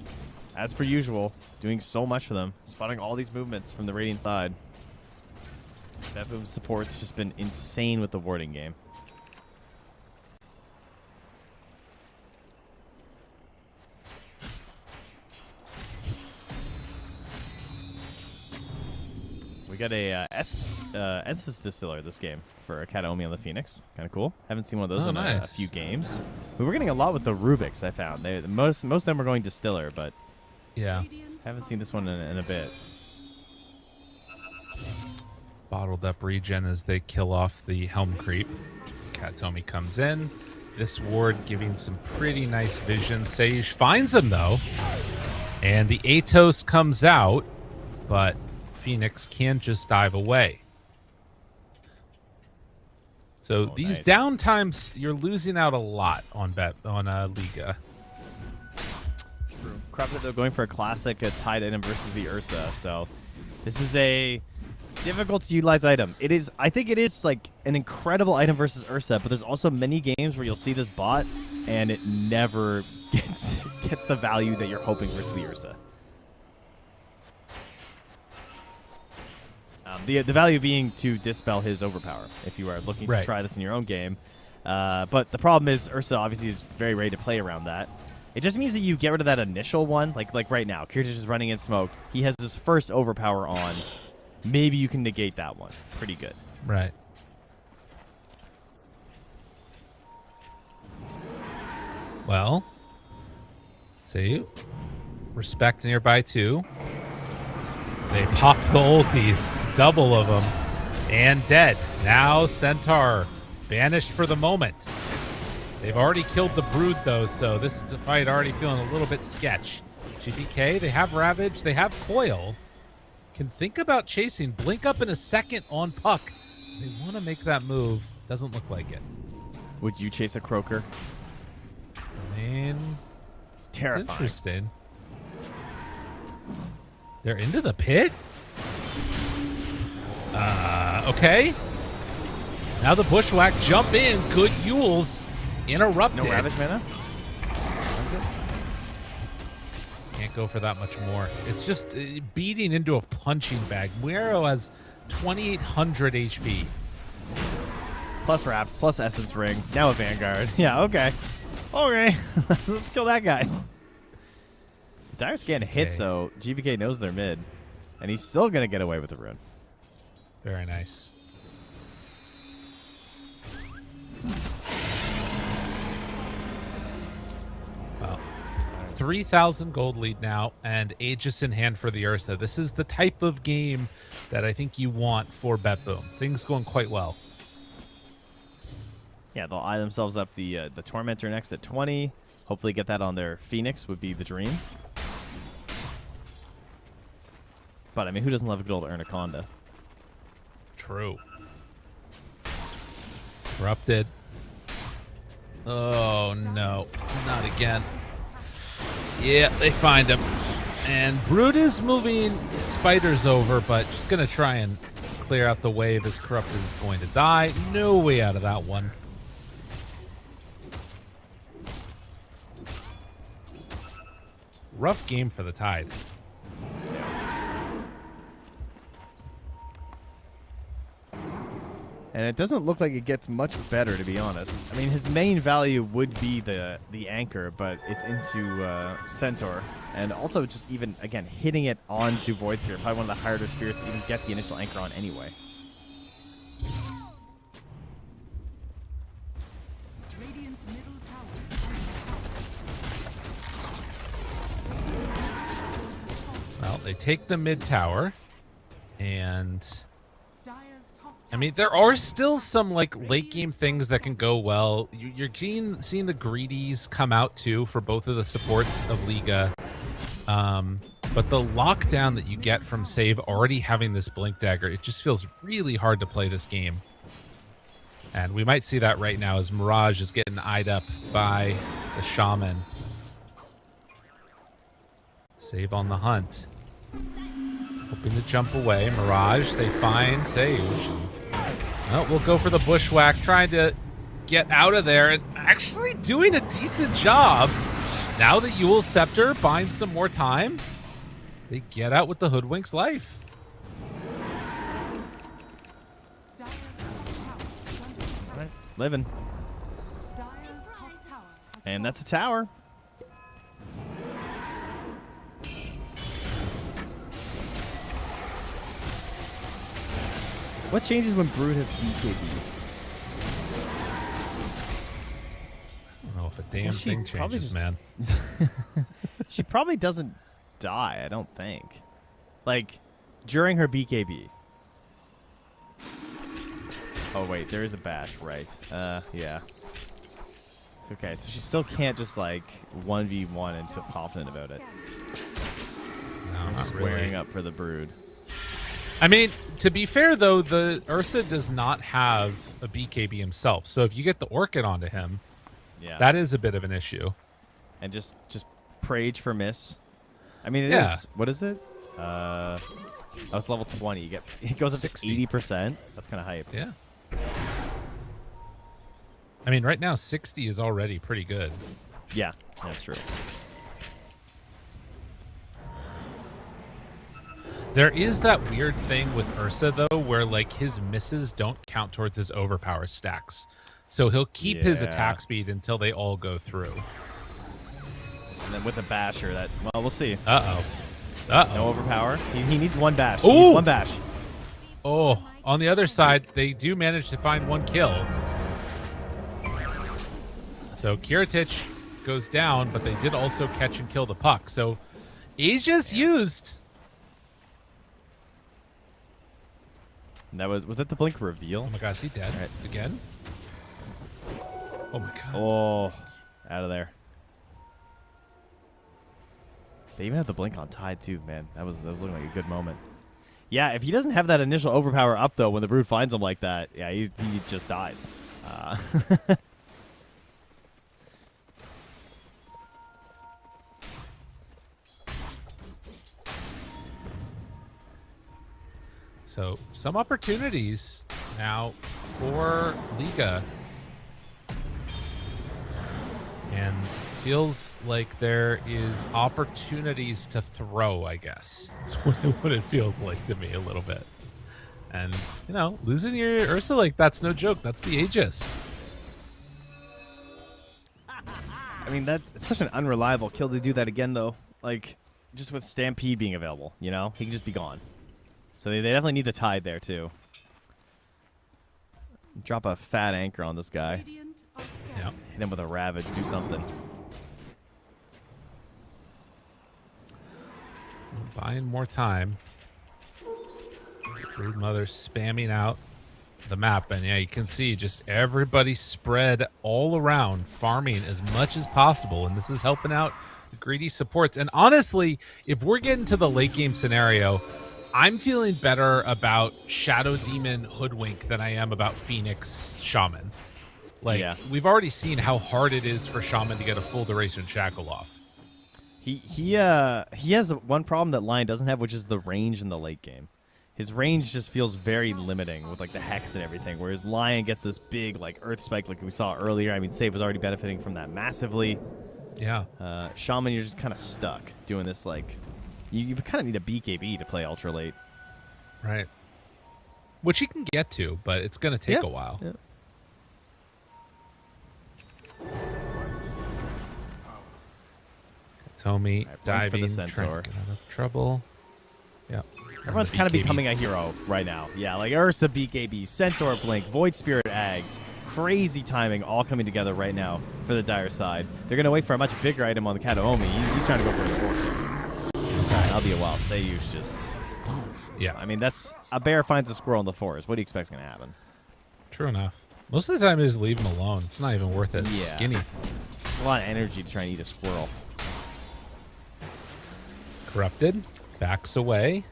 as per usual, doing so much for them. Spotting all these movements from the Radiant side. BetBoom's support's just been insane with the warding game. We got a Essence Distiller this game for Kataomi on the Phoenix. Kind of cool. Haven't seen one of those in a few games. We were getting a lot with the Rubiks, I found. Most of them were going Distiller, but
Yeah.
haven't seen this one in a bit.
Bottled up regen as they kill off the Helm Creep. Kataomi comes in. This ward giving some pretty nice vision. Sage finds him, though. And the Atos comes out, but Phoenix can just dive away. So these downtimes, you're losing out a lot on Liga.
True. Crowded, though, going for a classic tied item versus the Ursa. So this is a difficult to utilize item. It is. I think it is like an incredible item versus Ursa, but there's also many games where you'll see this bot and it never gets the value that you're hoping versus the Ursa. The value being to dispel his overpower if you are looking to try this in your own game. But the problem is Ursa obviously is very ready to play around that. It just means that you get rid of that initial one. Like right now, Kirtish is running in smoke. He has his first overpower on. Maybe you can negate that one. Pretty good.
Right. Well, see, respect nearby too. They pop the ultis, double of them, and dead. Now Centaur banished for the moment. They've already killed the Brood though, so this fight already feeling a little bit sketch. GBK, they have Ravage, they have Coil. Can think about chasing. Blink up in a second on Puck. They want to make that move. Doesn't look like it.
Would you chase a Croaker?
I mean,
it's terrifying.
It's interesting. They're into the pit? Okay. Now the Bushwhack jump in. Good Yules interrupted.
No Ravage mana?
Can't go for that much more. It's just beating into a punching bag. Muero has 2,800 HP.
Plus Wraps, plus Essence Ring. Now a Vanguard. Yeah, okay. Okay. Let's kill that guy. Dire Scan hits, so GBK knows they're mid. And he's still going to get away with the rune.
Very nice. Well, 3,000 gold lead now, and Aegis in hand for the Ursa. This is the type of game that I think you want for BetBoom. Things going quite well.
Yeah, they'll eye themselves up the Tormentor next at 20. Hopefully get that on their Phoenix would be the dream. But, I mean, who doesn't love a good old Anaconda?
True. Corrupted. Oh, no. Not again. Yeah, they find him. And Brood is moving Spiders over, but just going to try and clear out the wave as Corrupted is going to die. No way out of that one. Rough game for the Tide.
And it doesn't look like it gets much better, to be honest. I mean, his main value would be the anchor, but it's into Centaur. And also just even, again, hitting it onto Void Sphere. Probably one of the harder spheres to even get the initial anchor on anyway.
Radiant's middle tower.
Well, they take the mid tower, and
Dire's top
I mean, there are still some like late game things that can go well. You're seeing the greedies come out too for both of the supports of Liga. But the lockdown that you get from Save already having this Blink Dagger, it just feels really hard to play this game. And we might see that right now as Mirage is getting eyed up by the Shaman. Save on the hunt. Hoping to jump away. Mirage, they find Sage. Oh, we'll go for the Bushwhack, trying to get out of there. And actually doing a decent job. Now that Yule's Scepter binds some more time, they get out with the Hoodwink's life.
Dire's top tower is under attack.
Right, living.
Dire's top tower has
And
fallen.
that's a tower. What changes when Brood has BKB?
I don't know if a damn
She
thing
probably
changes,
just-
man.
She probably doesn't die, I don't think. Like, during her BKB. Oh, wait, there is a bash, right. Yeah. Okay, so she still can't just, like, 1v1 and feel confident about it.
No, not
Squaring
really.
up for the Brood.
I mean, to be fair, though, the Ursa does not have a BKB himself. So if you get the Orchid onto him,
Yeah.
that is a bit of an issue.
And just Prage for miss. I mean, it is.
Yeah.
What is it? It's level 20. It goes up
60.
to 80%. That's kind of hype.
Yeah. I mean, right now, 60 is already pretty good.
Yeah, that's true.
There is that weird thing with Ursa, though, where, like, his misses don't count towards his overpower stacks. So he'll keep his
Yeah.
attack speed until they all go through.
And then with a basher, well, we'll see.
Uh-oh. Uh-oh.
No overpower. He needs one bash.
Ooh!
He needs one bash.
Oh, on the other side, they do manage to find one kill. So Kiritich goes down, but they did also catch and kill the puck. So Aegis used.
And that was that the blink reveal?
Oh my god, is he dead
All right.
again? Oh my god.
Oh, out of there. They even have the blink on Tide too, man. That was looking like a good moment. Yeah, if he doesn't have that initial overpower up though, when the Brood finds him like that, yeah, he just dies.
So some opportunities now for Liga. And feels like there is opportunities to throw, I guess. That's what it feels like to me a little bit. And, you know, losing your Ursa, like, that's no joke. That's the Aegis.
I mean, it's such an unreliable kill to do that again, though. Like, just with Stampede being available, you know? He can just be gone. So they definitely need the Tide there, too. Drop a fat anchor on this guy.
Radiant are scared.
Yeah.
Hit him with a Ravage. Do something.
Buying more time. Brood Mother spamming out the map. And yeah, you can see just everybody spread all around, farming as much as possible. And this is helping out the greedy supports. And honestly, if we're getting to the late game scenario, I'm feeling better about Shadow Demon Hoodwink than I am about Phoenix Shaman. Like,
Yeah.
we've already seen how hard it is for Shaman to get a full duration shackle off.
He has one problem that Lion doesn't have, which is the range in the late game. His range just feels very limiting with like the hex and everything, whereas Lion gets this big like earth spike like we saw earlier. I mean, Save was already benefiting from that massively.
Yeah.
Shaman, you're just kind of stuck doing this like you kind of need a BKB to play ultra late.
Right. Which he can get to, but it's going to take a while.
Yeah.
Tomi
Right,
diving,
run for the
trying
Centaur.
to get out of trouble. Yeah.
Everyone's kind of becoming a hero right now. Yeah, like Ursa, BKB, Centaur Blink, Void Spirit Ags. Crazy timing all coming together right now for the Dire side. They're going to wait for a much bigger item on the Kataomi. He's trying to go for the forest. That'll be a while. Seiyu's just...
Yeah.
I mean, that's... A bear finds a squirrel in the forest. What do you expect's going to happen?
True enough. Most of the time, I just leave him alone. It's not even worth it.
Yeah.
Skinny.
A lot of energy to try and eat a squirrel.
Corrupted. Backs away.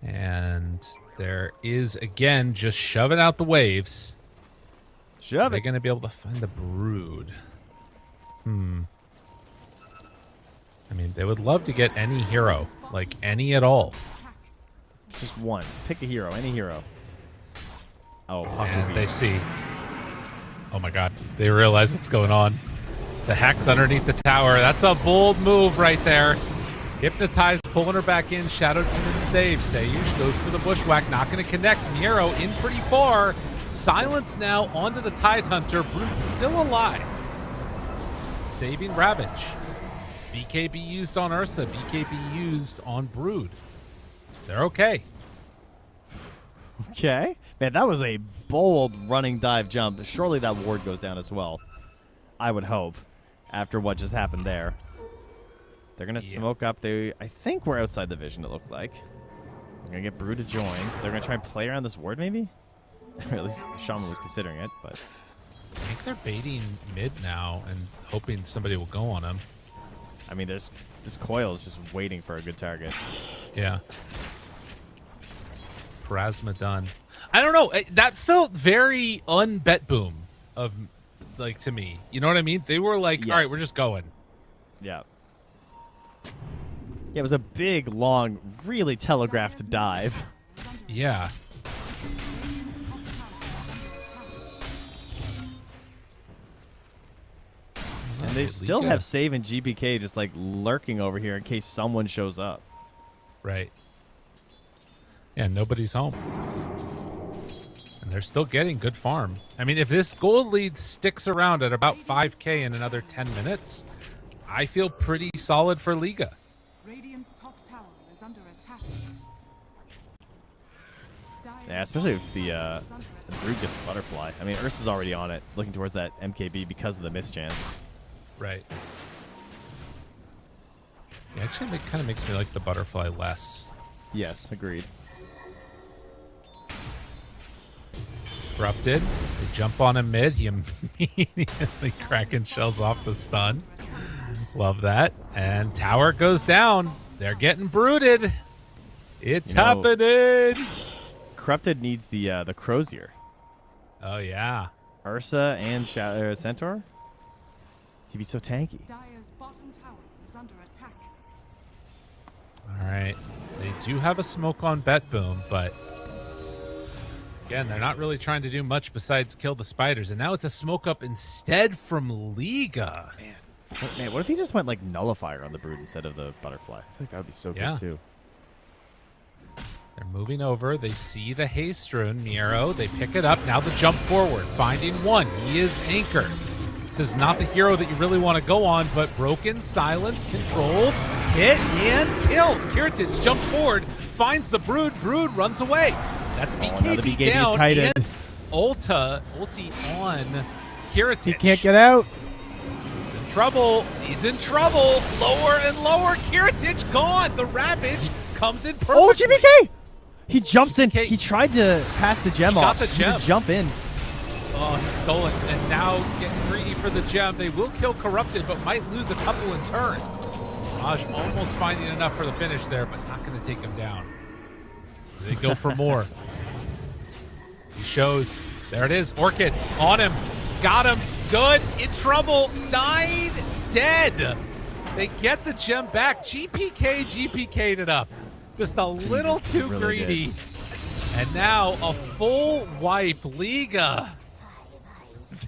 And there is, again, just shoving out the waves.
Shove
They're
it.
going to be able to find the Brood. I mean, they would love to get any hero. Like, any at all.
Just one. Pick a hero. Any hero. Oh,
And they
Puck.
see. Oh my god. They realize what's going on. The Hex underneath the tower. That's a bold move right there. Hypnotized, pulling her back in. Shadow Demon saves. Sayush goes for the Bushwhack. Not going to connect. Miero in pretty far. Silence now onto the Tidehunter. Brood still alive. Saving Ravage. BKB used on Ursa. BKB used on Brood. They're okay.
Okay. Man, that was a bold running dive jump. Surely that ward goes down as well. I would hope. After what just happened there. They're going to smoke up. I think we're outside the vision, it looked like. They're going to get Brood to join. They're going to try and play around this ward, maybe? Or at least Shaman was considering it, but...
I think they're baiting mid now and hoping somebody will go on him.
I mean, this coil is just waiting for a good target.
Yeah. Plasma done. I don't know. That felt very un-BetBoom of, like, to me. You know what I mean? They were like,
yes.
all right, we're just going.
Yeah. Yeah, it was a big, long, really telegraphed dive.
Yeah.
And they still have Save and GPK just, like, lurking over here in case someone shows up.
Right. Yeah, nobody's home. And they're still getting good farm. I mean, if this gold lead sticks around at about 5K in another 10 minutes, I feel pretty solid for Liga.
Radiant's top tower is under attack.
Yeah, especially if the Brood gets the butterfly. I mean, Ursa's already on it, looking towards that MKB because of the mischance.
Right. Yeah, actually, it kind of makes me like the butterfly less.
Yes, agreed.
Corrupted. They jump on him mid. He immediately cracking shells off the stun. Love that. And tower goes down. They're getting brooded. It's happening.
Corrupted needs the Crozier.
Oh, yeah.
Ursa and Centaur? He'd be so tanky.
Dire's bottom tower is under attack.
All right. They do have a smoke on BetBoom, but again, they're not really trying to do much besides kill the spiders. And now it's a smoke up instead from Liga.
Man, what if he just went like Nullifier on the Brood instead of the Butterfly? I think that would be so good too.
They're moving over. They see the haste rune, Miero. They pick it up. Now the jump forward, finding one. He is anchored. This is not the hero that you really want to go on, but broken, silence, controlled, hit, and kill. Kiritich jumps forward, finds the Brood. Brood runs away. That's BKB down, and ulti on Kiritich.
He can't get out.
He's in trouble. He's in trouble. Lower and lower. Kiritich gone. The Ravage comes in perfectly.
Oh, GPK! He jumps in. He tried to pass the gem off.
Got the gem.
He jump in.
Oh, he stole it. And now getting greedy for the gem. They will kill Corrupted, but might lose a couple in turn. Raj almost finding enough for the finish there, but not going to take him down. They go for more. He shows. There it is. Orchid on him. Got him. Good. In trouble. Died. Dead. They get the gem back. GPK'd it up. Just a little too really greedy. Did. And now a full wipe. Liga.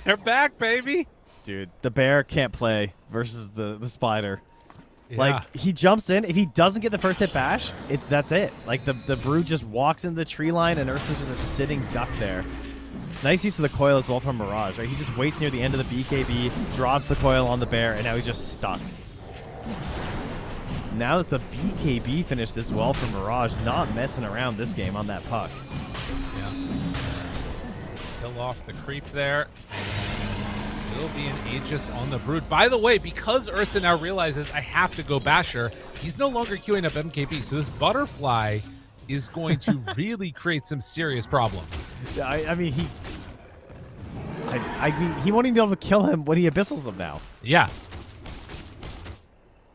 They're back, baby.
Dude, the bear can't play versus the spider.
Yeah.
Like, he jumps in. If he doesn't get the first hit bash, that's it. Like, the Brood just walks into the tree line, and Ursa's just a sitting duck there. Nice use of the coil as well from Mirage. Right? He just waits near the end of the BKB, drops the coil on the bear, and now he's just stuck. Now it's a BKB finished as well from Mirage, not messing around this game on that puck.
Yeah. Kill off the creep there. And it'll be an Aegis on the Brood. By the way, because Ursa now realizes I have to go Basher, he's no longer queuing up MKB. So this butterfly is going to really create some serious problems.
Yeah, I mean, he won't even be able to kill him when he abyssals him now.
Yeah.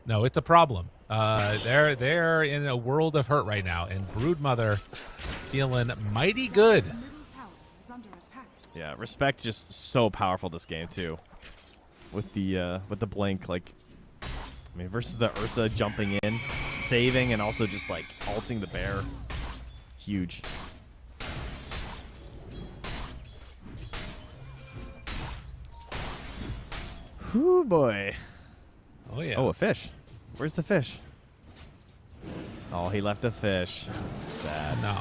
No, it's a problem. They're in a world of hurt right now, and Broodmother feeling mighty good.
Yeah, Respect just so powerful this game too. With the blink, like, I mean, versus the Ursa jumping in, saving, and also just like ulting the bear. Huge. Whoo boy.
Oh yeah.
Oh, a fish. Where's the fish? Oh, he left a fish. Sad.
No.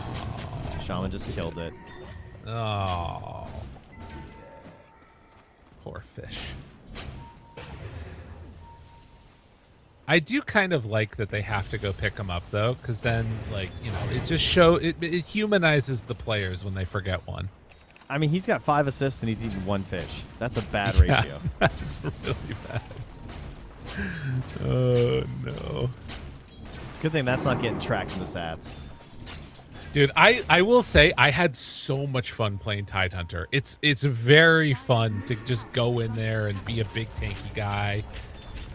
Shaman just killed it.
Oh. Poor fish. I do kind of like that they have to go pick him up though, because then, like, you know, it just it humanizes the players when they forget one.
I mean, he's got 5 assists and he's eaten 1 fish. That's a bad
Yeah,
ratio.
that's really bad. Oh no.
It's a good thing that's not getting tracked in the stats.
Dude, I will say I had so much fun playing Tidehunter. It's very fun to just go in there and be a big tanky guy.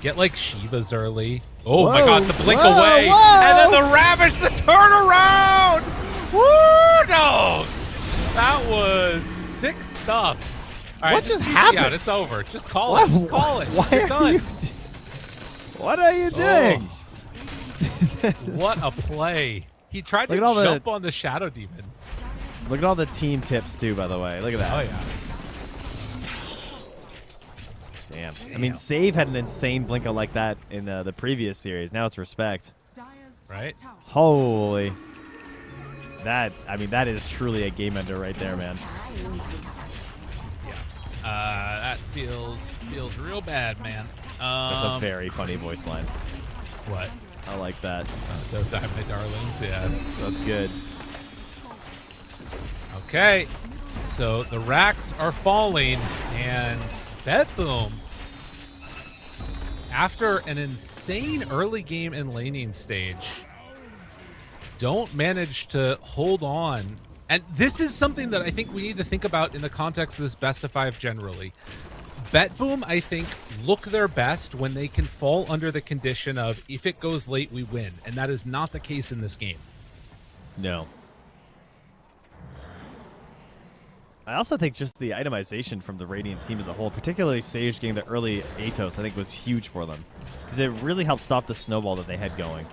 Get like Shivas early. Oh my god, the blink away. And then the Ravage, the turnaround! Woo, dog! That was sick stuff. All right,
What just
GG
happened?
out. It's over. Just call it. Just call it.
Why
You're
are
done.
you what are you doing?
What a play. He tried to
Look at all the-
jump on the Shadow Demon.
Look at all the team tips too, by the way. Look at that.
Oh yeah.
Damn. I mean, Save had an insane blinker like that in the previous series. Now it's Respect.
Dire's top
Right?
tower
Holy. That is truly a game ender right there, man.
That feels real bad, man.
That's a very funny voice line.
What?
I like that.
Don't die, my darlings. Yeah.
That's good.
Okay. So the racks are falling, and BetBoom, after an insane early game and laning stage, don't manage to hold on. And this is something that I think we need to think about in the context of this best of 5 generally. BetBoom, I think, look their best when they can fall under the condition of, if it goes late, we win. And that is not the case in this game.
No. I also think just the itemization from the Radiant team as a whole, particularly Sage getting the early Atos, I think was huge for them. Because it really helped stop the snowball that they had going.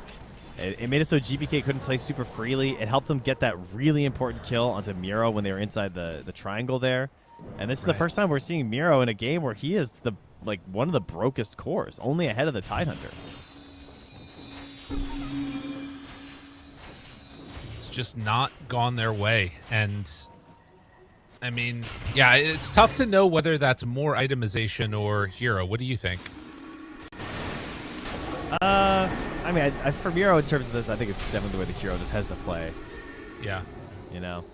It made it so GBK couldn't play super freely. It helped them get that really important kill onto Miro when they were inside the triangle there. And this is the first time we're seeing Miro in a game where he is the one of the brokest cores, only ahead of the Tidehunter.
It's just not gone their way. And I mean, yeah, it's tough to know whether that's more itemization or hero. What do you think?
I mean, for Miro in terms of this, I think it's definitely the way the hero just has to play.
Yeah.
You know?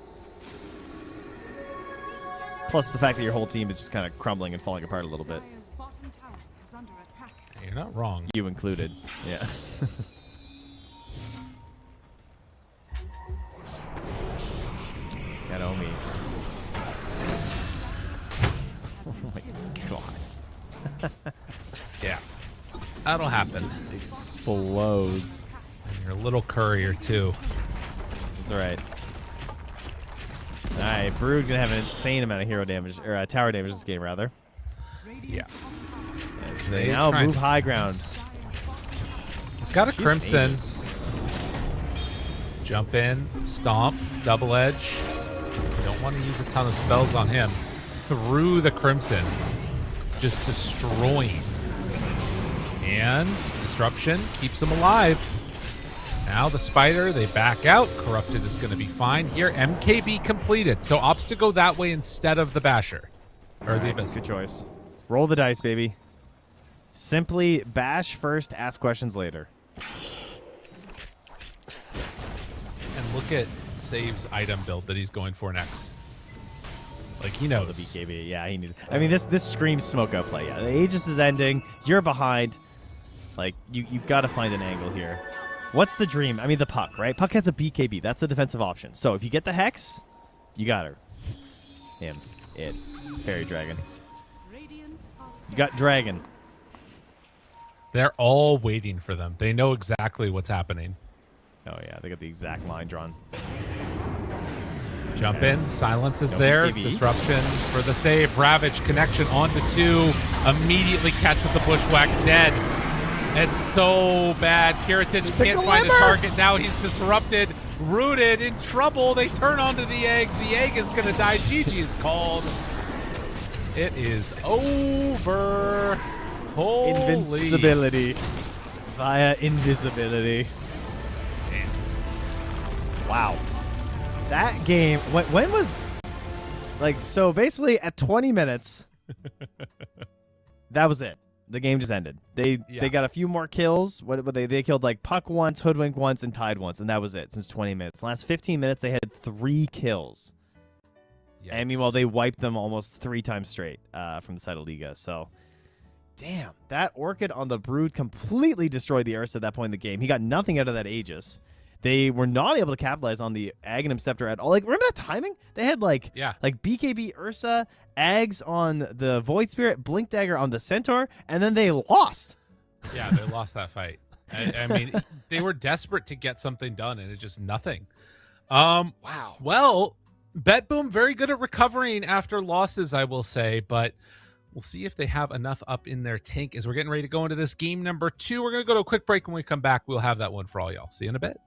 Plus the fact that your whole team is just kind of crumbling and falling apart a little bit.
Dire's bottom tower is under attack.
You're not wrong.
You included. Yeah. Naomi. Oh my god.
Yeah. That'll happen.
Explodes.
And you're a little courier, too.
That's alright. Alright, Brood gonna have an insane amount of hero damage, or tower damage this game, rather.
Yeah.
And they now move high ground.
He's got a Crimson.
Dangerous.
Jump in, stomp, double edge. You don't want to use a ton of spells on him. Through the Crimson. Just destroying. And Disruption keeps him alive. Now the Spider, they back out. Corrupted is going to be fine here. MKB completed. So opts to go that way instead of the Basher. Or the Abyss.
Good choice. Roll the dice, baby. Simply bash first, ask questions later.
And look at Save's item build that he's going for next. Like, he knows.
The BKB, yeah, he needs. I mean, this screams smoke out play. Yeah, the Aegis is ending. You're behind. Like, you've got to find an angle here. What's the dream? I mean, the Puck, right? Puck has a BKB. That's the defensive option. So if you get the Hex, you got her. Him. It. Fairy Dragon.
Radiant are
You got Dragon.
They're all waiting for them. They know exactly what's happening.
Oh, yeah, they got the exact line drawn.
Jump in. Silence is
No
there.
BKB.
Disruption for the save. Ravage connection onto 2. Immediately catch with the bushwhack. Dead. It's so bad. Kiritin can't find a target. Now he's disrupted. Rooted. In trouble. They turn onto the egg. The egg is going to die. GG is called. It is over. Holy.
Invincibility via invisibility. Wow. That game, when was, like, so basically at 20 minutes, that was it. The game just ended. They got a few more kills. They killed like Puck once, Hoodwink once, and Tide once, and that was it since 20 minutes. The last 15 minutes, they had 3 kills.
Yikes.
And meanwhile, they wiped them almost 3 times straight from the side of Liga. So, damn, that Orchid on the Brood completely destroyed the Ursa at that point in the game. He got nothing out of that Aegis. They were not able to capitalize on the Aghanim Scepter at all. Like, remember that timing? They had like BKB Ursa, Ags on the Void Spirit, Blink Dagger on the Centaur, and then they lost.
Yeah, they lost that fight. I mean, they were desperate to get something done, and it's just nothing. Wow. Well, BetBoom very good at recovering after losses, I will say, but we'll see if they have enough up in their tank as we're getting ready to go into this game number 2. We're going to go to a quick break. When we come back, we'll have that one for all y'all. See you in a bit.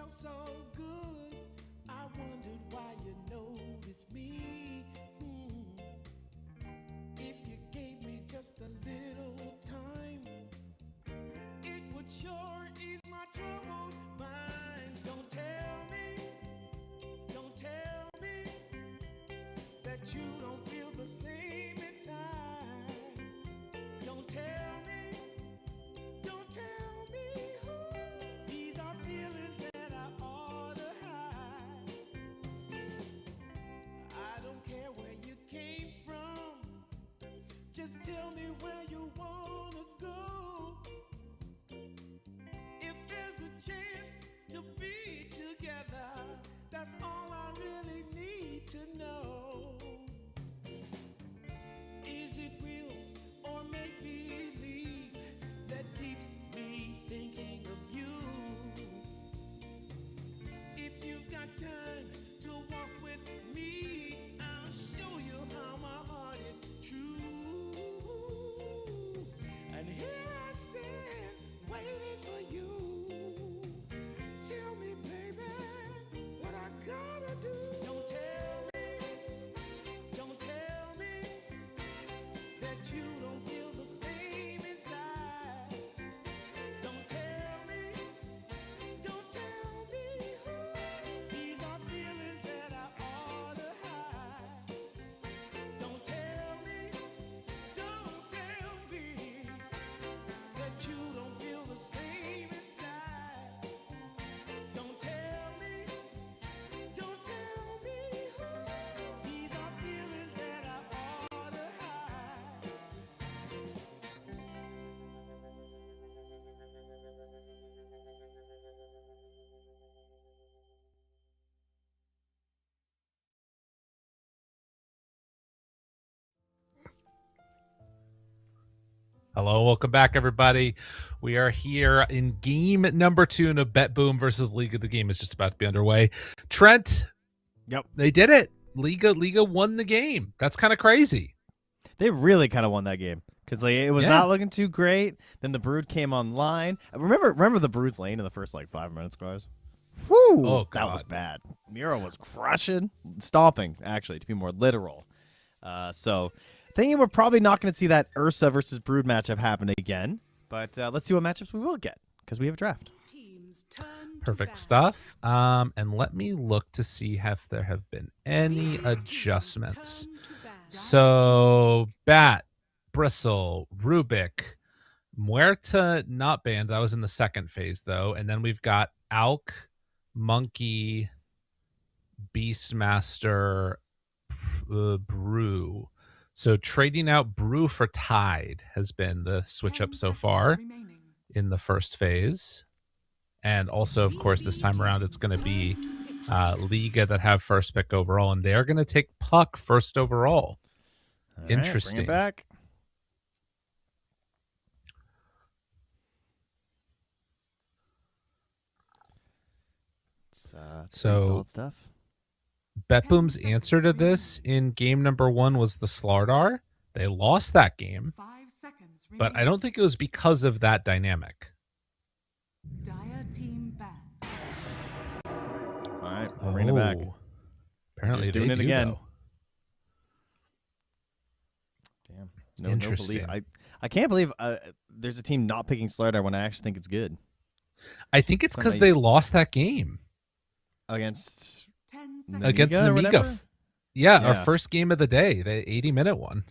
felt so good. I wondered why you noticed me. If you gave me just a little time, it would sure ease my troubled mind. Don't tell me that you don't feel the same inside. Don't tell me who. These are feelings that I ought to hide. I don't care where you came from. Just tell me where you wanna go. If there's a chance to be together, that's all I really need to know. Is it real or make believe that keeps me thinking of you? If you've got time to walk with me, I'll show you how my heart is true. And here I stand waiting for you. Tell me, baby, what I gotta do. Don't tell me that you don't feel the same inside. Don't tell me who. These are feelings that I ought to hide. Don't tell me that you don't feel the same inside. Don't tell me who. These are feelings that I ought to hide.
Hello, welcome back, everybody. We are here in game number 2 of BetBoom versus Liga. The game is just about to be underway. Trent,
Yep.
they did it. Liga won the game. That's kind of crazy.
They really kind of won that game because it was not looking too great. Then the Brood came online. Remember the Brood's lane in the first 5 minutes, guys? Woo!
Oh,
that was
God.
bad. Miro was stomping, actually, to be more literal. So thinking we're probably not going to see that Ursa versus Brood matchup happen again. But let's see what matchups we will get because we have a draft.
Teams turn to
Perfect
bat.
stuff. And let me look to see if there have been any adjustments.
Turn to bat.
So, Bat, Bristle, Rubik, Muerta not banned. That was in the second phase, though. And then we've got Alk, Monkey, Beastmaster, Brew. So trading out Brew for Tide has been the switch
10
up so
seconds
far
remaining.
in the first phase. And also, of course, this time around, it's going to be Liga that have first pick overall, and they're going to take Puck first overall.
All right,
Interesting.
bring it back. It's,
So-
pretty solid stuff.
BetBoom's answer to this in game number 1 was the Slardar. They lost that game,
5 seconds
but I
remaining.
don't think it was because of that dynamic.
Dire team ban.
All right, bring it back.
Apparently
Just
they
doing it
do,
again.
though.
Damn. No
Interesting.
belief. I can't believe there's a team not picking Slardar when I actually think it's good
I think it's because
Somebody-
they lost that game
against
10 seconds.
against
Nemiga or
Nemiga.
whatever?
Yeah, our
Yeah.
first game of the day, the 80-minute one.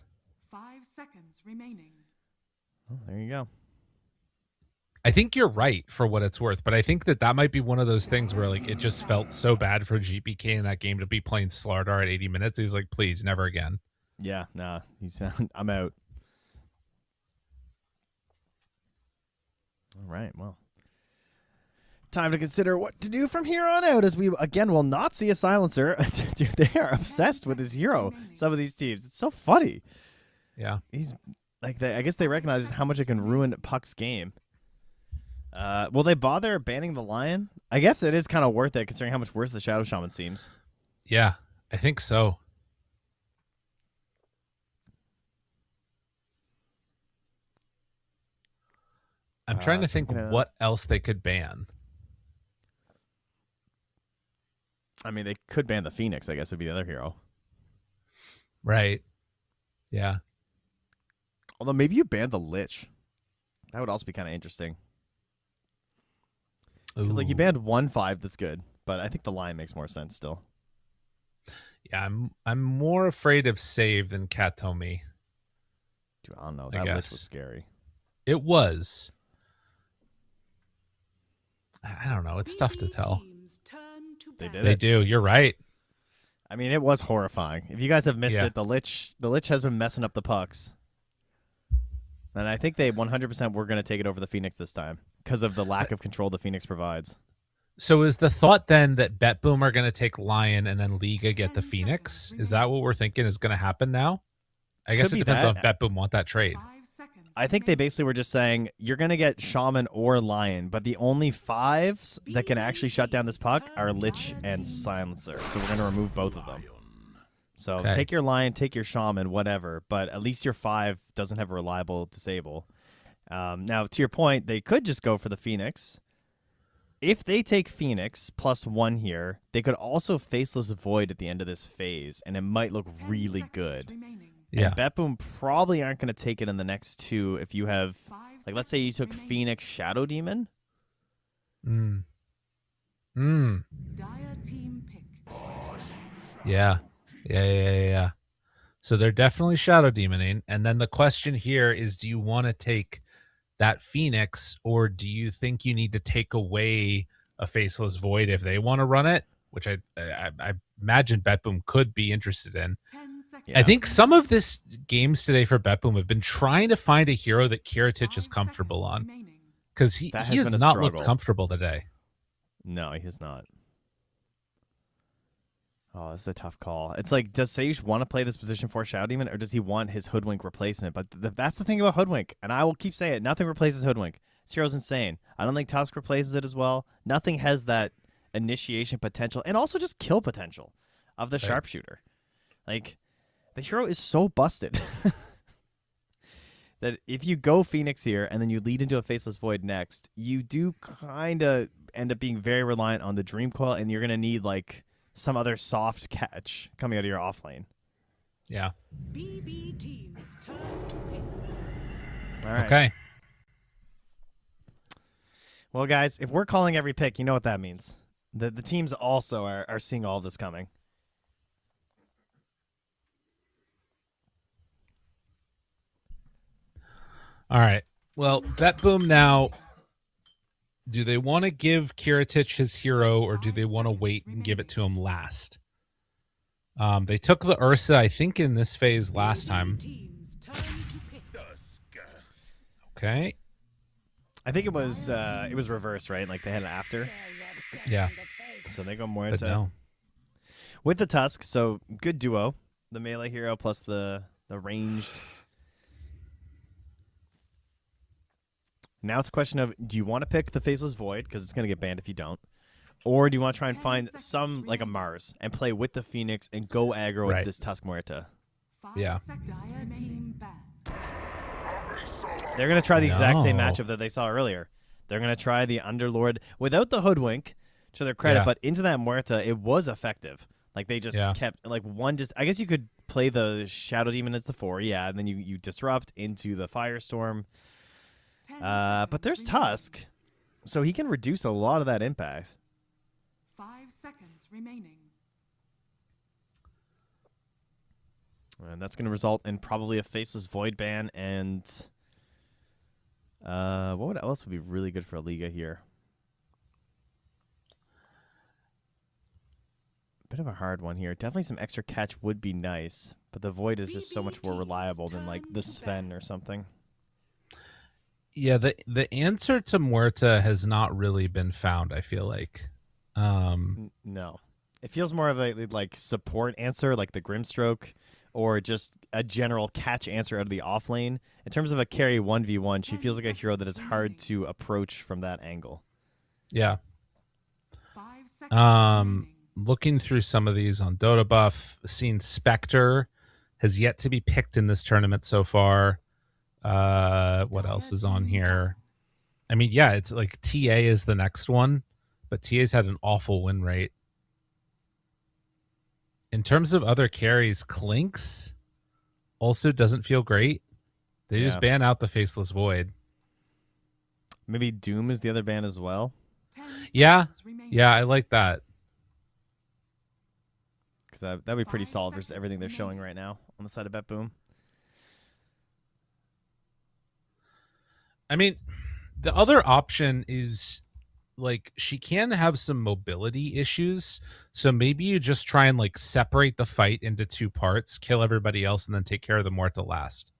5 seconds remaining.
Oh, there you go.
I think you're right for what it's worth, but I think that might be one of those things where it just felt so bad for GPK in that game to be playing Slardar at 80 minutes. He was like, please, never again.
Yeah, nah, I'm out. All right, well. Time to consider what to do from here on out as we, again, will not see a silencer. Dude, they are obsessed with his hero, some of these teams. It's so funny.
Yeah.
He's like, I guess they recognize how much it can ruin Puck's game. Will they bother banning the Lion? I guess it is kind of worth it considering how much worse the Shadow Shaman seems.
Yeah, I think so. I'm trying to
So
think
I'm gonna-
what else they could ban.
I mean, they could ban the Phoenix, I guess would be the other hero.
Right. Yeah.
Although maybe you ban the Lich. That would also be kind of interesting. Because like you
Ooh.
banned 1/5 that's good, but I think the Lion makes more sense still.
Yeah, I'm more afraid of Save than Katomi.
Dude, I don't know.
I
That Lich
guess.
was scary.
It was. I don't know. It's tough to tell.
They did
They
it.
do. You're right.
I mean, it was horrifying. If you guys have missed
Yeah.
it, the Lich has been messing up the pucks. And I think they 100% were going to take it over the Phoenix this time because of the lack of control the Phoenix provides.
So is the thought then that BetBoom are going to take Lion and then Liga get the Phoenix? Is that what we're thinking is going to happen now? I guess
Could
it
be
depends
that.
on if BetBoom want that trade.
I think they basically were just saying, you're going to get Shaman or Lion, but the only 5s that can actually shut down this puck are Lich and Silencer. So we're going to remove both of them. So
Okay.
take your Lion, take your Shaman, whatever, but at least your 5 doesn't have a reliable disable. Now, to your point, they could just go for the Phoenix. If they take Phoenix +1 here, they could also Faceless Void at the end of this phase, and it might look really good.
Yeah.
And BetBoom probably aren't going to take it in the next 2 if you have, like, let's say you took Phoenix Shadow Demon.
Mm.
Dire team pick.
Yeah. Yeah. So they're definitely Shadow Demoning. And then the question here is, do you want to take that Phoenix, or do you think you need to take away a Faceless Void if they want to run it? Which I imagine BetBoom could be interested in.
10 seconds.
Yeah.
I think some of this games today for BetBoom have been trying to find a hero that Kiritich is
5
comfortable
seconds
on,
remaining.
because he
That has
has
been a
not looked
struggle.
comfortable today.
No, he has not. Oh, this is a tough call. It's like, does Sage want to play this position for Shadow Demon, or does he want his Hoodwink replacement? But that's the thing about Hoodwink, and I will keep saying it. Nothing replaces Hoodwink. This hero's insane. I don't think Tusk replaces it as well. Nothing has that initiation potential and also just kill potential of the sharpshooter. Like, the hero is so busted that if you go Phoenix here and then you lead into a Faceless Void next, you do kind of end up being very reliant on the Dream Coil, and you're going to need, like, some other soft catch coming out of your off lane.
Yeah.
BB team's turn to pick.
All right.
Okay.
Well, guys, if we're calling every pick, you know what that means. The teams also are seeing all of this coming.
All right. Well, BetBoom now, do they want to give Kiritich his hero, or do they want to wait and give it to him last? They took the Ursa, I think, in this phase last time.
Team's turn to pick.
Okay.
I think it was reverse, right? Like they had it after.
Yeah.
So they go more
But
into
no.
with the Tusk. So good duo, the melee hero plus the ranged. Now it's a question of, do you want to pick the Faceless Void, because it's going to get banned if you don't, or do you want to try and
10
find
seconds
some like a
remaining.
Mars and play with the Phoenix and go aggro with
Right.
this Tusk Muerta?
5
Yeah.
seconds Dire team ban.
They're going to try the exact same
No.
matchup that they saw earlier. They're going to try the Underlord without the Hoodwink, to their credit,
Yeah.
but into that Muerta, it was effective. Like, they just
Yeah.
kept, like, I guess you could play the Shadow Demon as the 4, yeah, and then you disrupt into the Firestorm.
10
But
seconds
there's
remaining.
Tusk, so he can reduce a lot of that impact.
5 seconds remaining.
And that's going to result in probably a Faceless Void ban, and what else would be really good for a Liga here? Bit of a hard one here. Definitely some extra catch would be nice, but the Void is just so much more reliable than like the Sven or something.
Yeah, the answer to Muerta has not really been found, I feel like.
No. It feels more of a like support answer, like the Grimstroke, or just a general catch answer out of the off lane. In terms of a carry 1v1, she feels like a hero that is hard to approach from that angle.
Yeah.
5 seconds remaining.
Looking through some of these on Dota Buff, seeing Spectre has yet to be picked in this tournament so far. What else is on here? I mean, yeah, it's like TA is the next one, but TA's had an awful win rate. In terms of other carries, Clinks also doesn't feel great. They just ban out the Faceless Void.
Maybe Doom is the other ban as well.
Yeah, I like that.
Because that'd be pretty solid versus everything they're showing right now on the side of BetBoom.
I mean, the other option is like she can have some mobility issues, so maybe you just try and like separate the fight into two parts, kill everybody else, and then take care of the Muerta last.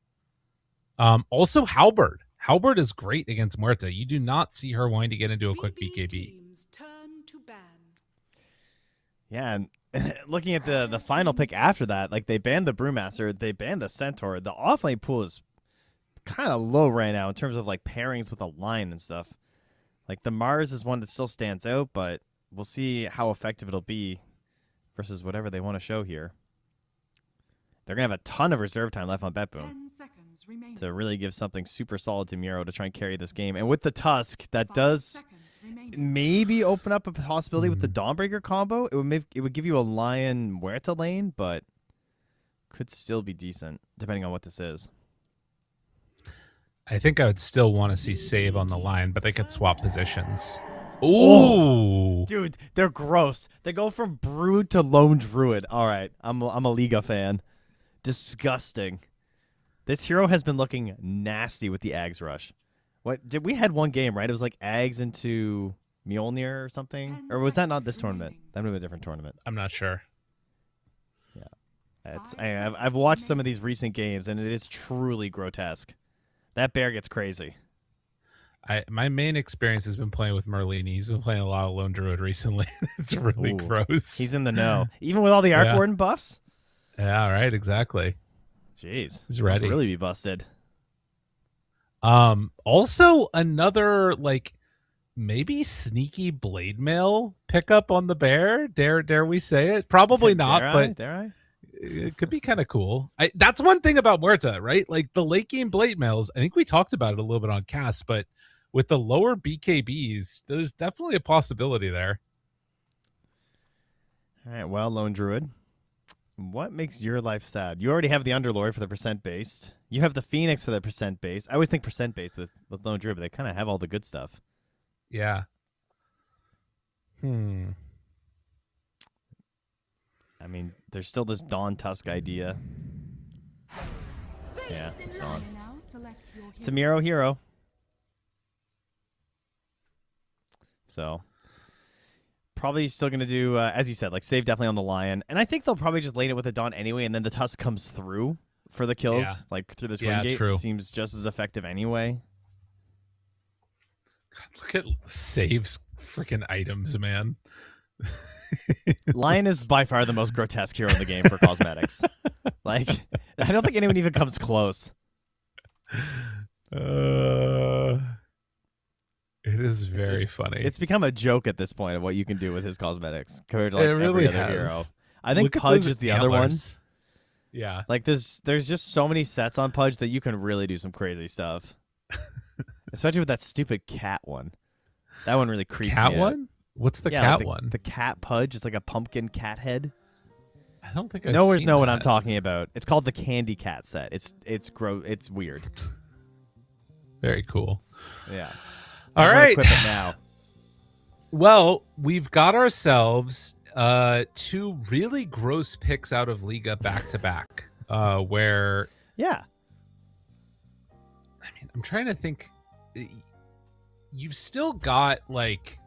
Also, Halberd is great against Muerta. You do not see her wanting to get into a quick BKB.
Yeah, and looking at the final pick after that, like they banned the Brewmaster, they banned the Centaur. The offlane pool is kind of low right now in terms of like pairings with a line and stuff. Like the Mars is one that still stands out, but we'll see how effective it'll be versus whatever they want to show here. They're going to have a ton of reserve time left on BetBoom to really give something super solid to Miro to try and carry this game. And with the Tusk, that does maybe open up a possibility with the Dawnbreaker combo. It would give you a Lion Muerta lane, but could still be decent depending on what this is.
I think I would still want to see save on the line, but they could swap positions. Ooh,
dude, they're gross. They go from Brood to Lone Druid. All right, I'm a Liga fan. Disgusting. This hero has been looking nasty with the Ags rush. What did we had one game, right? It was like Ags into Mjolnir or something, or was that not this tournament? That would be a different tournament.
I'm not sure.
Yeah, I've watched some of these recent games, and it is truly grotesque. That bear gets crazy.
My main experience has been playing with Merlini. He's been playing a lot of Lone Druid recently. It's really gross.
He's in the know, even with all the Arc Warden buffs.
Yeah, right, exactly.
Jeez,
he's ready.
Must really be busted.
Also another like maybe sneaky blade mail pickup on the bear. Dare we say it? Probably not, but
dare I?
It could be kind of cool. That's one thing about Muerta, right? Like the late game blade mails. I think we talked about it a little bit on cast, but with the lower BKBs, there's definitely a possibility there.
All right, well, Lone Druid, what makes your life sad? You already have the Underlord for the percent based. You have the Phoenix for the percent based. I always think percent based with Lone Druid, but they kind of have all the good stuff.
Yeah.
I mean, there's still this Dawn Tusk idea. Yeah, it's on. It's a Miro hero. So, probably still going to do, as you said, like save definitely on the Lion. And I think they'll probably just lane it with a Dawn anyway, and then the Tusk comes through for the kills, like through this ring gate.
True.
It seems just as effective anyway.
God, look at saves freaking items, man.
Lion is by far the most grotesque hero in the game for cosmetics. Like, I don't think anyone even comes close.
It is very funny.
It's become a joke at this point of what you can do with his cosmetics compared to like
really
every other
has.
hero. I think Pudge is the other one.
Yeah.
Like there's just so many sets on Pudge that you can really do some crazy stuff. Especially with that stupid cat one. That one really creeps me out.
Cat one? What's the cat one?
The cat Pudge. It's like a pumpkin cat head.
I don't think I've
Knowers
seen
know what
that.
I'm talking about. It's called the Candy Cat set. It's It's weird.
Very cool.
Yeah.
All right.
Equip it now.
Well, we've got ourselves two really gross picks out of Liga back to back. Where
yeah.
I mean, I'm trying to think. You've still got like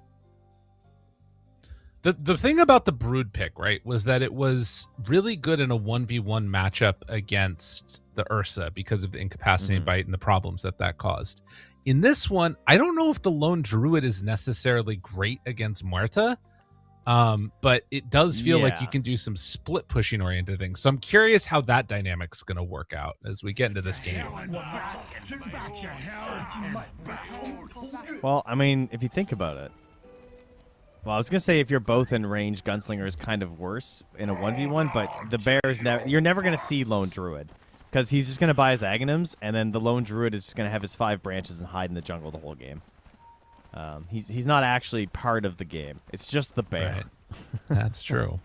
the thing about the Brood pick, right, was that it was really good in a 1v1 matchup against the Ursa because of the incapacitating bite and the problems that caused. In this one, I don't know if the Lone Druid is necessarily great against Muerta, but it does feel like you can do some split pushing oriented things. So I'm curious how that dynamic's going to work out as we get into this game.
Well, I mean, if you think about it. Well, I was going to say if you're both in range, Gunslinger is kind of worse in a 1v1, but the bear is you're never going to see Lone Druid because he's just going to buy his Aghanims, and then the Lone Druid is just going to have his 5 branches and hide in the jungle the whole game. He's not actually part of the game. It's just the bear.
Right. That's true.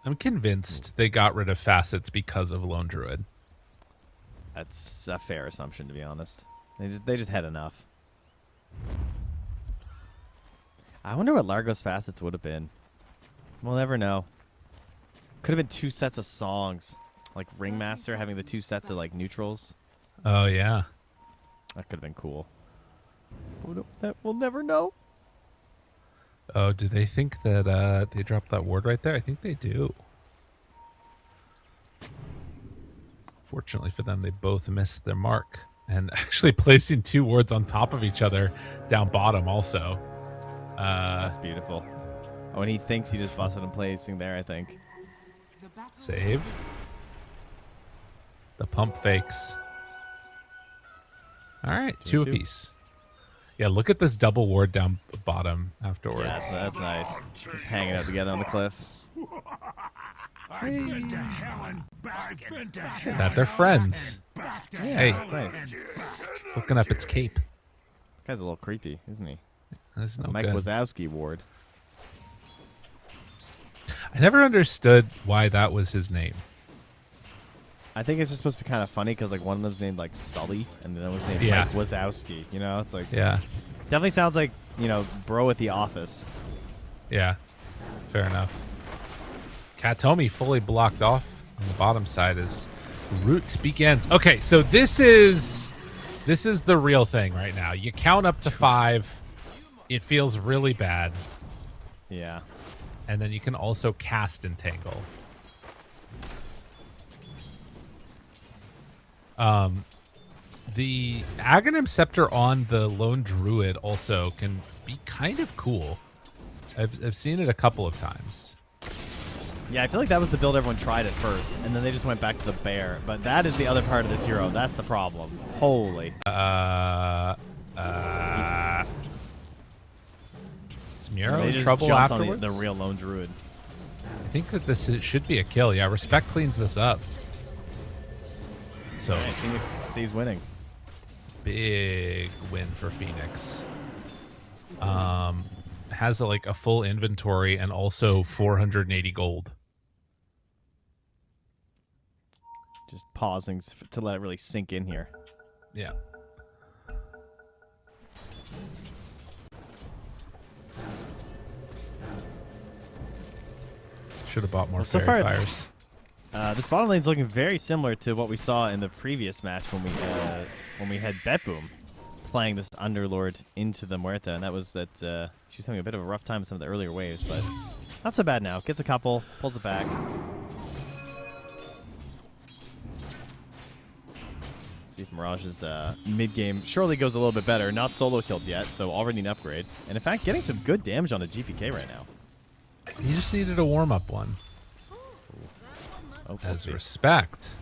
I'm convinced they got rid of facets because of Lone Druid.
That's a fair assumption, to be honest. They just had enough. I wonder what Largo's facets would have been. We'll never know. Could have been 2 sets of songs, like Ringmaster having the 2 sets of like neutrals.
Oh yeah,
That could have been cool. We'll never know.
Oh, do they think that they dropped that ward right there? I think they do. Fortunately for them, they both missed their mark. And actually placing 2 wards on top of each other down bottom also.
That's beautiful. Oh, and he thinks he just busted him placing there, I think.
Save. The pump fakes. All right, 2 apiece. Yeah, look at this double ward down bottom afterwards.
Yeah, that's nice. Just hanging out together on the cliff.
That they're friends. Hey,
Nice.
it's looking up its cape.
Guy's a little creepy, isn't he?
That's no
Mike
good.
Wazowski ward.
I never understood why that was his name.
I think it's just supposed to be kind of funny because like one of them's named like Sully and the other one's named
Yeah.
Mike Wazowski. You know, it's like
Yeah,
definitely sounds like, you know, bro at the office.
yeah, fair enough. Katomi fully blocked off on the bottom side as route begins. Okay, so this is the real thing right now. You count up to 5. It feels really bad.
Yeah.
And then you can also cast Entangle. The Aghanim Scepter on the Lone Druid also can be kind of cool. I've seen it a couple of times.
Yeah, I feel like that was the build everyone tried at first, and then they just went back to the bear. But that is the other part of this hero. That's the problem. Holy.
Is Miro
They
in
just
trouble
jumped
afterwards?
on the real lone druid.
I think that should be a kill. Yeah, Respect cleans this up. So
Right, Phoenix stays winning.
big win for Phoenix. Has like a full inventory and also 480 gold.
Just pausing to let it really sink in here.
Yeah. Should have bought more
So
fairy
far-
fires.
This bottom lane's looking very similar to what we saw in the previous match when we had BetBoom playing this Underlord into the Muerta, and that was that she was having a bit of a rough time with some of the earlier waves, but not so bad now. Gets a couple, pulls it back. See if Mirage's mid-game surely goes a little bit better. Not solo killed yet, so already an upgrade. And in fact, getting some good damage on a GPK right now.
You just needed a warm-up one.
Oh,
As
whoopsie.
Respect.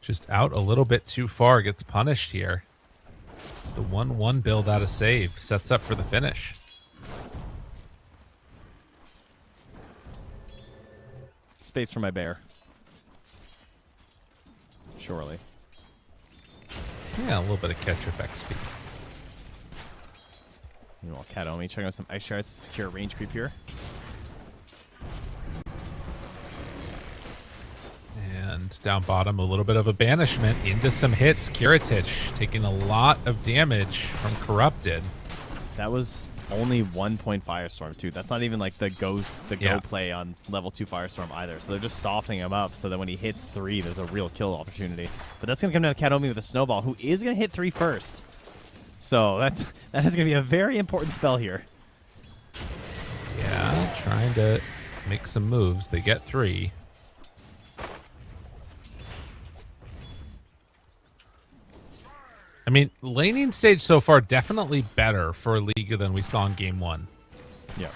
Just out a little bit too far, gets punished here. The 1-1 build out of save sets up for the finish.
Space for my bear. Surely.
Yeah, a little bit of catch-up XP.
Meanwhile, Katomi checking out some ice shards to secure range creep here.
And down bottom, a little bit of a banishment into some hits. Kiritich taking a lot of damage from Corrupted.
That was only 1 point Firestorm too. That's not even like the go
Yeah.
play on level 2 Firestorm either. So they're just softening him up so that when he hits 3, there's a real kill opportunity. But that's gonna come down to Katomi with a snowball, who is gonna hit 3 first. So that is gonna be a very important spell here.
Yeah, trying to make some moves. They get 3. I mean, laning stage so far definitely better for Liga than we saw in game 1.
Yeah.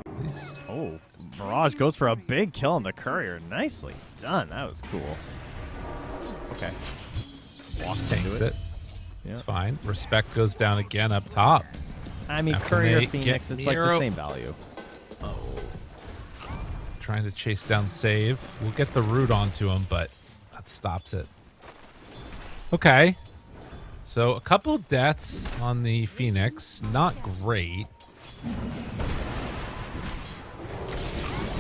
At least
Oh, Mirage goes for a big kill on the courier. Nicely done. That was cool. Okay. Walks into
tanks it.
Yeah.
It's fine. Respect goes down again up top.
I mean,
After
courier
they
Phoenix,
get
it's like the
Miro.
same value.
trying to chase down Save. We'll get the root onto him, but that stops it. Okay. So a couple deaths on the Phoenix. Not great.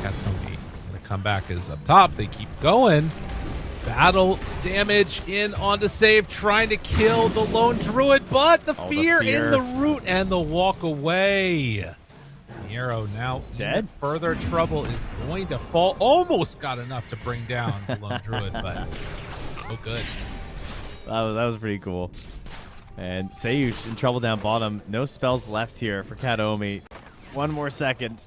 Katomi. The comeback is up top. They keep going. Battle damage in onto Save, trying to kill the lone druid, but the fear in the root and the walk away. Nero now
dead.
Even further trouble is going to fall. Almost got enough to bring down the lone druid, but no good.
That was pretty cool. And Seiyush in trouble down bottom. No spells left here for Kataomi. One more second.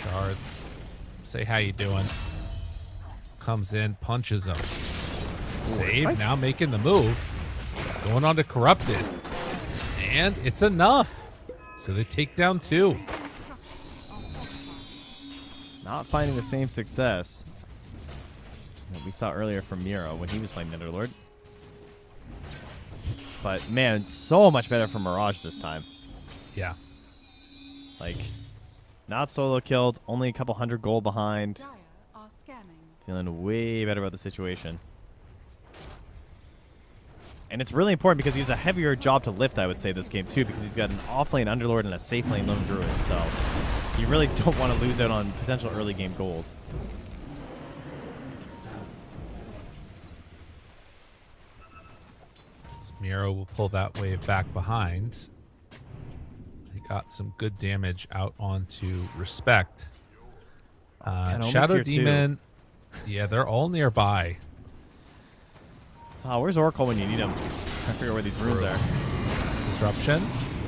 Shards, say how you doing. Comes in, punches him. Save now making the move. Going on to Corrupted. And it's enough. So they take down 2.
Not finding the same success that we saw earlier from Miro when he was playing Netherlord. But man, so much better for Mirage this time.
Yeah.
Like, not solo killed, only a couple hundred gold behind.
Dire are scanning.
Feeling way better about the situation. And it's really important because he's a heavier job to lift, I would say, this game too, because he's got an off-lane Underlord and a safe lane Lone Druid, so you really don't want to lose out on potential early game gold.
So Miro will pull that wave back behind. He got some good damage out onto Respect. Shadow Demon, yeah, they're all nearby.
Oh, where's Oracle when you need him? I figure where these runes are.
Disruption.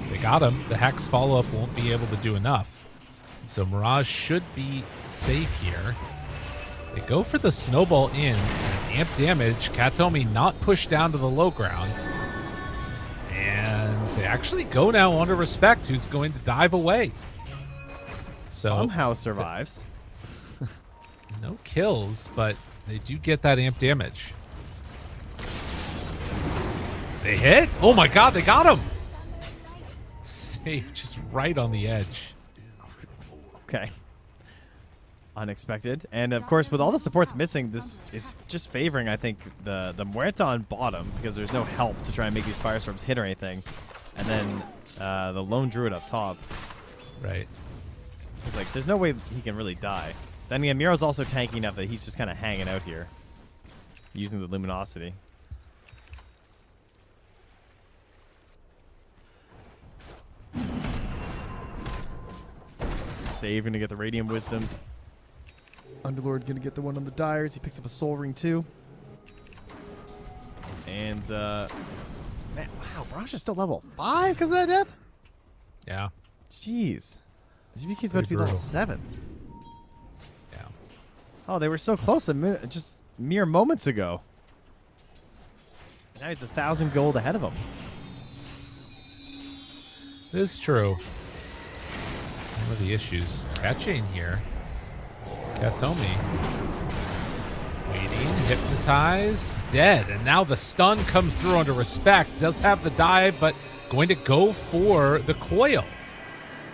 They got him. The Hex follow-up won't be able to do enough. So Mirage should be safe here. They go for the snowball in. Amp damage. Katomi not pushed down to the low ground. And they actually go now onto Respect, who's going to dive away. So
somehow survives.
No kills, but they do get that amp damage. They hit? Oh my god, they got him! Safe, just right on the edge.
Okay. Unexpected. And of course, with all the supports missing, this is just favoring, I think, the Muerta on bottom, because there's no help to try and make these Firestorms hit or anything. And then the Lone Druid up top.
Right.
It's like, there's no way he can really die. Then again, Miro's also tanky enough that he's just kind of hanging out here, using the Luminosity. Save, gonna get the Radiant Wisdom.
Underlord gonna get the one on the Dyers. He picks up a Soul Ring too.
And man, wow, Mirage is still level 5 because of that death?
Yeah.
Jeez. GBK's about to be level 7.
Yeah.
Oh, they were so close just mere moments ago. Now he's 1,000 gold ahead of him.
This is true. One of the issues. Catching here. Katomi. Waiting. Hypnotized. Dead. And now the stun comes through under Respect. Does have the dive, but going to go for the coil.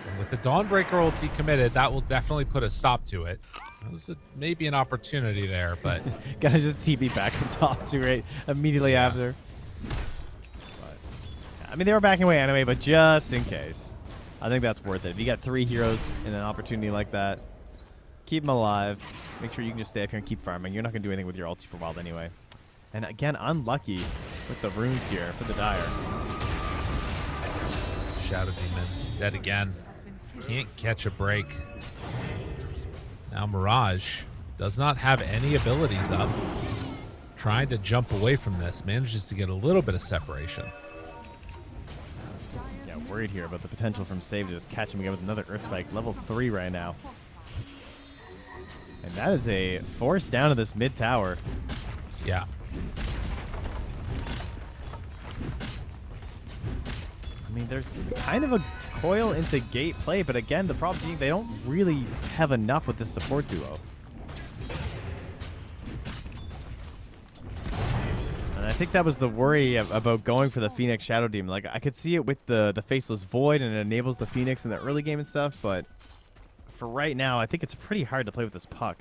And with the Dawnbreaker ulti committed, that will definitely put a stop to it. That was maybe an opportunity there, but...
Gotta just TP back on top too, right? Immediately after. But, I mean, they were backing away anyway, but just in case. I think that's worth it. If you got 3 heroes in an opportunity like that, keep them alive. Make sure you can just stay up here and keep farming. You're not going to do anything with your ulti for a while anyway. And again, unlucky with the runes here for the Dire.
Shadow Demon. Dead again. Can't catch a break. Now Mirage does not have any abilities up. Trying to jump away from this. Manages to get a little bit of separation.
Yeah, worried here about the potential from Save to just catch him again with another Earth Spike. Level 3 right now. And that is a force down to this mid tower.
Yeah.
I mean, there's kind of a coil into gate play, but again, the problem being they don't really have enough with this support duo. And I think that was the worry about going for the Phoenix Shadow Demon. Like, I could see it with the Faceless Void, and it enables the Phoenix in the early game and stuff, but for right now, I think it's pretty hard to play with this puck.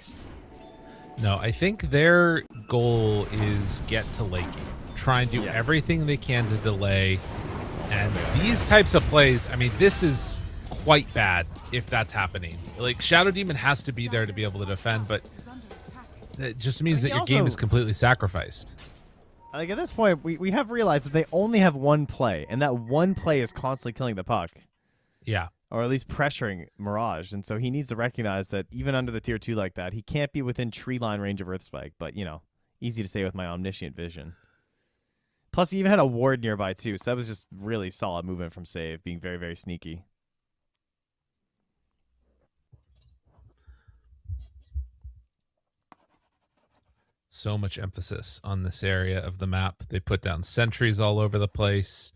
No, I think their goal is get to late game. Try and do everything they can to delay. And these types of plays, I mean, this is quite bad if that's happening. Like, Shadow Demon has to be there to be able to defend, but it just means that your game is completely sacrificed.
Like, at this point, we have realized that they only have one play, and that one play is constantly killing the puck.
Yeah.
Or at least pressuring Mirage. And so he needs to recognize that even under the tier 2 like that, he can't be within tree line range of Earthspike. But, you know, easy to say with my omniscient vision. Plus, he even had a ward nearby, too. So that was just really solid movement from Save, being very, very sneaky.
So much emphasis on this area of the map. They put down sentries all over the place.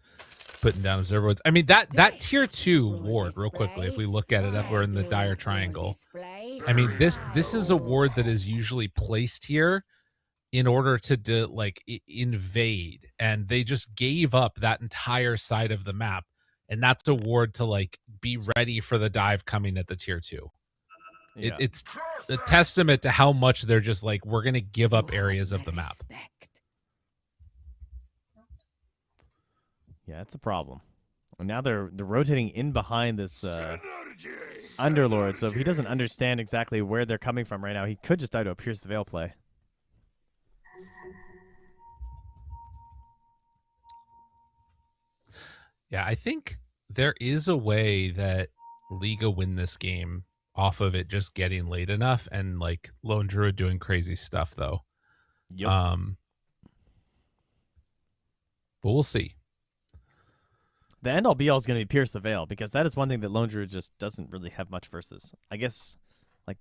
Putting down observer wards. I mean, that tier 2 ward, real quickly, if we look at it, we're in the dire triangle. I mean, this is a ward that is usually placed here in order to invade, and they just gave up that entire side of the map, and that's a ward to like be ready for the dive coming at the tier 2.
Yeah.
It's a testament to how much they're just like, we're gonna give up areas of the map.
Yeah, that's a problem. And now they're rotating in behind this Underlord, so if he doesn't understand exactly where they're coming from right now, he could just die to a Pierce the Veil play.
Yeah, I think there is a way that Liga win this game off of it just getting late enough and like Lone Druid doing crazy stuff, though.
Yep.
But we'll see.
The end-all be-all is going to be Pierce the Veil, because that is one thing that Lone Druid just doesn't really have much versus. I guess, like,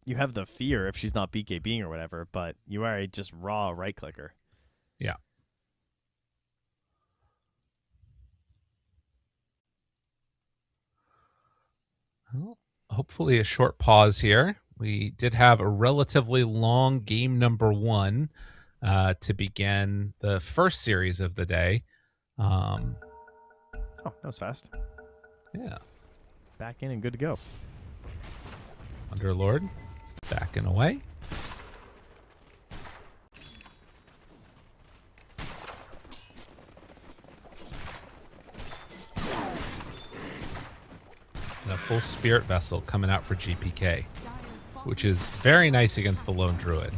you have the fear if she's not BKBing or whatever, but you are a just raw right-clicker.
Yeah. Well, hopefully a short pause here. We did have a relatively long game number 1 to begin the first series of the day.
Oh, that was fast.
Yeah.
Back in and good to go.
Underlord, back and away. And a full Spirit Vessel coming out for GPK, which is very nice against the Lone Druid.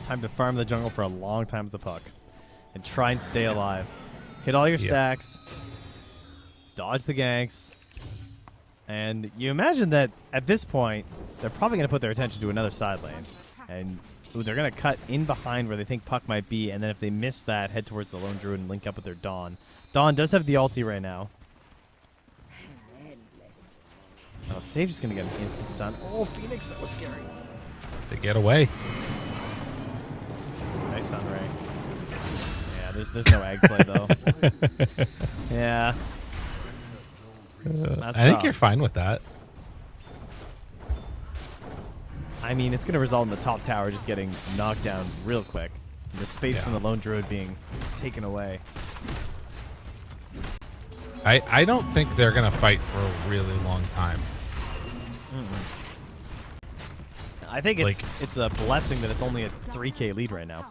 Time to farm the jungle for a long time as a puck. And try and stay alive. Hit all your stacks. Dodge the ganks. And you imagine that at this point, they're probably going to put their attention to another side lane. And they're going to cut in behind where they think puck might be. And then if they miss that, head towards the Lone Druid and link up with their Dawn. Dawn does have the ulti right now. Oh, Sage is going to get an instant stun. Oh, Phoenix, that was scary.
They get away.
Nice Sunray. Yeah, there's no egg play though. Yeah.
I think you're fine with that.
I mean, it's going to result in the top tower just getting knocked down real quick. And the space from the Lone Druid being taken away.
I don't think they're going to fight for a really long time.
I think it's a blessing that it's only a 3K lead right now.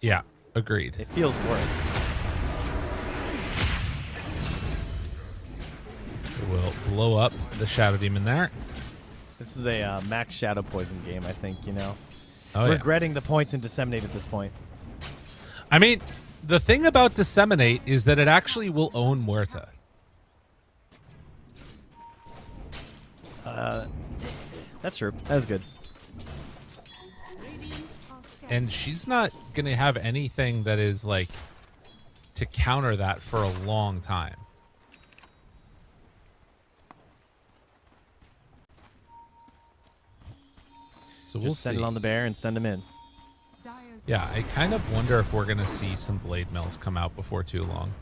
Yeah, agreed.
It feels worse.
We'll blow up the Shadow Demon there.
This is a max Shadow Poison game, I think, you know.
Oh,
regretting the points in Disseminate at this point.
I mean, the thing about Disseminate is that it actually will own Muerta.
That's true. That was good.
And she's not going to have anything that is, like, to counter that for a long time. So we'll
Just send
see.
it on the bear and send him in.
Yeah, I kind of wonder if we're going to see some Blade Mills come out before too long.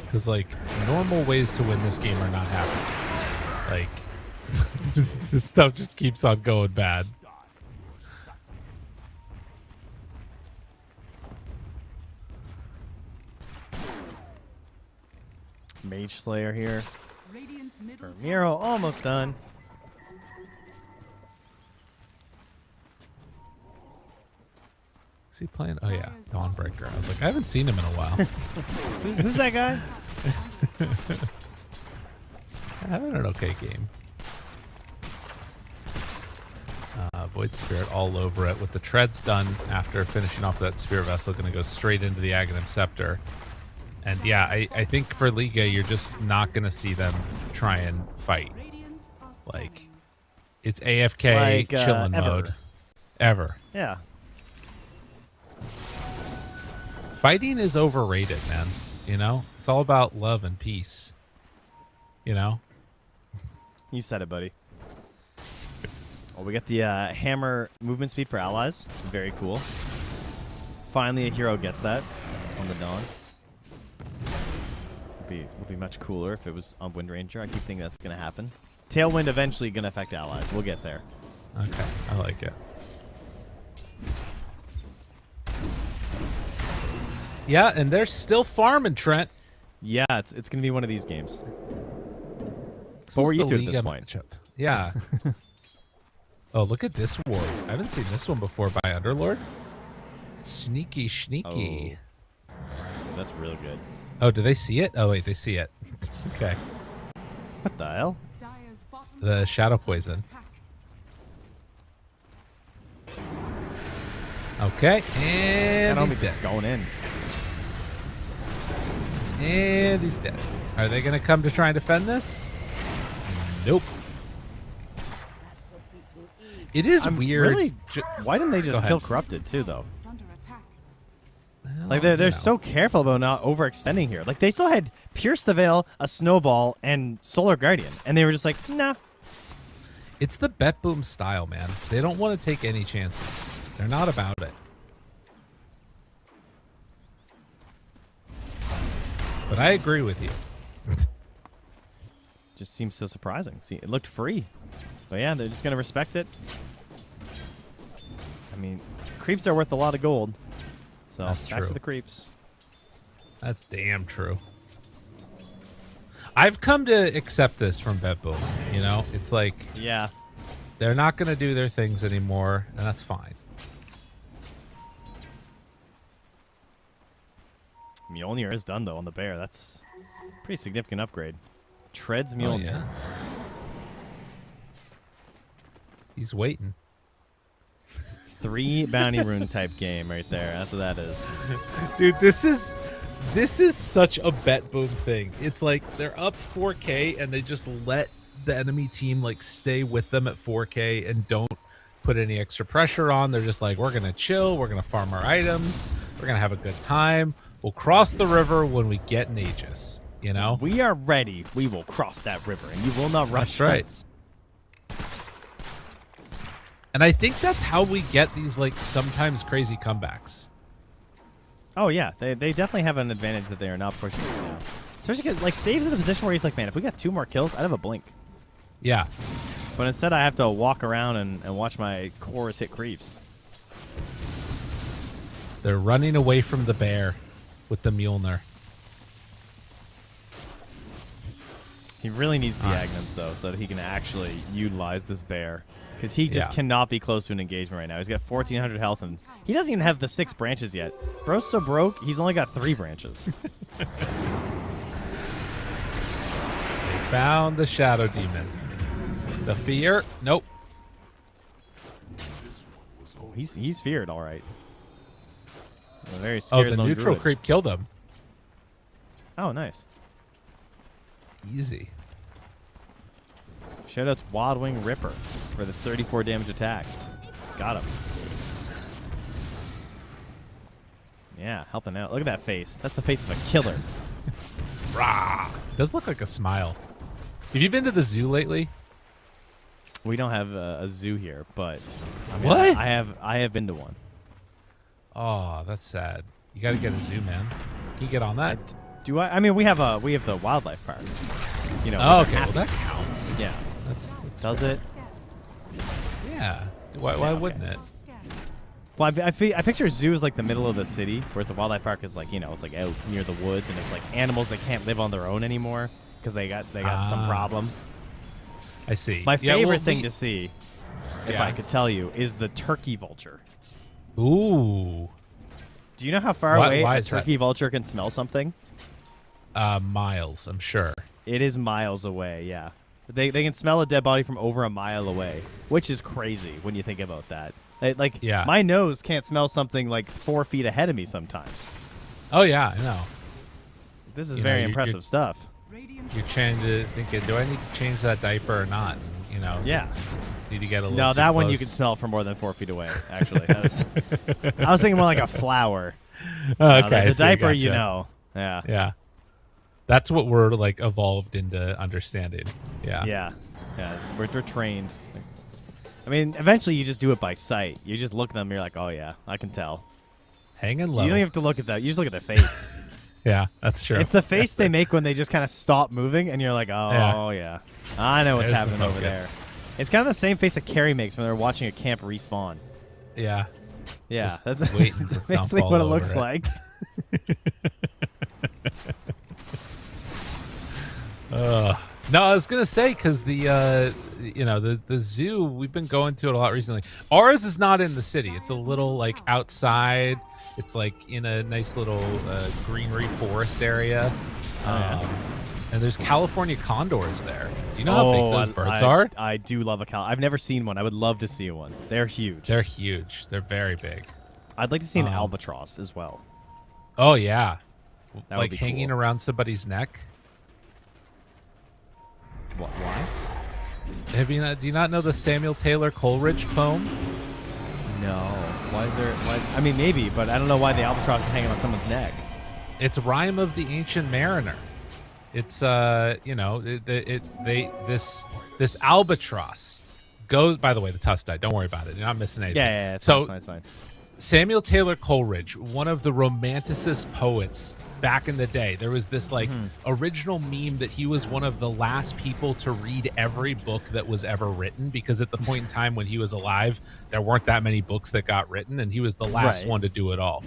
Because, like, normal ways to win this game are not happening. Like, this stuff just keeps on going bad.
Mage Slayer here.
Radiant's middle tower
Miro almost done.
Is he playing? Oh yeah, Dawnbreaker. I was like, I haven't seen him in a while.
Who's that guy?
Having an okay game. Void Spirit all over it with the treads done after finishing off that Spear Vessel. Going to go straight into the Aghanim Scepter. And yeah, I think for Liga, you're just not going to see them try and fight.
Radiant are
Like,
scanning.
it's AFK
Like,
chillin'
ever.
mode. Ever.
Yeah.
Fighting is overrated, man. You know? It's all about love and peace. You know?
You said it, buddy. Oh, we got the hammer movement speed for allies. Very cool. Finally, a hero gets that on the Dawn. Would be much cooler if it was on Wind Ranger. I keep thinking that's going to happen. Tailwind eventually going to affect allies. We'll get there.
Okay, I like it. Yeah, and they're still farming, Trent.
Yeah, it's going to be one of these games.
So
we're
it's
used
the
to it at this
Liga
point.
matchup. Yeah. Oh, look at this war. I haven't seen this one before by Underlord. Sneaky, sneaky.
That's really good.
Oh, do they see it? Oh, wait, they see it. Okay.
What the hell?
Dire's bottom
The
tower
Shadow
is under
Poison.
attack.
Okay, and
That
he's
homie
dead.
just going in.
And he's dead. Are they going to come to try and defend this? Nope. It is
I'm
weird.
Really, why didn't they
Go
just
ahead.
kill Corrupted too, though?
Is under attack.
Like
Well,
they're
you know.
so careful about not overextending here. Like they still had Pierce the Veil, a Snowball, and Solar Guardian, and they were just like, nah.
It's the BetBoom style, man. They don't want to take any chances. They're not about it. But I agree with you.
Just seems so surprising. See, it looked free, but yeah, they're just gonna respect it. I mean, creeps are worth a lot of gold, so
That's
back
true.
to the creeps.
That's damn true. I've come to accept this from BetBoom. You know, it's like
Yeah,
they're not going to do their things anymore, and that's fine.
Mjolnir is done though on the bear. That's a pretty significant upgrade. Treads
Oh,
Mjolnir.
yeah. He's waiting.
3 bounty rune type game right there. That's what that is.
Dude, this is such a BetBoom thing. It's like they're up 4K and they just let the enemy team like stay with them at 4K and don't put any extra pressure on. They're just like, we're gonna chill, we're gonna farm our items, we're gonna have a good time. We'll cross the river when we get an Aegis. You know?
We are ready. We will cross that river, and you will not rush
That's right.
us.
And I think that's how we get these like sometimes crazy comebacks.
Oh yeah, they definitely have an advantage that they are not pushing right now. Especially because like Save's in the position where he's like, man, if we got 2 more kills, I'd have a blink.
Yeah.
But instead, I have to walk around and watch my cores hit creeps.
They're running away from the bear with the Mjolnir.
He really needs the Agnums though, so that he can actually utilize this bear. Because he just cannot be close to an engagement right now. He's got 1,400 health, and he doesn't even have the 6 branches yet. Bro's so broke, he's only got 3 branches.
They found the Shadow Demon. The fear? Nope.
Oh, he's feared, all right. A very
Oh,
scared
the
lone
neutral
druid.
creep killed him.
Oh, nice.
Easy.
Shoutouts Wild Wing Ripper for the 34 damage attack. Got him. Yeah, helping out. Look at that face. That's the face of a killer.
Rah! Does look like a smile. Have you been to the zoo lately?
We don't have a zoo here, but I mean,
What?
I have been to one.
Oh, that's sad. You got to get a zoo, man. Can you get on that?
Do I? I mean, we have the wildlife park. You know.
Oh,
when
okay.
they're
Well,
happy.
that counts.
Yeah.
That's
Does
fair.
it?
Yeah. Why wouldn't it?
Well, I picture a zoo as like the middle of the city, whereas the wildlife park is like, you know, it's like out near the woods, and it's like animals that can't live on their own anymore because they got some problem.
I see.
My
Yeah,
favorite
well,
thing to see, if
Yeah.
I could tell you, is the turkey vulture.
Ooh.
Do you know how far
Why-
away
why
a
is that?
turkey vulture can smell something?
Miles, I'm sure.
It is miles away, yeah. They can smell a dead body from over a mile away, which is crazy when you think about that.
Yeah.
My nose can't smell something like 4 feet ahead of me sometimes.
Oh yeah, I know.
This is
You know,
very
you're-
impressive stuff.
You're thinking, do I need to change that diaper or not? And, you know.
Yeah.
Need to get a little.
No,
too
that one you
close.
can smell from more than 4 feet away, actually. I was thinking more like a flower.
Oh,
No,
okay,
the
so you
diaper, you
gotcha.
know. Yeah.
Yeah. That's what we're like evolved into understanding. Yeah.
Yeah. Yeah. We're trained. I mean, eventually you just do it by sight. You just look at them, and you're like, oh, yeah, I can tell.
Hanging low.
You don't even have to look at that. You just look at their face.
Yeah, that's true.
It's the face they make when they just kind of stop moving, and you're like, oh, yeah. I know what's
There's the
happening over there.
focus.
It's kind of the same face that Carrie makes when they're watching a camp respawn.
Yeah.
Yeah,
Just
that's
waiting to
basically
dump
what it
all
looks
over it.
like.
No, I was gonna say because the the zoo, we've been going to it a lot recently. Ours is not in the city; it's a little like outside. It's like in a nice little greenery forest area, and there's California condors there. Do you know how big those birds are?
I do love a cow. I've never seen one. I would love to see one. They're huge.
They're huge. They're very big.
I'd like to see an albatross as well.
Oh yeah,
That would
like
be
hanging
cool.
around somebody's neck.
Why?
Do you not know the Samuel Taylor Coleridge poem?
No. Why is there? Why? I mean, maybe, but I don't know why the albatross is hanging on someone's neck.
It's Rhyme of the Ancient Mariner. It's this albatross goes. By the way, the tusk died. Don't worry about it. You're not missing anything.
Yeah, it's
so
fine, it's fine.
Samuel Taylor Coleridge, one of the romanticist poets back in the day, there was this like original meme that he was one of the last people to read every book that was ever written, because at the point in time when he was alive, there weren't that many books that got written, and he was the last
Right.
one to do it all.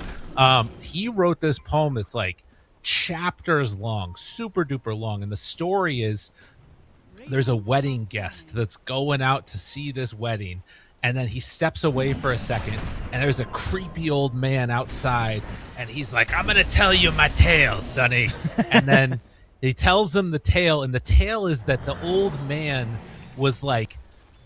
He wrote this poem that's like chapters long, super duper long, and the story is there's a wedding guest that's going out to see this wedding, and then he steps away for a second, and there's a creepy old man outside, and he's like, I'm gonna tell you my tale, sonny. And then he tells him the tale, and the tale is that the old man was like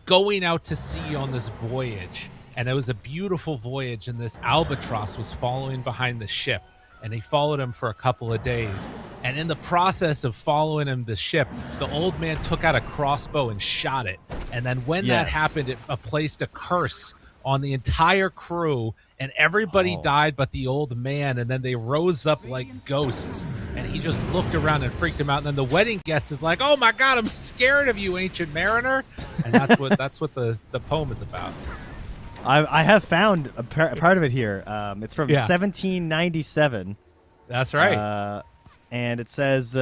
going out to sea on this voyage, and it was a beautiful voyage, and this albatross was following behind the ship, and he followed him for a couple of days. And in the process of following him the ship, the old man took out a crossbow and shot it. And then when that
Yes.
happened, it placed a curse on the entire crew, and everybody died but the old man. And then they rose up like ghosts, and he just looked around and freaked him out. And then the wedding guest is like, oh my God, I'm scared of you, ancient mariner. And that's what the poem is about.
I have found a part of it here. It's from
Yeah.
1797.
That's right.
And it says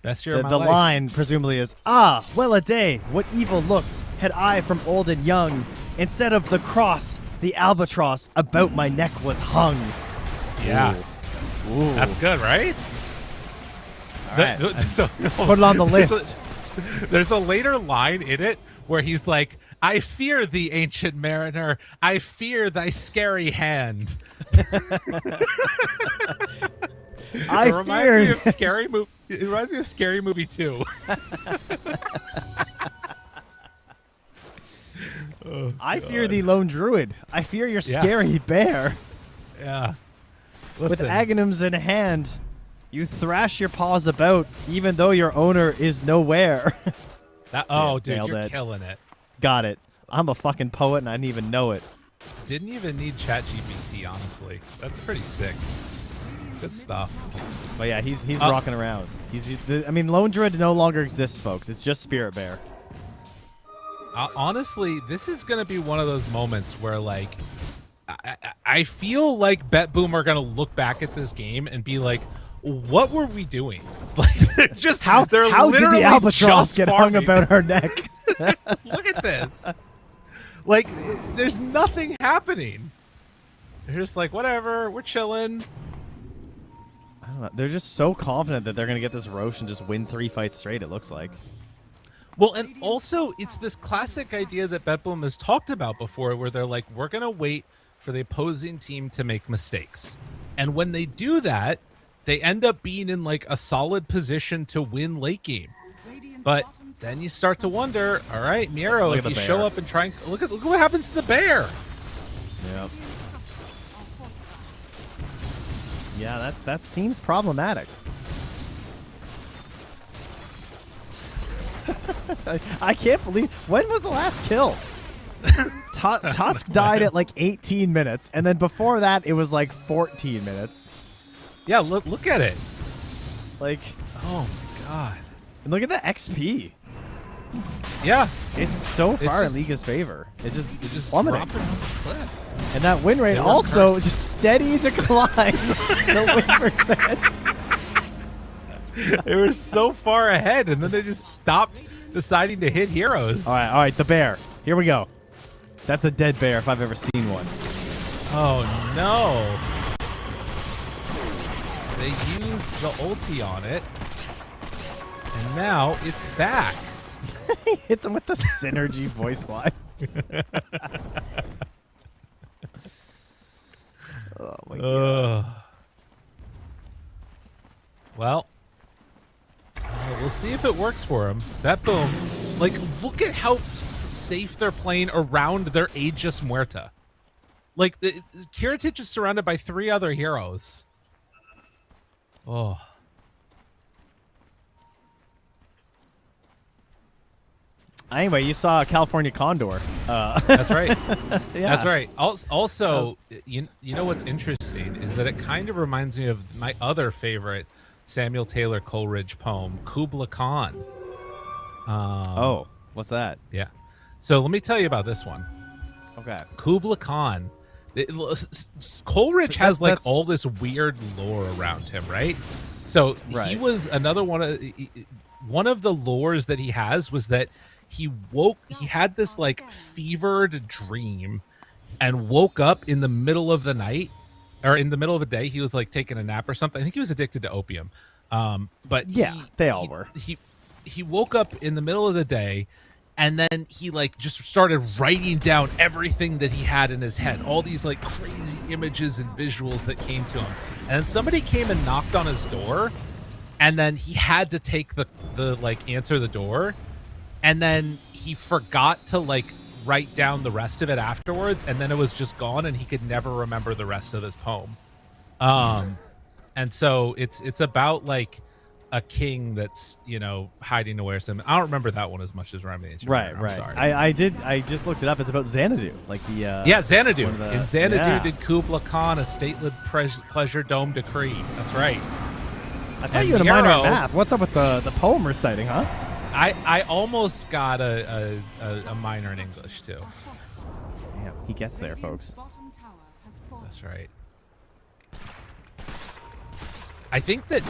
Best year of my
the
life.
line presumably is, "Ah, well a day, what evil looks had I from old and young. Instead of the cross, the albatross about my neck was hung."
Yeah.
Ooh.
That's good, right?
All right.
So,
Put it on the list.
There's a later line in it where he's like, I fear thee, ancient mariner. I fear thy scary hand.
I
It reminds
fear.
me of Scary Movie. It reminds me of Scary Movie 2.
I fear thee, lone druid. I fear your
Yeah.
scary bear.
Yeah.
With
Listen,
aghanims in hand, you thrash your paws about, even though your owner is nowhere.
oh,
Yeah,
dude,
nailed
you're
it.
killing it.
Got it. I'm a fucking poet and I didn't even know it.
Didn't even need ChatGPT, honestly. That's pretty sick. Good stuff.
But yeah, he's rocking around. I mean, Lone Druid no longer exists, folks. It's just Spirit Bear.
Honestly, this is going to be one of those moments where, like, I feel like BetBoom are going to look back at this game and be like, what were we doing? Like, just
How
they're
did
literally
the albatross
just
get
farming.
hung about her neck?
Look at this. Like, there's nothing happening. They're just like, whatever, we're chilling.
I don't know. They're just so confident that they're going to get this Roche and just win 3 fights straight, it looks like.
Well, and also, it's this classic idea that BetBoom has talked about before where they're like, we're going to wait for the opposing team to make mistakes. And when they do that, they end up being in, like, a solid position to win late game. But then you start to wonder, all right, Miero,
Look
if
at
you
the
show
bear.
up and try and look at what happens to the bear.
Yep. Yeah, that seems problematic. I can't believe, when was the last kill? Tusk died at like 18 minutes, and then before that it was like 14 minutes.
Yeah, look at it.
Like,
Oh my god.
and look at the XP.
Yeah,
It's so far
just-
in Liga's favor. It's just
you're just
plummeting.
dropping off the cliff.
And that win rate
They were
also
cursed.
just steady decline. The win percent.
They were so far ahead, and then they just stopped deciding to hit heroes.
All right, the bear. Here we go. That's a dead bear if I've ever seen one.
Oh no. They used the ulti on it, and now it's back.
He hits him with the synergy voice line. Oh my god.
Well, we'll see if it works for him. BetBoom, like, look at how safe they're playing around their Aegis Muerta. Like, Kiritich is surrounded by 3 other heroes. Oh.
Anyway, you saw California Condor.
That's right.
Yeah.
That's right. Also, you know what's interesting is that it kind of reminds me of my other favorite Samuel Taylor Coleridge poem, Kubla Khan.
Oh, what's that?
Yeah. So let me tell you about this one.
Okay.
Kubla Khan. Coleridge has like
That's-
all this weird lore around him, right? So he
Right.
was another one of the lores that he has was that he had this like fevered dream and woke up in the middle of the night or in the middle of the day. He was like taking a nap or something. I think he was addicted to opium. But
Yeah, they all were.
He woke up in the middle of the day, and then he like just started writing down everything that he had in his head, all these like crazy images and visuals that came to him. And then somebody came and knocked on his door, and then he had to take the like answer the door, and then he forgot to like write down the rest of it afterwards, and then it was just gone, and he could never remember the rest of his poem. And so it's about like a king that's, you know, hiding away or something. I don't remember that one as much as Rhyme of the Ancient
Right,
Mariner. I'm sorry.
I just looked it up. It's about Xanadu, like the
Yeah, Xanadu.
one of the-
In Xanadu
yeah.
did Kubla Khan a stately pleasure dome decree. That's right.
I thought
and
you had a minor in
Miero-
math. What's up with the poem reciting, huh?
I almost got a minor in English too.
Yeah, he gets there, folks.
Bottom tower has fallen.
That's right. I think that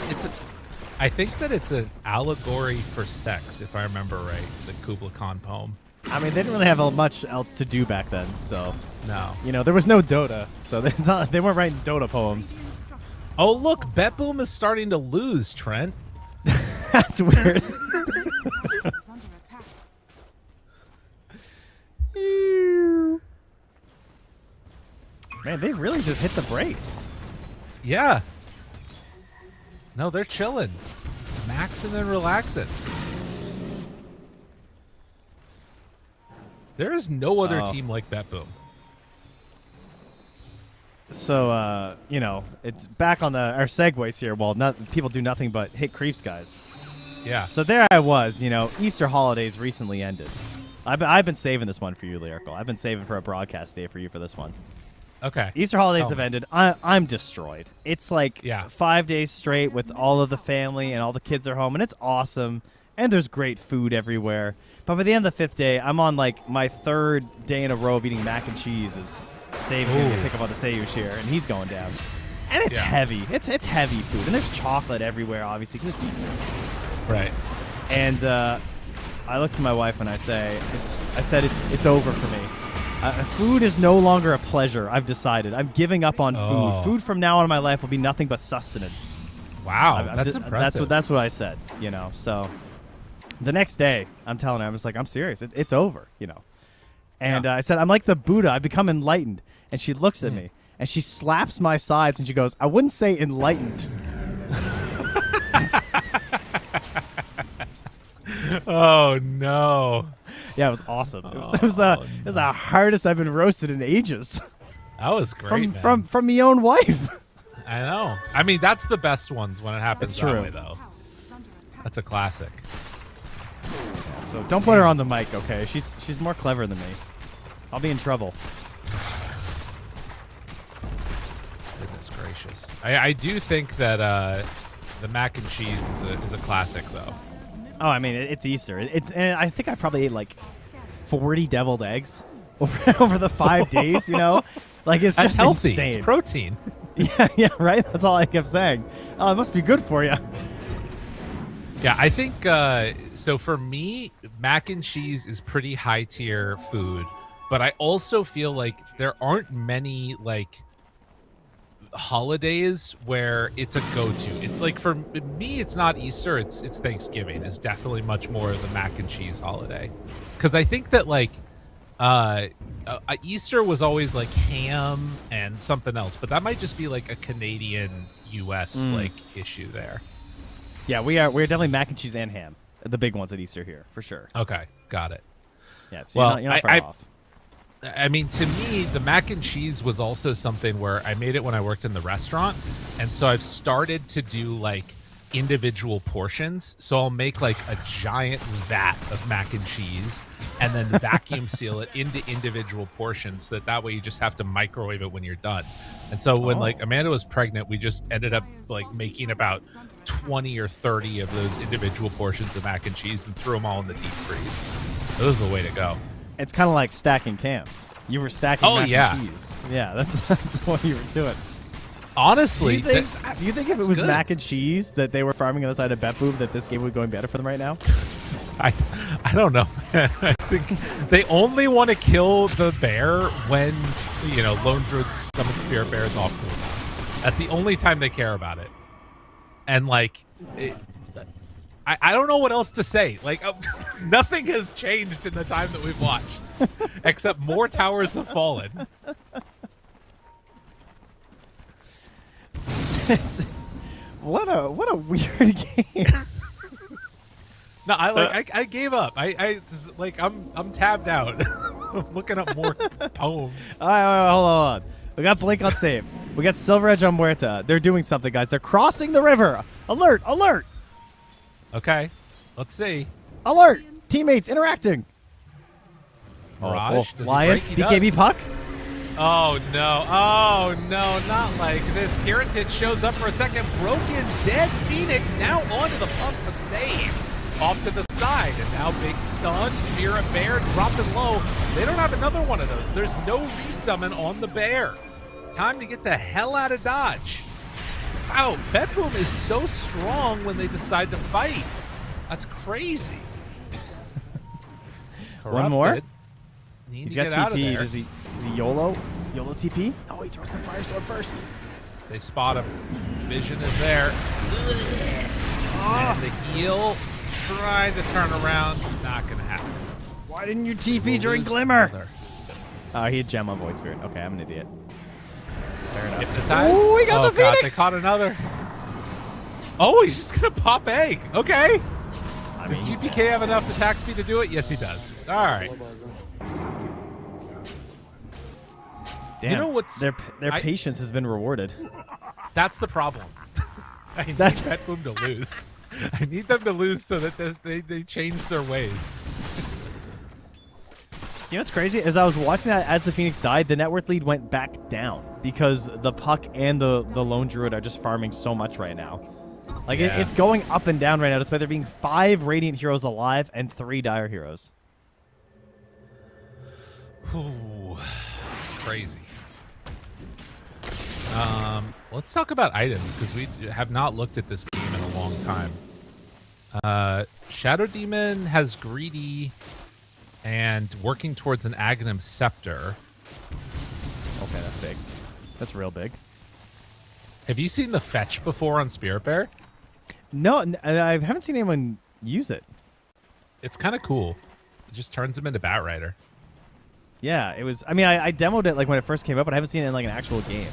it's an allegory for sex, if I remember right, the Kubla Khan poem.
I mean, they didn't really have much else to do back then, so
No.
you know there was no Dota, so they weren't writing Dota poems.
Oh, look, BetBoom is starting to lose, Trent.
That's weird.
Is under attack.
Man, they really just hit the brakes.
Yeah. No, they're chilling. Maxing and relaxing. There is no other
Oh.
team like BetBoom.
So, you know, it's back on our segues here. Well, people do nothing but hit creeps, guys.
Yeah.
So there I was, you know, Easter holidays recently ended. I've been saving this one for you, Lyrical. I've been saving for a broadcast day for you for this one.
Okay.
Easter holidays
Oh.
have ended. I'm destroyed. It's like
Yeah.
5 days straight with all of the family and all the kids are home, and it's awesome. And there's great food everywhere. But by the end of the 5th day, I'm on like my 3rd day in a row of eating mac and cheese as Save's going to
Ooh.
pick up on the Sayush here, and he's going down. And it's
Yeah.
heavy. It's heavy food, and there's chocolate everywhere, obviously, because it's Easter.
Right.
And I look to my wife and I said it's over for me. Food is no longer a pleasure. I've decided. I'm giving up on food. Food from now on in my life will be nothing but sustenance.
Wow, that's impressive.
That's what I said. So the next day, I'm telling her, I was like, I'm serious. It's over. And I said, I'm like the Buddha. I've become enlightened. And she looks at me and she slaps my sides and she goes, I wouldn't say enlightened.
Oh no!
Yeah, it was awesome. It was the hardest I've been roasted in ages.
That was great,
from my own wife.
I know. I mean, that's the best ones when it happens
It's
that
true.
way, though. That's a classic.
So don't put her on the mic, okay? She's more clever than me. I'll be in trouble.
Goodness gracious! I do think that the mac and cheese is a classic, though.
Oh, I mean, it's Easter. And I think I probably ate like 40 deviled eggs over the 5 days. Like it's
That's
just
healthy.
insane.
It's protein.
Yeah, right. That's all I kept saying. Oh, it must be good for you.
Yeah, I think so. For me, mac and cheese is pretty high tier food, but I also feel like there aren't many like holidays where it's a go-to. It's like for me, it's not Easter. It's Thanksgiving. It's definitely much more the mac and cheese holiday, because I think that like Easter was always like ham and something else, but that might just be like a Canadian U.S. like issue there.
Yeah, we're definitely mac and cheese and ham, the big ones at Easter here for sure.
Okay, got it.
Yeah, so
Well,
you're not far off.
I mean, to me, the mac and cheese was also something where I made it when I worked in the restaurant. And so I've started to do like individual portions. So I'll make like a giant vat of mac and cheese and then vacuum seal it into individual portions so that way you just have to microwave it when you're done. And so when like Amanda was pregnant, we just ended up like making about 20 or 30 of those individual portions of mac and cheese and threw them all in the deep freeze. That was the way to go.
It's kind of like stacking camps. You were stacking mac and cheese. Yeah, that's what you were doing.
Honestly,
do you think if it was mac and cheese that they were farming on the side of BetBoom that this game would be going better for them right now?
I don't know. I think they only want to kill the bear when Lone Druids summon Spirit Bears off cooldown. That's the only time they care about it. And like, I don't know what else to say. Like, nothing has changed in the time that we've watched, except more towers have fallen.
What a weird game.
No, I gave up. I'm tabbed out. I'm looking up more poems.
All right, hold on. We got Blink on save. We got Silver Edge on Muerta. They're doing something, guys. They're crossing the river. Alert! Alert!
Okay, let's see.
Alert! Teammates interacting.
Mirage, does he
Lion,
break? He
BKB
does.
puck.
Oh no, not like this. Kiritich shows up for a second. Broken, dead Phoenix now onto the puck, but save. Off to the side, and now big stun. Spirit Bear dropping low. They don't have another one of those. There's no resummon on the bear. Time to get the hell out of Dodge. Wow, BetBoom is so strong when they decide to fight. That's crazy.
One more?
Corrupted. Need
He's
to
got
get out of
TP.
there.
Is he YOLO? YOLO TP? Oh, he throws the Firestorm first.
They spot him. Vision is there. And the heal trying to turn around. Not going to happen.
Why didn't you TP during Glimmer? Oh, he had gem on Void Spirit. Okay, I'm an idiot. Fair enough.
Hypnotize.
Oh, we got the
God,
Phoenix!
they caught another. Oh, he's just going to pop egg. Okay. Does GPK have enough attack speed to do it? Yes, he does. All right.
Damn.
You know what's...
Their patience has been rewarded.
That's the problem. I need
That's-
BetBoom to lose. I need them to lose so that they change their ways.
You know what's crazy? As I was watching that as the Phoenix died, the net worth lead went back down because the Puck and the Lone Druid are just farming so much right now. Like,
Yeah.
it's going up and down right now despite there being 5 Radiant Heroes alive and 3 Dire Heroes.
Ooh, crazy. Let's talk about items, because we have not looked at this game in a long time. Shadow Demon has Greedy and working towards an Aghanim Scepter.
Okay, that's big. That's real big.
Have you seen the fetch before on Spirit Bear?
No, I haven't seen anyone use it.
It's kind of cool. It just turns him into Bat Rider.
Yeah, it was. I mean, I demoed it like when it first came up, but I haven't seen it in like an actual game.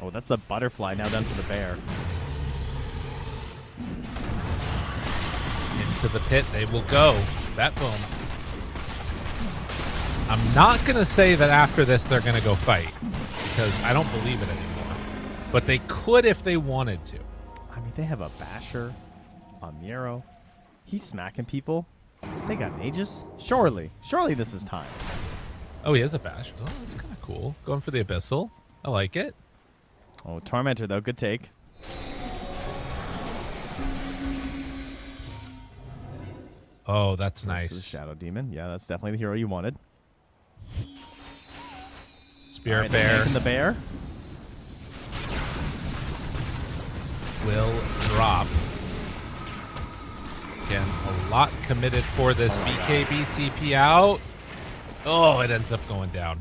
Oh, that's the butterfly now done for the bear.
Into the pit they will go. BetBoom. I'm not going to say that after this they're going to go fight, because I don't believe it anymore. But they could if they wanted to.
I mean, they have a Basher on Miro. He's smacking people. They got Mages. Surely this is time.
Oh, he has a bash. Oh, that's kind of cool. Going for the Abyssal. I like it.
Oh, Tormentor, though. Good take.
Oh, that's nice.
Versus Shadow Demon. Yeah, that's definitely the hero you wanted.
Spirit Bear
And the bear
will drop. Again, a lot committed for this. BKB TP out. Oh, it ends up going down.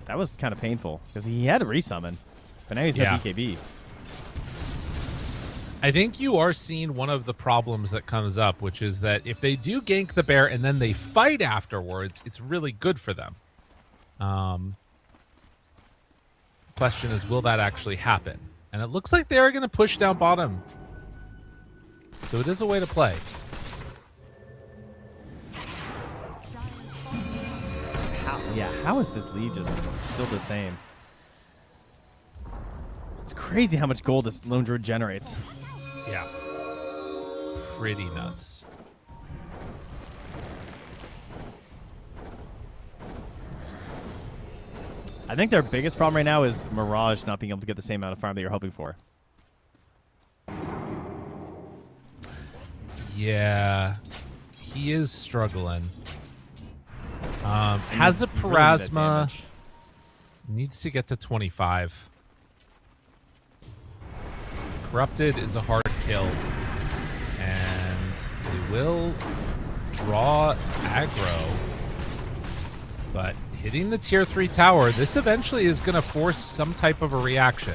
That was kind of painful because he had to resummon, but now he's no BKB.
I think you are seeing one of the problems that comes up, which is that if they do gank the bear and then they fight afterwards, it's really good for them. Question is, will that actually happen? And it looks like they are going to push down bottom. So it is a way to play.
How is this lead just still the same? It's crazy how much gold this Lone Druid generates.
Yeah. Pretty nuts.
I think their biggest problem right now is Mirage not being able to get the same amount of farm that you're hoping for.
Yeah. He is struggling. Has a Parasma. Needs to get to 25. Corrupted is a hard kill. And they will draw aggro. But hitting the tier 3 tower, this eventually is going to force some type of a reaction.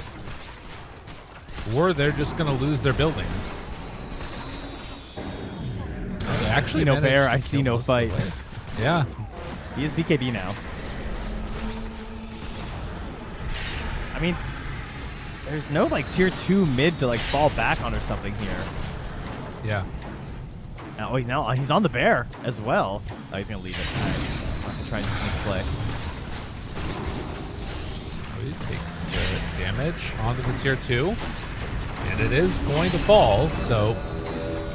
Or they're just going to lose their buildings.
I see no bear, I see no fight.
Yeah.
He is BKB now. I mean, there's no like tier 2 mid to like fall back on or something here.
Yeah.
He's on the bear as well. Oh, he's gonna leave it. I'm not gonna try and play.
He takes the damage onto the tier 2, and it is going to fall. So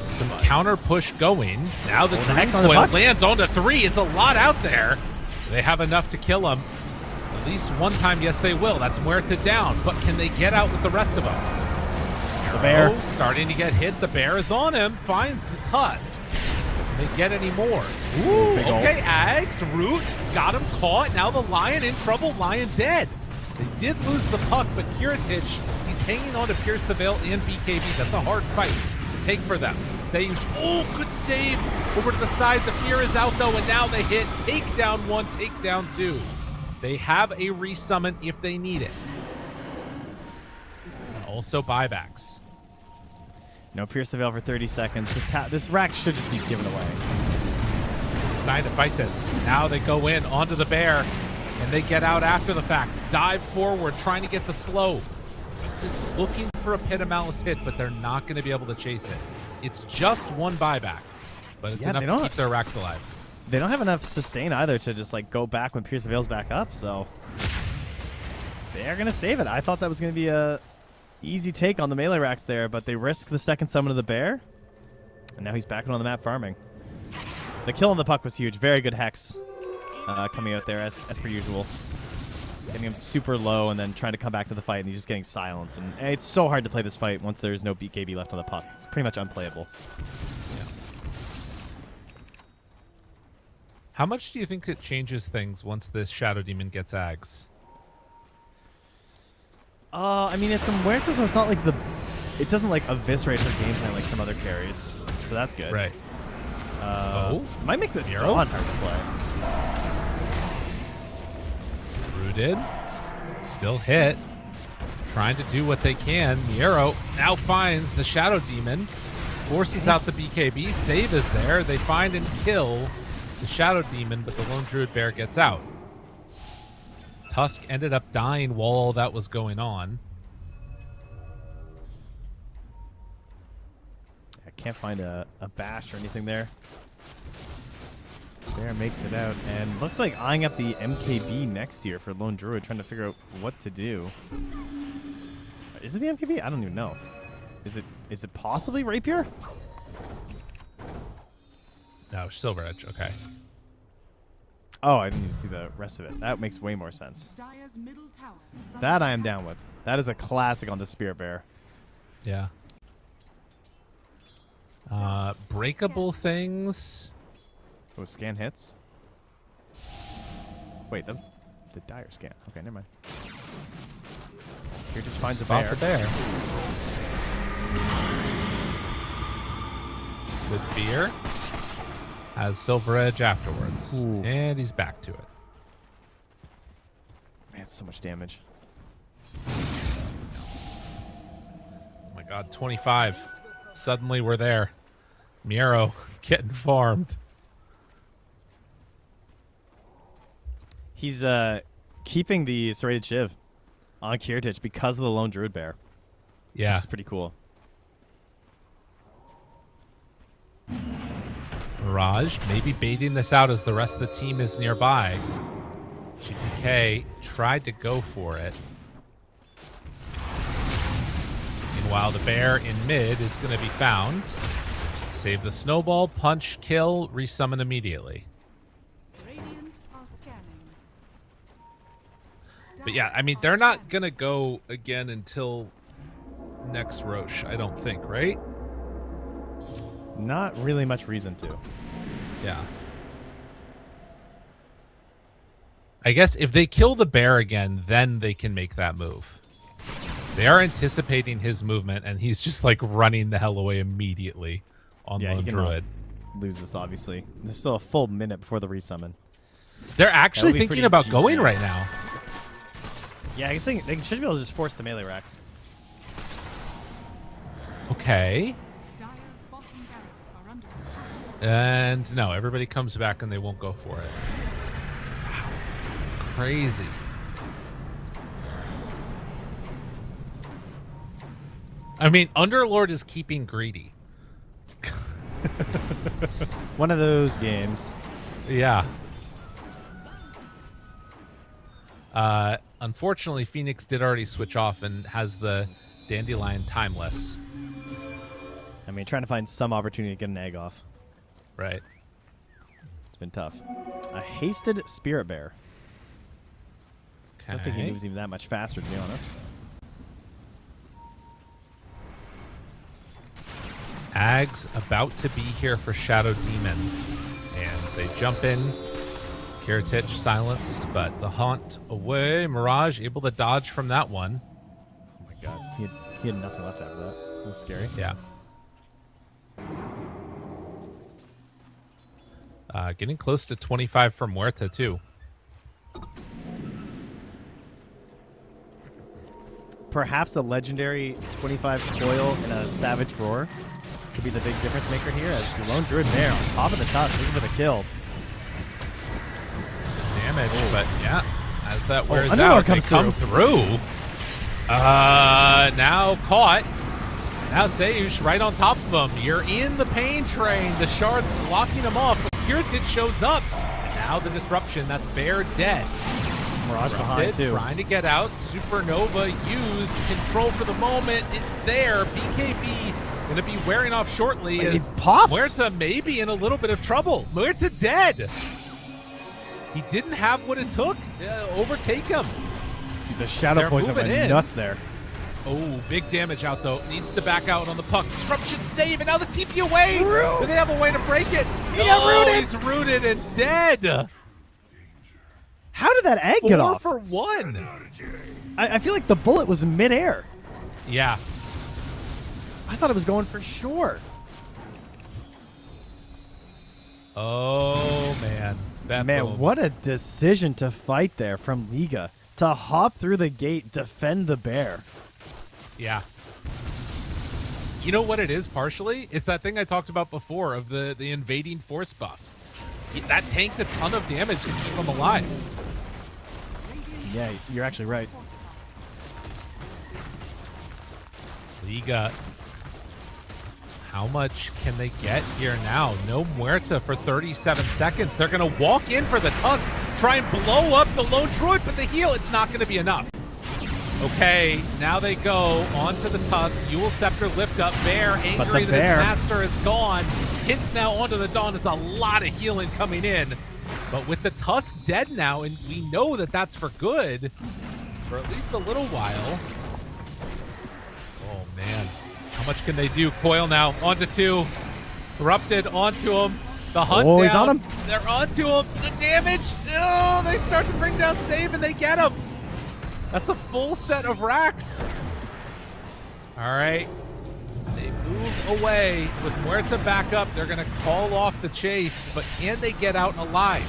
some counter push going. Now the Dream Coil lands onto 3. It's a lot out there. They have enough to kill him. At least one time, yes, they will. That's Muerta down. But can they get out with the rest of them?
The bear
starting to get hit. The bear is on him. Finds the tusk. Can they get any more? Ooh, okay, Ags, Root, got him caught. Now the Lion in trouble. Lion dead. They did lose the puck, but Kiritich, he's hanging on to Pierce the Veil and BKB. That's a hard fight to take for them. Oh, good save over to the side. The fear is out, though, and now they hit takedown 1, takedown 2. They have a resummon if they need it. And also buybacks.
No Pierce the Veil for 30 seconds. This rack should just be given away.
Decided to fight this. Now they go in onto the bear, and they get out after the fact. Dive forward, trying to get the slow. Looking for a Pit of Malice hit, but they're not going to be able to chase it. It's just one buyback, but it's enough to keep their racks alive.
They don't have enough sustain either to just like go back when Pierce the Veil's back up, so they're going to save it. I thought that was going to be a easy take on the melee racks there, but they risk the second summon of the bear, and now he's back on the map farming. The kill on the puck was huge. Very good Hex coming out there as per usual. Getting him super low and then trying to come back to the fight, and he's just getting silence. And it's so hard to play this fight once there's no BKB left on the puck. It's pretty much unplayable.
How much do you think it changes things once this Shadow Demon gets Ags?
I mean, it's some Muerta, so it's not like it doesn't like eviscerate her game plan like some other carries. So that's good.
Right.
Might make the
Nero?
Dawn hard to play.
Rooted. Still hit. Trying to do what they can. Miero now finds the Shadow Demon. Forces out the BKB. Save is there. They find and kill the Shadow Demon, but the Lone Druid Bear gets out. Tusk ended up dying while all that was going on.
I can't find a bash or anything there. Bear makes it out, and looks like eyeing up the MKB next here for Lone Druid, trying to figure out what to do. Is it the MKB? I don't even know. Is it possibly Rapier?
No, Silver Edge. Okay.
Oh, I didn't even see the rest of it. That makes way more sense.
Dire's middle tower is
That
under
I am
attack.
down with. That is a classic on the Spirit Bear.
Yeah. Breakable things.
Oh, scan hits. Wait, that was the Dire scan. Okay, never mind. Here just finds a
Spot
bear.
the bear. With fear. Has Silver Edge afterwards.
Ooh.
And he's back to it.
Man, it's so much damage.
Oh my god, 25. Suddenly we're there. Miero getting farmed.
He's keeping the Serrated Shiv on Kiritich because of the Lone Druid Bear.
Yeah.
Which is pretty cool.
Mirage maybe baiting this out as the rest of the team is nearby. GPK tried to go for it. Meanwhile, the bear in mid is going to be found. Save the snowball, punch, kill, resummon immediately.
Radiant are scanning.
But yeah, I mean, they're not going to go again until next Roche, I don't think, right?
Not really much reason to.
Yeah. I guess if they kill the bear again, then they can make that move. They are anticipating his movement, and he's just like running the hell away immediately on
Yeah, he
Lone
cannot
Druid.
lose this, obviously. There's still a full minute before the resummon.
They're actually
That'll be
thinking
pretty
about
GG.
going right now.
Yeah, I guess they should be able to just force the melee racks.
Okay.
Dire's bottom barracks are under attack.
And no, everybody comes back and they won't go for it. Wow. Crazy. I mean, Underlord is keeping greedy.
One of those games.
Yeah. Unfortunately, Phoenix did already switch off and has the Dandelion Timeless.
I mean, trying to find some opportunity to get an egg off.
Right.
It's been tough. A hasted Spirit Bear. I don't think he
Okay.
moves even that much faster, to be honest.
Ags about to be here for Shadow Demon. And they jump in. Kiritich silenced, but the haunt away. Mirage able to dodge from that one.
Oh my god. He had nothing left after that. It was scary.
Yeah. Getting close to 25 from Muerta, too.
Perhaps a legendary 25 coil and a Savage Roar could be the big difference maker here, as the Lone Druid Bear on top of the Tusk, looking for the kill.
Damage, but yeah, as that wears
Underlord
out,
comes
they come through. Now caught. Now Seush right on top of him. You're in the pain train. The shards blocking him off, but Kiritich shows up. And now the disruption. That's Bear dead.
Mirage behind,
Disrupted,
too.
trying to get out. Supernova used. Control for the moment. It's there. BKB going to be wearing off shortly.
Wait,
As
he pops?
Muerta may be in a little bit of trouble. Muerta dead. He didn't have what it took to overtake him.
Dude, the Shadow
They're
Poison went
moving in.
nuts there.
Oh, big damage out, though. Needs to back out on the puck. Disruption save, and now the TP away. Do they have a way to break it? He's rooted and dead.
How did that egg get
4
off?
for 1.
I feel like the bullet was in midair.
Yeah.
I thought it was going for sure.
Oh, man.
Man, what a decision to fight there from Liga. To hop through the gate, defend the bear.
Yeah. You know what it is partially? It's that thing I talked about before of the invading force buff. That tanked a ton of damage to keep him alive.
Yeah, you're actually right.
Liga. How much can they get here now? No Muerta for 37 seconds. They're going to walk in for the Tusk, try and blow up the Lone Druid, but the heal, it's not going to be enough. Okay, now they go onto the Tusk. Yule Scepter lift up. Bear, angry that its master is gone. Hits now onto the Dawn. It's a lot of healing coming in. But with the Tusk dead now, and we know that that's for good, for at least a little while. Oh, man. How much can they do? Coil now onto 2. Corrupted onto him. The hunt down.
He's on him.
They're onto him. The damage. Oh, they start to bring down save and they get him. That's a full set of racks. All right. They move away with Muerta back up. They're going to call off the chase, but can they get out alive?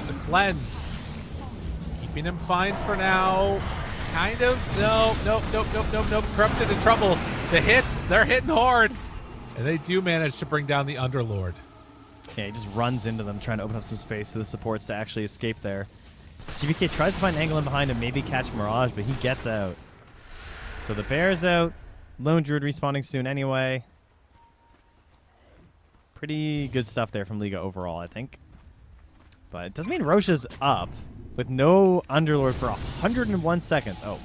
The cleanse. Keeping him fine for now. Kind of. Nope. Corrupted in trouble. The hits, they're hitting hard. And they do manage to bring down the Underlord.
Yeah, he just runs into them, trying to open up some space for the supports to actually escape there. GBK tries to find an angle in behind him, maybe catch Mirage, but he gets out. So the bear's out. Lone Druid respawning soon anyway. Pretty good stuff there from Liga overall, I think. But it doesn't mean Roche is up with no Underlord for 101 seconds. Oh,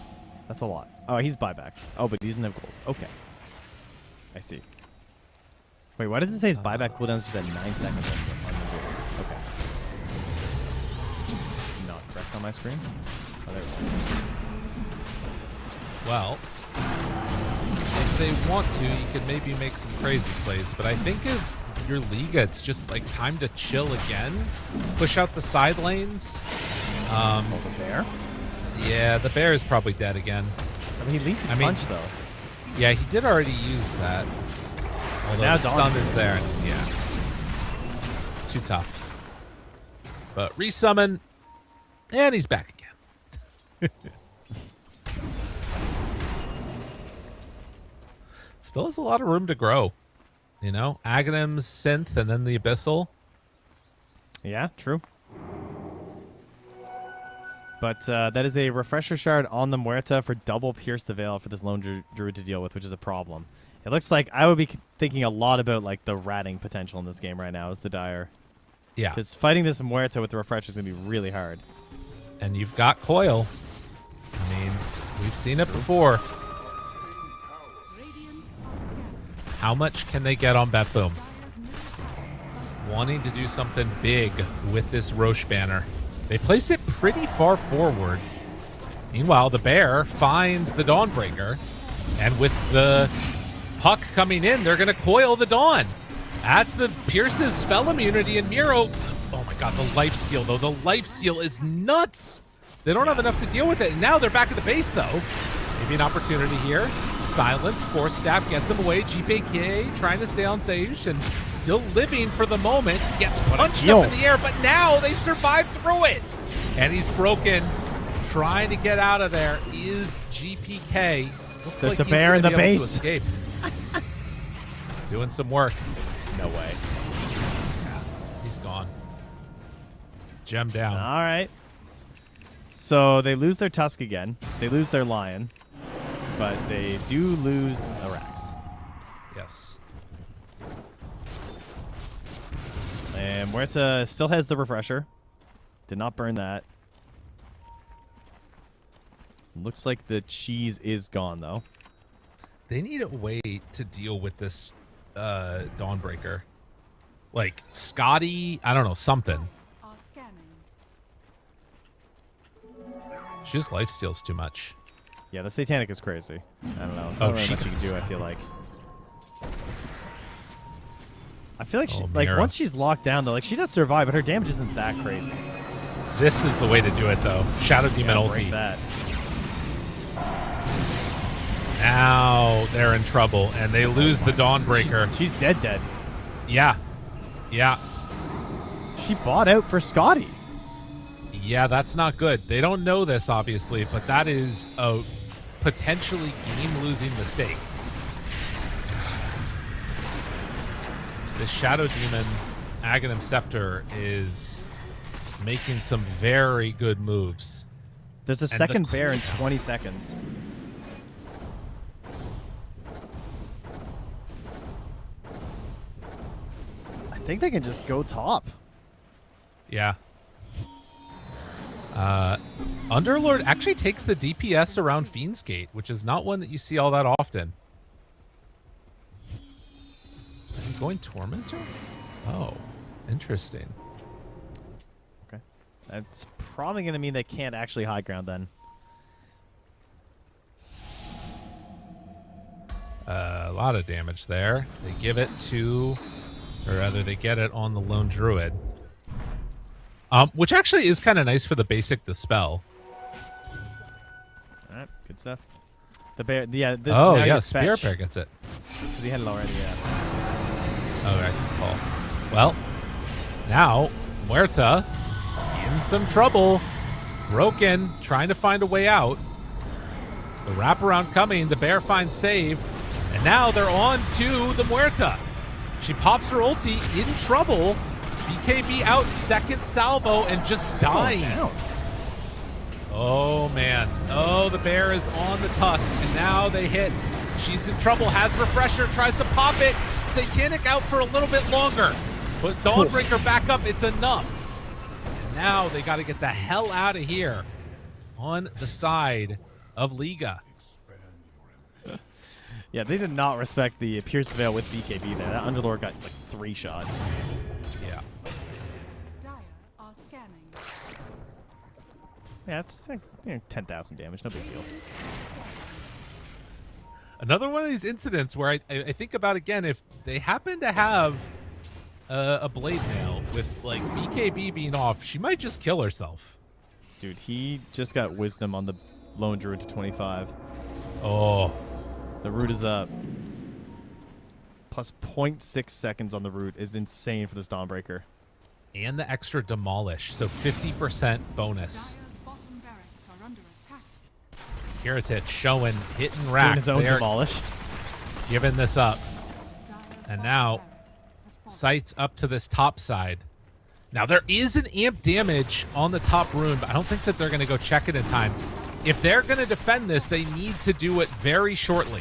that's a lot. Oh, he's buyback. Oh, but he doesn't have gold. Okay. I see. Wait, why does it say his buyback cooldown is just at 9 seconds on the board? Okay. Just not correct on my screen. Oh, there we go.
Well, if they want to, you could maybe make some crazy plays, but I think if your Liga, it's just like time to chill again. Push out the side lanes.
The bear?
Yeah, the bear is probably dead again.
I mean, he leads a punch, though.
Yeah, he did already use that. Although
now
the stun is there. Yeah. Too tough. But resummon, and he's back again. Still has a lot of room to grow. You know, Aghanim's Synth and then the Abyssal.
Yeah, true. But that is a Refresher Shard on the Muerta for double Pierce the Veil for this Lone Druid to deal with, which is a problem. It looks like I would be thinking a lot about like the ratting potential in this game right now as the Dire.
Yeah.
Because fighting this Muerta with the Refresher is going to be really hard.
And you've got Coil. I mean, we've seen it before. How much can they get on BetBoom? Wanting to do something big with this Roche banner. They place it pretty far forward. Meanwhile, the bear finds the Dawnbreaker. And with the puck coming in, they're going to coil the Dawn. Adds the Pierce's spell immunity, and Miro... Oh my god, the lifesteal, though. The lifesteal is nuts. They don't have enough to deal with it. And now they're back at the base, though. Maybe an opportunity here. Silence. Force Staff gets him away. GPK trying to stay on stage and still living for the moment. Gets punched up in the air, but now they survive through it. And he's broken. Trying to get out of there is GPK. Looks like
a
he's
bear in the
gonna be able
base.
to escape. Doing some work.
No way.
Yeah, he's gone. Gem down.
All right. So they lose their Tusk again. They lose their Lion. But they do lose Arax.
Yes.
And Muerta still has the Refresher. Did not burn that. Looks like the cheese is gone, though.
They need a way to deal with this Dawnbreaker. Like, Scotty, I don't know, something. She just lifesteals too much.
Yeah, the Satanic is crazy. I don't know. It's
Oh,
not really
she
much you can
does.
do, I feel like. I feel like
Mira.
once she's locked down though, like she does survive, but her damage isn't that crazy.
This is the way to do it, though. Shadow Demon ulti.
That.
Now they're in trouble, and they lose the Dawnbreaker.
She's dead.
Yeah.
She bought out for Scotty.
Yeah, that's not good. They don't know this, obviously, but that is a potentially game-losing mistake. The Shadow Demon Aghanim Scepter is making some very good moves.
There's a second bear in 20 seconds. I think they can just go top.
Yeah. Underlord actually takes the DPS around Fiend's Gate, which is not one that you see all that often. Are you going Tormentor? Oh, interesting.
Okay. That's probably going to mean they can't actually high ground then.
A lot of damage there. They give it to, or rather they get it on the Lone Druid. Which actually is kind of nice for the basic Dispel.
All right, good stuff. The bear, yeah.
Oh,
now
yeah,
you
Spear
fetch.
Pair gets it.
Because he had it already, yeah.
Okay, cool. Well, now Muerta in some trouble. Broken, trying to find a way out. The wraparound coming. The bear finds save. And now they're on to the Muerta. She pops her ulti, in trouble. BKB out, second salvo, and just dying. Oh, man. Oh, the bear is on the tusk, and now they hit. She's in trouble, has Refresher, tries to pop it. Satanic out for a little bit longer. But Dawnbreaker back up, it's enough. And now they got to get the hell out of here on the side of Liga.
Yeah, they did not respect the Pierce the Veil with BKB there. That Underlord got like 3 shot.
Yeah.
Dire are scanning.
Yeah, it's like 10,000 damage. No big deal.
Another one of these incidents where I think about, again, if they happen to have a Blade Mail with like BKB being off, she might just kill herself.
Dude, he just got Wisdom on the Lone Druid to 25.
Oh.
The root is up. Plus 0.6 seconds on the root is insane for this Dawnbreaker.
And the extra Demolish, so 50% bonus.
Dire's bottom barracks are under attack.
Kiritich showing hitting
Doing
racks.
his own
They're
Demolish.
giving this up.
Dire's
And
bottom
now,
barracks has fallen.
sights up to this top side. Now, there is an amp damage on the top rune, but I don't think that they're going to go check it in time. If they're going to defend this, they need to do it very shortly.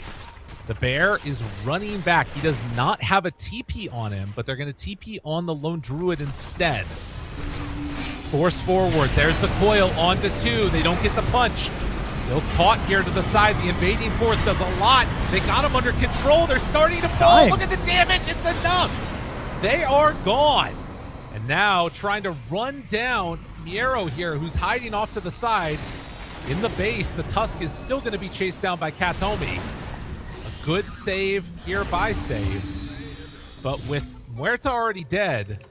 The bear is running back. He does not have a TP on him, but they're going to TP on the Lone Druid instead. Force forward. There's the coil onto 2. They don't get the punch. Still caught here to the side. The invading force does a lot. They got him under control. They're starting to fall.
Dying.
Look at the damage. It's enough. They are gone. And now trying to run down Miero here, who's hiding off to the side. In the base, the Tusk is still going to be chased down by Katomi. A good save here by Save. But with Muerta already dead,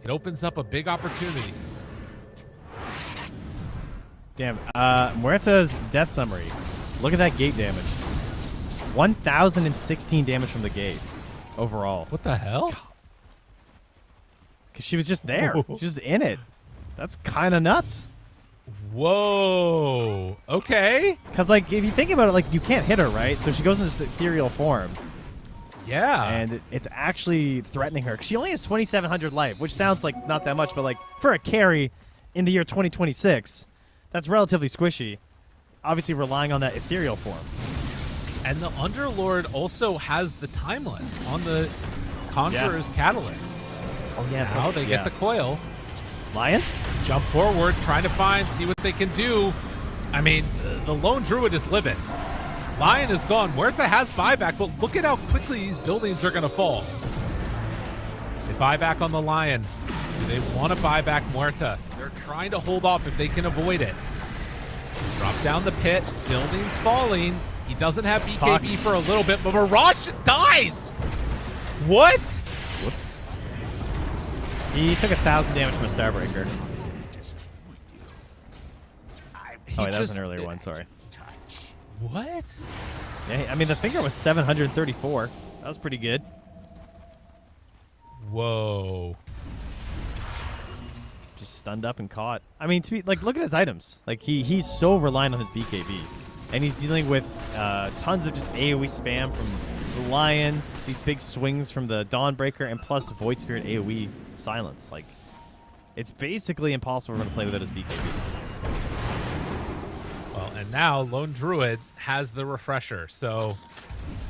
it opens up a big opportunity.
Damn. Muerta's death summary. Look at that gate damage. 1,016 damage from the gate overall.
What the hell?
Because she was just there. She was just in it. That's kind of nuts.
Whoa. Okay.
Because, like, if you think about it, like, you can't hit her, right? So she goes into this ethereal form.
Yeah.
And it's actually threatening her. 'Cause she only has 2,700 life, which sounds like not that much, but, like, for a carry in the year 2026, that's relatively squishy. Obviously relying on that ethereal form.
And the Underlord also has the Timeless on the Conjurer's Catalyst.
Oh, yeah.
Now they get the coil.
Lion?
Jump forward, trying to see what they can do. I mean, the Lone Druid is living. Lion is gone. Muerta has buyback, but look at how quickly these buildings are going to fall. They buy back on the Lion. Do they want to buy back Muerta? They're trying to hold off if they can avoid it. Drop down the pit. Buildings falling. He doesn't have BKB for a little bit, but Mirage just dies. What?
Whoops. He took 1,000 damage from a Starbreaker. Oh, wait, that was an earlier one. Sorry.
What?
Yeah, I mean, the finger was 734. That was pretty good.
Whoa.
Just stunned up and caught. I mean, to be like, look at his items. Like he's so reliant on his BKB, and he's dealing with tons of just AOE spam from the Lion, these big swings from the Dawnbreaker, and plus Void Spirit AOE silence. Like, it's basically impossible for him to play without his BKB.
Well, and now Lone Druid has the refresher, so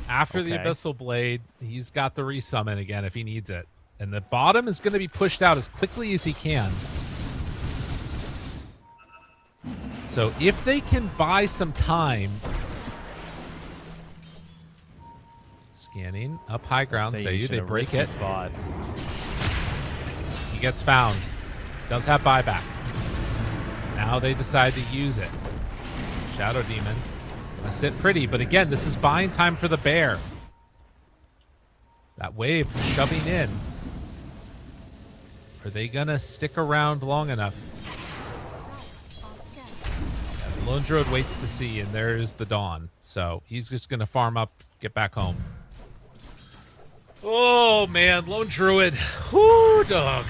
after the Abyssal Blade, he's got the resummon again if he needs it. And the bottom is going to be pushed out as quickly as he can. So if they can buy some time... Scanning up high ground, say you. They break it.
Spot.
He gets found. Does have buyback. Now they decide to use it. Shadow Demon. Gonna sit pretty, but again, this is buying time for the bear. That wave shoving in. Are they gonna stick around long enough? Yeah, the Lone Druid waits to see, and there's the Dawn. So he's just gonna farm up, get back home. Oh man, Lone Druid. Whoo, dog.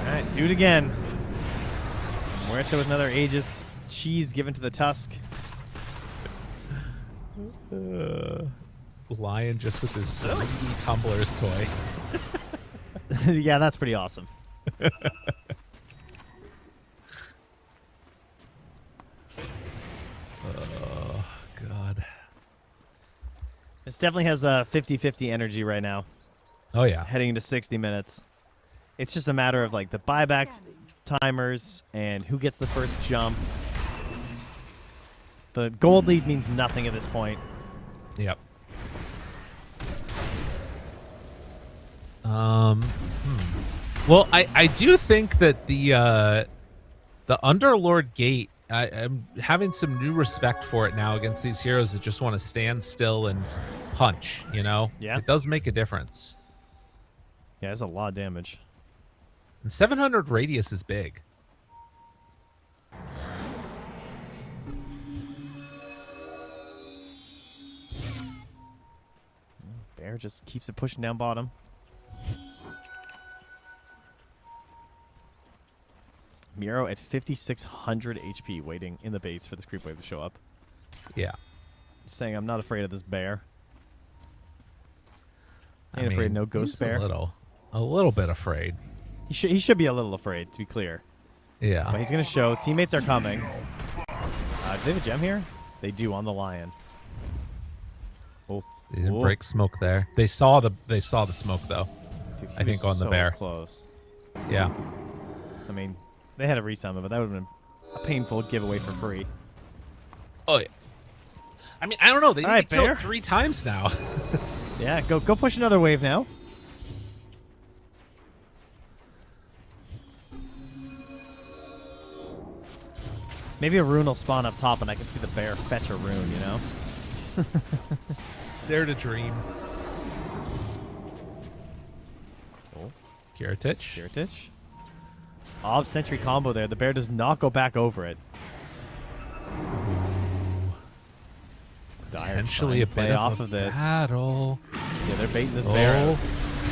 Alright, do it again. Muerta with another Aegis cheese given to the Tusk.
Lion just with his 3D tumblers toy.
Yeah, that's pretty awesome.
Oh, God.
This definitely has a 50-50 energy right now.
Oh, yeah.
Heading into 60 minutes. It's just a matter of like the buybacks, timers, and who gets the first jump. The gold lead means nothing at this point.
Yep. Well, I do think that the Underlord Gate, I'm having some new respect for it now against these heroes that just want to stand still and punch, you know?
Yeah.
It does make a difference.
Yeah, it's a lot of damage.
And 700 radius is big.
Bear just keeps it pushing down bottom. Miro at 5,600 HP waiting in the base for this creep wave to show up.
Yeah.
Just saying I'm not afraid of this bear.
I
Ain't
mean,
afraid no ghost
he's
bear.
A little bit afraid.
He should be a little afraid, to be clear.
Yeah.
But he's going to show. Teammates are coming. Do they have a gem here? They do on the Lion. Oh.
They didn't break smoke there. They saw the smoke though.
Dude,
I think on the
so
bear.
Close.
Yeah.
I mean, they had a resummon, but that would have been a painful giveaway for free.
Oh yeah. I mean, I don't know. They need to kill
bear.
it 3 times now.
Yeah, go push another wave now. Maybe a rune will spawn up top and I can see the bear fetch a rune, you know?
Dare to dream.
Oh.
Kiritich.
Kiritich. Ob Sentry combo there. The bear does not go back over it.
Potentially a
play
bit
off
of
of this.
battle.
Yeah, they're baiting this bear out.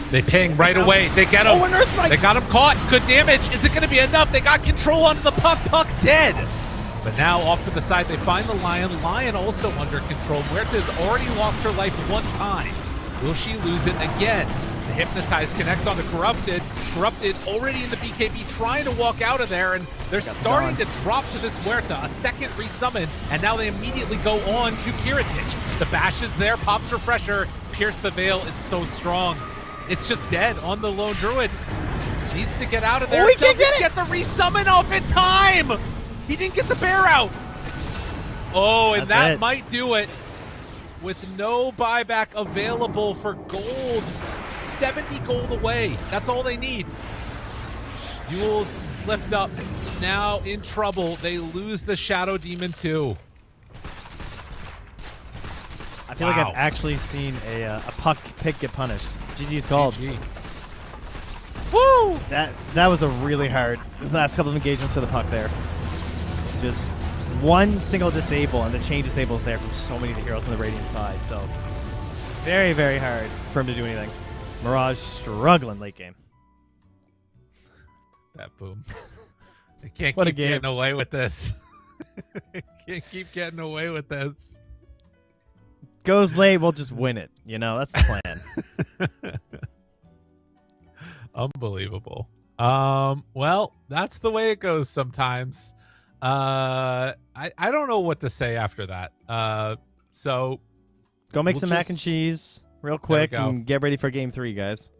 They ping right away. They get him.
Oh, an Earthstrike!
They got him caught. Good damage. Is it going to be enough? They got control onto the puck. Puck dead. But now off to the side, they find the Lion. Lion also under control. Muerta has already lost her life 1 time. Will she lose it again? The Hypnotize connects on the Corrupted. Corrupted already in the BKB, trying to walk out of there, and they're starting to drop to this Muerta. A second resummon, and now they immediately go on to Kiritich. The bash is there, pops refresher, pierce the veil. It's so strong. It's just dead on the Lone Druid. Needs to get out of there.
Oh, he
doesn't
did
get the resummon off in time. He didn't get the bear out. Oh, and that might do it. With no buyback available for gold. 70 gold away. That's all they need. Yules lift up. Now in trouble. They lose the Shadow Demon too.
I feel like I've
Wow.
actually seen a puck pick get punished. GG's called.
GG.
Woo! That was a really hard last couple of engagements for the puck there. Just one single disable, and the chain disables there from so many of the heroes on the Radiant side. So very, very hard for him to do anything. Mirage struggling late game.
BetBoom. I can't
What a
keep
game.
getting away with this. Can't keep getting away with this.
Goes late, we'll just win it. You know, that's the plan.
Unbelievable. Well, that's the way it goes sometimes. I don't know what to say after that. So
Go make
we'll
some mac
just-
and cheese real
There we
quick
go.
and get ready for game 3, guys.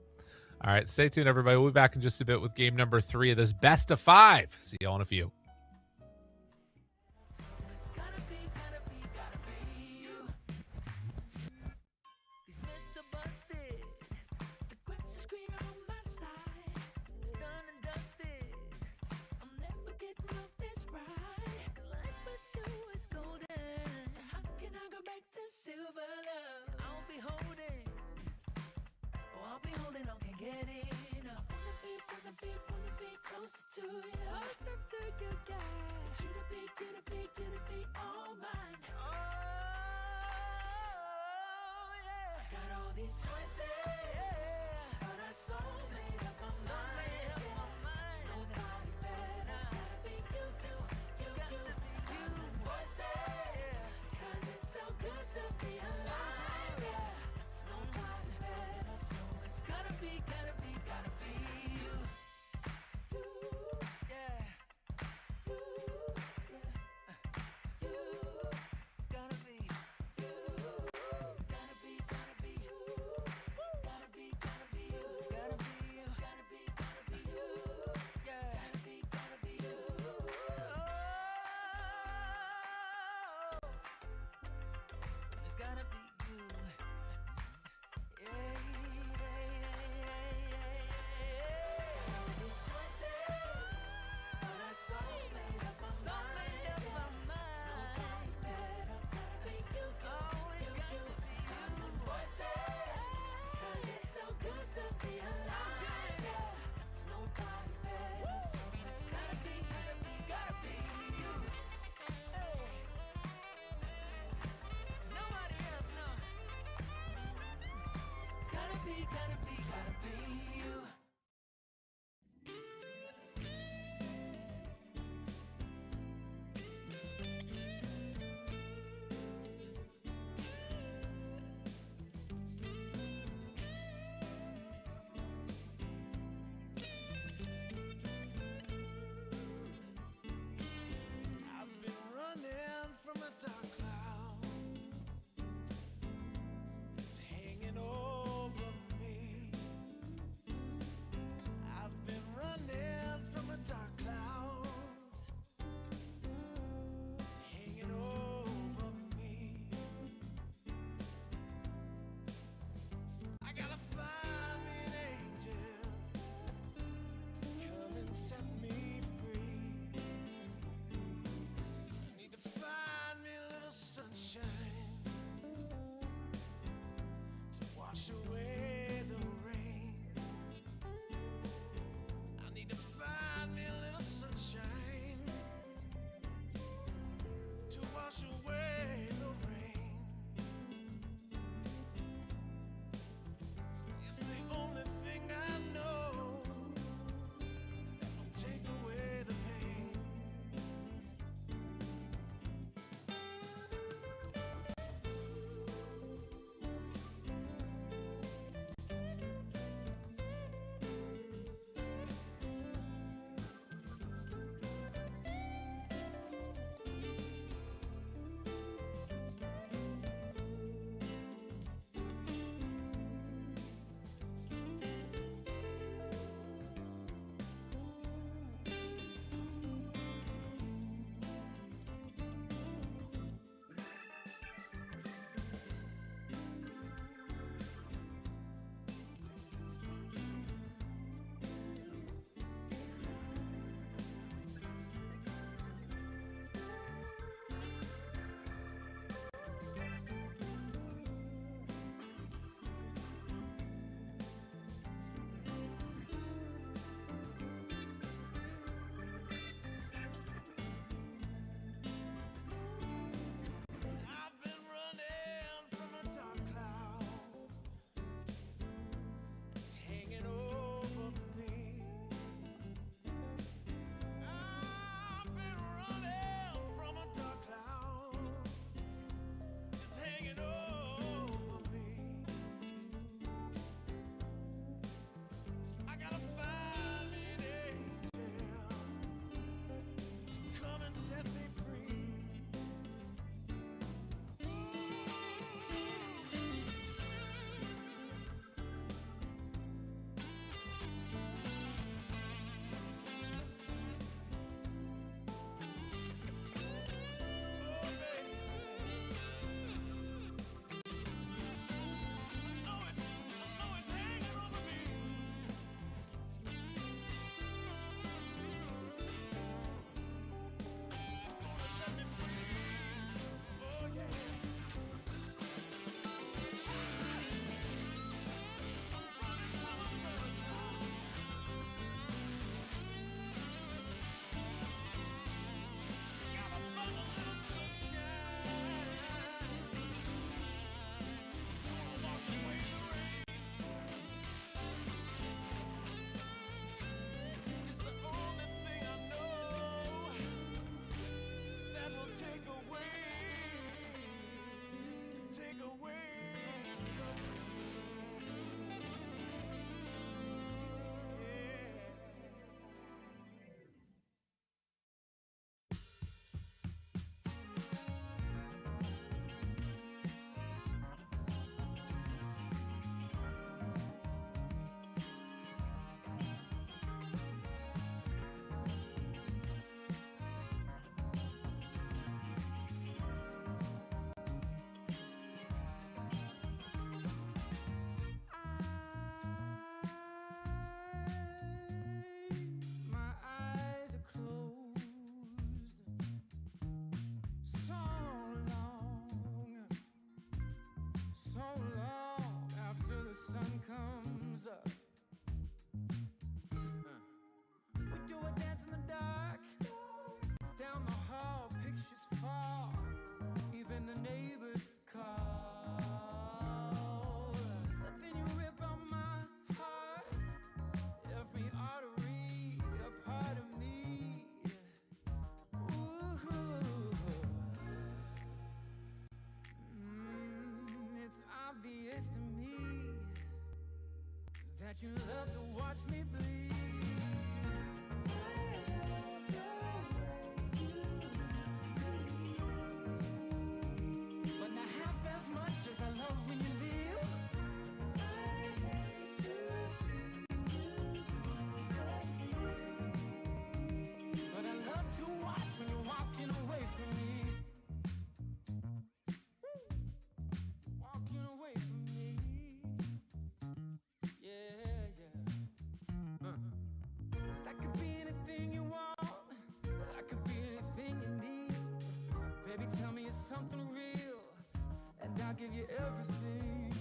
All right, stay tuned, everybody. We'll be back in just a bit with game number 3 of this best of 5. See y'all in a few.
These myths are busted. The cracks are screaming on my side. It's done and dusted. I'm never getting off this ride. 'Cause life with you is golden. So how can I go back to silver love? I'll be holding. Oh, I'll be holding on, can't get enough. Wanna be closer to you. Closer to you. you love to watch me bleed. But not half as much as I love when you leave. I hate to see you go. But I love to watch when you're walking away from me. Walking away from me. Yeah, yeah. 'Cause I could be anything you want. I could be anything you need. Baby, tell me it's something real, and I'll give you everything.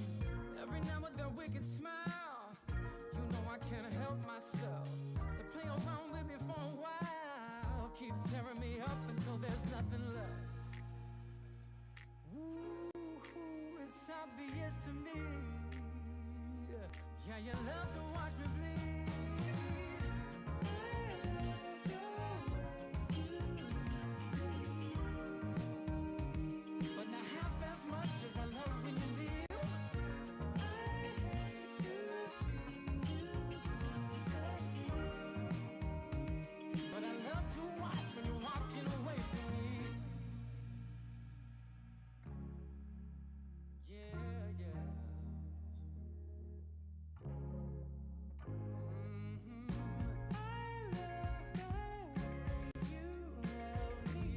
Every now and then we can smile. You know I can't help myself. They play around with me for a while. Keep tearing me up until there's nothing left. Ooh, it's obvious to me. Yeah, you love to watch me bleed. But not half as much as I love when you leave. I hate to see you go. But I love to watch when you're walking away from me. Yeah, yeah. I love the way you love me.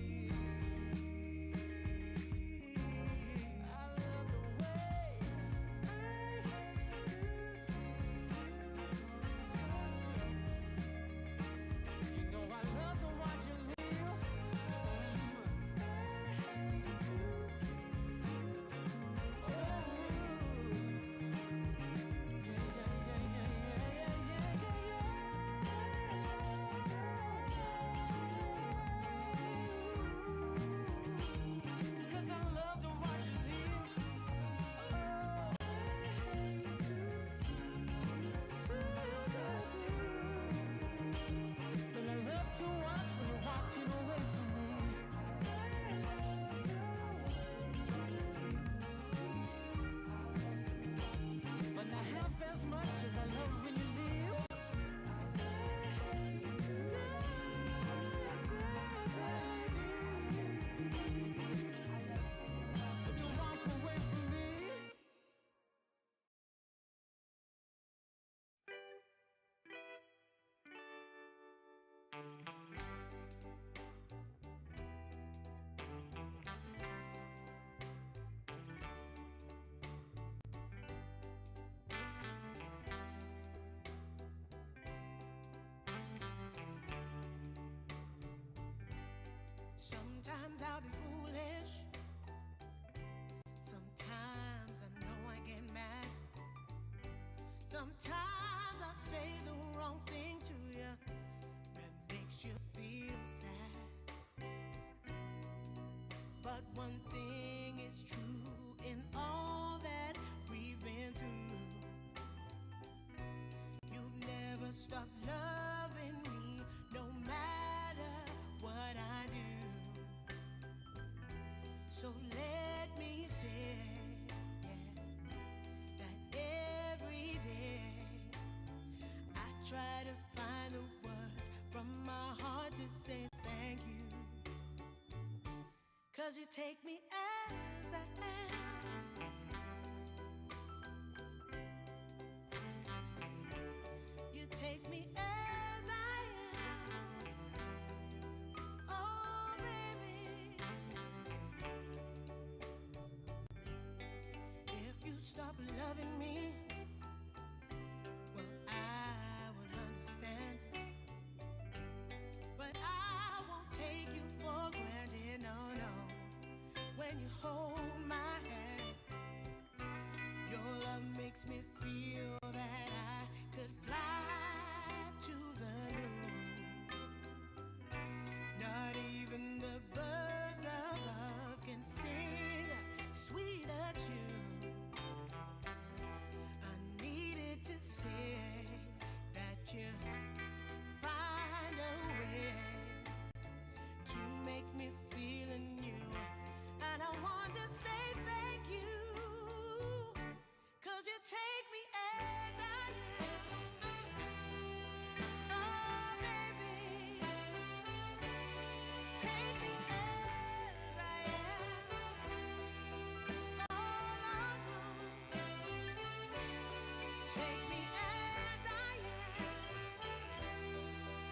I love the way I hate to see you. You know I love to watch you leave. I hate to see you. Cause I love to watch you leave. Oh, I hate to see you. But I love to watch when you're walking away from me. But not half as much as I love when you leave. When you walk away from me. Sometimes I'll be foolish. Sometimes I know I get mad. Sometimes I say the wrong thing to you that makes you feel sad. But one thing is true in all that we've been through. You've never stopped loving me, no matter what I do. So let me say, yeah, that every day I try to find the words from my heart to say thank you. 'Cause you take me as I am. You take me as I am. Oh, baby. If you stop loving me, well, I would understand. But I won't take you for granted, no, no. When you hold my hand, your love makes me feel that I could fly to the moon. Not even the birds of love can sing a sweeter tune. Take me as I am.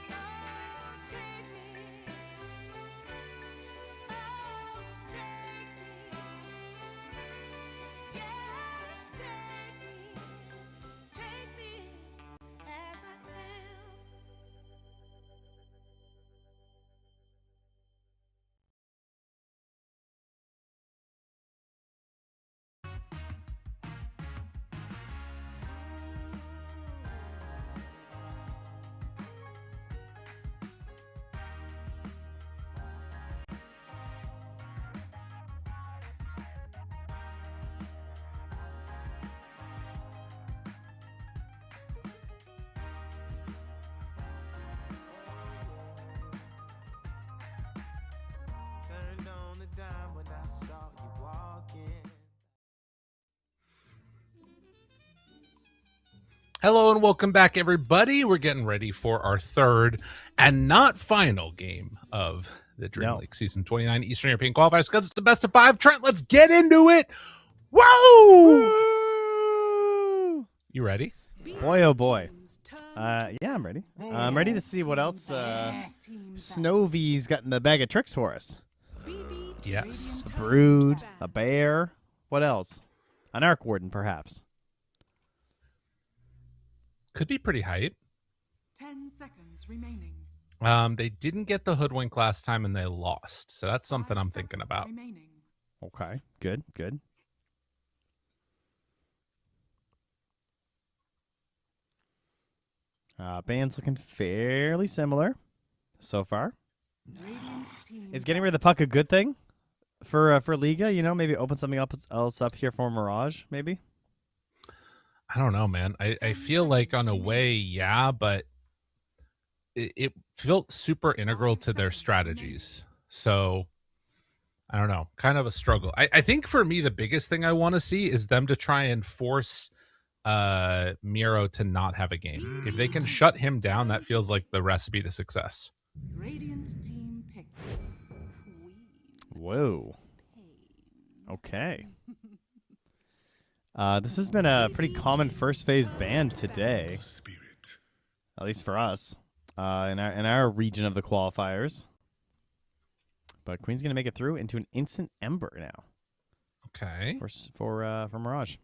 Oh, take me. Oh, take me. Yeah, take me. Take me as I am.
Turned on the dime when I saw you walking.
Hello and welcome back, everybody. We're getting ready for our third and not final game of the DreamLeague Season 29 Eastern European Qualifiers because it's the best of 5. Trent, let's get into it. Whoa! You ready?
Boy, oh boy. Yeah, I'm ready. I'm ready to see what else Snovy's got in the bag of tricks for us.
Yes.
Brood, a bear. What else? An Arc Warden, perhaps.
Could be pretty hype.
10 seconds remaining.
They didn't get the hoodwink last time and they lost. So that's something I'm thinking about.
Remaining.
Okay, good. Band's looking fairly similar so far.
Radiant team
Is getting rid of the puck a good thing for Liga? You know, maybe open something else up here for Mirage, maybe?
I don't know, man. I feel like on a way, yeah, but it felt super integral to their strategies. So I don't know, kind of a struggle. I think for me, the biggest thing I want to see is them to try and force Miro to not have a game. If they can shut him down, that feels like the recipe to success.
Radiant team pick.
Whoa. Okay. This has been a pretty common first phase ban today, at least for us, in our region of the qualifiers. But Queen's gonna make it through into an instant Ember now.
Okay.
For Mirage.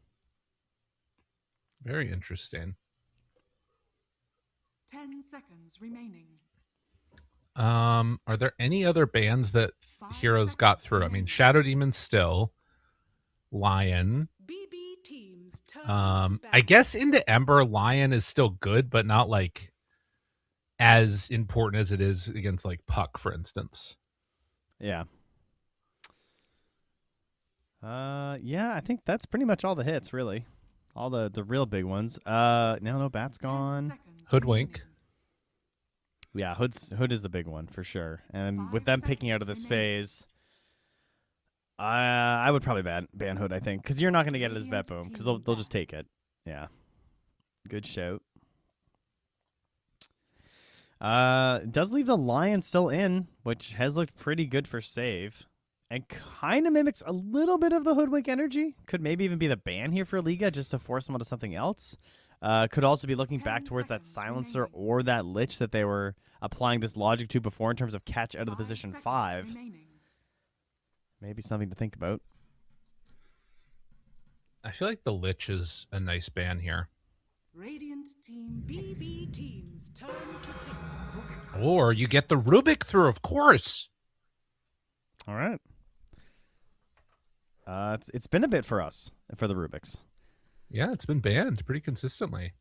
Very interesting.
10 seconds remaining.
Are there any other bans that heroes got through? I mean, Shadow Demon still, Lion.
BB teams turn
I guess into Ember, Lion is still good, but not like as important as it is against like Puck, for instance.
Yeah. Yeah, I think that's pretty much all the hits, really. All the real big ones. No, Bat's gone.
Hoodwink.
Yeah, Hood is the big one for sure. And with them picking out of this phase, I would probably ban Hood, I think, because you're not going to get it as BetBoom, because they'll just take it. Yeah. Good shout. It does leave the Lion still in, which has looked pretty good for save. And kind of mimics a little bit of the Hoodwink energy. Could maybe even be the ban here for Liga just to force them onto something else. Could also be looking back towards that Silencer or that Lich that they were applying this logic to before in terms of catch out of the position 5. Maybe something to think about.
I feel like the Lich is a nice ban here.
Radiant team BB teams turn to pick.
Or you get the Rubik through, of course.
All right. It's been a bit for us, for the Rubiks.
Yeah, it's been banned pretty consistently.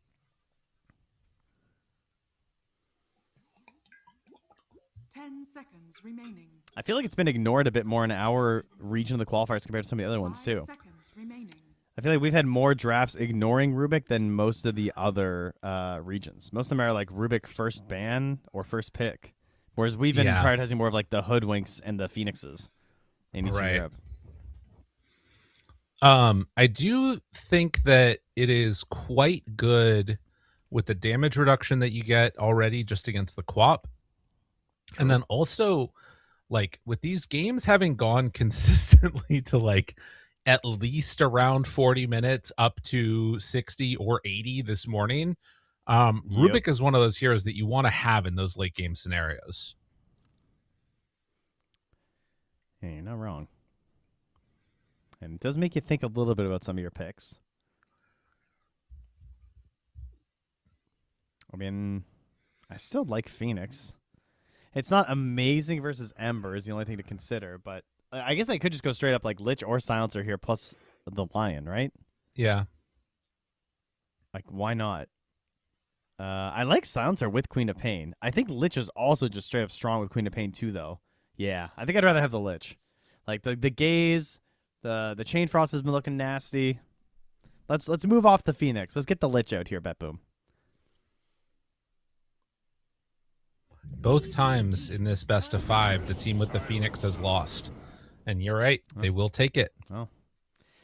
Seconds remaining.
I feel like it's been ignored a bit more in our region of the qualifiers compared to some of the other ones, too.
Seconds remaining.
I feel like we've had more drafts ignoring Rubik than most of the other regions. Most of them are like Rubik first ban or first pick, whereas we've been prioritizing more of like the Hoodwinks and the Phoenixes in Eastern Europe.
I do think that it is quite good with the damage reduction that you get already just against the Quap. True. And then also, like, with these games having gone consistently to, like, at least around 40 minutes up to 60 or 80 this morning. Rubik is one of those heroes that you want to have in those late game scenarios.
Hey, you're not wrong. And it does make you think a little bit about some of your picks. I mean, I still like Phoenix. It's not amazing versus Ember is the only thing to consider, but I guess I could just go straight up like Lich or Silencer here plus the Lion, right?
Yeah.
Like, why not? I like Silencer with Queen of Pain. I think Lich is also just straight up strong with Queen of Pain too, though. Yeah, I think I'd rather have the Lich. Like the Gaze, the Chain Frost has been looking nasty. Let's move off the Phoenix. Let's get the Lich out here, BetBoom.
Both times in this best of 5, the team with the Phoenix has lost. And you're right, they will take it.
Oh,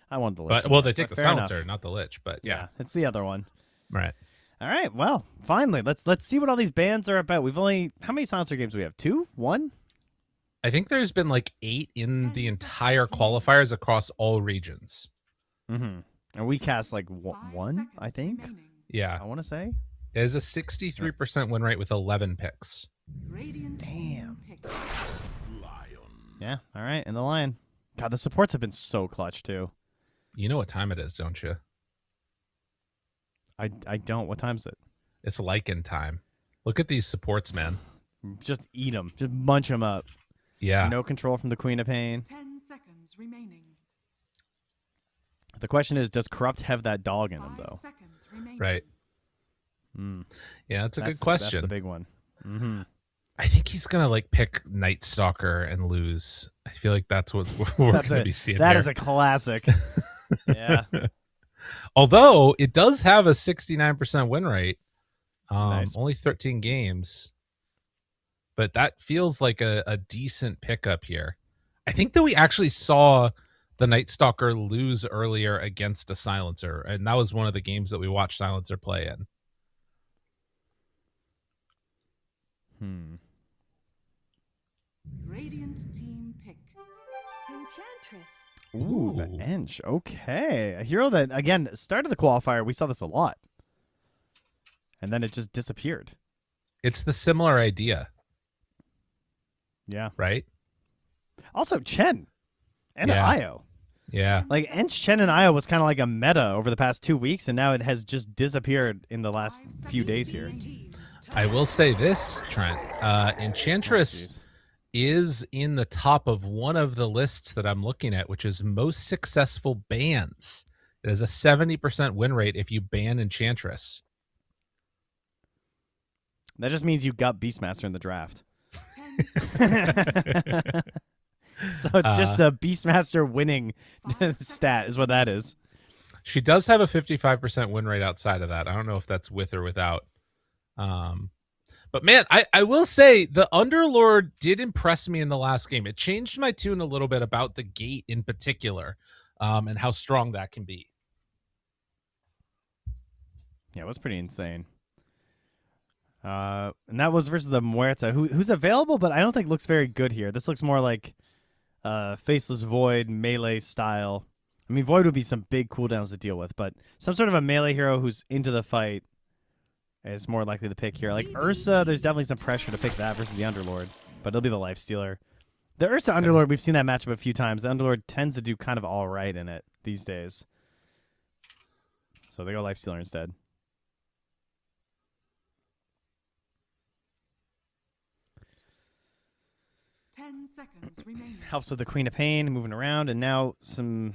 I want the Lich.
But they take the
fair
Silencer,
enough.
not the Lich. But yeah,
it's the other one.
Right.
All right. Well, finally, let's see what all these bans are about. We've only how many Silencer games do we have? 2? 1?
I think there's been like 8 in the entire qualifiers across all regions.
Mm-hmm. And we cast like 1, I think.
Yeah.
I want to say.
It is a 63% win rate with 11 picks.
Damn. Yeah. All right. And the Lion. God, the supports have been so clutch too.
You know what time it is, don't you?
I don't. What time is it?
It's Lycan time. Look at these supports, man.
Just eat them. Just munch them up.
Yeah.
No control from the Queen of Pain.
10 seconds remaining.
The question is, does Corrupt have that dog in him, though?
5 seconds remaining.
Right. Yeah, that's a good question.
That's the big one. Mm-hmm.
I think he's gonna like pick Night Stalker and lose. I feel like that's what we're gonna be seeing.
That
here.
is a classic. Yeah.
Although it does have a 69% win rate,
Nice.
only 13 games, but that feels like a decent pickup here. I think that we actually saw the Night Stalker lose earlier against a Silencer, and that was one of the games that we watched Silencer play in.
Radiant team pick.
Enchantress.
Ooh, the Ench. Okay. A hero that, again, started the qualifier. We saw this a lot. And then it just disappeared.
It's the similar idea,
Yeah.
right?
Also, Chen and
Yeah.
Io.
Yeah.
Like, Ench, Chen, and Io was kind of like a meta over the past 2 weeks, and now it has just disappeared in the last few days here.
I will say this, Trent. Enchantress is in the top of one of the lists that I'm looking at, which is most successful bans. It has a 70% win rate if you ban Enchantress.
That just means you got Beastmaster in the draft. So it's just a Beastmaster winning stat is what that is.
She does have a 55% win rate outside of that. I don't know if that's with or without. But man, I will say the Underlord did impress me in the last game. It changed my tune a little bit about the gate in particular, and how strong that can be.
Yeah, it was pretty insane. And that was versus the Muerta, who's available, but I don't think looks very good here. This looks more like Faceless Void, melee style. I mean, Void would be some big cooldowns to deal with, but some sort of a melee hero who's into the fight is more likely to pick here. Like Ursa, there's definitely some pressure to pick that versus the Underlord, but it'll be the Lifestealer. The Ursa Underlord, we've seen that matchup a few times. The Underlord tends to do kind of all right in it these days. So they go Lifestealer instead.
Seconds remaining.
Helps with the Queen of Pain moving around, and now some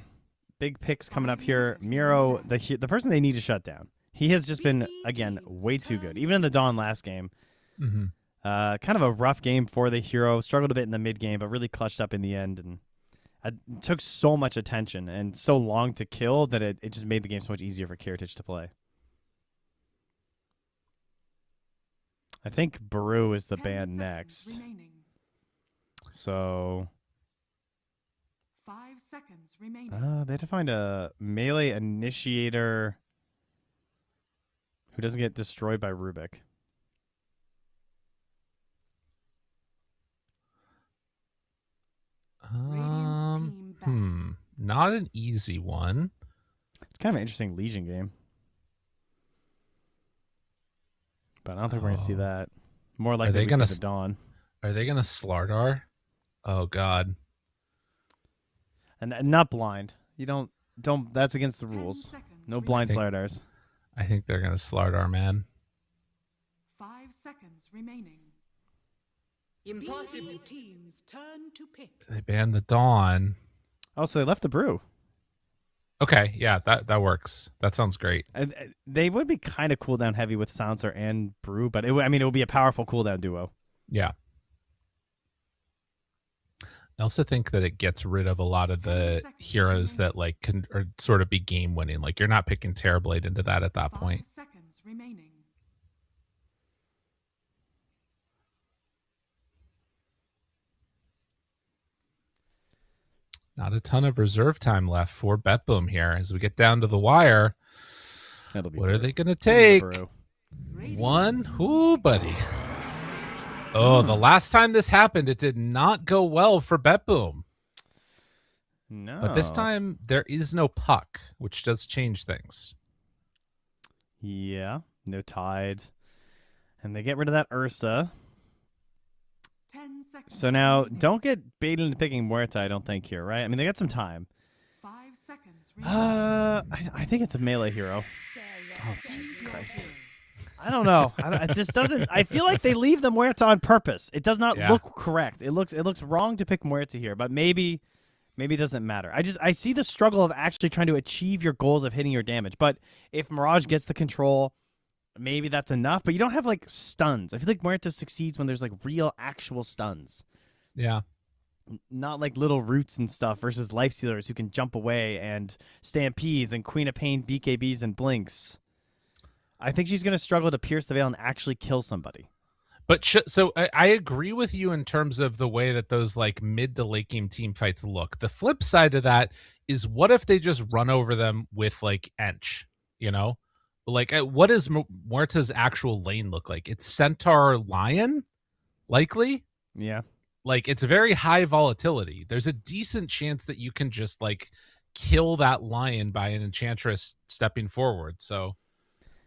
big picks coming up here. Miro, the person they need to shut down. He has just been, again, way too good. Even in the Dawn last game.
Mm-hmm.
Kind of a rough game for the hero. Struggled a bit in the mid game, but really clutched up in the end. And it took so much attention and so long to kill that it just made the game so much easier for Kiritich to play. I think Baru is the ban next.
Remaining.
So
5 seconds remaining.
they have to find a melee initiator who doesn't get destroyed by Rubik.
not an easy one.
It's kind of an interesting Legion game. But I don't think we're going to see that. More likely
they
we
gonna
see the Dawn.
Are they going to Slardar? Oh, God.
And not blind. You don't. That's against the rules. No blind Slardars.
I think they're going to Slardar, man.
5 seconds remaining.
Impossible. Team's turn to pick.
They banned the Dawn.
Oh, so they left the Brew.
Okay, yeah, that works. That sounds great.
And they would be kind of cooldown heavy with Silencer and Brew, but it would be a powerful cooldown duo.
Yeah. I also think that it gets rid of a lot of the heroes that like can or sort of be game winning. Like you're not picking Terrorblade into that at that point.
5 seconds remaining.
Not a ton of reserve time left for BetBoom here. As we get down to the wire, what are they going to take? One? Ooh, buddy. Oh, the last time this happened, it did not go well for BetBoom.
No.
But this time, there is no puck, which does change things.
Yeah, no Tide. And they get rid of that Ursa.
10 seconds.
So now, don't get baited into picking Muerta, I don't think, here, right? I mean, they got some time.
5 seconds remaining.
I think it's a melee hero. Oh, Jesus Christ. I don't know. This doesn't. I feel like they leave the Muerta on purpose. It does not look correct. It looks wrong to pick Muerta here, but maybe it doesn't matter. I see the struggle of actually trying to achieve your goals of hitting your damage. But if Mirage gets the control, maybe that's enough. But you don't have like stuns. I feel like Muerta succeeds when there's like real, actual stuns.
Yeah.
Not like little roots and stuff versus life stealers who can jump away and stampedes and Queen of Pain BKBs and blinks. I think she's going to struggle to pierce the veil and actually kill somebody.
But so I agree with you in terms of the way that those like mid to late game team fights look. The flip side of that is what if they just run over them with like Ench, you know? Like what does Muerta's actual lane look like? It's Centaur Lion, likely?
Yeah.
Like it's very high volatility. There's a decent chance that you can just like kill that lion by an Enchantress stepping forward. So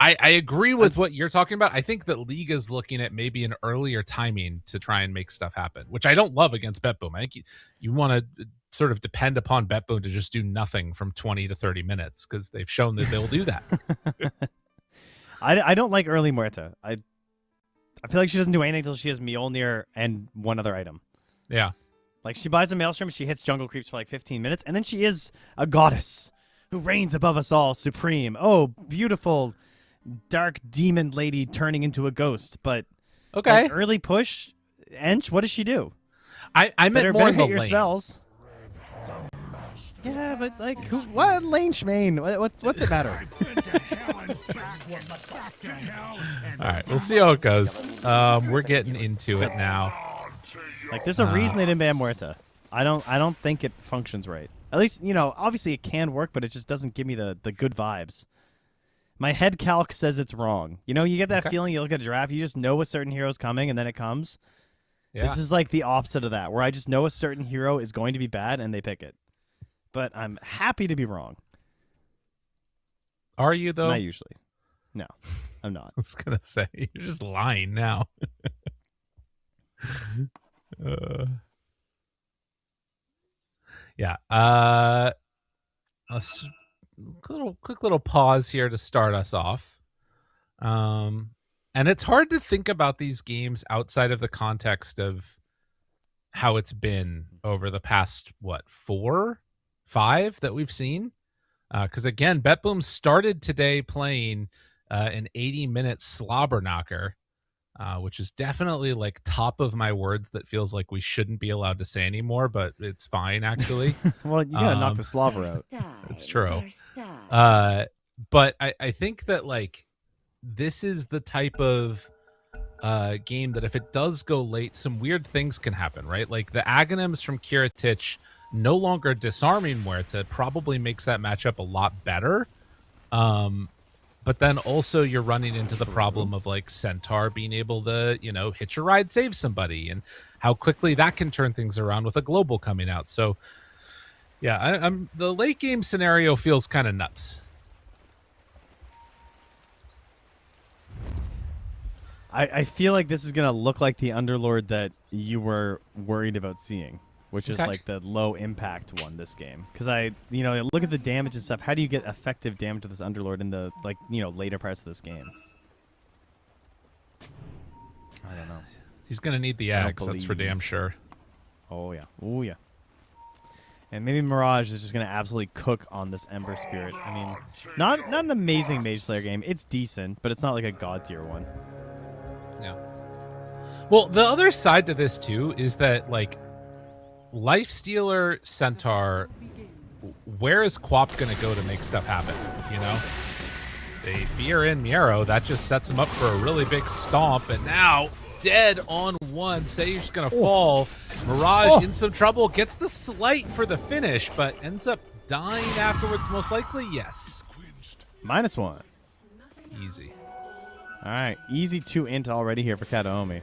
I agree with what you're talking about. I think that League is looking at maybe an earlier timing to try and make stuff happen, which I don't love against BetBoom. I think you want to sort of depend upon BetBoom to just do nothing from 20 to 30 minutes because they've shown that they'll do that.
I don't like early Muerta. I feel like she doesn't do anything until she has Mjolnir and one other item.
Yeah.
Like she buys a Maelstrom and she hits jungle creeps for like 15 minutes, and then she is a goddess who reigns above us all, supreme. Oh, beautiful dark demon lady turning into a ghost. But
okay,
early push, Ench, what does she do?
I meant more in the
your
lane.
Spells. Yeah, but like, what lane Schmaine? What's it matter?
All right, we'll see how it goes. We're getting into it now.
Like, there's a reason they didn't ban Muerta. I don't think it functions right. At least, obviously it can work, but it just doesn't give me the good vibes. My head calc says it's wrong. You get that feeling, you look at a draft, you just know a certain hero's coming, and then it comes. Yeah. This is like the opposite of that, where I just know a certain hero is going to be bad, and they pick it. But I'm happy to be wrong.
Are you, though?
Not usually. No, I'm not.
I was going to say, you're just lying now. Yeah. A quick little pause here to start us off. And it's hard to think about these games outside of the context of how it's been over the past, 4, 5 that we've seen. Because again, BetBoom started today playing an 80-minute slobber knocker, which is definitely like top of my words that feels like we shouldn't be allowed to say anymore, but it's fine actually.
Well, you gotta knock the slobber out.
It's true. But I think that like this is the type of game that if it does go late, some weird things can happen, right? Like the Aghanims from Kiritich no longer disarming Muerta probably makes that matchup a lot better. But then also you're running into the problem of like Centaur being able to, hitch a ride, save somebody, and how quickly that can turn things around with a global coming out. So, Yeah, I'm the late game scenario feels kind of nuts.
I feel like this is going to look like the Underlord that you were worried about seeing, which is like the low impact one this game. Because look at the damage and stuff. How do you get effective damage to this Underlord in the later parts of this game? I don't know.
He's going to need the Axe, that's for damn sure.
Oh, yeah. Oh, yeah. And maybe Mirage is just going to absolutely cook on this Ember Spirit. I mean, not an amazing Mage Slayer game. It's decent, but it's not like a God tier one.
Yeah. Well, the other side to this, too, is that, like, Lifestealer Centaur, where is Quap going to go to make stuff happen, you know? They fear in Miero. That just sets him up for a really big stomp, and now dead on one. Sage's going to fall. Mirage in some trouble. Gets the slight for the finish, but ends up dying afterwards, most likely. Yes.
-1.
Easy.
All right. Easy 2 int already here for Kataomi.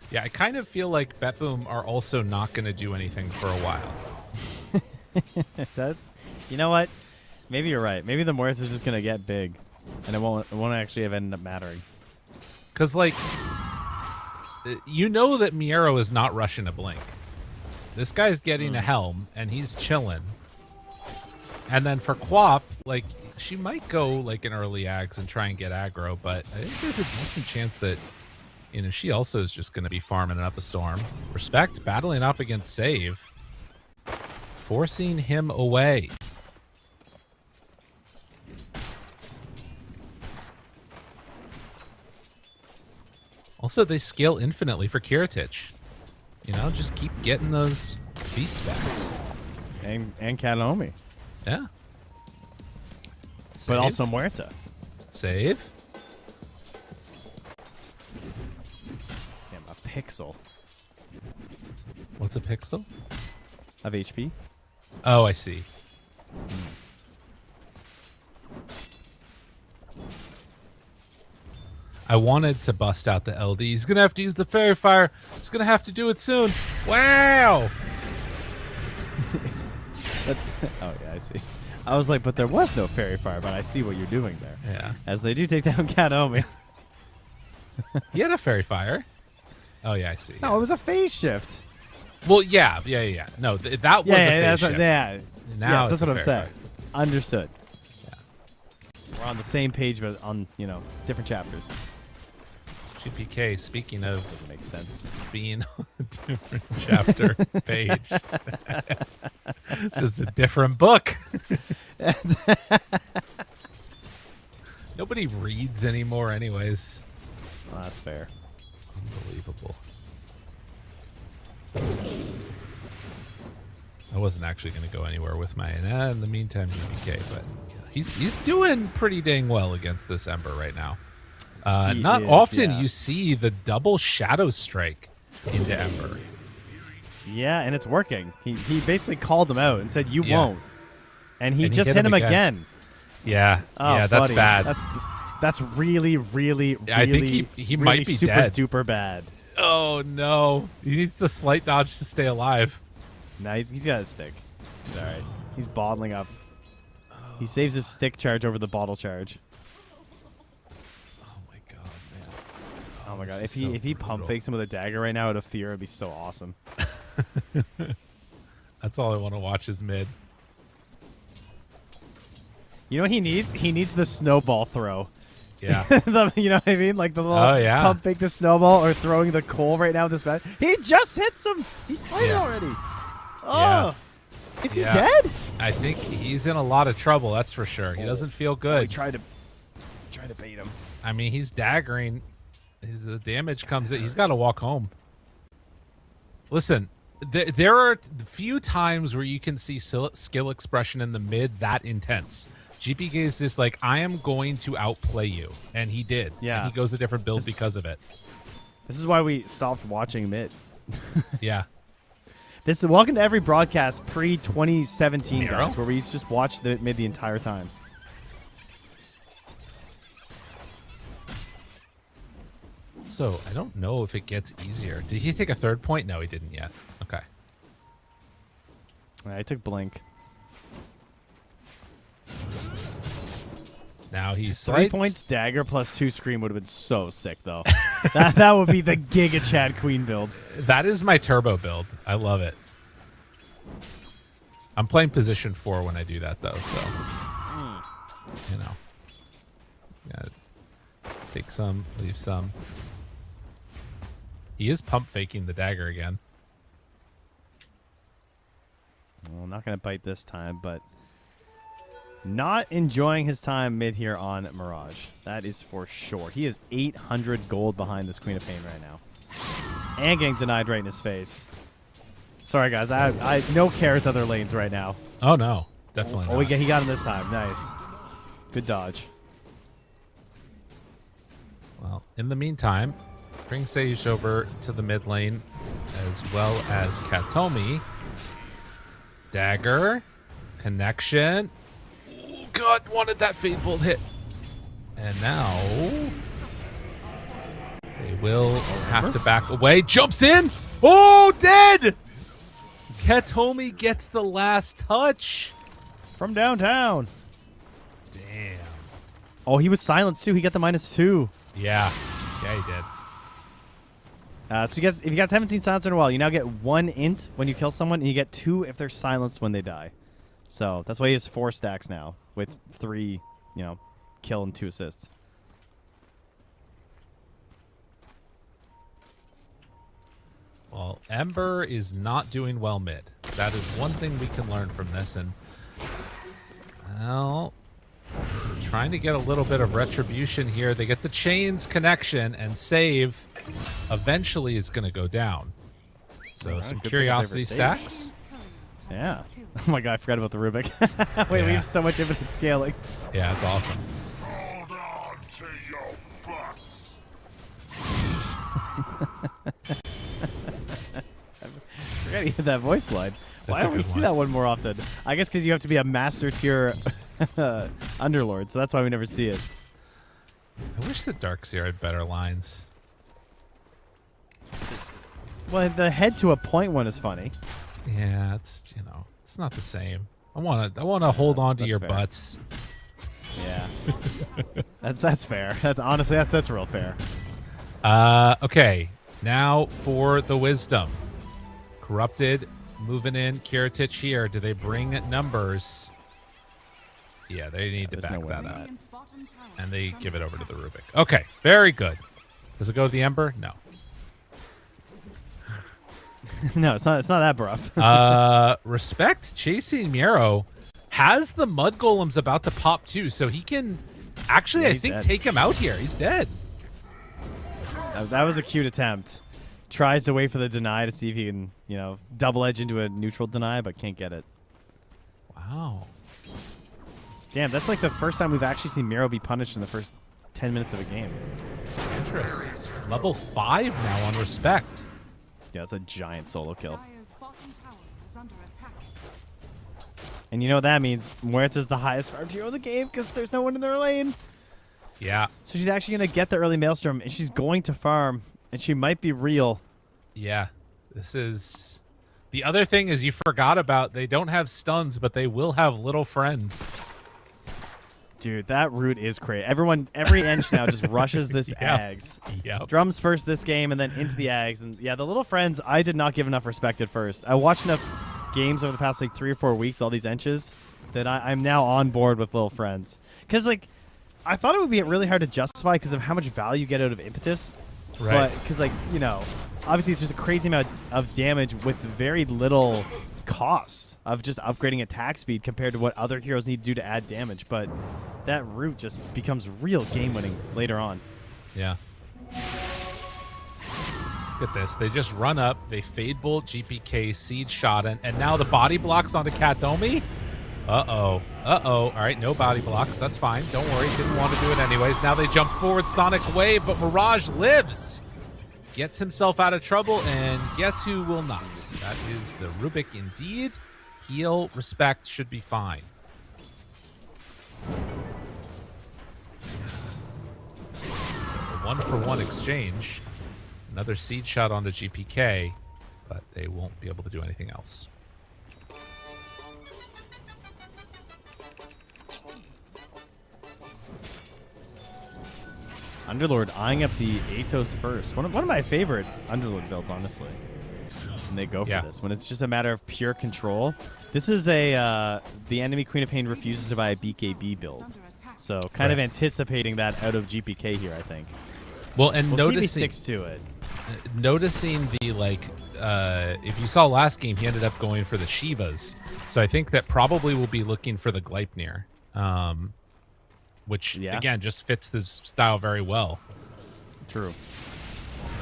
Yeah, I kind of feel like BetBoom are also not going to do anything for a while.
You know what? Maybe you're right. Maybe the Morris is just going to get big, and it won't actually have ended up mattering.
Because, like, you know that Miero is not rushing a blink. This guy's getting a helm, and he's chilling. And then for Quap, like, she might go, like, an early Ags and try and get aggro, but I think there's a decent chance that, you know, she also is just going to be farming up a storm. Respect, battling up against Save. Forcing him away. Also, they scale infinitely for Kiritich. You know, just keep getting those beast stacks.
And Kataomi.
Yeah.
But also Muerta.
Save.
Damn, a pixel.
What's a pixel?
Of HP.
Oh, I see. I wanted to bust out the LD. He's going to have to use the Fairy Fire. He's going to have to do it soon. Wow!
Oh, yeah, I see. I was like, but there was no Fairy Fire, but I see what you're doing there.
Yeah.
As they do take down Kataomi.
He had a Fairy Fire. Oh, yeah, I see.
No, it was a phase shift.
Well, yeah. No, that was a phase shift. Now
yes, that's what I'm saying.
Fire.
Understood. Yeah. We're on the same page, but on, different chapters.
GPK, speaking of...
Doesn't make sense.
Being on a different chapter page. It's just a different book. Nobody reads anymore anyways.
Well, that's fair.
Unbelievable. I wasn't actually going to go anywhere with my in the meantime GPK, but he's doing pretty dang well against this Ember right now. Not often you see the double Shadow Strike into Ember.
Yeah, and it's working. He basically called him out and said, you won't. And he just hit him again.
Yeah.
Oh,
yeah, that's
buddy.
bad.
That's really, really, really,
I think he
really
might be
super
dead.
duper bad.
Oh, no. He needs to slight dodge to stay alive.
Nah, he's got his stick. It's all right. He's bottling up. He saves his stick charge over the bottle charge. Oh my god! If he pump fakes him with a dagger right now out of fear, it'd be so awesome.
That's all I want to watch is mid.
You know what he needs? He needs the snowball throw.
Yeah.
You know what I mean? Like the little pump fake the snowball or throwing the coal right now with this guy. He just hits him. He's slayed already. Oh. Yeah. Is he dead?
I think he's in a lot of trouble, that's for sure. He doesn't feel good.
He tried to bait him.
I mean, he's daggering. The damage comes in. He's got to walk home. Listen, there are few times where you can see skill expression in the mid that intense. GPK is just like, I am going to outplay you. And he did.
Yeah.
And he goes a different build because of it.
This is why we stopped watching mid.
Yeah.
This is welcome to every broadcast pre-2017,
Miero?
guys, where we used to just watch the mid the entire time.
Also, I don't know if it gets easier. Did he take a third point? No, he didn't yet. Okay.
I took Blink.
Now he's
3 points, dagger plus 2 scream would have been so sick though. that would be the Giga Chad Queen build.
That is my turbo build. I love it. I'm playing position 4 when I do that though, so you know. Gotta take some, leave some. He is pump faking the dagger again.
Well, I'm not gonna bite this time, but not enjoying his time mid here on Mirage. That is for sure. He is 800 gold behind this Queen of Pain right now. And getting denied right in his face. Sorry, guys. I no cares other lanes right now.
Oh, no. Definitely not.
He got him this time. Nice. Good dodge.
Well, in the meantime, bring Sage over to the mid lane as well as Katomi. Dagger. Connection. God, wanted that Fade Bolt hit. And now they will have to back away. Jumps in. Oh, dead. Katomi gets the last touch.
From downtown.
Damn.
Oh, he was silenced too. He got the -2.
Yeah. Yeah, he did.
So you guys, if you guys haven't seen Silence in a while, you now get 1 int when you kill someone, and you get 2 if they're silenced when they die. So that's why he has 4 stacks now, with 3, kill and 2 assists.
Well, Ember is not doing well mid. That is one thing we can learn from this. And, well, trying to get a little bit of retribution here. They get the chains connection, and save eventually is going to go down. So some curiosity stacks.
Yeah. Oh my god, I forgot about the Rubik. Wait, we have so much infinite scaling.
Yeah, it's awesome.
Hold on to your butts.
I forgot you had that voice line. Why don't we see that one more often? I guess because you have to be a master tier underlord, so that's why we never see it.
I wish the Darkseer had better lines.
Well, the head to a point one is funny.
Yeah, it's it's not the same. I wanna hold on to your
fair.
butts.
Yeah, that's fair. That's real fair.
Okay, now for the wisdom. Corrupted, moving in. Kiritich here. Do they bring numbers? Yeah, they need to back that up. And they give it over to the Rubik. Okay, very good. Does it go to the Ember? No.
No, it's not that rough.
Respect chasing Miro has the Mud Golems about to pop too, so he can actually, I think,
dead.
take him out here. He's dead.
That was a cute attempt. Tries to wait for the deny to see if he can, double edge into a neutral deny, but can't get it.
Wow.
Damn, that's like the first time we've actually seen Miro be punished in the first 10 minutes of a game.
Interesting. Level 5 now on Respect.
Yeah, that's a giant solo kill.
Dire's bottom tower is under attack.
And you know what that means? Muerta's the highest farm hero in the game because there's no one in their lane.
Yeah.
So she's actually going to get the early Maelstrom, and she's going to farm, and she might be real.
Yeah. This is... The other thing is you forgot about they don't have stuns, but they will have little friends.
Dude, that route is crazy. Every Ench now just rushes this Ags.
Yep.
Drums first this game and then into the Ags. And yeah, the little friends, I did not give enough respect at first. I watched enough games over the past 3 or 4 weeks, all these Enches, that I'm now on board with little friends. Because, I thought it would be really hard to justify because of how much value you get out of Impetus.
Right.
But, because, obviously it's just a crazy amount of damage with very little cost of just upgrading attack speed compared to what other heroes need to do to add damage. But that route just becomes real game-winning later on.
Yeah. Look at this. They just run up. They Fade Bolt, GPK, Seed Shot, and now the body blocks onto Katomi. Uh-oh. Uh-oh. All right, no body blocks. That's fine. Don't worry. Didn't want to do it anyways. Now they jump forward Sonic Wave, but Mirage lives. Gets himself out of trouble, and guess who will not? That is the Rubik indeed. Heal, Respect should be fine. So 1-for-1 exchange. Another seed shot onto GPK, but they won't be able to do anything else.
Underlord eyeing up the Atos first. One of my favorite Underlord builds, honestly. When they go for this, when it's just a matter of pure control. This is the enemy Queen of Pain refuses to buy a BKB build. So kind of anticipating that out of GPK here, I think.
Well, and noticing
sticks to it.
Noticing the if you saw last game, he ended up going for the Shivas. So I think that probably will be looking for the Gleipnir, which again just fits this style very well.
True.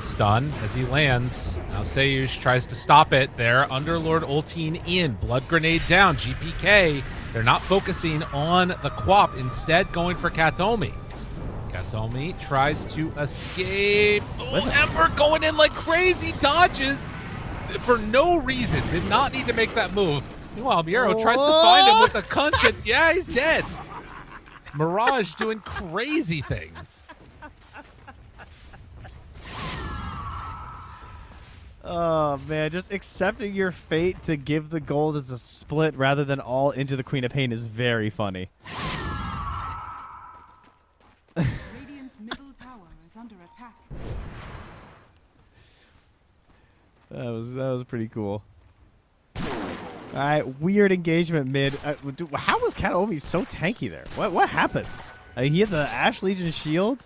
Stun as he lands. Now Seyush tries to stop it. There, Underlord ulting in. Blood grenade down. GPK, they're not focusing on the Quap. Instead, going for Katomi. Katomi tries to escape. Oh, Ember going in like crazy. Dodges for no reason. Did not need to make that move. Meanwhile, Miro tries to find him with a conch. Yeah, he's dead. Mirage doing crazy things.
Oh, man, just accepting your fate to give the gold as a split rather than all into the Queen of Pain is very funny.
Radiant's middle tower is under attack.
That was pretty cool. All right, weird engagement mid. How was Kataomi so tanky there? What happened? He had the Ash Legion shield.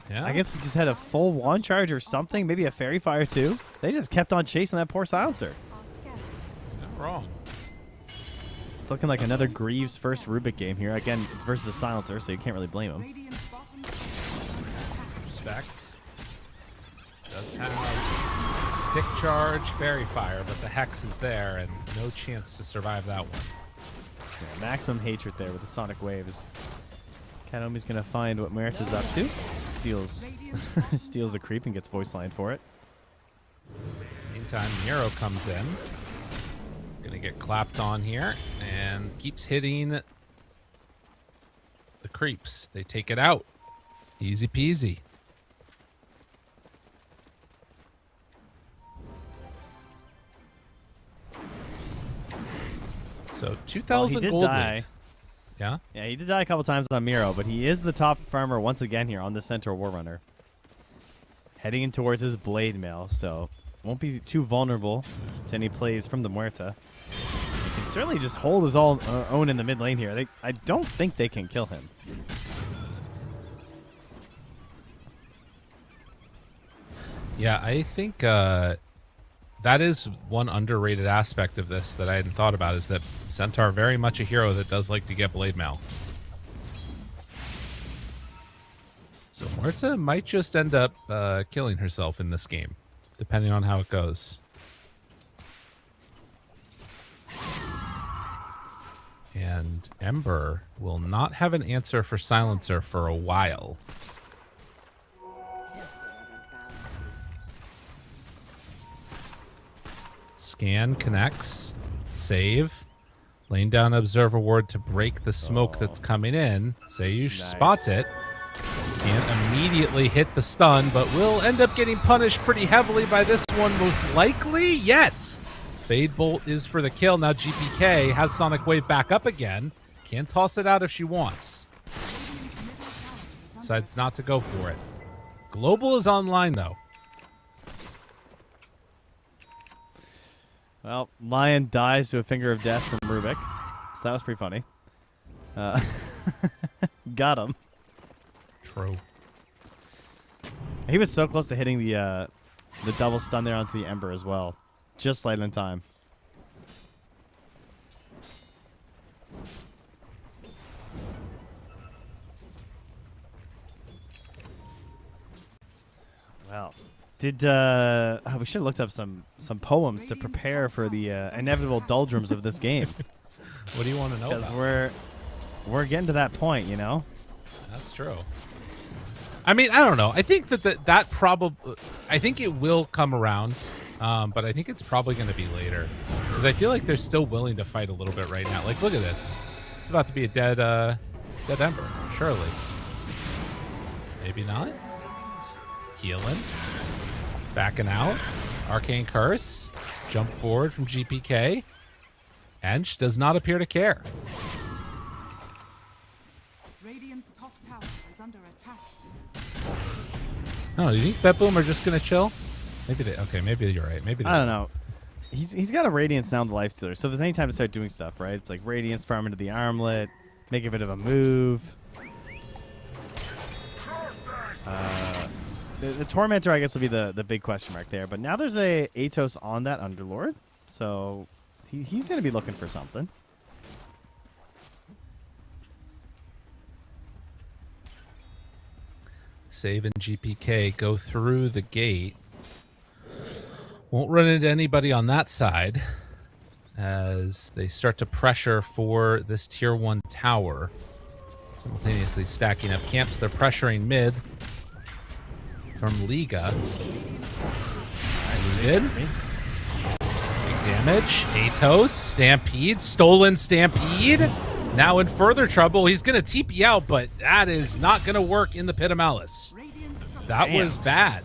Yeah.
I guess he just had a full wand charge or something. Maybe a Fairy Fire too. They just kept on chasing that poor silencer.
Not wrong.
It's looking like another Greaves first Rubik game here. Again, it's versus a silencer, so you can't really blame him.
Respect. Does have stick charge, Fairy Fire, but the Hex is there and no chance to survive that one.
Yeah, maximum hatred there with the Sonic Waves. Kataomi's going to find what Merita's up to. Steals a creep and gets voice line for it.
Meantime, Miro comes in. Gonna get clapped on here and keeps hitting the creeps. They take it out. Easy peasy. So 2,000 gold lead. Yeah?
Yeah, he did die a couple times on Miro, but he is the top farmer once again here on the Centaur War Runner. Heading in towards his Blade Mail, so won't be too vulnerable to any plays from the Muerta. He can certainly just hold his own in the mid lane here. I don't think they can kill him.
Yeah, I think that is one underrated aspect of this that I hadn't thought about, is that Centaur very much a hero that does like to get Blade Mail. So Muerta might just end up killing herself in this game, depending on how it goes. And Ember will not have an answer for Silencer for a while. Scan connects. Save. Laying down Observer Ward to break the smoke that's coming in. Seyush spots it. Can't immediately hit the stun, but will end up getting punished pretty heavily by this one, most likely. Yes! Fade Bolt is for the kill. Now GPK has Sonic Wave back up again. Can toss it out if she wants. Decides not to go for it. Global is online, though.
Well, Lion dies to a finger of death from Rubik, so that was pretty funny. Got him.
True.
He was so close to hitting the double stun there onto the Ember as well. Just late in time. Well, we should have looked up some poems to prepare for the inevitable doldrums of this game.
What do you want to know about?
Because we're getting to that point, you know?
That's true. I mean, I don't know. I think that probably, I think it will come around, but I think it's probably going to be later, because I feel like they're still willing to fight a little bit right now. Like, look at this. It's about to be a dead Ember, surely. Maybe not. Healing. Backing out. Arcane Curse. Jump forward from GPK. Ench does not appear to care.
Radiant's top tower is under attack.
Oh, do you think BetBoom are just going to chill? Maybe you're right. Maybe
I don't know. He's got a Radiance now in the Lifestealer, so if there's any time to start doing stuff, right? It's like Radiance farm into the armlet, make a bit of a move. The Tormentor, I guess, will be the big question mark there. But now there's a Atos on that Underlord, so he's going to be looking for something.
Save and GPK go through the gate. Won't run into anybody on that side as they start to pressure for this tier 1 tower. Simultaneously stacking up camps. They're pressuring mid from Liga. Good. Big damage. Atos. Stampede. Stolen Stampede. Now in further trouble. He's going to TP out, but that is not going to work in the Pit of Malice. That was bad.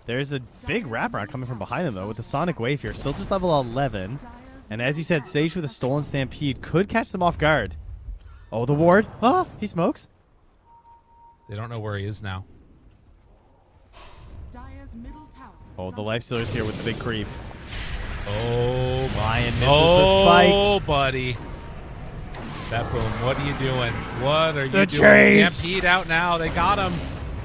There's a big wraparound coming from behind them, though, with the Sonic Wave here. Still just level 11. And as you said, Sage with a Stolen Stampede could catch them off guard. Oh, the ward. Oh, he smokes.
They don't know where he is now.
Oh, the Lifestealer's here with the big creep.
Oh,
Lion misses the spike.
Oh, buddy. BetBoom, what are you doing? What are you doing?
Chase.
Stampede out now. They got him.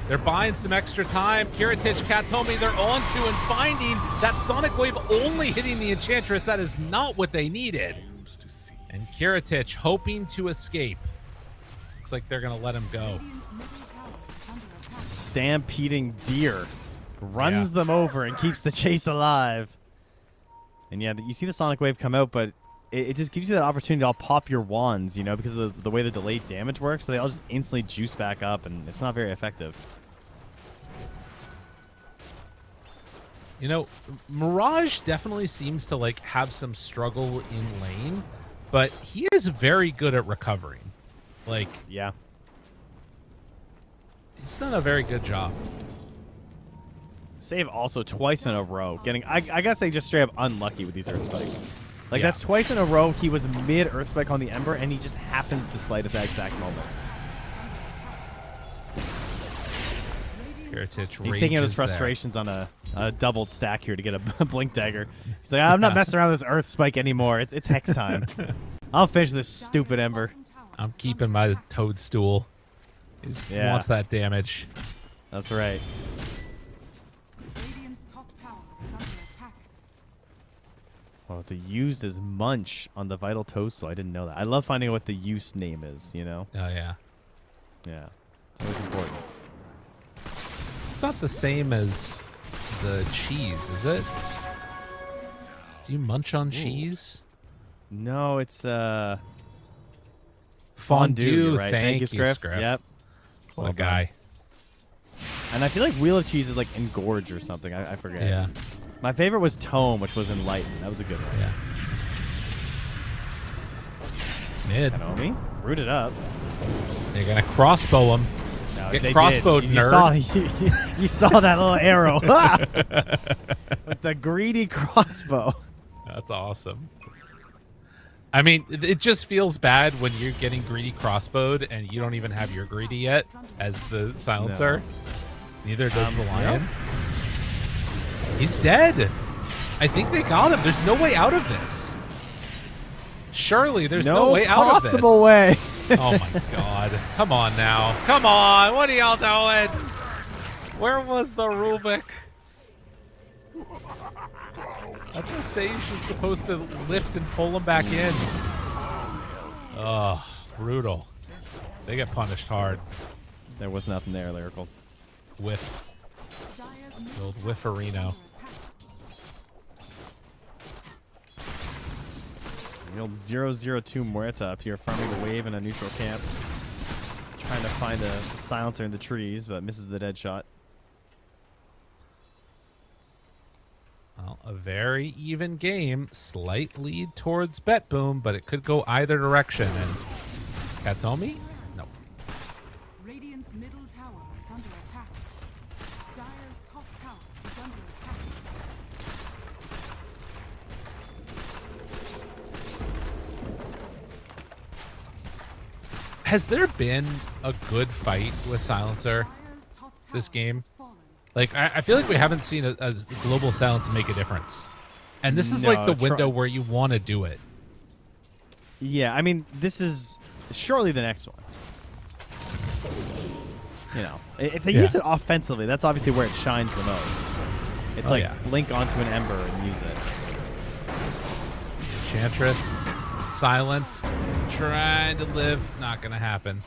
They're buying some extra time. Kiritich, Katomi, they're on to and finding that Sonic Wave only hitting the Enchantress. That is not what they needed. And Kiritich hoping to escape. Looks like they're going to let him go.
Stampeding Deer runs them over and keeps the chase alive. And yeah, you see the Sonic Wave come out, but it just gives you that opportunity to all pop your wands, you know, because of the way the delayed damage works. So they all just instantly juice back up, and it's not very effective.
You know, Mirage definitely seems to like have some struggle in lane, but he is very good at recovering. Like,
yeah,
he's done a very good job.
Save also twice in a row. I gotta say, just straight up unlucky with these Earth Spikes. Like, that's twice in a row he was mid Earth Spike on the Ember, and he just happens to slide at that exact moment. He's taking out his frustrations on a doubled stack here to get a Blink Dagger. He's like, I'm not messing around with this Earth Spike anymore. It's Hex time. I'll finish this stupid Ember.
I'm keeping my Toadstool. He wants that damage.
That's right. Oh, the used is Munch on the Vital Toadstool. I didn't know that. I love finding out what the use name is, you know?
Oh, yeah.
Yeah. It's always important.
It's not the same as the cheese, is it? Do you munch on cheese?
No, it's
fondue.
Right?
Thank you, Scriff.
Yep.
What a guy.
And I feel like Wheel of Cheese is like Engorge or something. I forget.
Yeah.
My favorite was Tome, which was Enlighten. That was a good one.
Yeah. Mid.
Kanomi, root it up.
They're going to crossbow him.
No,
Get crossbowed, nerd.
You saw that little arrow. With the greedy crossbow.
That's awesome. I mean, it just feels bad when you're getting greedy crossbowed and you don't even have your greedy yet as the silencer. No. Neither does the lion. Yep. He's dead. I think they got him. There's no way out of this. Surely there's no way out of this.
No possible way.
Oh my god. Come on now. Come on. What are y'all doing? Where was the Rubik? That's what Sage is supposed to lift and pull him back in. Oh, brutal. They get punished hard.
There was nothing there, Lyrical.
Whiff. The old Whifferino.
The old 002 Muerta up here farming the wave in a neutral camp. Trying to find a silencer in the trees, but misses the dead shot.
Well, a very even game. Slight lead towards BetBoom, but it could go either direction. And Katomi? Nope.
Radiant's middle tower is under attack. Dire's
Has there been a good fight with Silencer this game? Like, I feel like we haven't seen a global silence make a difference. And this is like the window where you want to do it.
Yeah, I mean, this is surely the next one. You know, if they use it offensively, that's obviously where it shines the most. It's blink onto an ember and use it.
Enchantress, silenced, trying to live, not going to happen.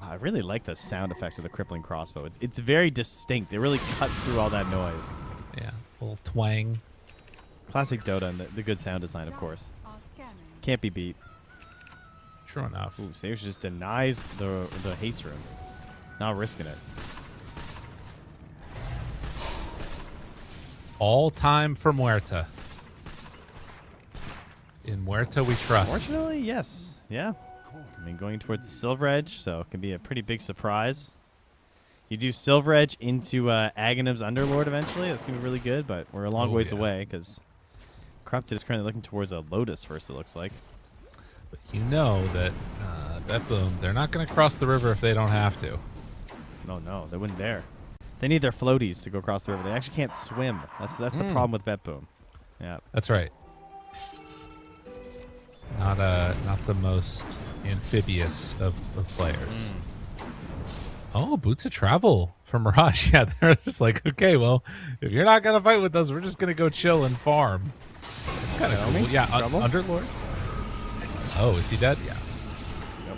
I really like the sound effect of the crippling crossbow. It's very distinct. It really cuts through all that noise.
Yeah, a little twang.
Classic Dota and the good sound design, of course. Can't be beat.
True enough.
Ooh, Sage just denies the haste rune. Not risking it.
All time for Muerta. In Muerta we trust.
Fortunately, yes. Yeah. I mean, going towards the Silver Edge, so it can be a pretty big surprise. You do Silver Edge into Aghanim's Underlord eventually. That's going to be really good, but we're a long ways away because Corrupted is currently looking towards a Lotus first, it looks like.
But you know that BetBoom, they're not going to cross the river if they don't have to.
No, they wouldn't dare. They need their floaties to go across the river. They actually can't swim. That's the problem with BetBoom. Yeah.
That's right. Not the most amphibious of players. Oh, Boots of Travel from Mirage. Yeah, they're just like, okay, well, if you're not going to fight with us, we're just going to go chill and farm. It's kind of cool. Yeah, Underlord. Oh, is he dead? Yeah.
Yep.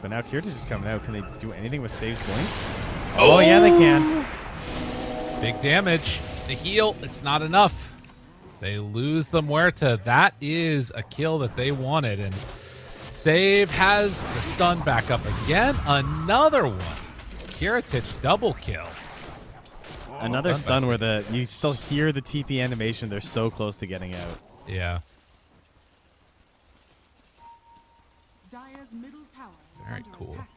But now Kirtich is coming out. Can they do anything with Save's Blink? Oh, yeah, they can.
Big damage. The heal, it's not enough. They lose the Muerta. That is a kill that they wanted. And Save has the stun back up again. Another one. Kiritich double kill.
Another stun where you still hear the TP animation. They're so close to getting out.
Yeah.
Dire's middle tower is
Very
under
cool.
attack.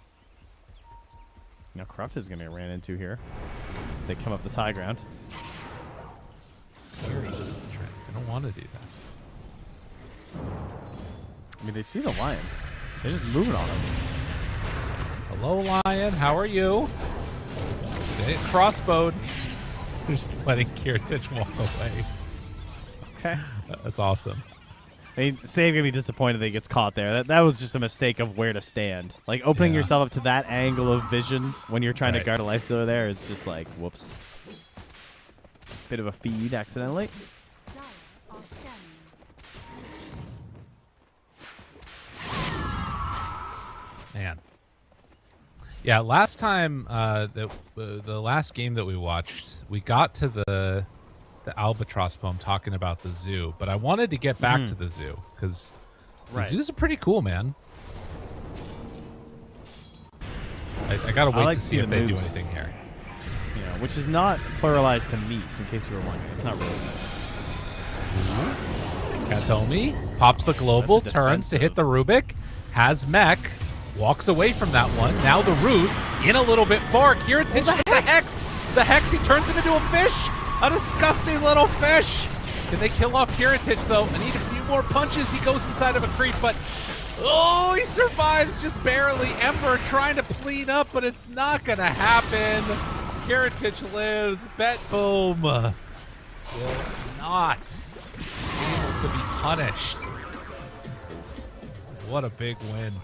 Now Corrupt is going to get ran into here. If they come up this high ground.
Scary. I don't want to do that.
I mean, they see the lion. They're just moving on him.
Hello, lion. How are you? Stay crossbowed. Just letting Kiritich walk away.
Okay.
That's awesome.
I mean, Save gonna be disappointed that he gets caught there. That was just a mistake of where to stand. Like, opening yourself up to that angle of vision when you're trying to guard a lifestealer there is just like, whoops. Bit of a feed accidentally.
Dire are scanning.
Man. Yeah, last time, the last game that we watched, we got to the Albatross poem talking about the zoo, but I wanted to get back to the zoo because the zoos are pretty cool, man. I gotta wait to see if they do anything here.
Yeah, which is not pluralized to meats, in case you were wondering. It's not really meats.
Katomi pops the global, turns to hit the Rubik, has mech, walks away from that one. Now the root in a little bit far. Kiritich with the hex. The hex, he turns him into a fish. A disgusting little fish. Can they kill off Kiritich, though? I need a few more punches. He goes inside of a creep, but oh, he survives just barely. Ember trying to clean up, but it's not going to happen. Kiritich lives. BetBoom will not be able to be punished. What a big win.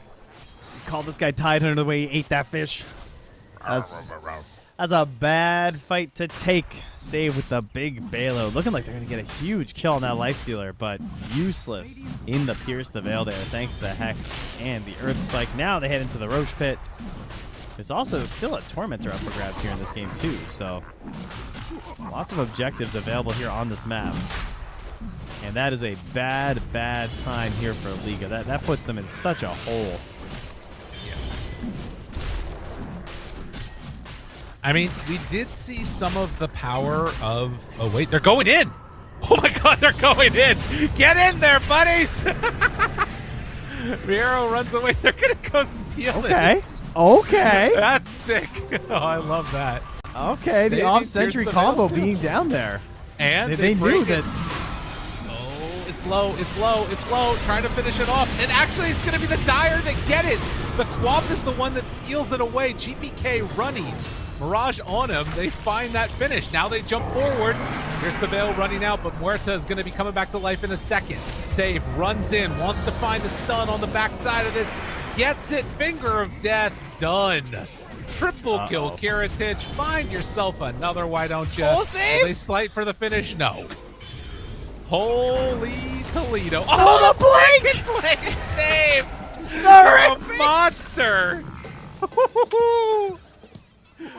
Called this guy tied under the way he ate that fish. That's a bad fight to take. Save with the big Balo. Looking like they're going to get a huge kill on that Lifestealer, but useless in the Pierce the Veil there thanks to the Hex and the Earth Spike. Now they head into the Roach Pit. There's also still a Tormentor up for grabs here in this game too, so lots of objectives available here on this map. And that is a bad, bad time here for Liga. That puts them in such a hole.
I mean, we did see some of the power of... Oh, wait, they're going in! Oh my god, they're going in! Get in there, buddies! Vero runs away. They're going to go steal it.
Okay.
That's sick. Oh, I love that.
Okay, the off-century combo being down there.
And
they knew that...
Oh, it's It's low. It's low. It's low. Trying to finish it off. And actually, it's going to be the Dire that get it. The Quap is the one that steals it away. GPK running. Mirage on him. They find that finish. Now they jump forward. Here's the Veil running out, but Muerta is going to be coming back to life in a second. Save, runs in, wants to find the stun on the backside of this. Gets it. Finger of Death. Done. Triple kill, Kiritich. Find yourself another, why don't you?
Oh, save!
Will they slight for the finish? No. Holy Toledo. Oh,
the blink!
Blink save! You're a monster!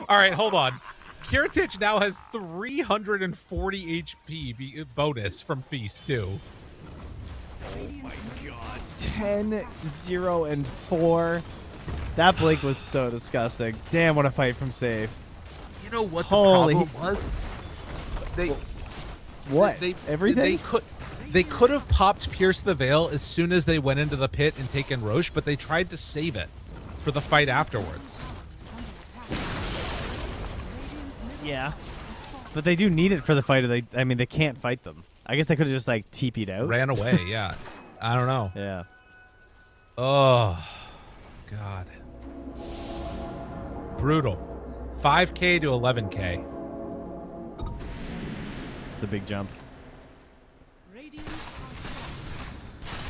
All right, hold on. Kiritich now has 340 HP bonus from Feast, too.
Oh my god. 10, 0, and 4. That blink was so disgusting. Damn, what a fight from Save.
You know what the
Holy
problem was?
What? Everything?
They could have popped Pierce the Veil as soon as they went into the pit and taken Roche, but they tried to save it for the fight afterwards.
Yeah.
But they do need it for the fight. I mean, they can't fight them. I guess they could have just, like, TP'd out.
Ran away, yeah. I don't know.
Yeah.
Oh, God. Brutal. 5K to 11K.
It's a big jump.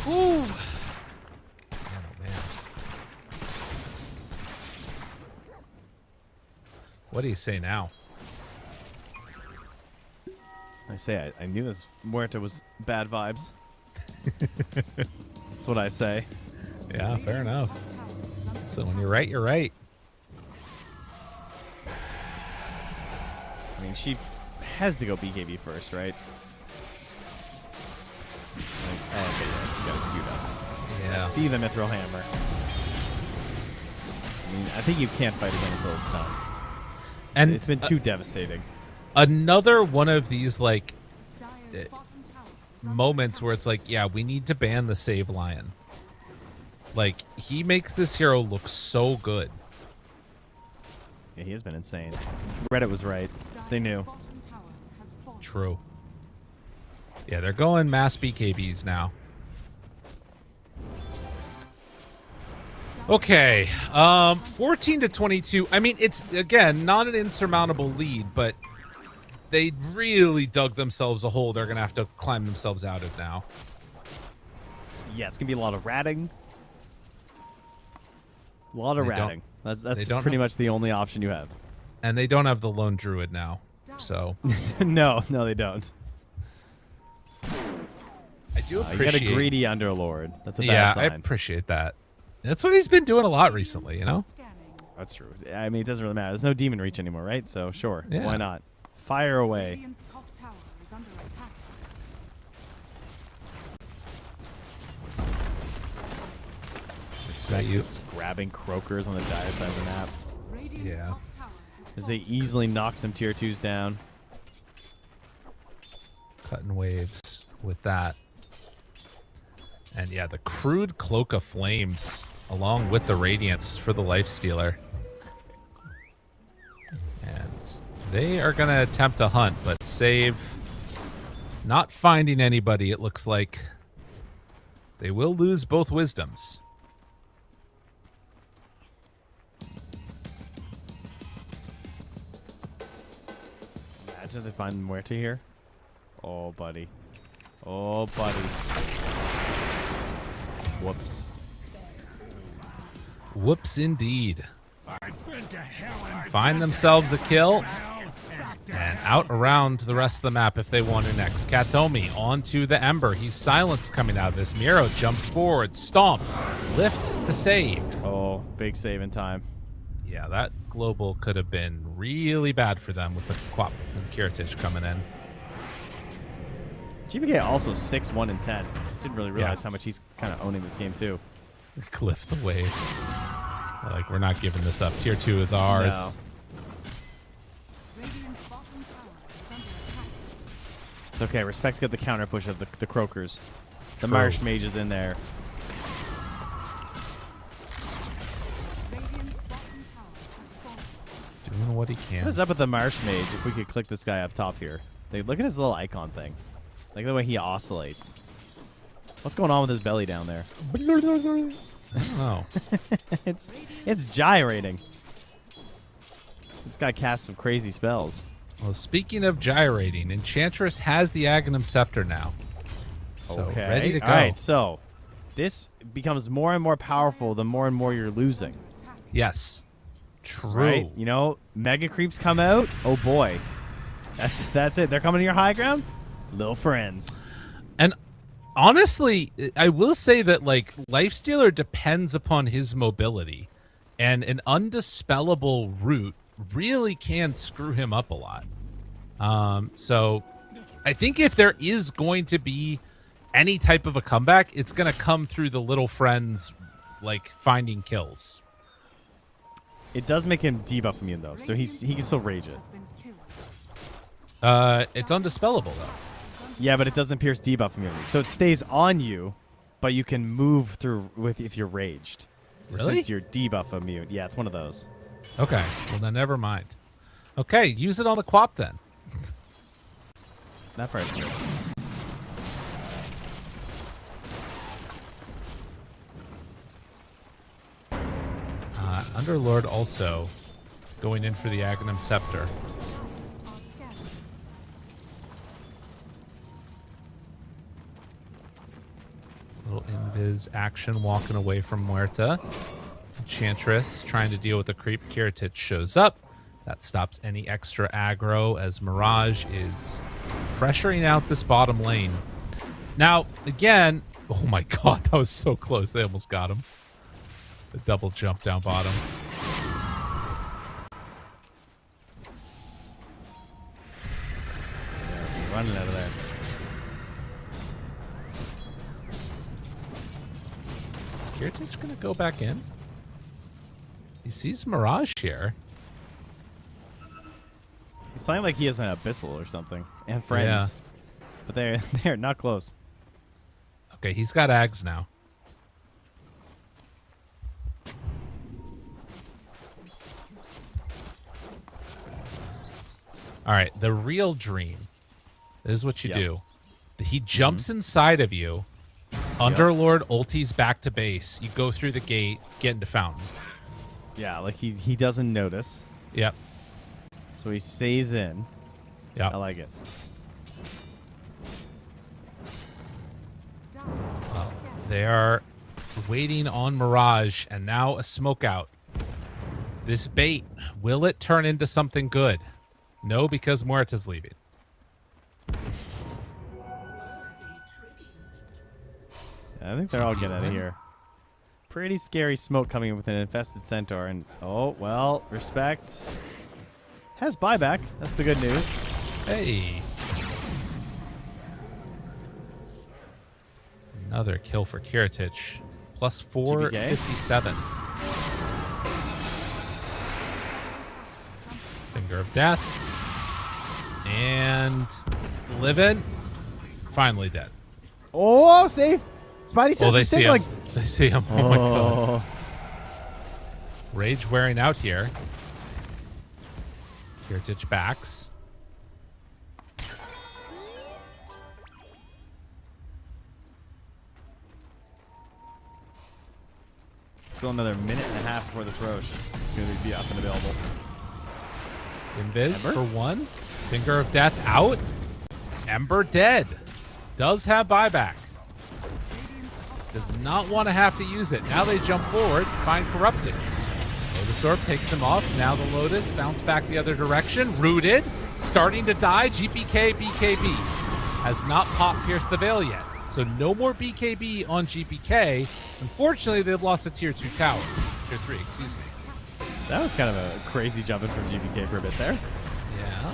Ooh. Man, oh, man. What do you say now?
I say I knew this Muerta was bad vibes. That's what I say.
Yeah, fair enough. So when you're right, you're right.
I mean, she has to go BKB first, right? Like, oh, okay, yeah, she's got to queued up.
Yeah.
I see the Mithril Hammer. I mean, I think you can't fight again until it's done.
And
it's been too devastating.
Another one of these, like, moments where it's like, yeah, we need to ban the Save Lion. Like, he makes this hero look so good.
Yeah, he has been insane. Reddit was right. They knew.
True. Yeah, they're going mass BKBs now. Okay, 14 to 22. I mean, it's, again, not an insurmountable lead, but they really dug themselves a hole they're going to have to climb themselves out of now.
Yeah, it's going to be a lot of ratting. A lot of ratting. That's pretty much the only option you have.
And they don't have the lone druid now, so.
No, they don't.
I do appreciate.
You got a greedy Underlord. That's a bad sign.
I appreciate that. That's what he's been doing a lot recently, you know?
That's true. I mean, it doesn't really matter. There's no Demon Reach anymore, right? So, sure.
Yeah.
Why not? Fire away.
Radiant's top tower is under attack.
Just grabbing Croakers on the dire side of the map.
Radiant's
Yeah.
top tower has
As they easily knock some tier 2s down.
Cutting waves with that. And yeah, the crude Cloak of Flames along with the Radiance for the Lifestealer. And they are going to attempt a hunt, but Save not finding anybody, it looks like. They will lose both Wisdoms.
Imagine if they find Muerta here. Oh, buddy. Oh, buddy. Whoops.
Whoops, indeed. Find themselves a kill and out around the rest of the map if they want to next. Katomi onto the Ember. He's silenced coming out of this. Miro jumps forward. Stomp. Lift to save.
Oh, big save in time.
Yeah, that global could have been really bad for them with the Quap and Kiritich coming in.
GPK also 6-1 and 10. Didn't really realize how much he's kind of owning this game too.
Cliff the wave. Like, we're not giving this up. Tier 2 is ours.
No.
Radiant's bottom tower is under attack.
It's okay. Respect's got the counter push of the Croakers. The
True.
Marsh Mage is in there.
Radiant's bottom tower has fallen.
Doing what he
What
can.
is up with the Marsh Mage if we could click this guy up top here? Look at his little icon thing. Like the way he oscillates. What's going on with his belly down there?
I don't know.
it's gyrating. This guy casts some crazy spells.
Well, speaking of gyrating, Enchantress has the Aghanim Scepter now. So,
Okay.
ready to go.
All right, so this becomes more and more powerful the more and more you're losing.
Yes. True.
Right? You know, Mega Creeps come out. Oh, boy. That's it. They're coming to your high ground. Little friends.
And honestly, I will say that, like, Lifestealer depends upon his mobility. And an undispellable root really can screw him up a lot. So I think if there is going to be any type of a comeback, it's going to come through the little friends, like, finding kills.
It does make him debuff immune, though, so he can still rage it.
It's undispellable, though.
Yeah, but it doesn't pierce debuff immunity. So it stays on you, but you can move through with if you're raged.
Really?
Since you're debuff immune. Yeah, it's one of those.
Okay, well then never mind. Okay, use it on the Quap then.
That part's good.
Underlord also going in for the Aghanim Scepter. Little invis action walking away from Muerta. Enchantress trying to deal with the creep. Kiritich shows up. That stops any extra aggro as Mirage is pressuring out this bottom lane. Now, again, oh my god, that was so close. They almost got him. The double jump down bottom.
Yeah, running out of there.
Is Kiritich going to go back in? He sees Mirage here.
He's playing like he has an Abyssal or something. And friends.
Yeah.
But they're not close.
Okay, he's got Ags now. All right, the real dream. This is what you do. He jumps inside of you. Underlord ultis back to base. You go through the gate, get into Fountain.
Yeah, like he doesn't notice.
Yep.
So he stays in.
Yeah.
I like it.
They are waiting on Mirage, and now a smoke out. This bait, will it turn into something good? No, because Muerta's leaving.
I think they're all getting out of here. Pretty scary smoke coming in with an infested centaur. And, oh, well, respect. Has buyback. That's the good news.
Hey. Another kill for Kiritich. Plus 457. Finger of Death. And living. Finally dead.
Oh, safe. Spidey
Oh, they
says
see him. They see him. Oh, my god. Rage wearing out here. Kiritich backs.
Still another minute and a half before this Roche is going to be up and available.
Invis
Ember?
for one. Finger of Death out. Ember dead. Does have buyback. Does not want to have to use it. Now they jump forward, find Corrupted. Lotus Orb takes him off. Now the Lotus bounce back the other direction. Rooted. Starting to die. GPK, BKB. Has not popped Pierce the Veil yet. So no more BKB on GPK. Unfortunately, they've lost a tier 2 tower. Tier 3, excuse me.
That was kind of a crazy jumping from GPK for a bit there.
Yeah.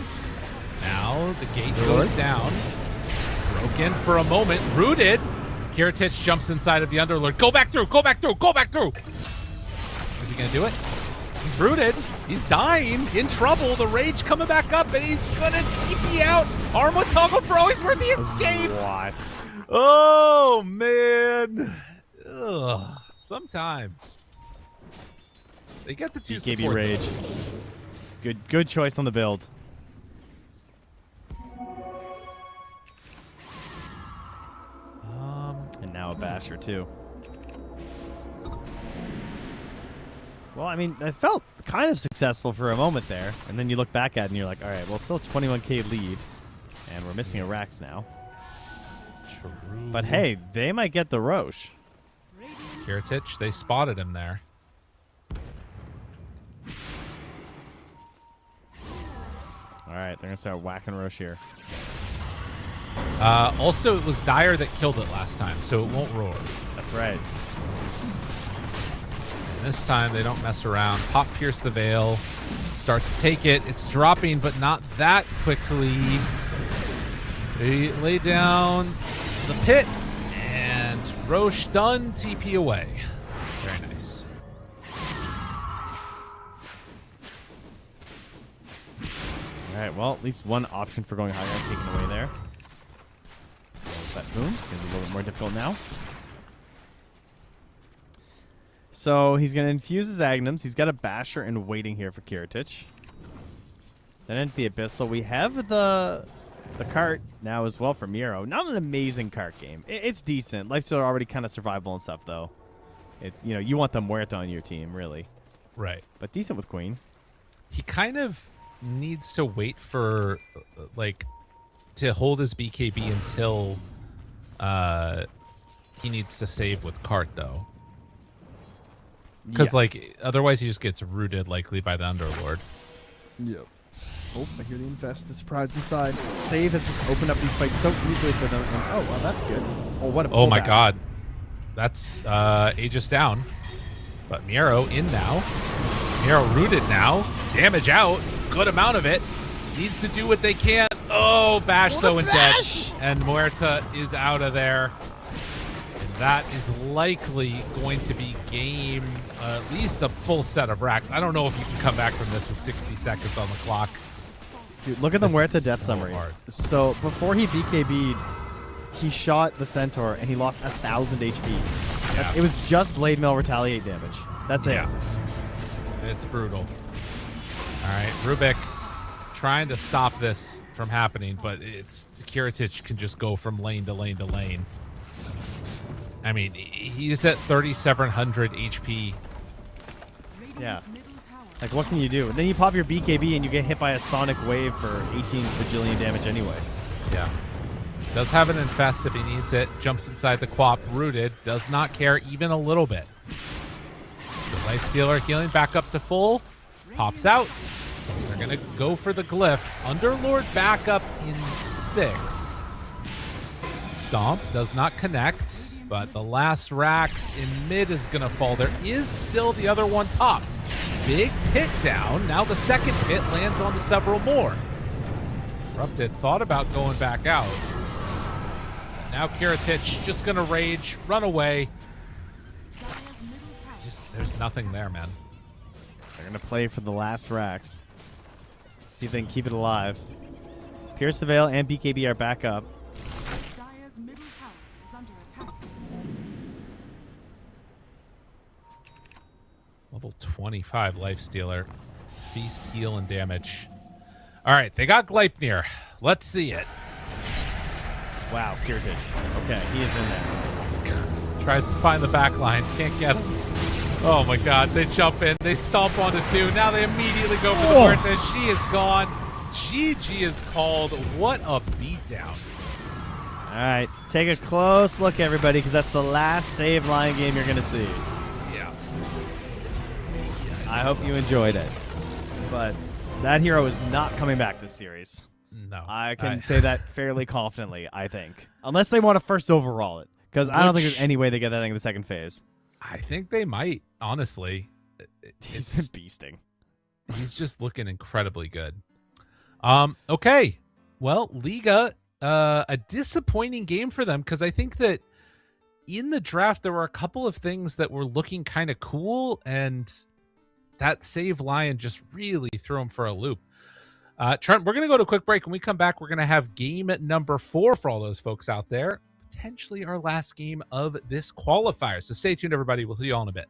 Now the gate goes down. Broken for a moment. Rooted. Kiritich jumps inside of the Underlord. Go back through. Go back through. Go back through. Is he going to do it? He's rooted. He's dying. In trouble. The Rage coming back up, and he's going to TP out. Arma toggle for always where he escapes.
What?
Oh, man. Ugh. Sometimes. They get the two
BKB
supports.
Rage. Good choice on the build. And now Basher, too. Well, I mean, that felt kind of successful for a moment there. And then you look back at it and you're like, all right, well, it's still a 21k lead. And we're missing a Rax now.
True.
But hey, they might get the Roche.
Kiritich, they spotted him there.
All right, they're going to start whacking Roche here.
Also, it was Dire that killed it last time, so it won't roar.
That's right.
And this time, they don't mess around. Pop Pierce the Veil. Starts to take it. It's dropping, but not that quickly. They lay down the pit, and Roche done. TP away. Very nice.
All right, well, at least one option for going higher taken away there. BetBoom is a little bit more difficult now. So he's going to infuse his Agnums. He's got a Basher and waiting here for Kiritich. Then into the Abyssal. We have the cart now as well for Miro. Not an amazing cart game. It's decent. Lifesteal are already kind of survivable and stuff, though. It's, you know, you want the Muerta on your team, really.
Right.
But decent with Queen.
He kind of needs to wait for, like, to hold his BKB until he needs to save with cart, though. Because, like, otherwise he just gets rooted, likely, by the Underlord.
Yep. Oh, I hear the infest. The surprise inside.
Save has just opened up these fights so easily for them. And, oh, well, that's good. Oh, what a
Oh, my
pullback.
God. That's Aegis down. But Miro in now. Miro rooted now. Damage out. Good amount of it. Needs to do what they can. Oh, Bash, though, and dead. And Muerta is out of there. And that is likely going to be game, at least a full set of racks. I don't know if you can come back from this with 60 seconds on the clock.
Dude, look at the
This
Muerta
is
death
so
summary.
hard.
So before he BKB'd, he shot the Centaur and he lost 1,000 HP.
Yeah.
It was just Blade Mail retaliate damage. That's it.
Yeah. It's brutal. All right, Rubik trying to stop this from happening, but it's Kiritich can just go from lane to lane to lane. I mean, he's at 3,700 HP.
Yeah. Like, what can you do? And then you pop your BKB and you get hit by a sonic wave for 18 bajillion damage anyway.
Yeah. Does have an infest if he needs it. Jumps inside the Quap, rooted. Does not care even a little bit. So Lifestealer healing back up to full. Pops out. They're going to go for the glyph. Underlord back up in 6. Stomp does not connect, but the last Rax in mid is going to fall. There is still the other one top. Big pit down. Now the second pit lands onto several more. Corrupted thought about going back out. Now Kiritich just going to rage, run away. There's nothing there, man.
They're going to play for the last Rax. See if they can keep it alive. Pierce the Veil and BKB are back up.
Dire's middle tower is under attack.
Level 25 Lifestealer. Feast, heal, and damage. All right, they got Gleipnir. Let's see it.
Wow, Kiritich. Okay, he is in there.
Tries to find the back line. Can't get him. Oh, my God. They jump in. They stomp onto 2. Now they immediately go for the Muerta. She is gone. GG is called. What a beatdown.
All right, take a close look, everybody, because that's the last save line game you're going to see.
Yeah.
I hope you enjoyed it. But that hero is not coming back this series.
No.
I can say that fairly confidently, I think. Unless they want to first overall it. Because I don't think there's any way they get that thing in the second phase.
I think they might, honestly.
He's beasting.
He's just looking incredibly good. Okay. Well, Liga, a disappointing game for them because I think that in the draft there were a couple of things that were looking kind of cool, and that save lion just really threw him for a loop. Trent, we're going to go to a quick break. When we come back, we're going to have game number 4 for all those folks out there. Potentially our last game of this qualifier. So stay tuned, everybody. We'll see you all in a bit.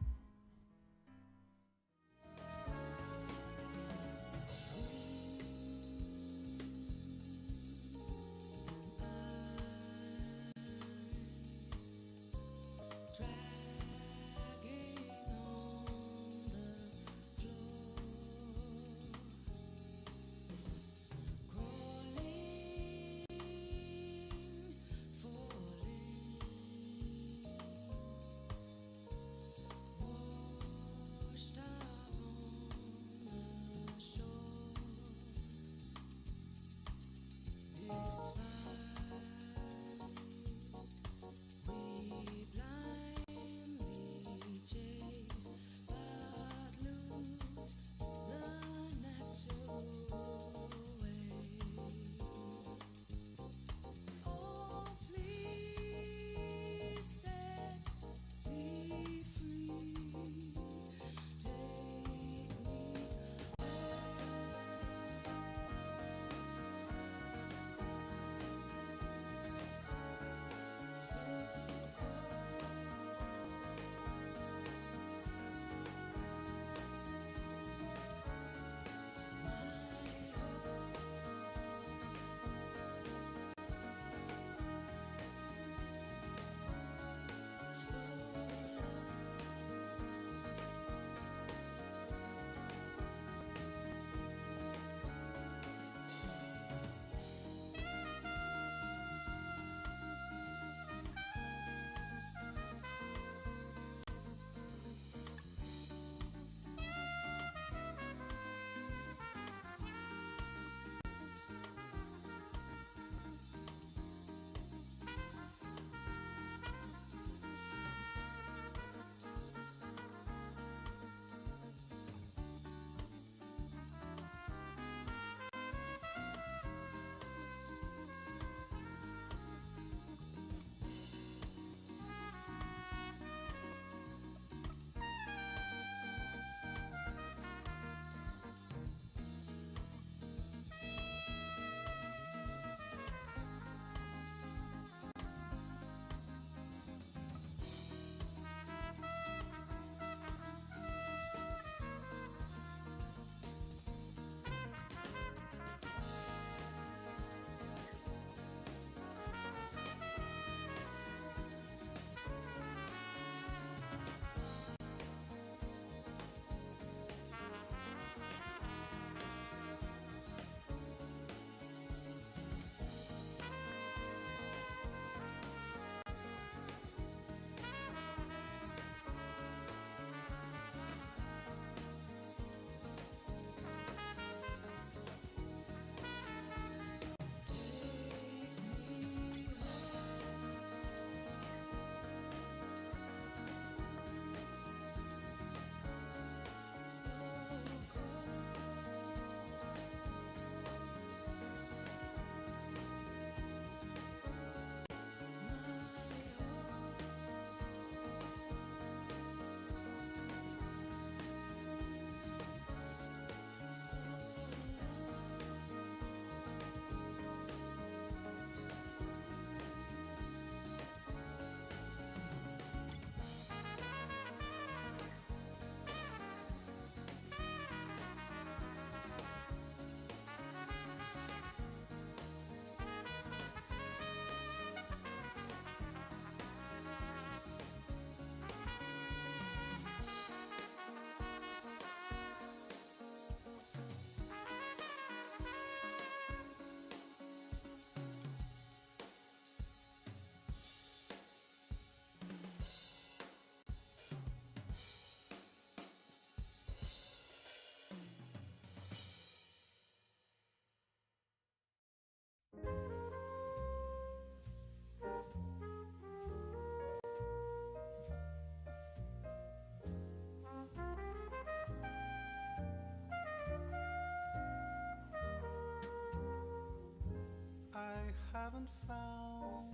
haven't found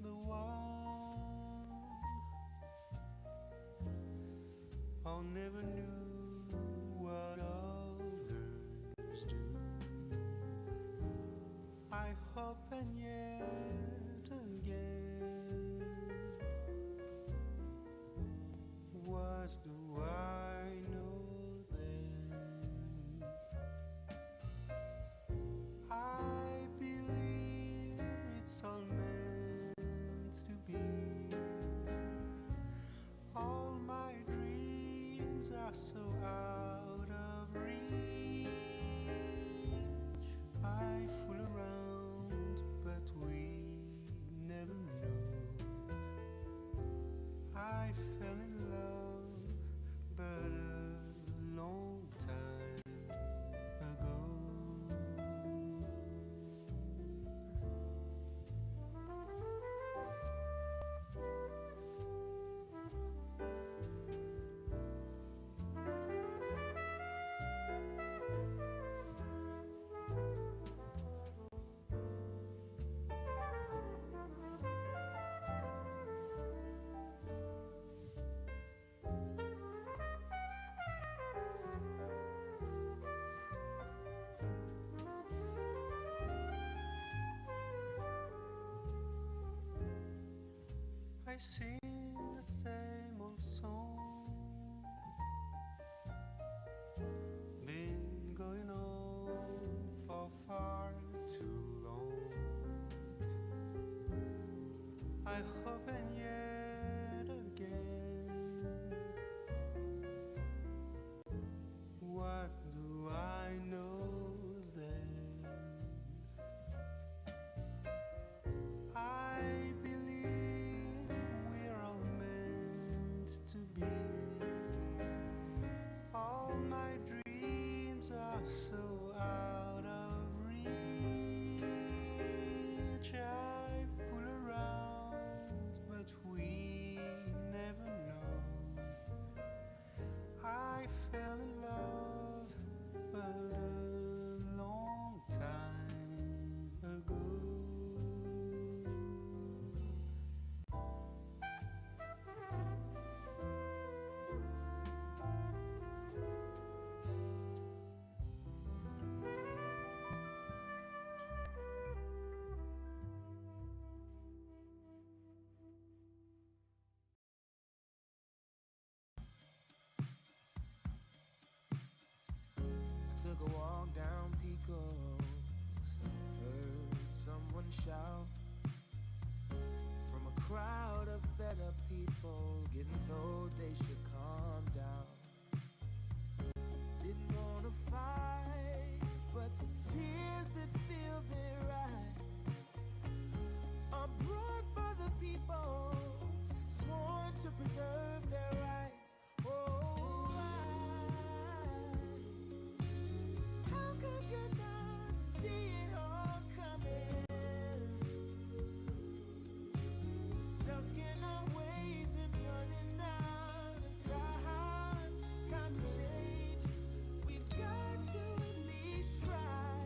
the one. I never knew what others do. I hope and yet again, what do I know then? I believe it's all meant to be. All my dreams are so out of reach. I fool around, but we never know. I fell in love, but a long time ago. I sing the same old song, been going on for far too long. I hope and yet again, what do I know then? I believe we're all meant to be. All my dreams are so out of reach. I fool around, but we never know. I fell in love, but a long time ago.
I took a walk down Pico, heard someone shout from a crowd of fed up people, getting told they should calm down. Didn't wanna fight, but the tears that fill their eyes are brought by the people sworn to preserve their rights. Oh, how could you not see it all coming? Stuck in our ways and running out of time. Time to change. We've got to at least try.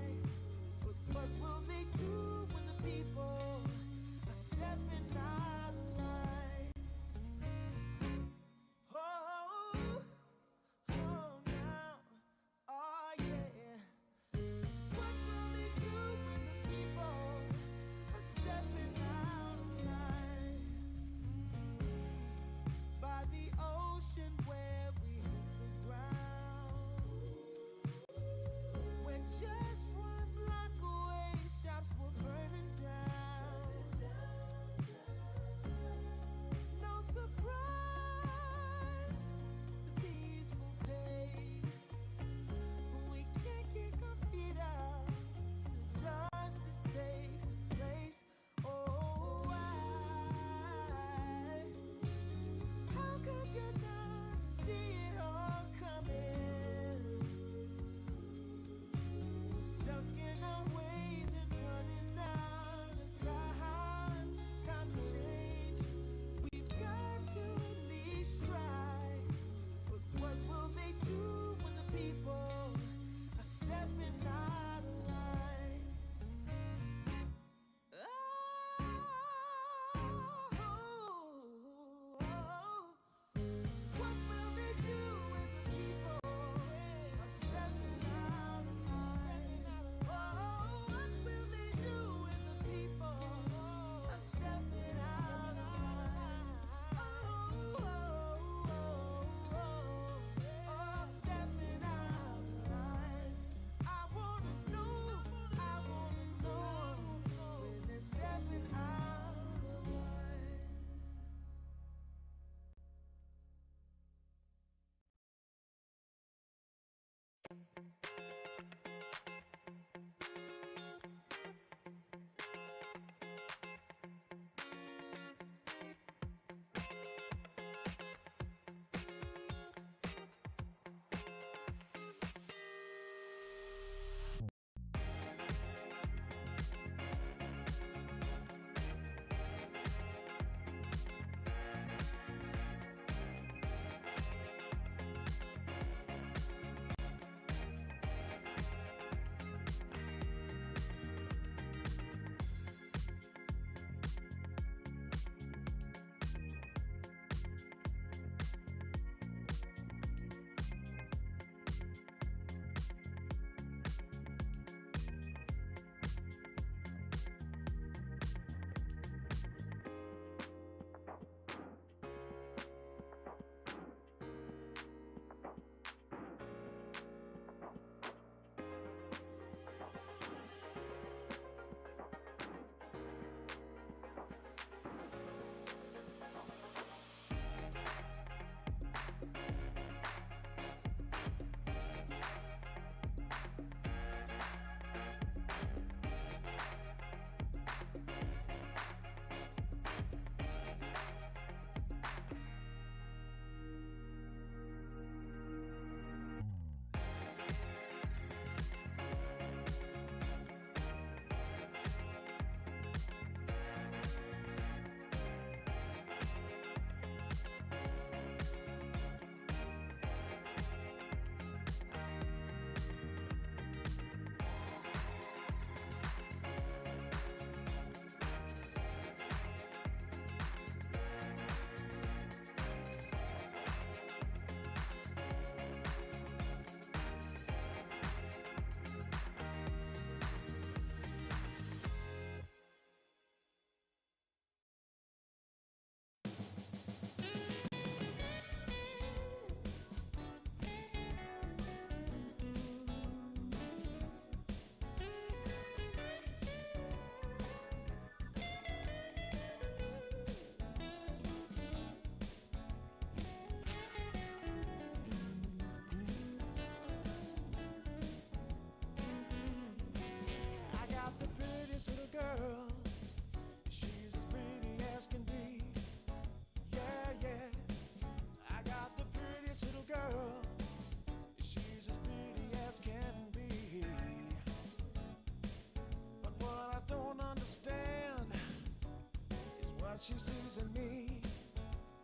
what she sees in me.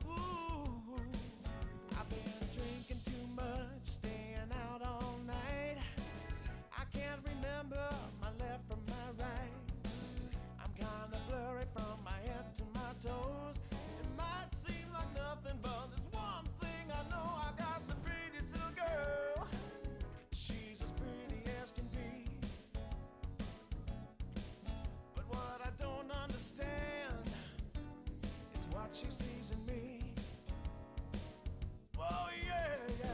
Ooh, I've been drinking too much, staying out all night. I can't remember my left from my right. I'm kinda blurry from my head to my toes. It might seem like nothing, but there's one thing I know. I got the prettiest little girl. She's as pretty as can be. But what I don't understand is what she sees in me. Oh yeah, yeah.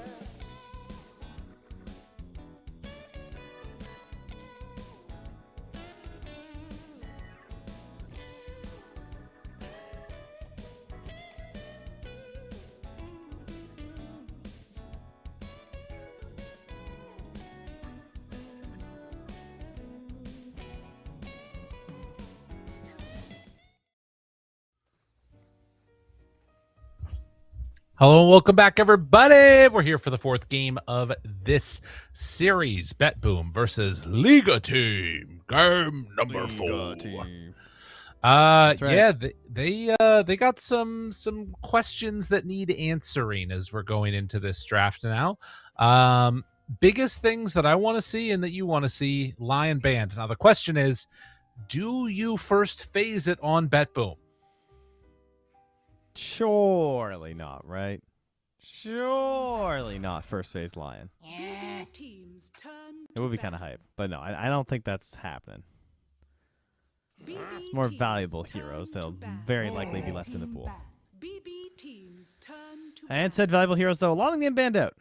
Hello and welcome back, everybody. We're here for the fourth game of this series. BetBoom versus Liga Team. Game number 4.
That's right.
Yeah, they got some questions that need answering as we're going into this draft now. Biggest things that I want to see and that you want to see, Lion Band. Now the question is, do you first phase it on BetBoom?
Surely not, right? Surely not first phase Lion.
Team's turn.
It would be kind of hype, but no, I don't think that's happening. It's more valuable heroes. They'll very likely be left in the pool.
BB team's turn to
And said valuable heroes, though, a lot of them getting banned out.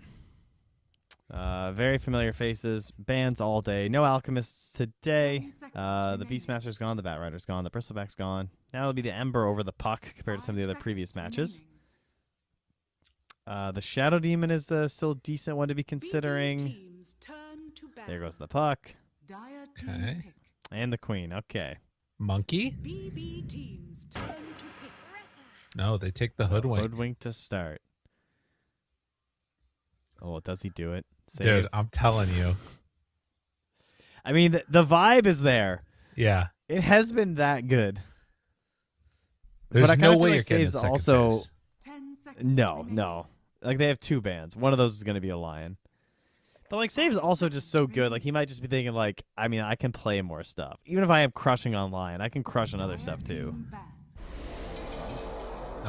Very familiar faces. Bans all day. No alchemists today. The Beastmaster's gone. The Batrider's gone. The Bristleback's gone. Now it'll be the Ember over the Puck compared to some of the other previous matches. The Shadow Demon is still a decent one to be considering.
team's turn to ban.
There goes the puck.
Dire team
Okay.
pick.
And the queen. Okay.
Monkey?
BB team's turn to pick.
No, they take the hoodwink.
Hoodwink to start. Oh, does he do it? Save.
Dude, I'm telling you.
I mean, the vibe is there.
Yeah.
It has been that good.
There's
but I
no
kinda feel
way
like
you're getting
saves
second
also.
phase.
10 seconds
No,
remaining.
no. Like they have two bans. One of those is going to be a lion. But like Save's also just so good. Like he might just be thinking like, I mean, I can play more stuff. Even if I am crushing online, I can crush on other
Dire
stuff too.
team ban.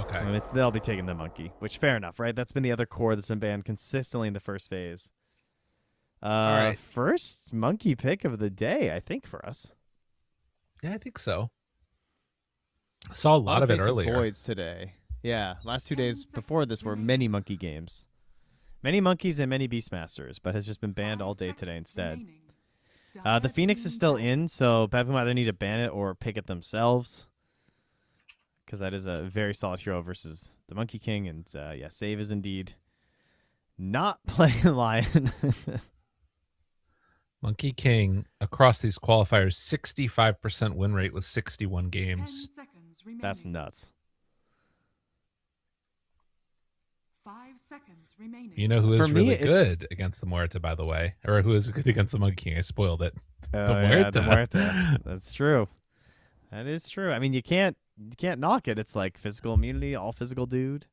Okay.
I mean, they'll be taking the monkey, which fair enough, right? That's been the other core that's been banned consistently in the first phase.
right.
First monkey pick of the day, I think, for us.
Yeah, I think so. I saw a lot of it
Faces
earlier.
Voids today. Yeah, last 2 days
10
before this were
seconds
many monkey games. Many monkeys and many Beastmasters, but has just been banned
5
all day today
seconds
instead.
remaining.
The
Dire
Phoenix is
team
still
ban.
in, so BetBoom either need to ban it or pick it themselves. Because that is a very solid hero versus the Monkey King. And yeah, Save is indeed not playing Lion.
Monkey King across these qualifiers, 65% win rate with 61
10
games.
seconds remaining.
That's nuts.
5 seconds remaining.
You know who
For
is
me,
really
it's-
good against the Muerta, by the way? Or who is good against the Monkey King? I spoiled it.
Oh,
The
yeah, the
Muerta.
Muerta. That's true. That is true. I mean, you can't knock it. It's like physical immunity, all physical dude.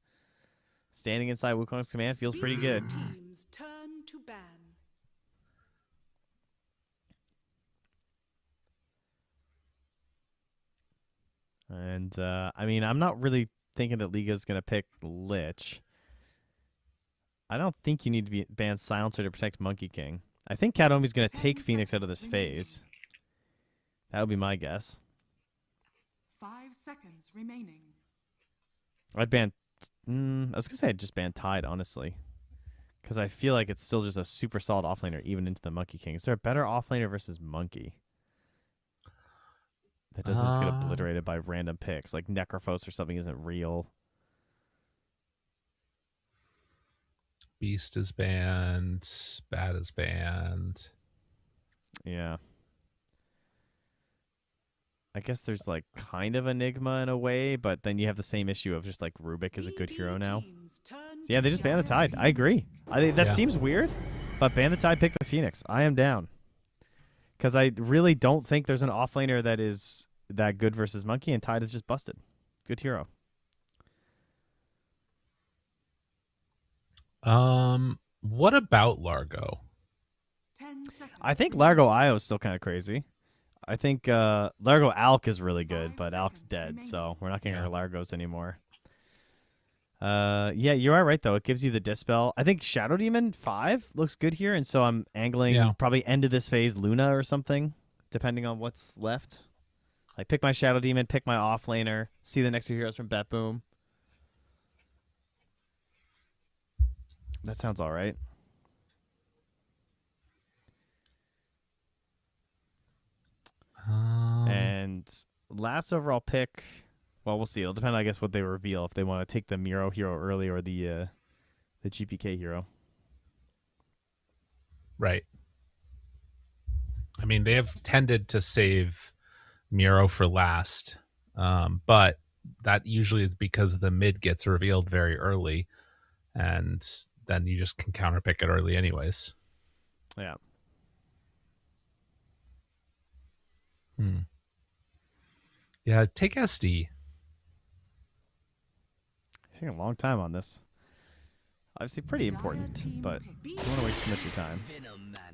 Standing inside Wukong's command feels pretty good.
BB team's turn to ban.
And I mean, I'm not really thinking that Liga's gonna pick Lich. I don't think you need to be ban Silencer to protect Monkey King. I think Kadomi's gonna
10
take Phoenix out of this
seconds remaining.
phase. That would be my guess.
5 seconds remaining.
I'd ban. I was gonna say I'd just ban Tide, honestly, because I feel like it's still just a super solid offlaner even into the Monkey King. Is there a better offlaner versus Monkey that doesn't just get obliterated by random picks like Necrophos or something isn't real?
Beast is banned. Bat is banned.
Yeah. I guess there's like kind of Enigma in a way, but then you have the same issue of just like Rubik is a good hero now.
Team's turn
Yeah, they
to
just ban the
ban.
Tide. I agree. I think that
Yeah.
seems weird, but ban the Tide, pick the Phoenix. I am down. Because I really don't think there's an offlaner that is that good versus Monkey, and Tide is just busted. Good hero.
What about Largo?
10 seconds.
I think Largo Io is still kind of crazy. I think Largo Alk is really good,
5
but Alk's
seconds
dead,
remaining.
so we're not getting
Yeah.
our Largos anymore. Yeah, you are right though. It gives you the Dispel. I think Shadow Demon 5 looks good here, and so I'm angling
Yeah.
probably end of this phase Luna or something, depending on what's left. Like pick my Shadow Demon, pick my offlaner, see the next two heroes from BetBoom. That sounds all right. And last overall pick, well, we'll see. It'll depend, I guess, what they reveal. If they want to take the Miro hero early or the GPK hero.
Right. I mean, they have tended to save Miro for last, but that usually is because the mid gets revealed very early, and then you just can counterpick it early anyways.
Yeah.
Yeah, take SD.
Taking a long time on this. Obviously pretty
Dire
important,
team
but
pick.
don't want to waste too much of your time.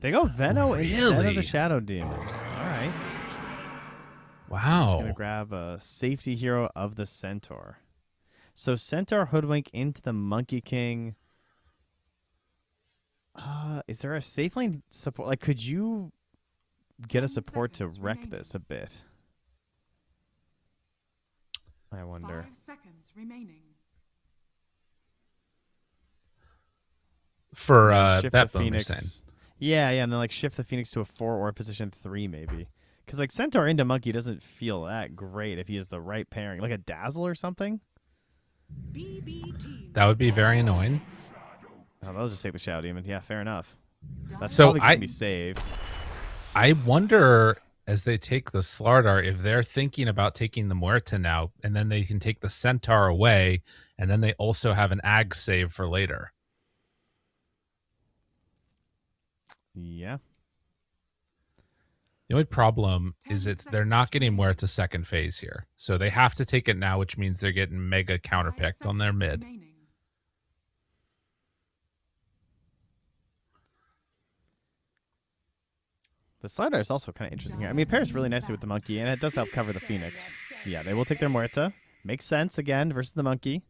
They go Veno instead of
Really?
the Shadow Demon. All right. Just
Wow.
going to grab a safety hero of the Centaur. So Centaur Hoodwink into the Monkey King. Is there a safe lane support? Like, could you get a
10
support to
seconds
wreck
remaining.
this a bit? I wonder.
5 seconds remaining.
For
Shift
that
the
boom, you're
Phoenix.
saying.
Yeah, and then like shift the Phoenix to a 4 or position 3 maybe. Because like Centaur into Monkey doesn't feel that great if he has the right pairing, like a Dazzle or something.
BB team's
That would be very
turn.
annoying.
Oh, they'll just take the Shadow Demon. Yeah, fair enough.
That's
So
probably going to be saved.
I wonder, as they take the Slardar, if they're thinking about taking the Muerta now, and then they can take the Centaur away, and then they also have an Ag save for later.
Yeah.
The only problem is they're not getting Muerta second phase here. So they have to take it now, which means they're getting mega counterpicked on their mid.
The Slardar is also kind of interesting here. I mean, it pairs really nicely with the Monkey, and it does help cover the Phoenix. Yeah, they will take their Muerta. Makes sense, again, versus the Monkey.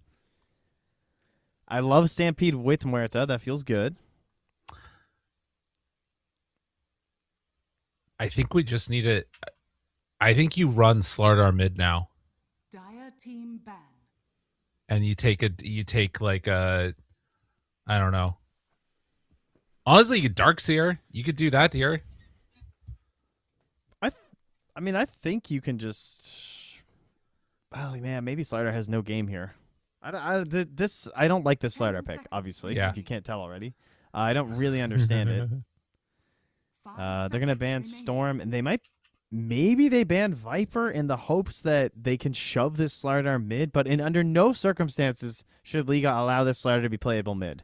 I love Stampede with Muerta. That feels good.
I think we just need it. I think you run Slardar mid now.
Dire team ban.
And you take like a, I don't know. Honestly, you Darkseer. You could do that here.
I mean, I think you can just... Oh, man, maybe Slardar has no game here. I don't like this Slardar pick, obviously,
Yeah.
if you can't tell already. I don't really understand it. They're going to ban Storm, and they might... Maybe they ban Viper in the hopes that they can shove this Slardar mid, but under no circumstances should Liga allow this Slardar to be playable mid.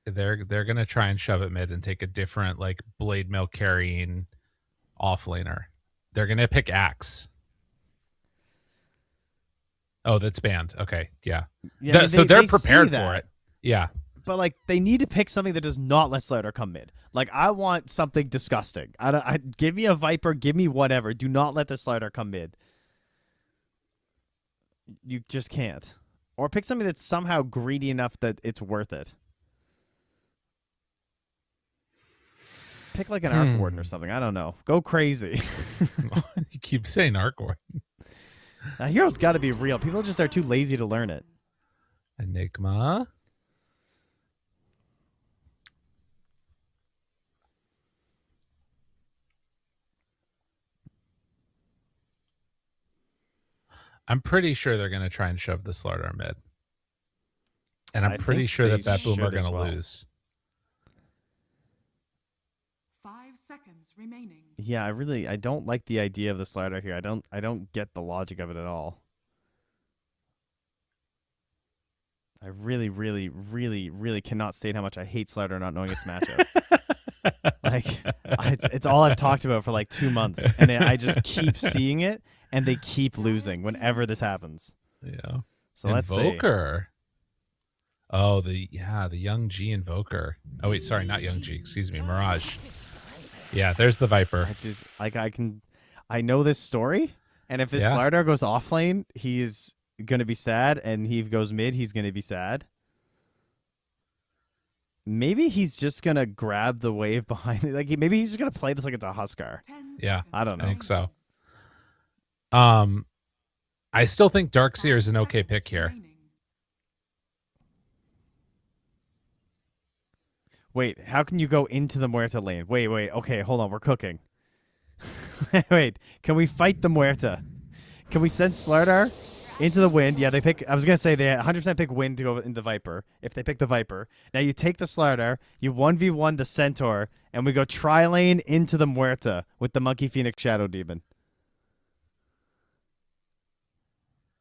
They're going to try and shove it mid and take a different, like, Blade Mail carrying offlaner. They're going to pick Axe. Oh, that's banned. Okay, yeah.
I mean,
so they're
they
prepared
see
for
that.
it. Yeah.
But, like, they need to pick something that does not let Slardar come mid. Like, I want something disgusting. Give me a Viper, give me whatever. Do not let the Slardar come mid. You just can't. Or pick something that's somehow greedy enough that it's worth it. Pick, like, an Arc Warden or something. I don't know. Go crazy.
You keep saying Arc Warden.
Hero's got to be real. People just are too lazy to learn it.
Enigma. I'm pretty sure they're going to try and shove the Slardar mid. And I'm pretty
think
sure that
they
BetBoom are
should as
going to
well.
lose.
5 seconds remaining.
Yeah, I don't like the idea of the Slardar here. I don't get the logic of it at all. I really, really, really, really cannot state how much I hate Slardar not knowing its matchup. It's all I've talked about for like 2 months, and I just keep seeing it, and they keep losing whenever this happens.
Yeah.
So let's see.
Invoker. Oh, the Young G Invoker. Oh wait, sorry, not Young G. Excuse me, Mirage. Yeah, there's the Viper.
I just I know this story, and if this
Yeah.
Slardar goes off lane, he's gonna be sad, and he goes mid, he's gonna be sad. Maybe he's just gonna grab the wave behind it. Like maybe he's just gonna play this like it's a Huskar.
Yeah,
I don't know.
I think so. I still think Darkseer is an okay pick here.
Wait, how can you go into the Muerta lane? Wait, okay, hold on, we're cooking. Wait, can we fight the Muerta? Can we send Slardar into the wind? Yeah, they pick. I was gonna say they 100% pick wind to go into Viper. If they pick the Viper, now you take the Slardar, you 1v1 the Centaur, and we go tri-lane into the Muerta with the Monkey Phoenix Shadow Demon.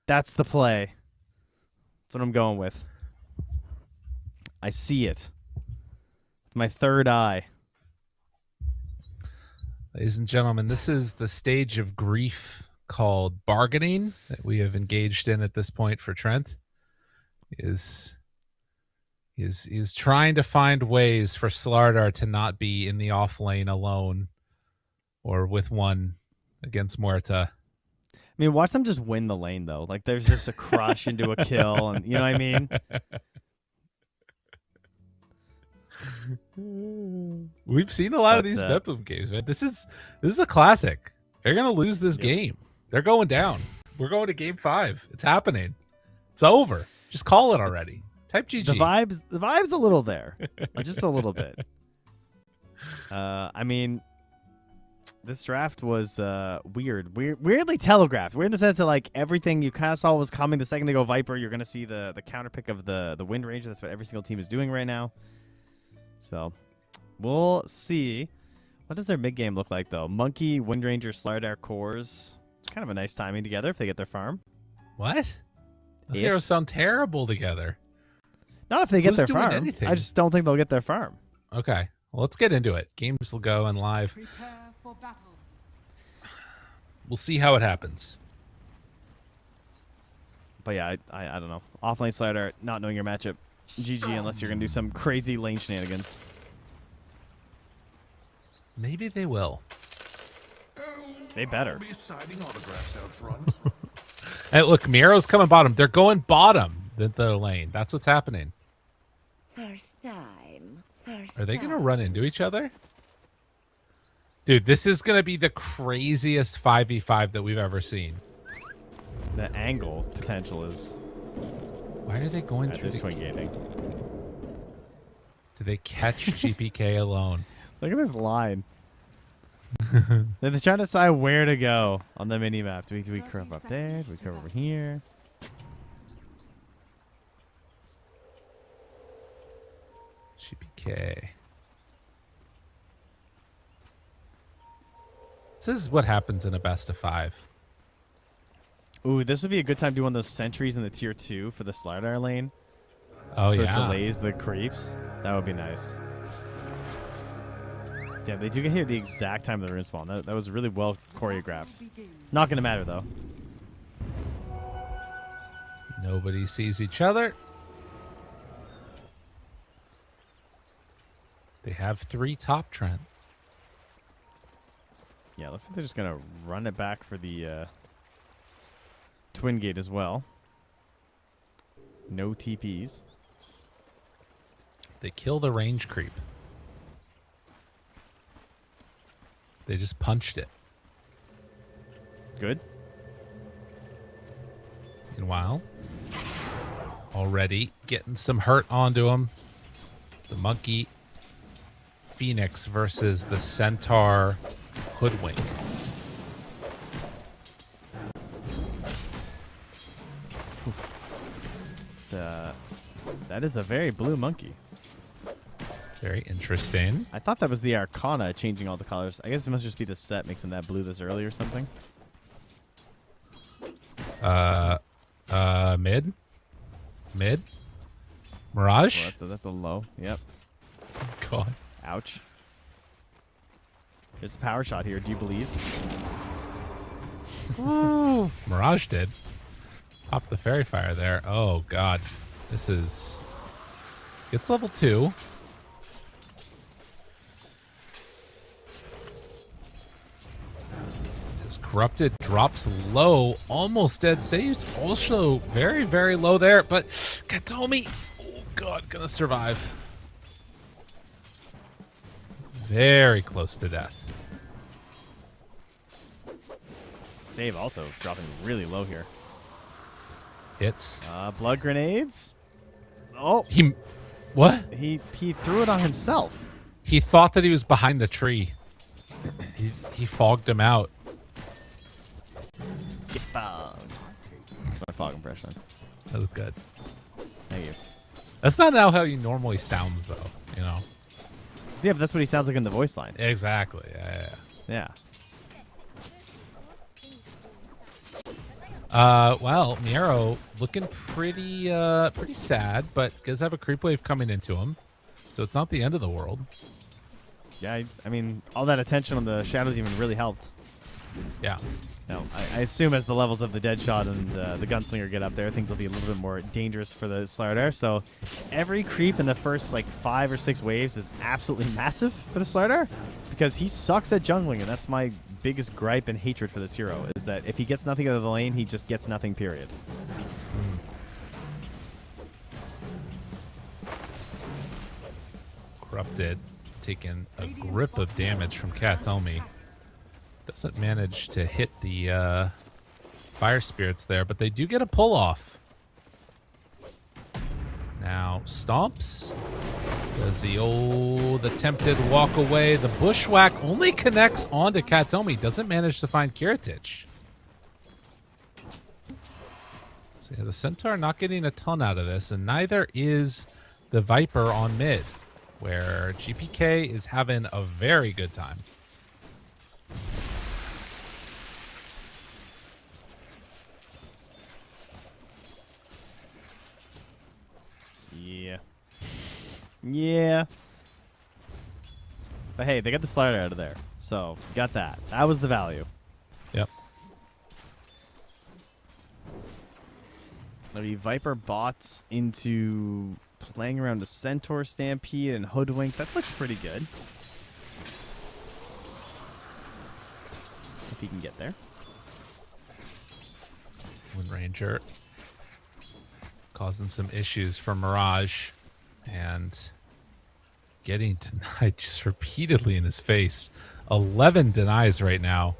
That's the play. That's what I'm going with. I see it. With my third eye.
Ladies and gentlemen, this is the stage of grief called bargaining that we have engaged in at this point for Trent. Is trying to find ways for Slardar to not be in the off lane alone or with one against Muerta.
I mean, watch them just win the lane, though. Like, there's just a crush into a kill, and you know what I mean?
We've seen a lot of
That's
these BetBoom games, man. This is a classic. They're gonna lose this game. They're going down. We're going to game 5. It's happening. It's over. Just call it already. Type GG.
The vibe's a little there, just a little bit. I mean, this draft was weirdly telegraphed. Weird in the sense that like everything you kind of saw was coming. The second they go Viper, you're gonna see the counter pick of the Wind Ranger. That's what every single team is doing right now. So, We'll see. What does their mid game look like though? Monkey, Windranger, Slardar, Cores. It's kind of a nice timing together if they get their farm.
What? Those
If-
heroes sound terrible together.
Not if they get
Who's
their
doing
farm.
anything?
I just don't think they'll get their farm.
Okay. Well, let's get into it. Games will go and live.
Prepare for battle.
We'll see how it happens.
But yeah, I don't know. Offlane Slardar, not knowing your matchup. GG unless you're going to do some crazy lane shenanigans.
Maybe they will.
They better.
Be signing autographs out front.
Hey, look, Miero's coming bottom. They're going bottom the lane. That's what's happening.
First time.
Are they going to run into each other? Dude, this is going to be the craziest 5v5 that we've ever seen.
The angle potential is
Why are they going
at
through
this
the...
twin gating.
Do they catch GPK alone?
Look at this line. They're trying to decide where to go on the mini map. Do we curve up there? Do we curve over here?
GPK. This is what happens in a best of 5.
Ooh, this would be a good time to do one of those sentries in the tier 2 for the Slardar lane.
Oh,
so
yeah.
it delays the creeps. That would be nice. Damn, they do get here at the exact time of the rune spawn. That was really well choreographed. Not going to matter, though.
Nobody sees each other. They have 3 top, Trent.
Yeah, looks like they're just going to run it back for the twin gate as well. No TPs.
They kill the range creep. They just punched it.
Good.
Meanwhile, already getting some hurt onto him. The monkey Phoenix versus the centaur hoodwink.
That is a very blue monkey.
Very interesting.
I thought that was the Arcana changing all the colors. I guess it must just be the set makes them that blue this early or something.
Mid. Mirage.
Well, that's a low. Yep.
God.
Ouch. There's a power shot here. Do you believe?
Mirage did. Popped the fairy fire there. Oh God. This is... Gets level 2. His corrupted drops low. Almost dead saves. Also very, very low there. But Katomi, oh God, gonna survive. Very close to death.
Save also dropping really low here.
Hits.
Blood grenades. Oh,
What?
he threw it on himself.
He thought that he was behind the tree. He fogged him out.
Get fogged. That's my fog impression.
That was good.
Thank you.
That's not how he normally sounds, though. You know.
Yeah, but that's what he sounds like in the voice line.
Exactly. Yeah.
Yeah.
Well, Miero looking pretty sad, but does have a creep wave coming into him, so it's not the end of the world.
Yeah, I mean, all that attention on the Shadows even really helped.
Yeah.
No, I assume as the levels of the Deadshot and the Gunslinger get up there, things will be a little bit more dangerous for the Slardar. So every creep in the first, 5 or 6 waves is absolutely massive for the Slardar because he sucks at jungling, and that's my biggest gripe and hatred for this hero, is that if he gets nothing out of the lane, he just gets nothing, period.
Corrupted, taking a grip of damage from Katomi. Doesn't manage to hit the fire spirits there, but they do get a pull off. Now stomps. Does the attempted walk away. The bushwhack only connects onto Katomi. Doesn't manage to find Kiritich. So yeah, the Centaur not getting a ton out of this, and neither is the Viper on mid. where GPK is having a very good time.
Yeah. Yeah. But hey, they got the slider out of there. So, got that. That was the value.
Yep.
Maybe Viper bots into playing around a Centaur Stampede and Hoodwink. That looks pretty good. If he can get there.
Wind Ranger causing some issues for Mirage and getting denied just repeatedly in his face. 11 denies right now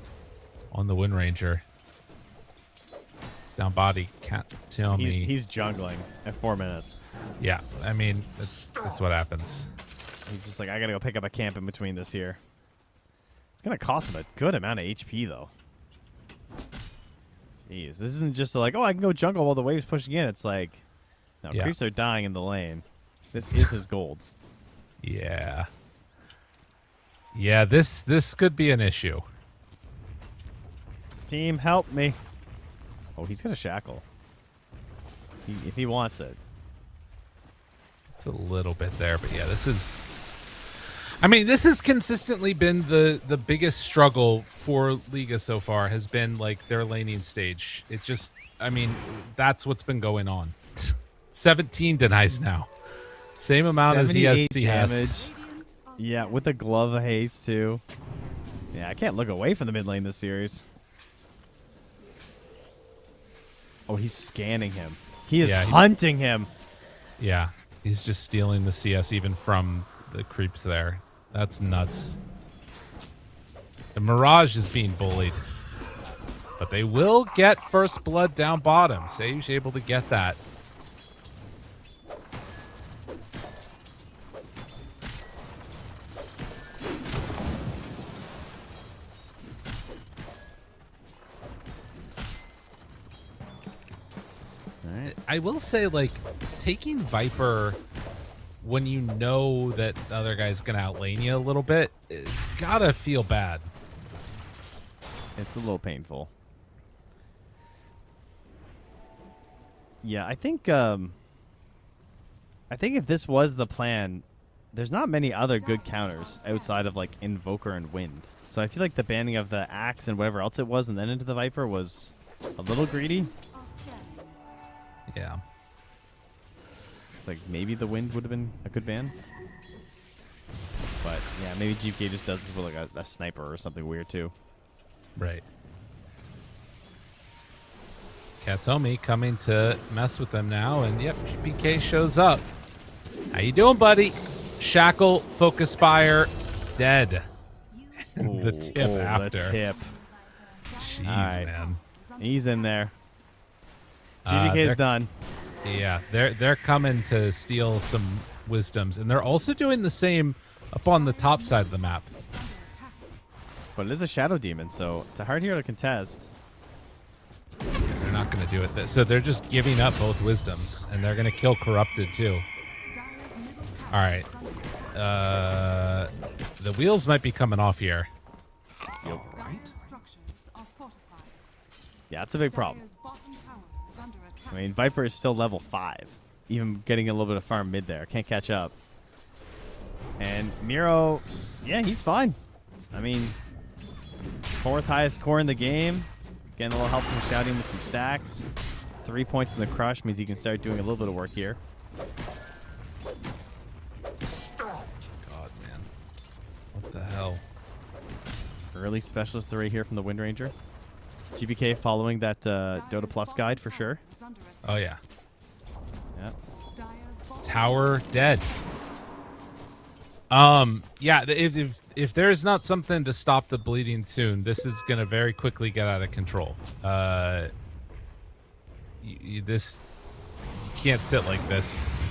on the Wind Ranger. It's down body. Can't tell me.
He's jungling at 4 minutes.
Yeah, I mean, that's what happens.
He's just like, I gotta go pick up a camp in between this here. It's gonna cost him a good amount of HP, though. Jeez, this isn't just like, oh, I can go jungle while the wave's pushing in. It's like, no,
Yeah.
creeps are dying in the lane. This is his gold.
Yeah. Yeah, this could be an issue.
Team, help me. Oh, he's got a shackle. If he wants it.
It's a little bit there, but yeah, this is... I mean, this has consistently been the biggest struggle for Liga so far, has been, like, their laning stage. It just... I mean, that's what's been going on. 17 denies now. Same amount as
78
he has.
damage. Yeah, with the glove of haste, too. Yeah, I can't look away from the mid lane this series. Oh, he's scanning him. He is hunting him.
Yeah, he's just stealing the CS even from the creeps there. That's nuts. The Mirage is being bullied. But they will get first blood down bottom. Sage able to get that. I will say, like, taking Viper when you know that the other guy's going to outlane you a little bit, it's got to feel bad.
It's a little painful. Yeah, I think if this was the plan, there's not many other good counters outside of, like, Invoker and Wind. So I feel like the banning of the Axe and whatever else it was and then into the Viper was a little greedy.
Yeah.
It's like maybe the Wind would have been a good ban. But yeah, maybe GPK just does this with like a sniper or something weird too.
Right. Katomi coming to mess with them now, and yep, GPK shows up. How you doing, buddy? Shackle, Focus Fire, dead. The tip after.
The tip.
Jeez,
right.
man.
He's in there. GPK's done.
Yeah, they're coming to steal some wisdoms, and they're also doing the same up on the top side of the map.
But it is a Shadow Demon, so it's a hard hero to contest.
They're not going to do it. So they're just giving up both wisdoms, and they're going to kill Corrupted too. All right. The wheels might be coming off here.
Yep. Yeah, that's a big problem. I mean, Viper is still level 5. Even getting a little bit of farm mid there. Can't catch up. And Miro, yeah, he's fine. I mean, 4th highest core in the game. Getting a little help from Shouting with some stacks. 3 points in the crush means he can start doing a little bit of work here.
God, man. What the hell?
Early specialist array here from the Wind Ranger. GPK following that Dota Plus guide for sure.
Oh, yeah.
Yeah.
Tower dead. Yeah, if there's not something to stop the bleeding soon, this is going to very quickly get out of control. You can't sit like this.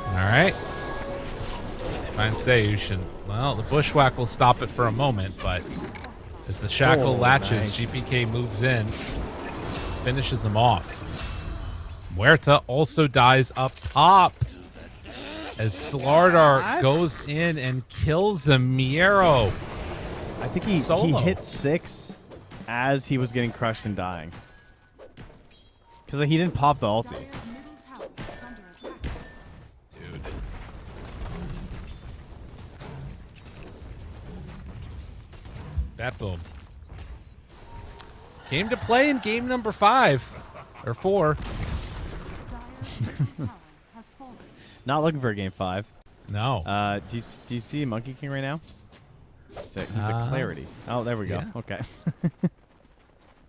All right. Fine Sage, and well, the bushwhack will stop it for a moment, but as the shackle latches,
nice.
GPK moves in, finishes him off. Muerta also dies up top. as Slardar goes in and kills Zamiro.
I think he hit 6 as he was getting crushed and dying. Because he didn't pop the ulti.
Dire's middle tower is under attack.
Dude. BetBoom. Came to play in game number 5. Or 4.
Dire's middle tower has fallen.
Not looking for a game 5.
No.
Do you see Monkey King right now? He's a clarity. Oh, there we go.
Yeah.
Okay.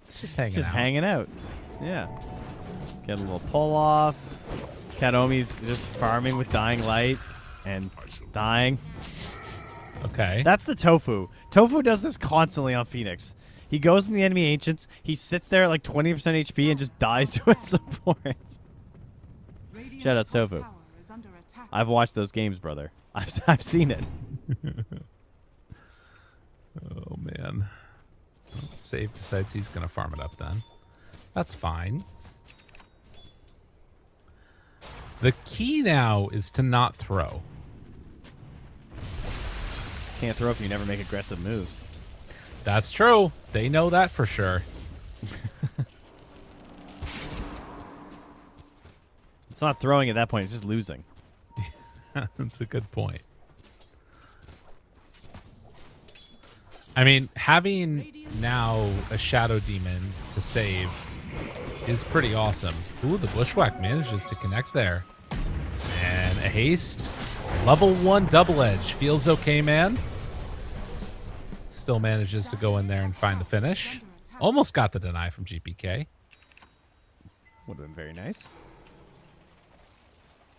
It's just hanging
Just
out.
hanging out. Yeah. Get a little pull off. Kadomi's just farming with Dying Light and dying.
Okay.
That's the Tofu. Tofu does this constantly on Phoenix. He goes in the enemy ancients. He sits there at like 20% HP and just dies to his support.
Radiant's
Shout out
top
Tofu.
tower is under attack.
I've watched those games, brother. I've seen it.
Oh, man. Save decides he's going to farm it up then. That's fine. The key now is to not throw.
Can't throw if you never make aggressive moves.
That's true. They know that for sure.
It's not throwing at that point. It's just losing.
That's a good point. I mean, having now a Shadow Demon to save is pretty awesome. Ooh, the Bushwhack manages to connect there. And a haste. Level 1 double edge. Feels okay, man. Still manages to go in there and find the finish. Almost got the deny from GPK.
Would have been very nice.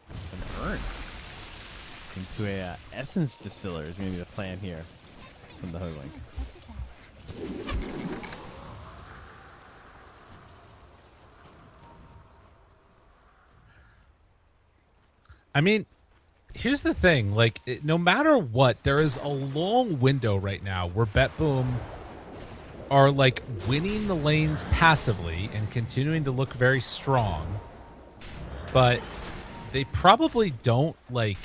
An urn into a essence distiller is going to be the plan here from the Hoodwink.
I mean, here's the thing. Like, no matter what, there is a long window right now where BetBoom are, like, winning the lanes passively and continuing to look very strong. But they probably don't, like,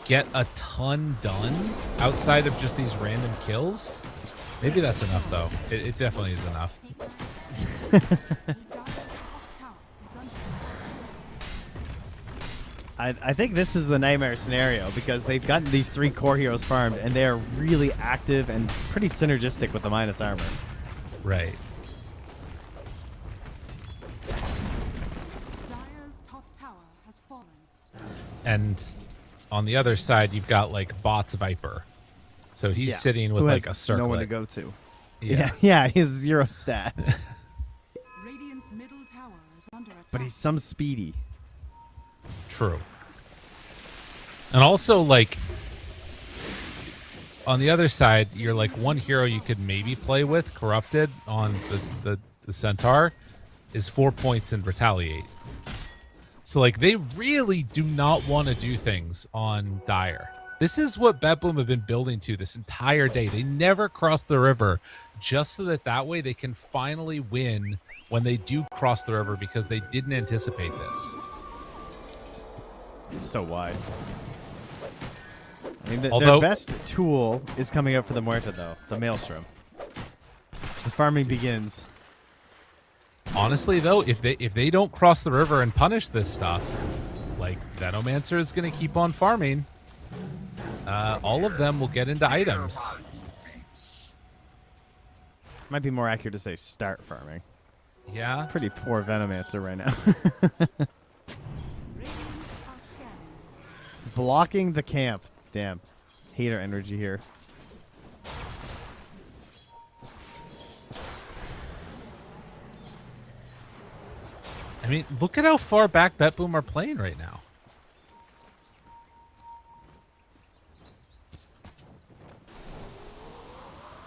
get a ton done outside of just these random kills. Maybe that's enough, though. It definitely is enough.
I think this is the nightmare scenario because they've gotten these 3 core heroes farmed and they are really active and pretty synergistic with the minus armor.
Right.
Dire's top tower has fallen.
And on the other side, you've got, like, Bot's Viper. So he's sitting with,
Who
like,
has
a circlet.
no one to go to.
Yeah, he has 0 stats.
Radiant's middle tower is under attack.
But he's some speedy.
True. And also, like, on the other side, you're like one hero you could maybe play with, Corrupted, on the Centaur, is 4 points in Retaliate. So, like, they really do not want to do things on Dire. This is what BetBoom have been building to this entire day. They never cross the river just so that way they can finally win when they do cross the river because they didn't anticipate this.
So wise. I mean,
Although,
their best tool is coming up for the Muerta, though. The Maelstrom. The farming begins.
honestly, though, if they don't cross the river and punish this stuff, like, Venomancer is going to keep on farming. All of them will get into items.
Might be more accurate to say start farming.
Yeah.
Pretty poor Venomancer right now. Blocking the camp. Damn. Hater energy here.
I mean, look at how far back BetBoom are playing right now.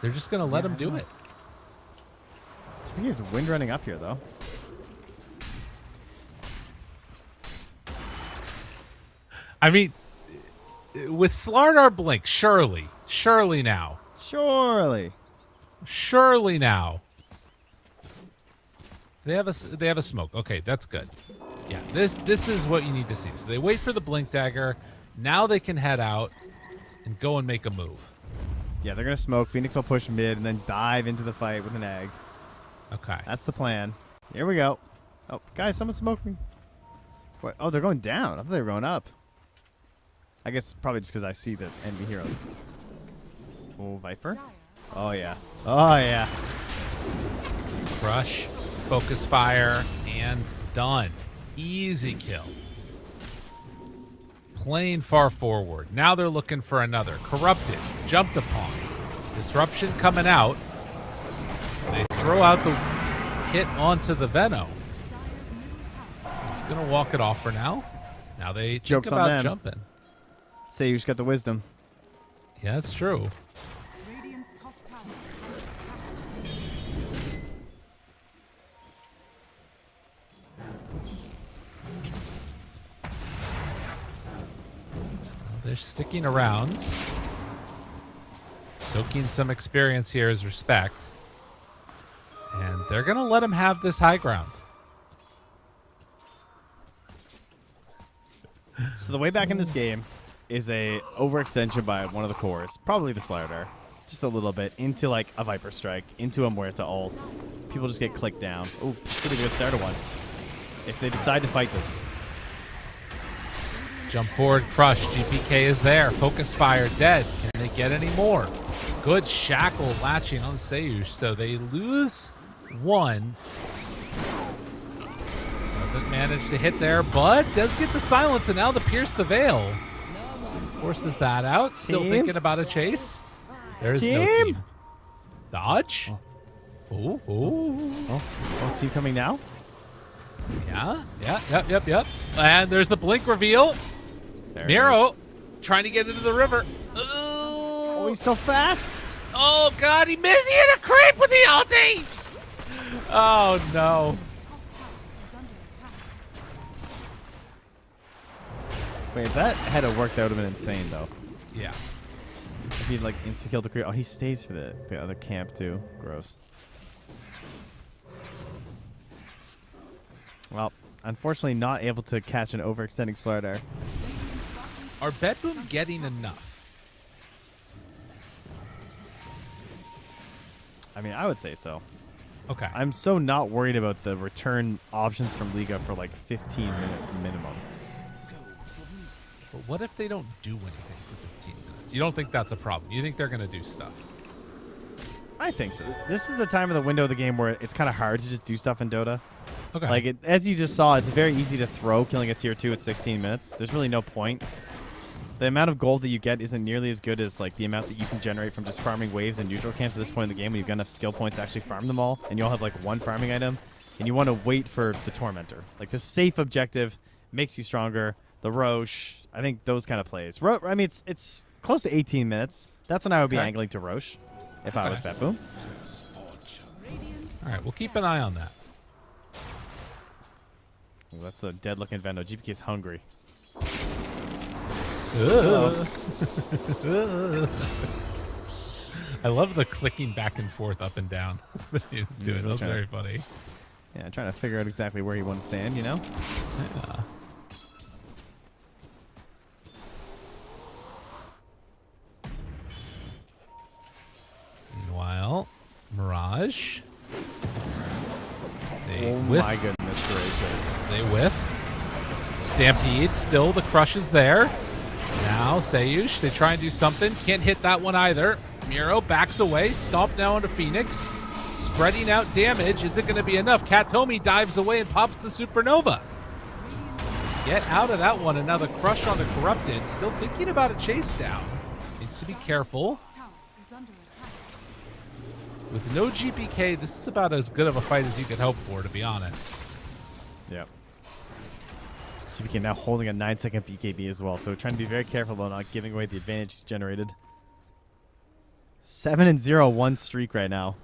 They're just going to let him do it.
I think he's wind running up here, though.
I mean, with Slardar Blink, surely now.
Surely
Now. They have a smoke. Okay, that's good. Yeah, this is what you need to see. So they wait for the blink dagger. Now they can head out and go and make a move.
Yeah, they're going to smoke. Phoenix will push mid and then dive into the fight with an egg.
Okay.
That's the plan. Here we go. Oh, guys, someone smoke me. What? Oh, they're going down. I thought they were going up. I guess probably just because I see the enemy heroes. Oh, Viper. Oh, yeah. Oh, yeah.
Crush, focus fire, and done. Easy kill. Playing far forward. Now they're looking for another. Corrupted, jumped upon. Disruption coming out. They throw out the hit onto the Veno. He's going to walk it off for now. Now they
Joke's
think
on
about
them.
jumping.
Say you just got the wisdom.
Yeah, that's true.
Radiant's top tower is under attack.
They're sticking around. Soaking some experience here as respect. And they're going to let him have this high ground.
So the way back in this game is a overextension by one of the cores, probably the Slider, just a little bit, into like a Viper Strike, into a Muerta ult. People just get clicked down. Oh, pretty good starter one. If they decide to fight this.
Jump forward, crush. GPK is there. Focus fire, dead. Can they get any more? Good shackle latching on Seyush. So they lose one. Doesn't manage to hit there, but does get the silence, and now the pierce the veil. Forces that out. Still
Team?
thinking about a chase. There's no
Team?
team. Dodge. Ooh, ooh.
Oh, team coming now?
Yeah, yep. And there's the blink reveal.
There it
Miro trying to get into the river.
Oh, he's so fast.
Oh, God, he missed. He hit a creep with the ulti. Oh, no.
Wait, if that had worked, that would have been insane, though.
Yeah.
If he'd like insta-killed the creep. Oh, he stays for the other camp, too. Gross. Well, unfortunately not able to catch an overextending Slardar.
Are BetBoom getting enough?
I mean, I would say so.
Okay.
I'm so not worried about the return options from Liga for like 15 minutes minimum.
But what if they don't do anything for 15 minutes? You don't think that's a problem? You think they're going to do stuff?
I think so. This is the time of the window of the game where it's kind of hard to just do stuff in Dota.
Okay.
Like, as you just saw, it's very easy to throw killing a tier 2 at 16 minutes. There's really no point. The amount of gold that you get isn't nearly as good as like the amount that you can generate from just farming waves and neutral camps at this point in the game when you've got enough skill points to actually farm them all, and you all have like one farming item, and you want to wait for the Tormentor. Like, the safe objective makes you stronger. The Roche, I think those kind of plays. I mean, it's close to 18 minutes. That's when I would be angling to Roche if I was BetBoom.
All right, we'll keep an eye on that.
Well, that's a dead-looking Vendo. GPK is hungry.
I love the clicking back and forth up and down that he was doing. That was very funny.
Yeah, trying to figure out exactly where he wants to stand, you know?
Yeah. Meanwhile, Mirage. They whiff.
My goodness gracious.
They whiff. Stampede, still the crush is there. Now Seyush, they try and do something. Can't hit that one either. Miro backs away, stomp now onto Phoenix. Spreading out damage. Is it going to be enough? Katomi dives away and pops the Supernova. Get out of that one. And now the crush on the Corrupted. Still thinking about a chase down. Needs to be careful.
Tower is under attack.
With no GPK, this is about as good of a fight as you could hope for, to be honest.
Yep. GPK now holding a 9-second BKB as well, so trying to be very careful about not giving away the advantage he's generated. 7-0 one streak right now.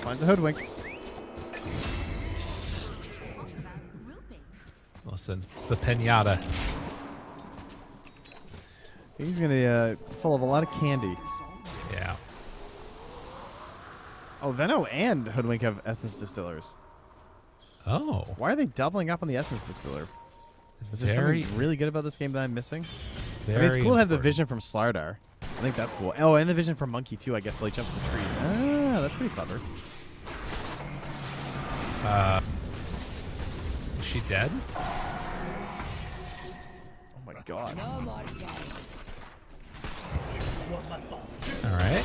Finds a hoodwink.
Listen, it's the pinata.
He's gonna full of a lot of candy.
Yeah.
Oh, Veno and Hoodwink have Essence Distillers.
Oh.
Why are they doubling up on the Essence Distiller? Is there
Very,
something really good about this game that I'm missing?
very
I mean, it's cool to have the
important.
vision from Slardar. I think that's cool. Oh, and the vision from Monkey, too, I guess, while he jumps in the trees. Ah, that's pretty clever.
Is she dead?
Oh, my God.
No more games.
All right.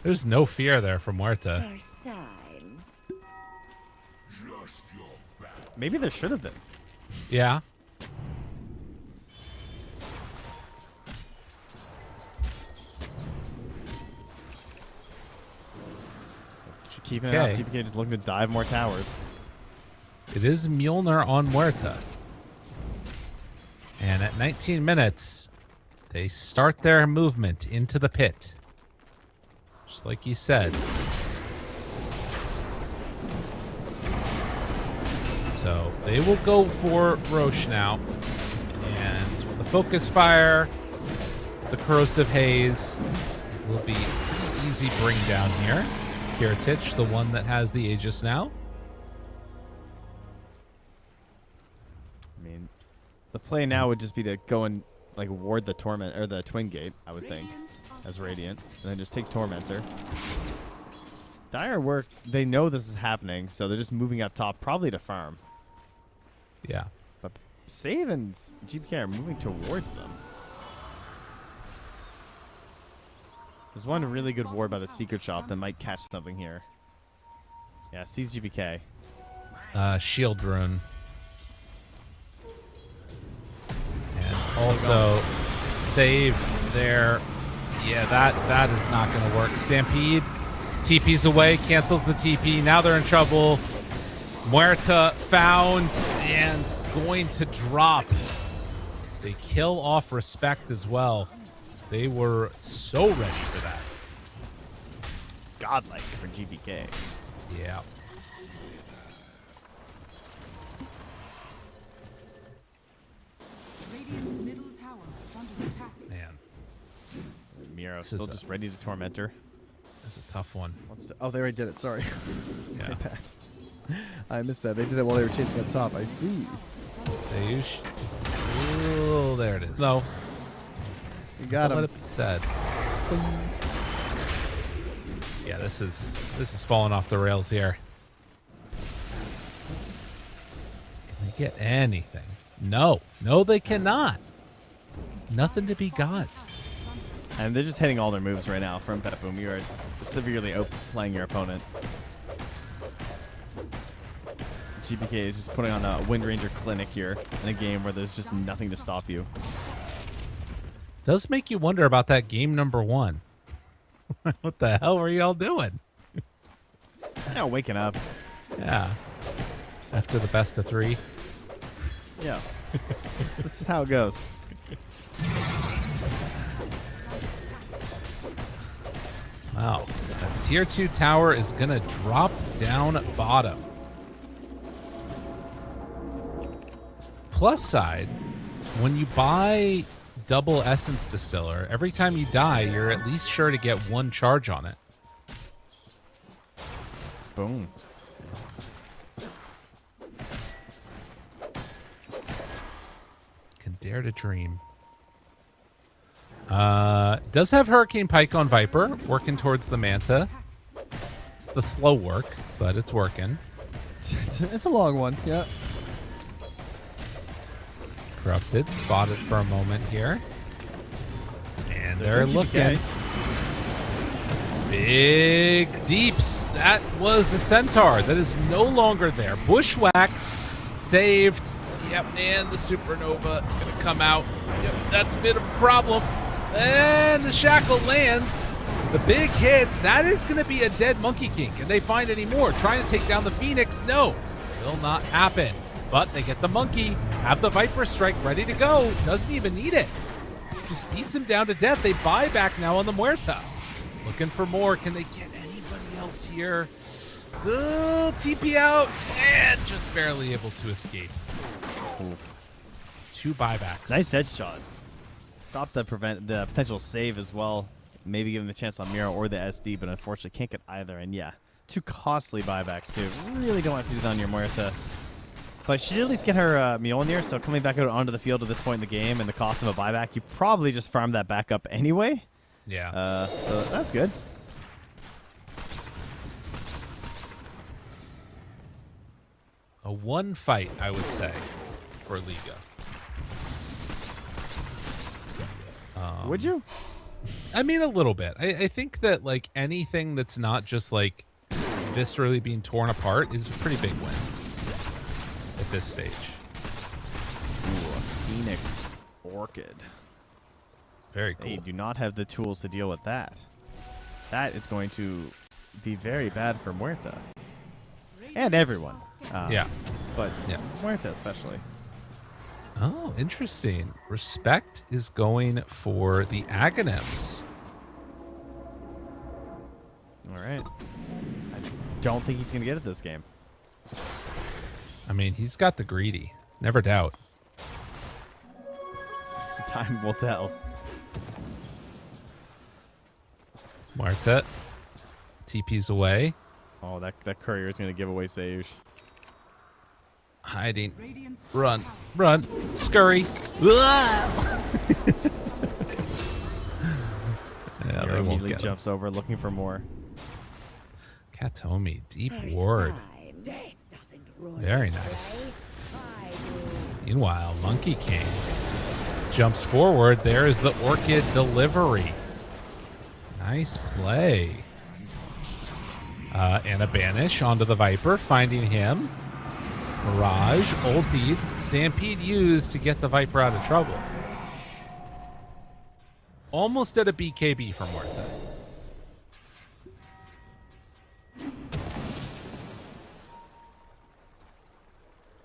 There's no fear there from Muerta.
First time.
Maybe there should have been.
Yeah.
Just keeping it up.
Okay.
GPK just looking to dive more towers.
It is Mjolnir on Muerta. And at 19 minutes, they start their movement into the pit. Just like you said. So they will go for Roche now. And with the focus fire, the corrosive haze will be pretty easy bring down here. Kiritich, the one that has the Aegis now.
I mean, the play now would just be to go and like ward the Torment or the Twin Gate, I would think, as Radiant, and then just take Tormentor. Dire work. They know this is happening, so they're just moving up top, probably to farm.
Yeah.
But Save and GPK are moving towards them. There's one really good ward by the Secret Shop that might catch something here. Yeah, sees GPK.
Shield rune. And also save there. Yeah, that is not going to work. Stampede. TP's away. Cancels the TP. Now they're in trouble. Muerta found and going to drop. They kill off Respect as well. They were so ready for that.
Godlike for GPK.
Yeah.
Radiant's middle tower is under attack.
Man,
Miro
This
still
is a-
just ready to torment her.
that's a tough one.
Oh, they already did it. Sorry.
Yeah.
My bad. I missed that. They did that while they were chasing up top. I see.
Sayush. Oh, there it is. No.
You got
Let
him.
it be said. Yeah, this is falling off the rails here. Can they get anything? No. No, they cannot. Nothing to be got.
And they're just hitting all their moves right now from BetBoom. You are severely outplaying your opponent. GPK is just putting on a Wind Ranger clinic here in a game where there's just nothing to stop you.
Does make you wonder about that game number 1. What the hell were y'all doing?
Yeah, waking up.
Yeah. After the best of 3.
Yeah. That's just how it goes.
Wow. That tier 2 tower is going to drop down bottom. Plus side, when you buy double Essence Distiller, every time you die, you're at least sure to get 1 charge on it.
Boom.
Can dare to dream. Does have Hurricane Pike on Viper, working towards the Manta. It's the slow work, but it's working.
It's a long one. Yeah.
Corrupted, spotted for a moment here. And they're
GPK.
looking. Big deeps. That was a centaur. That is no longer there. Bushwhack saved. Yep, and the supernova gonna come out. Yep, that's a bit of a problem. And the shackle lands. The big hit. That is gonna be a dead Monkey King. Can they find any more? Trying to take down the Phoenix. No, will not happen. But they get the monkey, have the Viper Strike ready to go. Doesn't even need it. Just beats him down to death. They buy back now on the Muerta. Looking for more. Can they get anybody else here? TP out and just barely able to escape. 2 buybacks.
Nice dead shot. Stop the potential save as well. Maybe give him the chance on Miro or the SD, but unfortunately can't get either. And yeah, 2 costly buybacks too. Really don't have to do that on your Muerta. But she did at least get her Mjolnir, so coming back out onto the field at this point in the game and the cost of a buyback, you probably just farm that back up anyway.
Yeah.
So that's good.
A 1 fight, I would say, for Liga.
Would you?
I mean, a little bit. I think that, like, anything that's not just, like, viscerally being torn apart is a pretty big win at this stage.
Ooh, Phoenix Orchid.
Very cool.
They do not have the tools to deal with that. That is going to be very bad for Muerta. And everyone.
Yeah.
But
yeah.
Muerta especially.
Oh, interesting. Respect is going for the Aghanim's.
All right. I don't think he's going to get it this game.
I mean, he's got the greedy. Never doubt.
Time will tell.
Muerta. TP's away.
Oh, that courier is going to give away Sage.
Hiding. Run. Run. Scurry. Yeah, they won't
immediately
get him.
jumps over looking for more.
Katomi. Deep ward. Very nice. Meanwhile, Monkey King jumps forward. There is the Orchid delivery. Nice play. And a banish onto the Viper, finding him. Mirage, ultied, Stampede used to get the Viper out of trouble. Almost at a BKB for Muerta.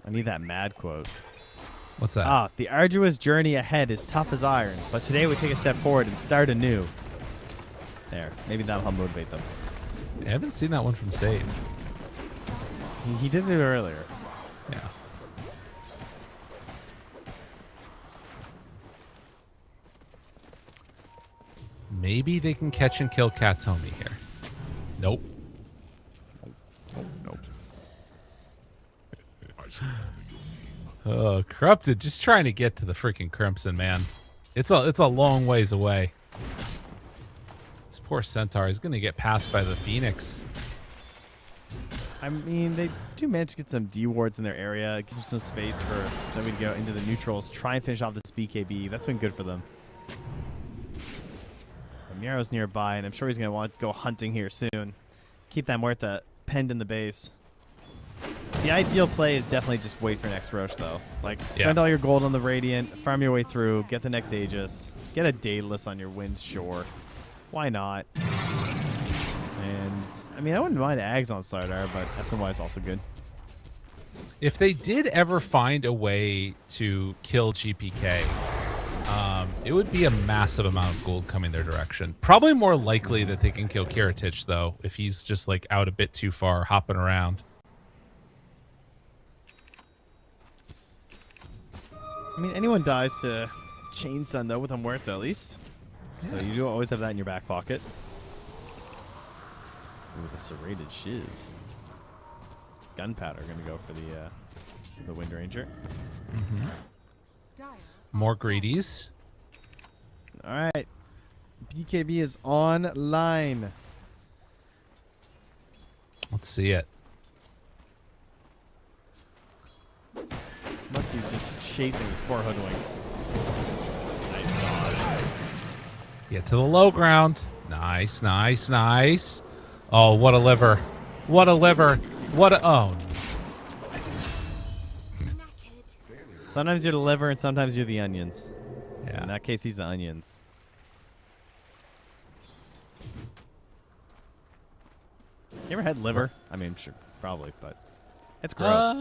I need that mad quote.
What's that?
Ah, the arduous journey ahead is tough as iron, but today we take a step forward and start anew. There, maybe that'll help motivate them.
I haven't seen that one from Save.
He did it earlier.
Yeah. Maybe they can catch and kill Katomi here. Nope.
Nope.
Oh, Corrupted just trying to get to the freaking Crimson, man. It's a long ways away. This poor Centaur is going to get passed by the Phoenix.
I mean, they do manage to get some D wards in their area. It gives them some space for somebody to go into the neutrals, try and finish off this BKB. That's been good for them. Miro's nearby, and I'm sure he's going to want to go hunting here soon. Keep that Muerta penned in the base. The ideal play is definitely just wait for next Roche, though. Like, spend all your gold on the Radiant, farm your way through, get the next Aegis, get a Daedalus on your Wind Shore. Why not? And, I mean, I wouldn't mind Ags on Sardar, but SNY is also good.
If they did ever find a way to kill GPK, it would be a massive amount of gold coming their direction. Probably more likely that they can kill Kiritich, though, if he's just, like, out a bit too far, hopping around.
I mean, anyone dies to Chain Stun, though, with a Muerta, at least. Yeah. So you do always have that in your back pocket. Ooh, the Serrated Shiv. Gunpowder going to go for the Wind Ranger.
Mm-hmm. More greedies.
All right. BKB is online.
Let's see it.
Monkey's just chasing this poor hoodwink. Nice dodge.
Get to the low ground. Nice, nice, nice. Oh, what a liver. What a liver. What a... Oh.
Sometimes you're the liver and sometimes you're the onions.
Yeah.
In that case, he's the onions. You ever had liver? I mean, sure, probably, but it's gross.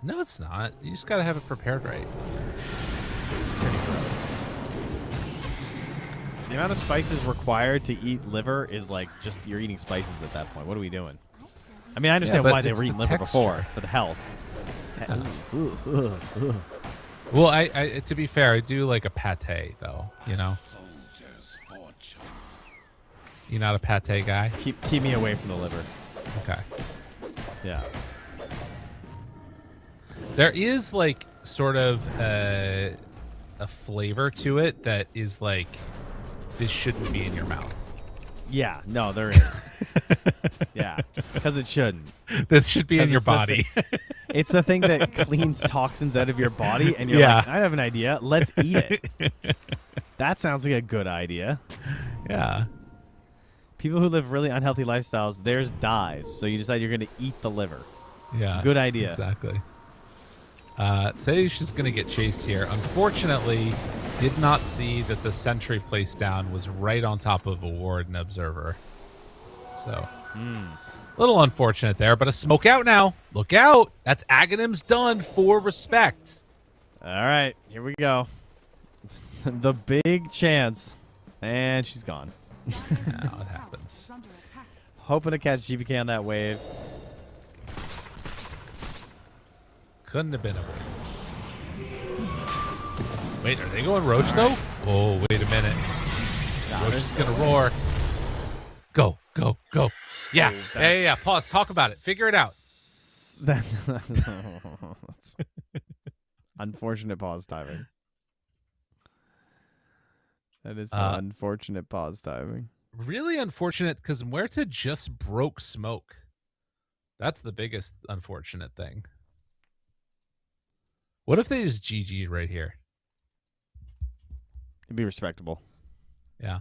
No, it's not. You just gotta have it prepared right.
It's pretty gross. The amount of spices required to eat liver is like just you're eating spices at that point. What are we doing? I mean, I understand why they were eating liver before, for the health.
Well, I to be fair, I do like a pate though. You know. You're not a pate guy.
Keep me away from the liver.
Okay.
Yeah.
There is like sort of a flavor to it that is like this shouldn't be in your mouth.
Yeah. No, there is. Yeah, because it shouldn't.
This should be in your body.
It's the thing that cleans toxins out of your body, and you're like, I have an idea. Let's eat it. That sounds like a good idea.
Yeah.
People who live really unhealthy lifestyles, theirs dies. So you decide you're going to eat the liver.
Yeah.
Good idea.
Exactly. Say's just going to get chased here. Unfortunately, did not see that the sentry placed down was right on top of a ward and observer. So, a little unfortunate there, but a smoke out now. Look out. That's Aghanim's done for respect.
All right, here we go. The big chance. And she's gone.
Now it happens.
Hoping to catch GBK on that wave.
Couldn't have been a wave. Wait, are they going Roach though? Oh, wait a minute. Roach is going to roar. Go, go, go. Yeah, yeah. Pause. Talk about it. Figure it out.
Unfortunate pause timing. That is unfortunate pause timing.
Really unfortunate because Muerta just broke smoke. That's the biggest unfortunate thing. What if they just GG'd right here?
It'd be respectable.
Yeah.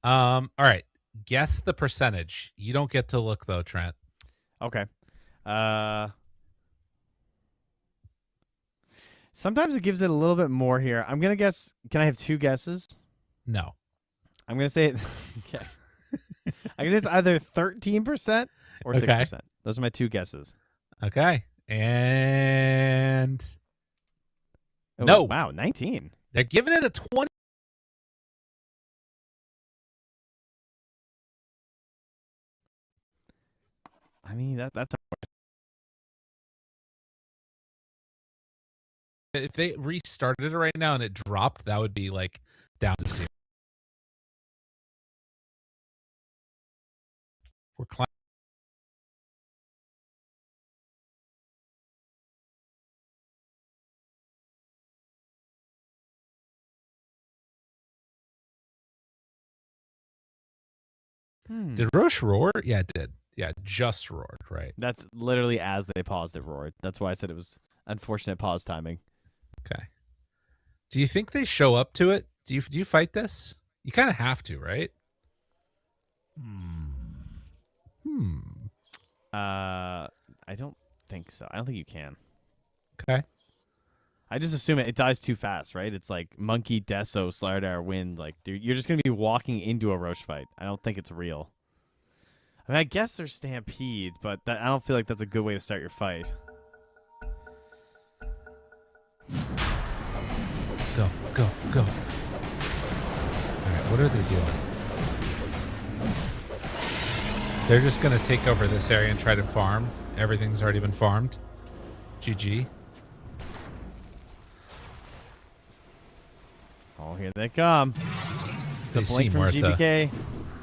All right. Guess the percentage. You don't get to look though, Trent.
Okay. Sometimes it gives it a little bit more here. I'm gonna guess. Can I have two guesses?
No.
I'm gonna say it. Okay. I guess it's either 13% or 6%. Those are my two guesses.
Okay. And
Oh,
no.
Wow, 19.
They're giving it a 20.
I mean, that's
If they restarted it right now and it dropped, that would be like down to 0. We're climbing. Did Roche roar? Yeah, it did. Yeah, just roared, right?
That's literally as they paused it roared. That's why I said it was unfortunate pause timing.
Okay. Do you think they show up to it? Do you fight this? You kind of have to, right?
I don't think so. I don't think you can.
Okay.
I just assume it dies too fast, right? It's like Monkey, Deso, Slardar, Wind. Like, dude, you're just going to be walking into a Roche fight. I don't think it's real. I mean, I guess there's Stampede, but I don't feel like that's a good way to start your fight.
Go, go, go. All right, what are they doing? They're just going to take over this area and try to farm. Everything's already been farmed. GG.
Oh, here they come.
They see
from
Muerta.
GBK.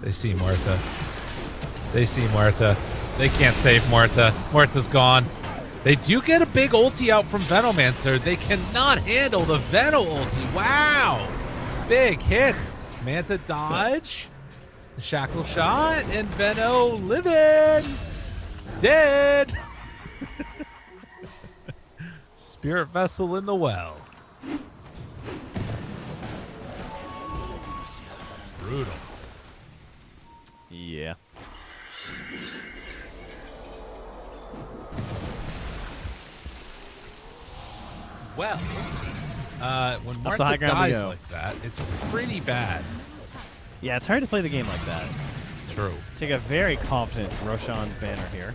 They see Muerta. They see Muerta. They can't save Muerta. Muerta's gone. They do get a big ulti out from Venomancer. They cannot handle the Veno ulti. Wow. Big hits. Manta dodge. The shackle shot. And Veno living. Dead. Spirit vessel in the well. Brutal.
Yeah.
Well, when
Up the high
Muerta
ground we
dies
go.
like that, it's pretty bad.
Yeah, it's hard to play the game like that.
True.
Take a very confident Roshan's banner here.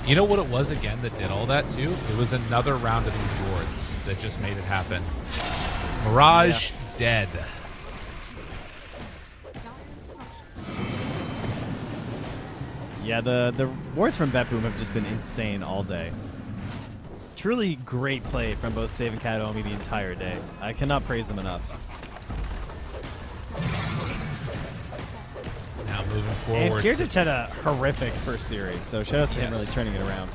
You know what it was again that did all that too? It was another round of these wards that just made it happen. Mirage dead.
Yeah, the wards from BetBoom have just been insane all day.
Truly great play from both Save and Kataomi the entire day. I cannot praise them enough.
Now moving
And
forward.
Kirdich had a horrific first series, so shout out to him
Yes.
really turning it around.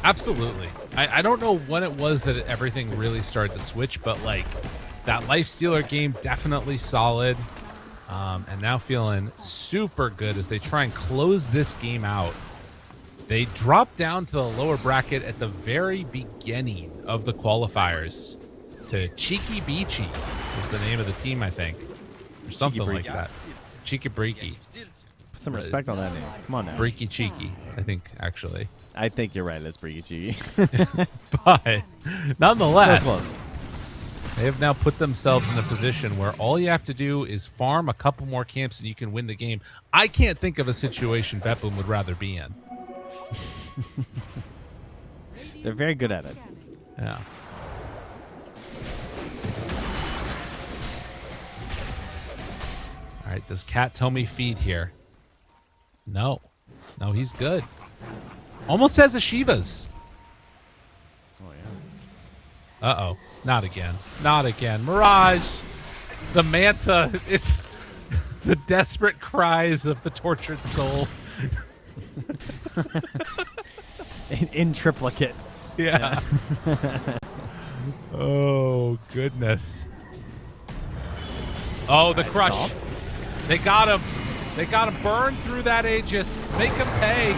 Absolutely. I don't know when it was that everything really started to switch, but like that Lifestealer game definitely solid. And now feeling super good as they try and close this game out. They dropped down to the lower bracket at the very beginning of the qualifiers to Cheeky Beachy is the name of the team, I think, or something like that. Cheeky Breaky.
Put some respect on that name. Come on now.
Breaky Cheeky, I think, actually.
I think you're right. It's Breaky Cheeky.
But nonetheless,
So close.
they have now put themselves in a position where all you have to do is farm a couple more camps and you can win the game. I can't think of a situation BetBoom would rather be in.
They're very good at it.
Yeah. All right, does Kataomi feed here? No. No, he's good. Almost has a Shivas.
Oh, yeah.
Uh-oh. Not again. Not again. Mirage. The Manta. It's the desperate cries of the tortured soul.
In triplicate.
Yeah. Oh, goodness. Oh, the crush.
stop.
They got him. They got him burn through that Aegis. Make him pay.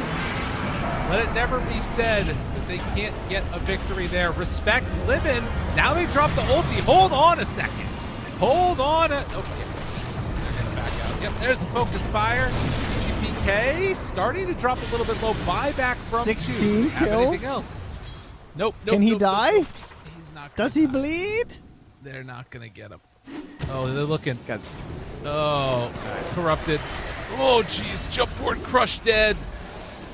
Let it never be said that they can't get a victory there. Respect Libin. Now they drop the ulti. Hold on a second. Hold on. Okay. They're going to back out. Yep, there's the focus fire. GPK starting to drop a little bit low. Buyback from
16
two. Have anything
kills?
else? Nope.
Can he die?
Nope. He's not.
Does
gonna
he
die.
bleed?
They're not going to get him. Oh, they're looking. Oh, corrupted. Oh, jeez. Jump forward, crush dead.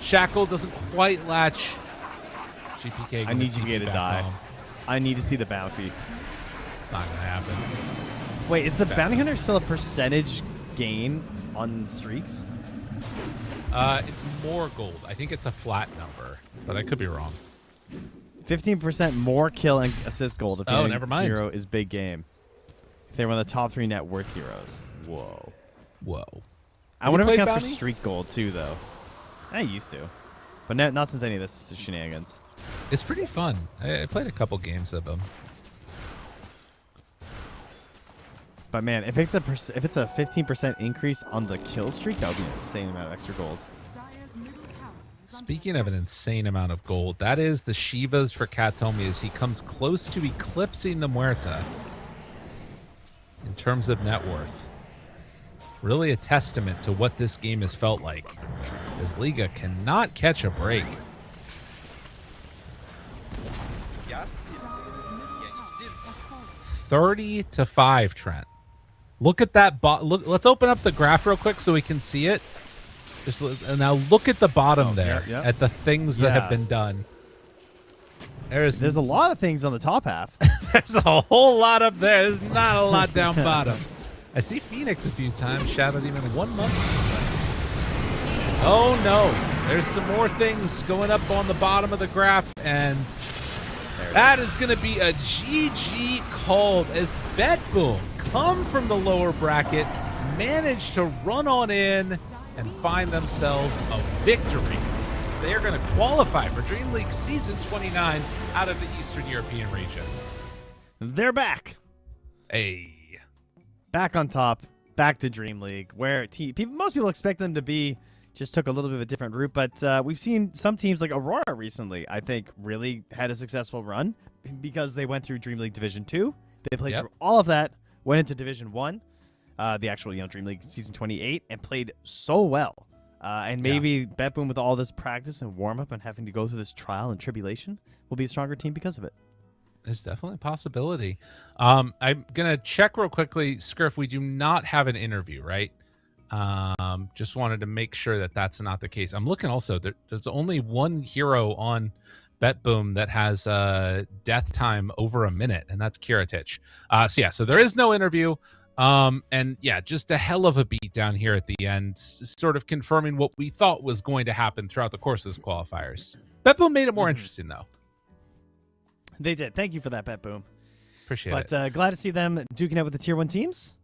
Shackle doesn't quite latch. GPK.
I need
TP
GPK to
back
die.
home.
I need to see the bounty.
It's not going to happen.
Wait, is the
Back.
bounty hunter still a percentage gain on streaks?
It's more gold. I think it's a flat number, but I could be wrong.
15% more kill and assist gold if the
Oh,
enemy
never mind.
hero is big game. If they're one of the top 3 net worth heroes. Whoa.
Whoa.
I
Have
wonder
you
if it
played
counts for
bounty?
streak gold too, though. I used to, but not since any of this shenanigans.
It's pretty fun. I played a couple games of them.
But man, if it's a 15% increase on the kill streak, that would be an insane amount of extra gold.
Dire's middle tower is under
Speaking of an insane amount of gold, that is the Shivas for Kataomi as he comes close to eclipsing the Muerta in terms of net worth. Really a testament to what this game has felt like, as Liga cannot catch a break.
Dire's middle tower has fallen.
30-5, Trent. Look at that. Look. Let's open up the graph real quick so we can see it. And now look at the bottom there
yep.
at the things that
Yeah.
have been done. There's
There's a lot of things on the top half.
There's a whole lot up there. There's not a lot down bottom. I see Phoenix a few times. Shadowed him in 1 month. Oh no. There's some more things going up on the bottom of the graph, and that is going to be a GG called as BetBoom come from the lower bracket, manage to run on in and find themselves a victory. They are going to qualify for DreamLeague Season 29 out of the Eastern European region.
They're back.
Hey.
Back on top, back to Dream League, where most people expect them to be. Just took a little bit of a different route, but we've seen some teams like Aurora recently, I think, really had a successful run because they went through Dream League Division 2. They played through all of that, went into Division 1, the actual Dream League Season 28, and played so well. And maybe BetBoom, with all this practice and warm-up and having to go through this trial and tribulation, will be a stronger team because of it.
There's definitely a possibility. I'm going to check real quickly. Scriff, we do not have an interview, right? Just wanted to make sure that that's not the case. I'm looking also. There's only one hero on BetBoom that has death time over a minute, and that's Kiritich. So there is no interview. And yeah, just a hell of a beat down here at the end, sort of confirming what we thought was going to happen throughout the course of this qualifiers. BetBoom made it more interesting, though.
They did. Thank you for that, BetBoom.
Appreciate it.
But glad to see them duking out with the Tier 1 teams.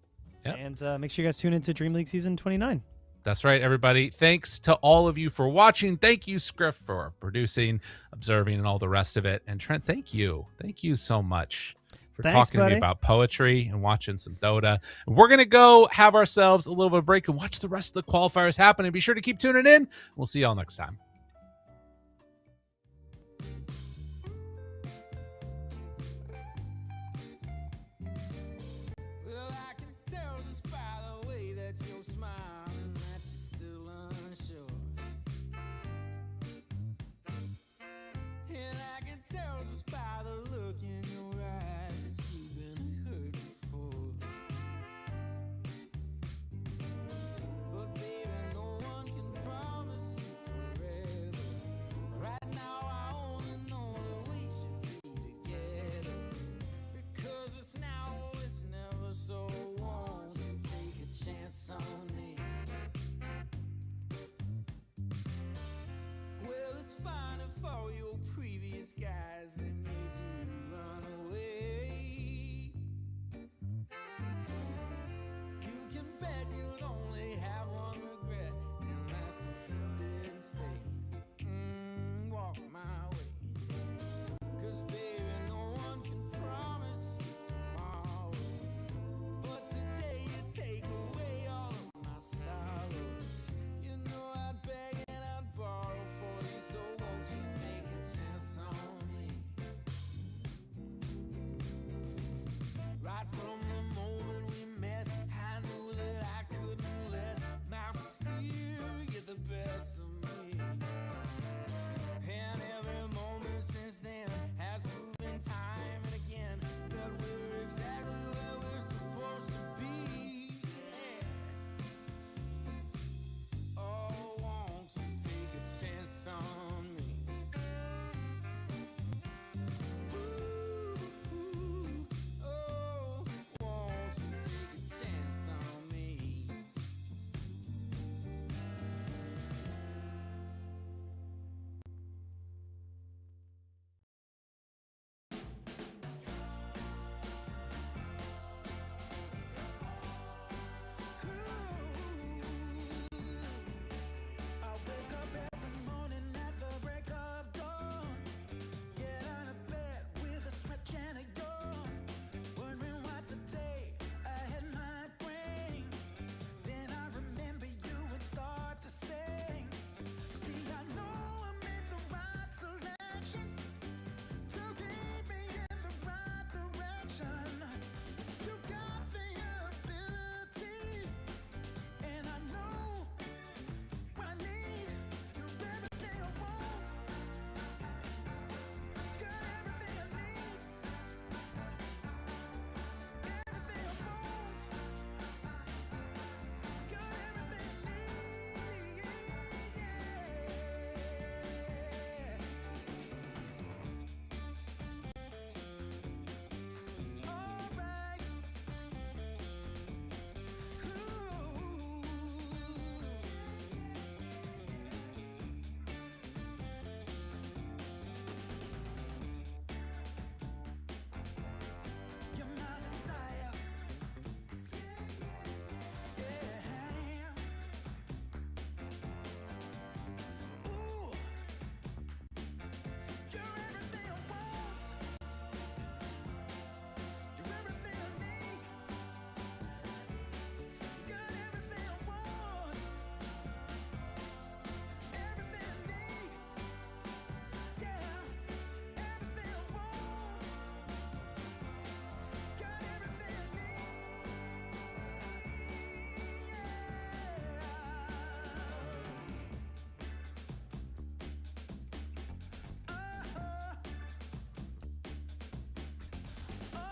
Yep.
And make sure you guys tune into DreamLeague Season 29.
That's right, everybody. Thanks to all of you for watching. Thank you, Scriff, for producing, observing, and all the rest of it. And Trent, thank you. Thank you so much for
Thanks,
talking to
buddy.
me about poetry and watching some Dota. And we're going to go have ourselves a little bit of a break and watch the rest of the qualifiers happen. And be sure to keep tuning in. We'll see y'all next time.